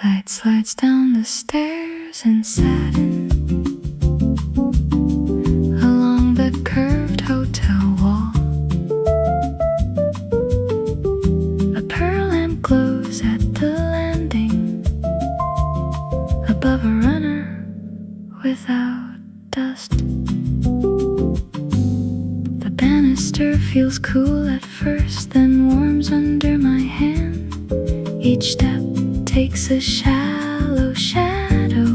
Light slides down the stairs in satin, along the curved hotel wall. A pearl lamp glows at the landing, above a runner without dust. The banister feels cool at first, then warms under my hand. Each step takes a shallow shadow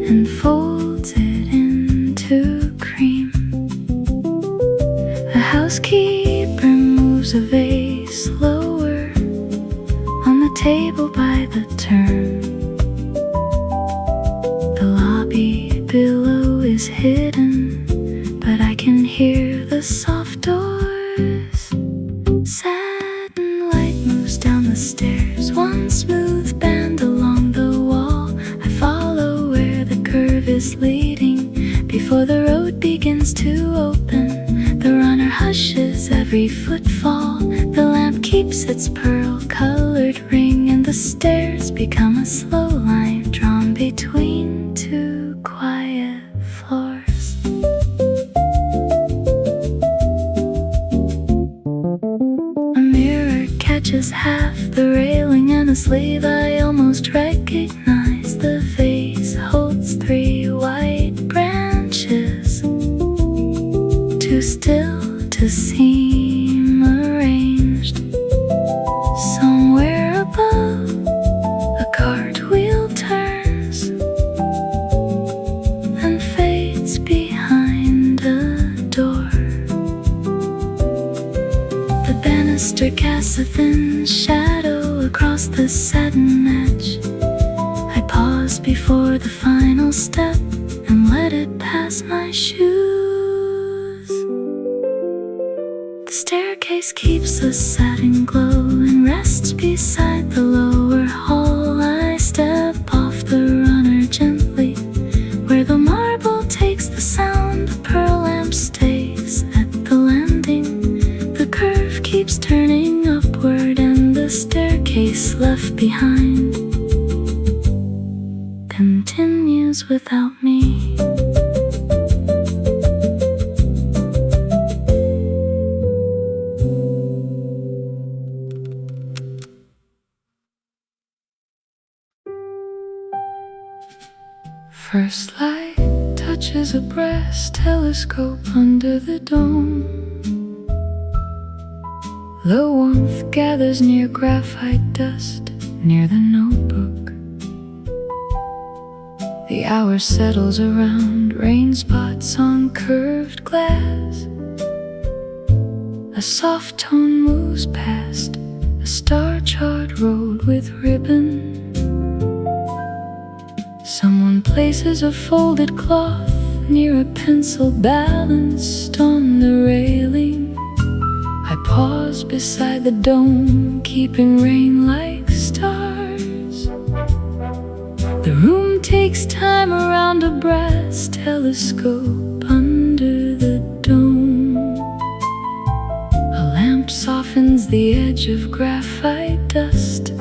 and folds it into cream. A housekeeper moves a vase lower on the table by the turn. The lobby below is hidden, but I can hear the soft doors. Satin light moves down the stairs, one smooth band along the wall. I follow where the curve is leading. Before the road begins to open, the runner hushes every footfall. The lamp keeps its pearl-colored ring, and the stairs become a slow line drawn between two quiet floors. A mirror catches half the railing and a sleeve I almost recognize. The vase holds three white branches, too still to seem arranged. Somewhere above, a cartwheel turns and fades behind a door. The banister casts a thin shadow across the satin edge. I pause before the final step and let it pass my shoes. The staircase keeps a satin glow and rests beside the lower hall. I step off the runner gently, where the marble takes the sound. The pearl lamp stays at the landing. The curve keeps turning upward, and the staircase left behind continues without me. First light touches a brass telescope under the dome. The warmth gathers near graphite dust, near the notebook. The hour settles around rain spots on curved glass. A soft tone moves past a star-charred road with ribbon. Someone places a folded cloth near a pencil balanced on the railing. I pause beside the dome, keeping rain like stars. The room takes time around a brass telescope under the dome. A lamp softens the edge of graphite dust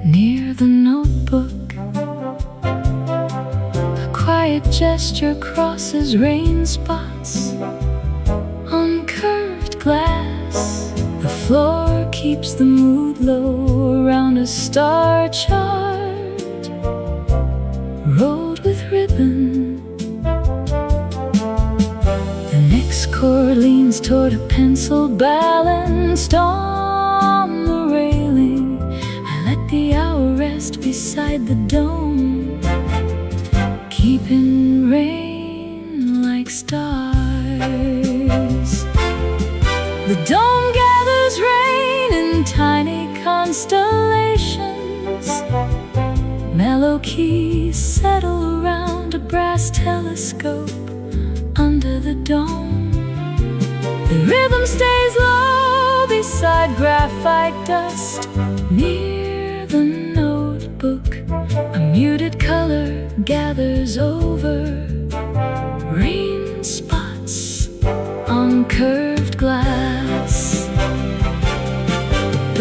near the notebook. A quiet gesture crosses rain spots on curved glass. The floor keeps the mood low around a star chart. rolled with ribbon. The next chord leans toward a pencil balanced on the railing. I let the hour rest beside the dome, keeping rain like stars. The dome gathers rain in tiny constellations. Mellow keys settle around a brass telescope under the dome. The rhythm stays low beside graphite dust near the notebook. A muted color gathers over rain spots on curved glass.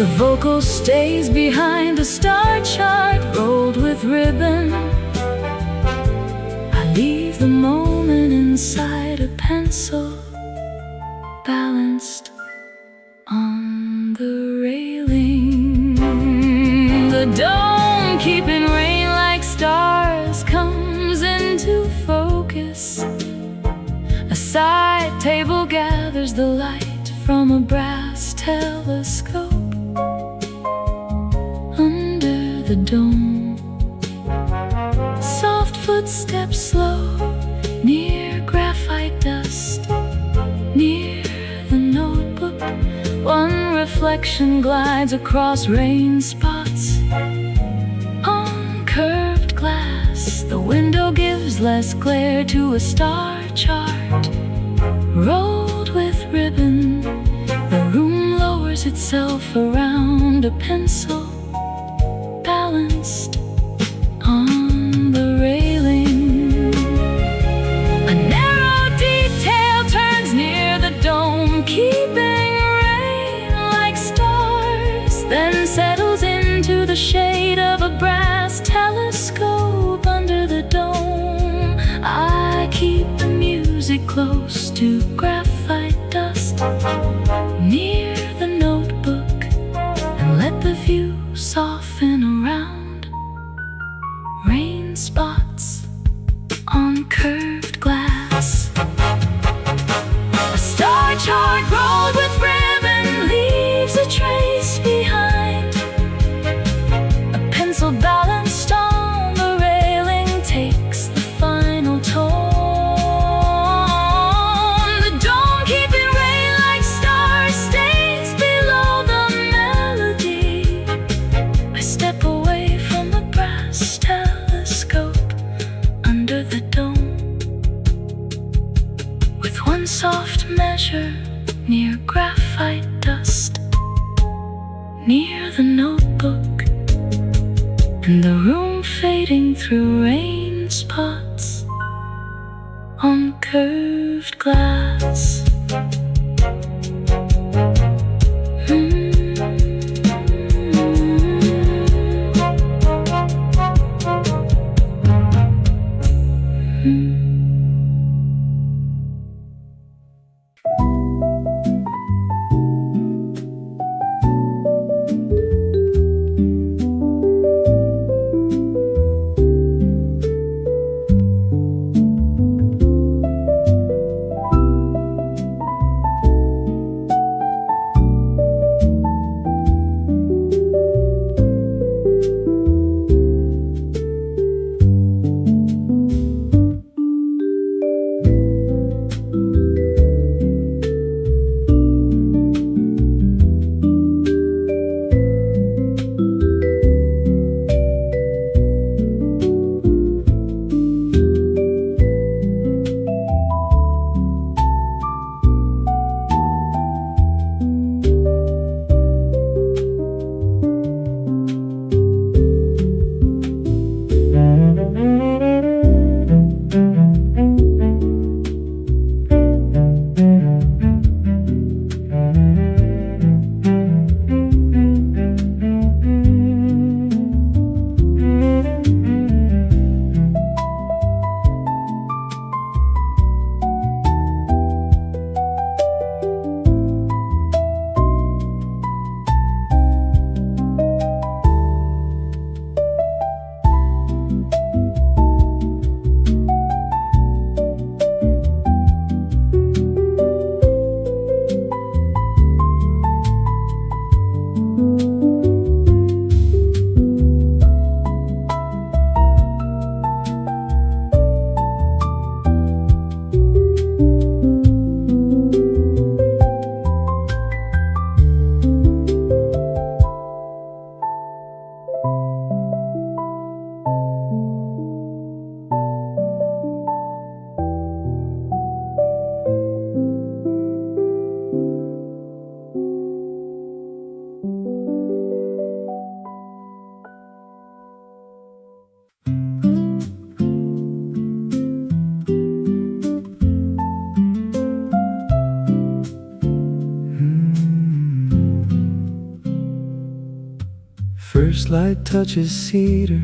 The vocal stays behind a star chart rolled with ribbon. I leave the moment inside a pencil balanced on the railing. The dome, keeping rain like stars, comes into focus. A side table gathers the light from a brass telescope under the dome. Soft footsteps slow near graphite dust near the notebook. One reflection glides across rain spots on curved glass. The window gives less glare to a star chart rolled with ribbon. The room lowers itself around a pencil balanced on the railing. A narrow detail turns near the dome, keeping rain like stars, then settles into the shade of a brass telescope under the dome. I keep the music close to graphite dust near the notebook and let the view soften around rain spots on curved glass. A star chart rolled with ribbon leaves a trace behind. A pencil balanced on the railing takes the final tone. The dome, keeping rain like stars, stays below the melody. I step away from the brass telescope under the dome, with one soft measure near graphite dust near the notebook, and the room fading through rain spots on curved glass. First light touches cedar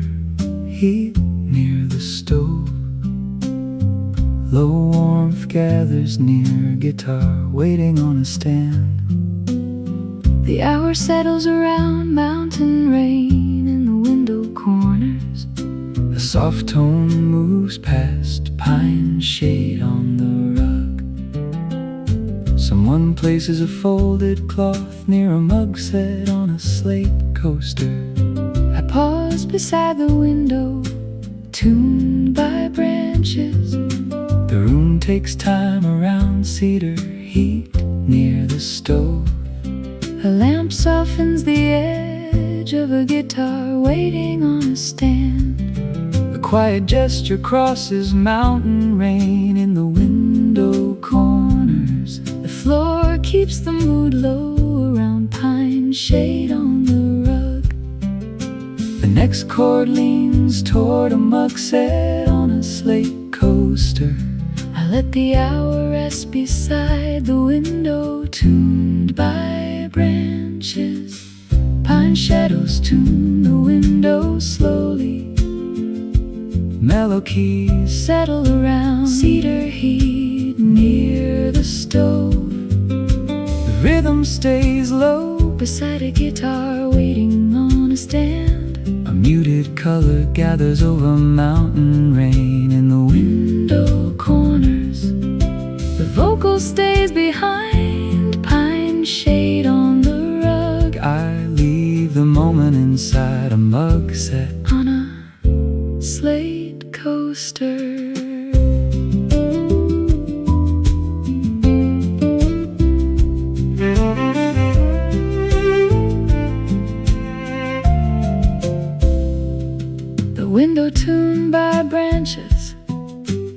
heat near the stove. Low warmth gathers near guitar waiting on a stand. The hour settles around mountain rain in the window corners. A soft tone moves past pine shade on the rug. Someone places a folded cloth near a mug set on a slate coaster. I pause beside the window, tuned by branches. The room takes time around cedar heat near the stove. A lamp softens the edge of a guitar waiting on a stand. A quiet gesture crosses mountain rain in the window corners. The floor keeps the mood low around pine shade on the rug. The next chord leans toward a mug set on a slate coaster. I let the hour rest beside the window, tuned by branches. Pine shadows tune the window slowly. Mellow keys Settle around cedar heat near the stove. The rhythm stays low Beside a guitar waiting on a stand. A muted color gathers over mountain rain in the Window corners. The vocal stays behind pine shade on the rug. I leave the moment inside a mug set On a slate coaster. The window tuned by branches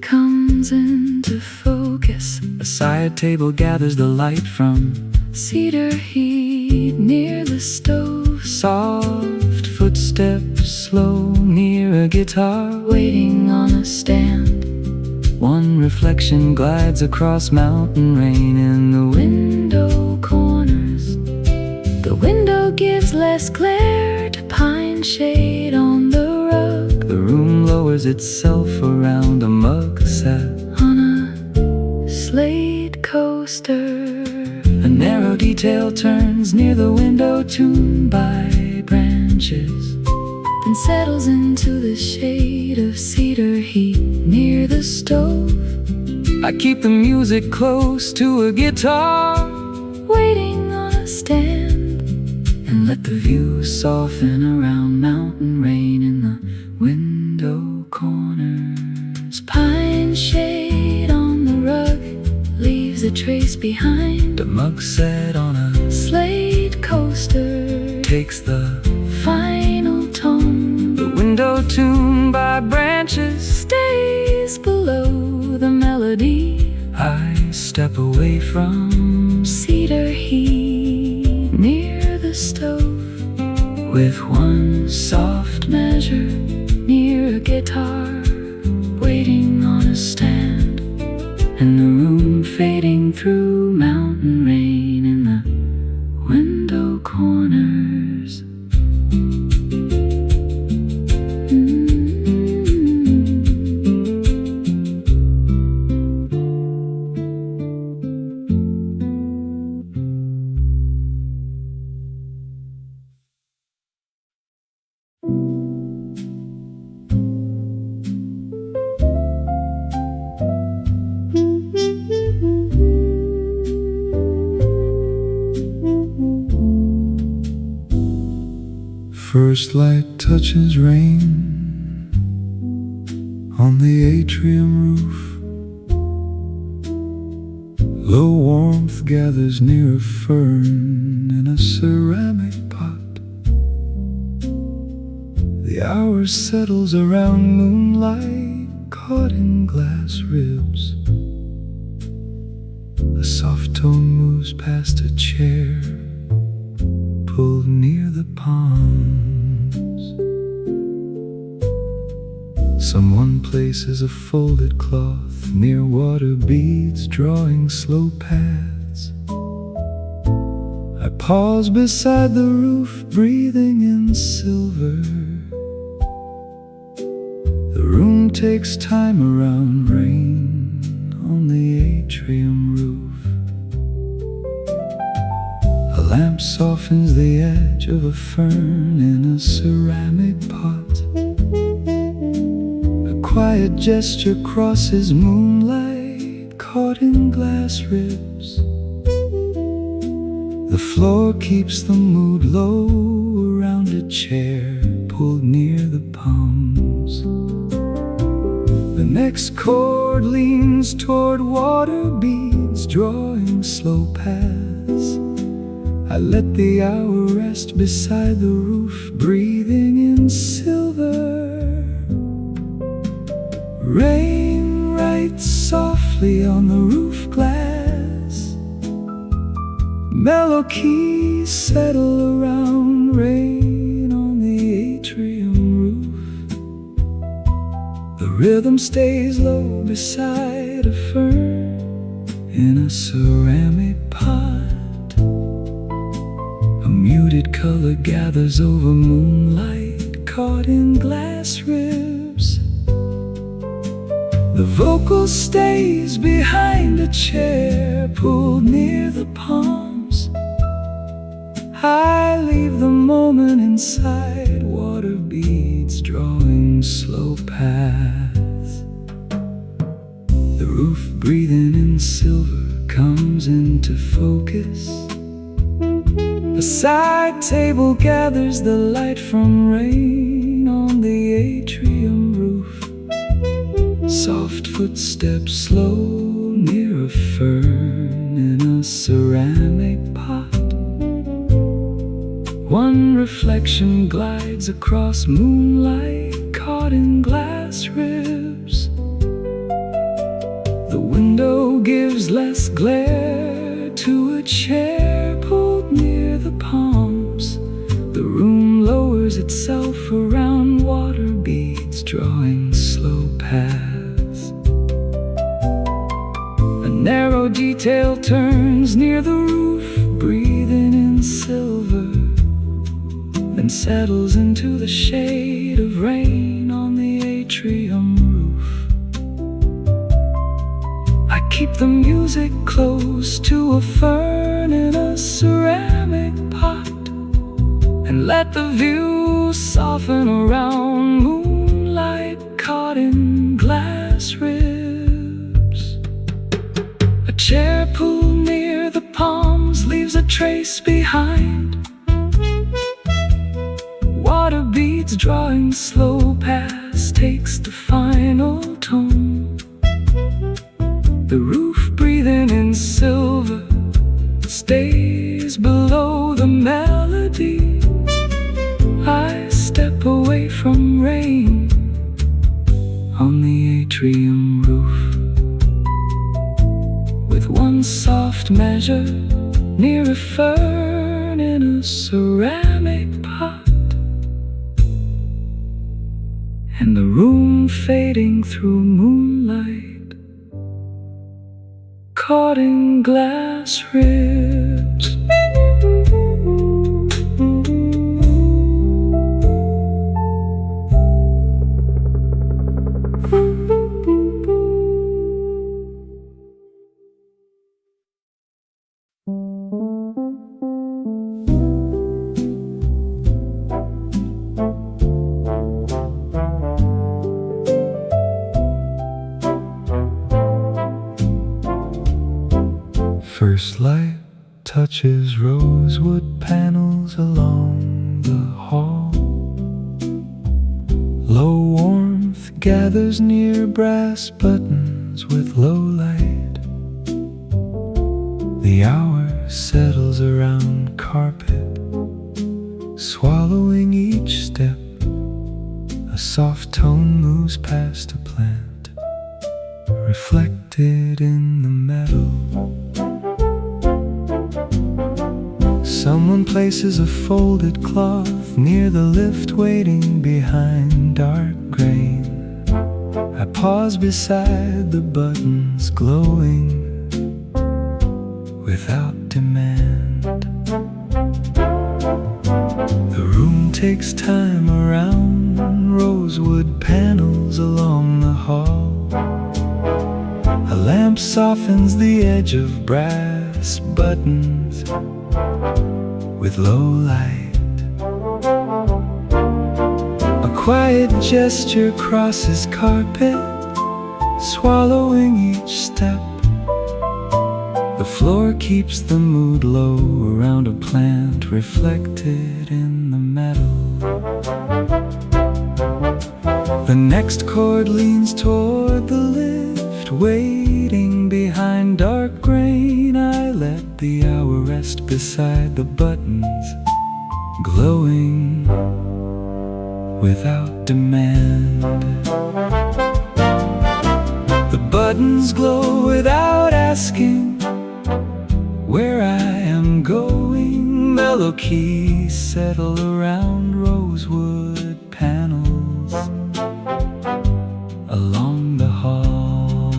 comes into focus. A side table gathers the light from Cedar heat near the stove. soft footsteps slow near a guitar. Waiting on a stand. One reflection glides across mountain rain in the Window corners. The window gives less glare to pine shade on the rug. The room lowers itself around a mug set. On a slate coaster. A narrow detail turns near the window tuned by branches. Then settles into the shade of cedar heat near the stove. I keep the music close to a guitar Waiting on a stand. and let the view soften around mountain rain in the window corners. Pine shade on the rug leaves a trace behind. The mug set on a Slate coaster takes the final tone. The window tuned by branches. Stays below the melody. I step away from Cedar heat near the stove. with one Soft measure near a guitar waiting on a stand. and the room fading through mountain rain in the window corners. First light touches rain on the atrium roof. Low warmth gathers near a fern in a ceramic pot. The hour settles around moonlight caught in glass ribs. A soft tone moves past a chair pulled near the palms. Someone places a folded cloth near water beads drawing slow paths. I pause beside the roof, breathing in in silver. The room takes time around rain on the atrium roof. A lamp softens the edge of a fern in a ceramic pot. A quiet gesture crosses moonlight caught in glass ribs. The floor keeps the mood low around a chair pulled near the palms. The next chord leans toward water beads drawing slow paths. I let the hour rest beside the roof, breathing in silver. Rain writes softly on the roof glass. Mellow keys settle around rain on the atrium roof. The rhythm stays low beside a fern in a ceramic pot. A muted color gathers over moonlight caught in glass ribs. The vocal stays behind a chair pulled near the palms. I leave the moment inside water beads drawing slow paths. The roof breathing in silver comes into focus. A side table gathers the light from rain on the atrium roof. Soft footsteps slow near a fern in a ceramic pot. One reflection glides across moonlight caught in glass ribs. The window gives less glare to a chair pulled near the palms. The room lowers itself around water beads drawing slow paths. A narrow detail turns near the roof, breathing in silver, then settles into the shade of rain on the atrium roof. I keep the music close to a fern in a ceramic pot, and let the view soften around moonlight caught in glass ribs. A chair pulled near the palms leaves a trace behind. Water beads drawing slow past takes the final tone. The roof breathing in silver stays below the melody. I step away from rain on the atrium roof, with one soft measure near a fern in a ceramic pot, and the room fading through moonlight caught in glass ribs. First light touches rosewood panels along the hall. Low warmth gathers near brass buttons with low light. The hour settles around carpet, swallowing each step. A soft tone moves past a plant, reflected in the metal. Someone places a folded cloth near the lift, waiting behind dark grain. I pause beside the buttons, glowing without demand. The room takes time around rosewood panels along the hall. A lamp softens the edge of brass buttons with low light. A quiet gesture crosses carpet, swallowing each step. The floor keeps the mood low around a plant reflected in the metal. The next chord leans toward the lift, waiting behind dark grain. I let the hour rest beside the buttons, glowing without demand. The buttons glow without asking where I am going. Mellow keys settle around rosewood panels along the hall.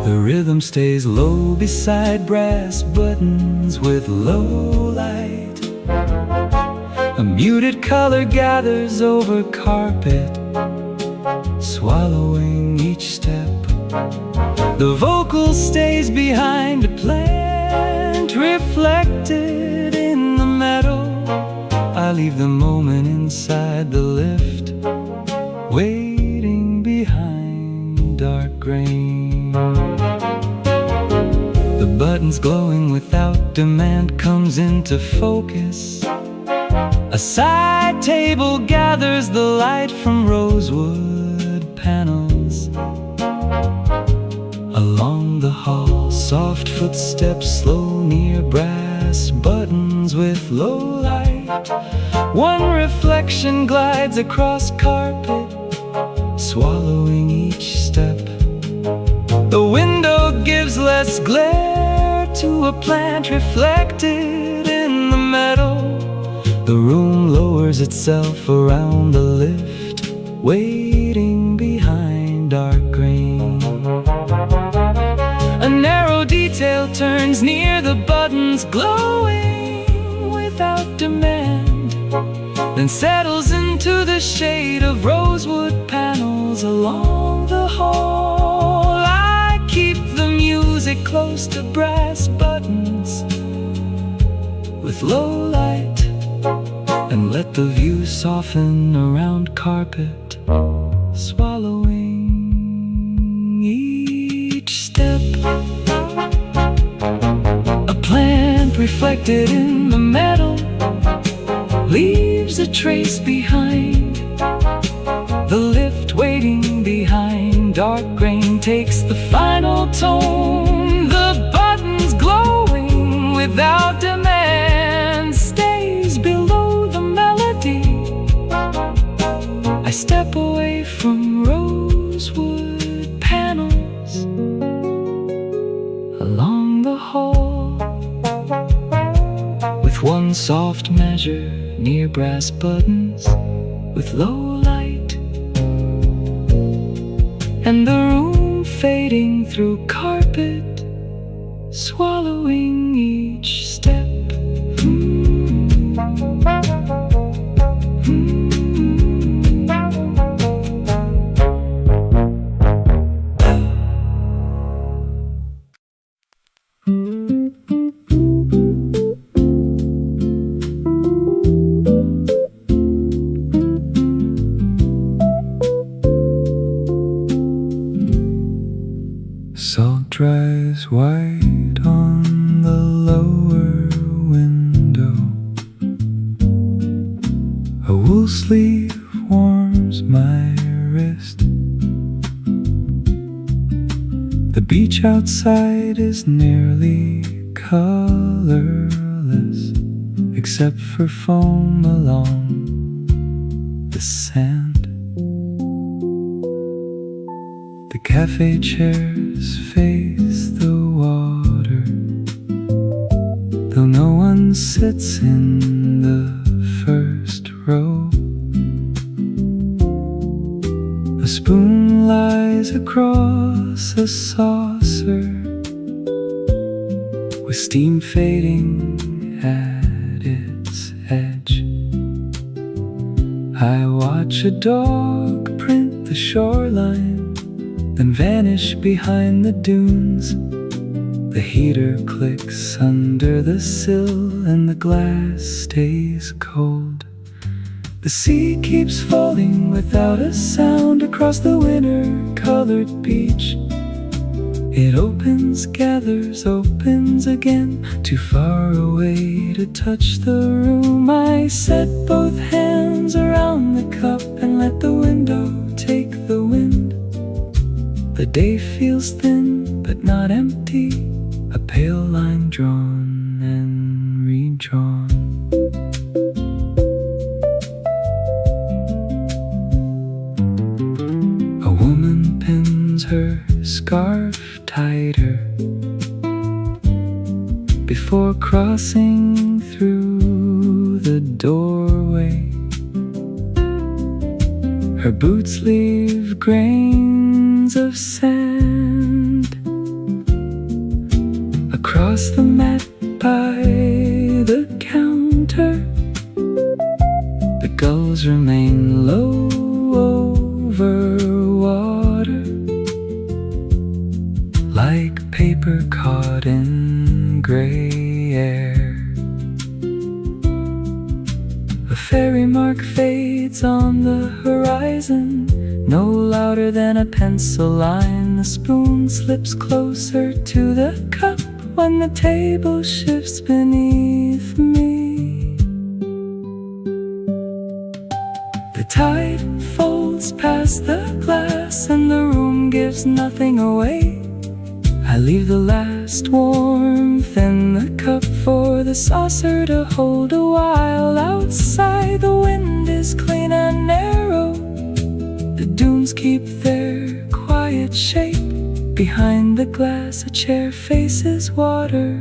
The rhythm stays low beside brass buttons with low light. A muted color gathers over carpet, swallowing each step. The vocal stays behind a plant reflected in the metal. I leave the moment inside the lift, waiting behind dark grain. The buttons glowing without demand comes into focus. A side table gathers the light from rosewood panels along the hall. Soft footsteps slow near brass buttons with low light. One reflection glides across carpet, swallowing each step. The window gives less glare to a plant reflected in the metal. The room lowers itself around the lift, waiting behind dark grain. A narrow detail turns near the buttons, glowing without demand, then settles into the shade of rosewood panels along the hall. I keep the music close to brass buttons with low light, and let the view soften around carpet, swallowing each step. A plant reflected in the metal leaves a trace behind. The lift waiting behind dark grain takes the final tone. The buttons glowing without demand stays below the melody. I step away from rosewood panels along the hall, with one soft measure near brass buttons with low light, and the room fading through carpet, swallowing each step. Salt dries white on the lower window. A wool sleeve warms my wrist. The beach outside is nearly colorless, except for foam along the sand. The cafe chairs face the water, though no one sits in the first row. A spoon lies across a saucer, with steam fading at its edge. I watch a dog print the shoreline, then vanish behind the dunes. The heater clicks under the sill and the glass stays cold. The sea keeps falling without a sound across the winter-colored beach. It opens, gathers, opens again, too far away to touch the room. I set both hands around the cup and let the window take the wind. The day feels thin, but not empty, a pale line drawn and redrawn. A woman pins her scarf tighter before crossing through the doorway. Her boots leave grains of sand across the mat by the counter. The gulls remain low over water, like paper caught in gray air. A fairy mark fades on the horizon, no louder than a pencil line. The spoon slips closer to the cup when the table shifts beneath me. The tide folds past the glass and the room gives nothing away. I leave the last warmth in the cup for the saucer to hold a while. Outside the wind is clean and narrow. The dunes keep their quiet shape. Behind the glass a chair faces water,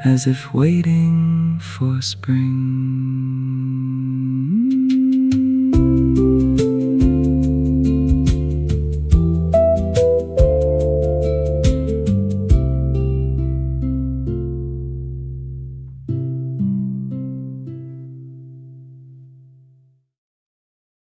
as if waiting for spring.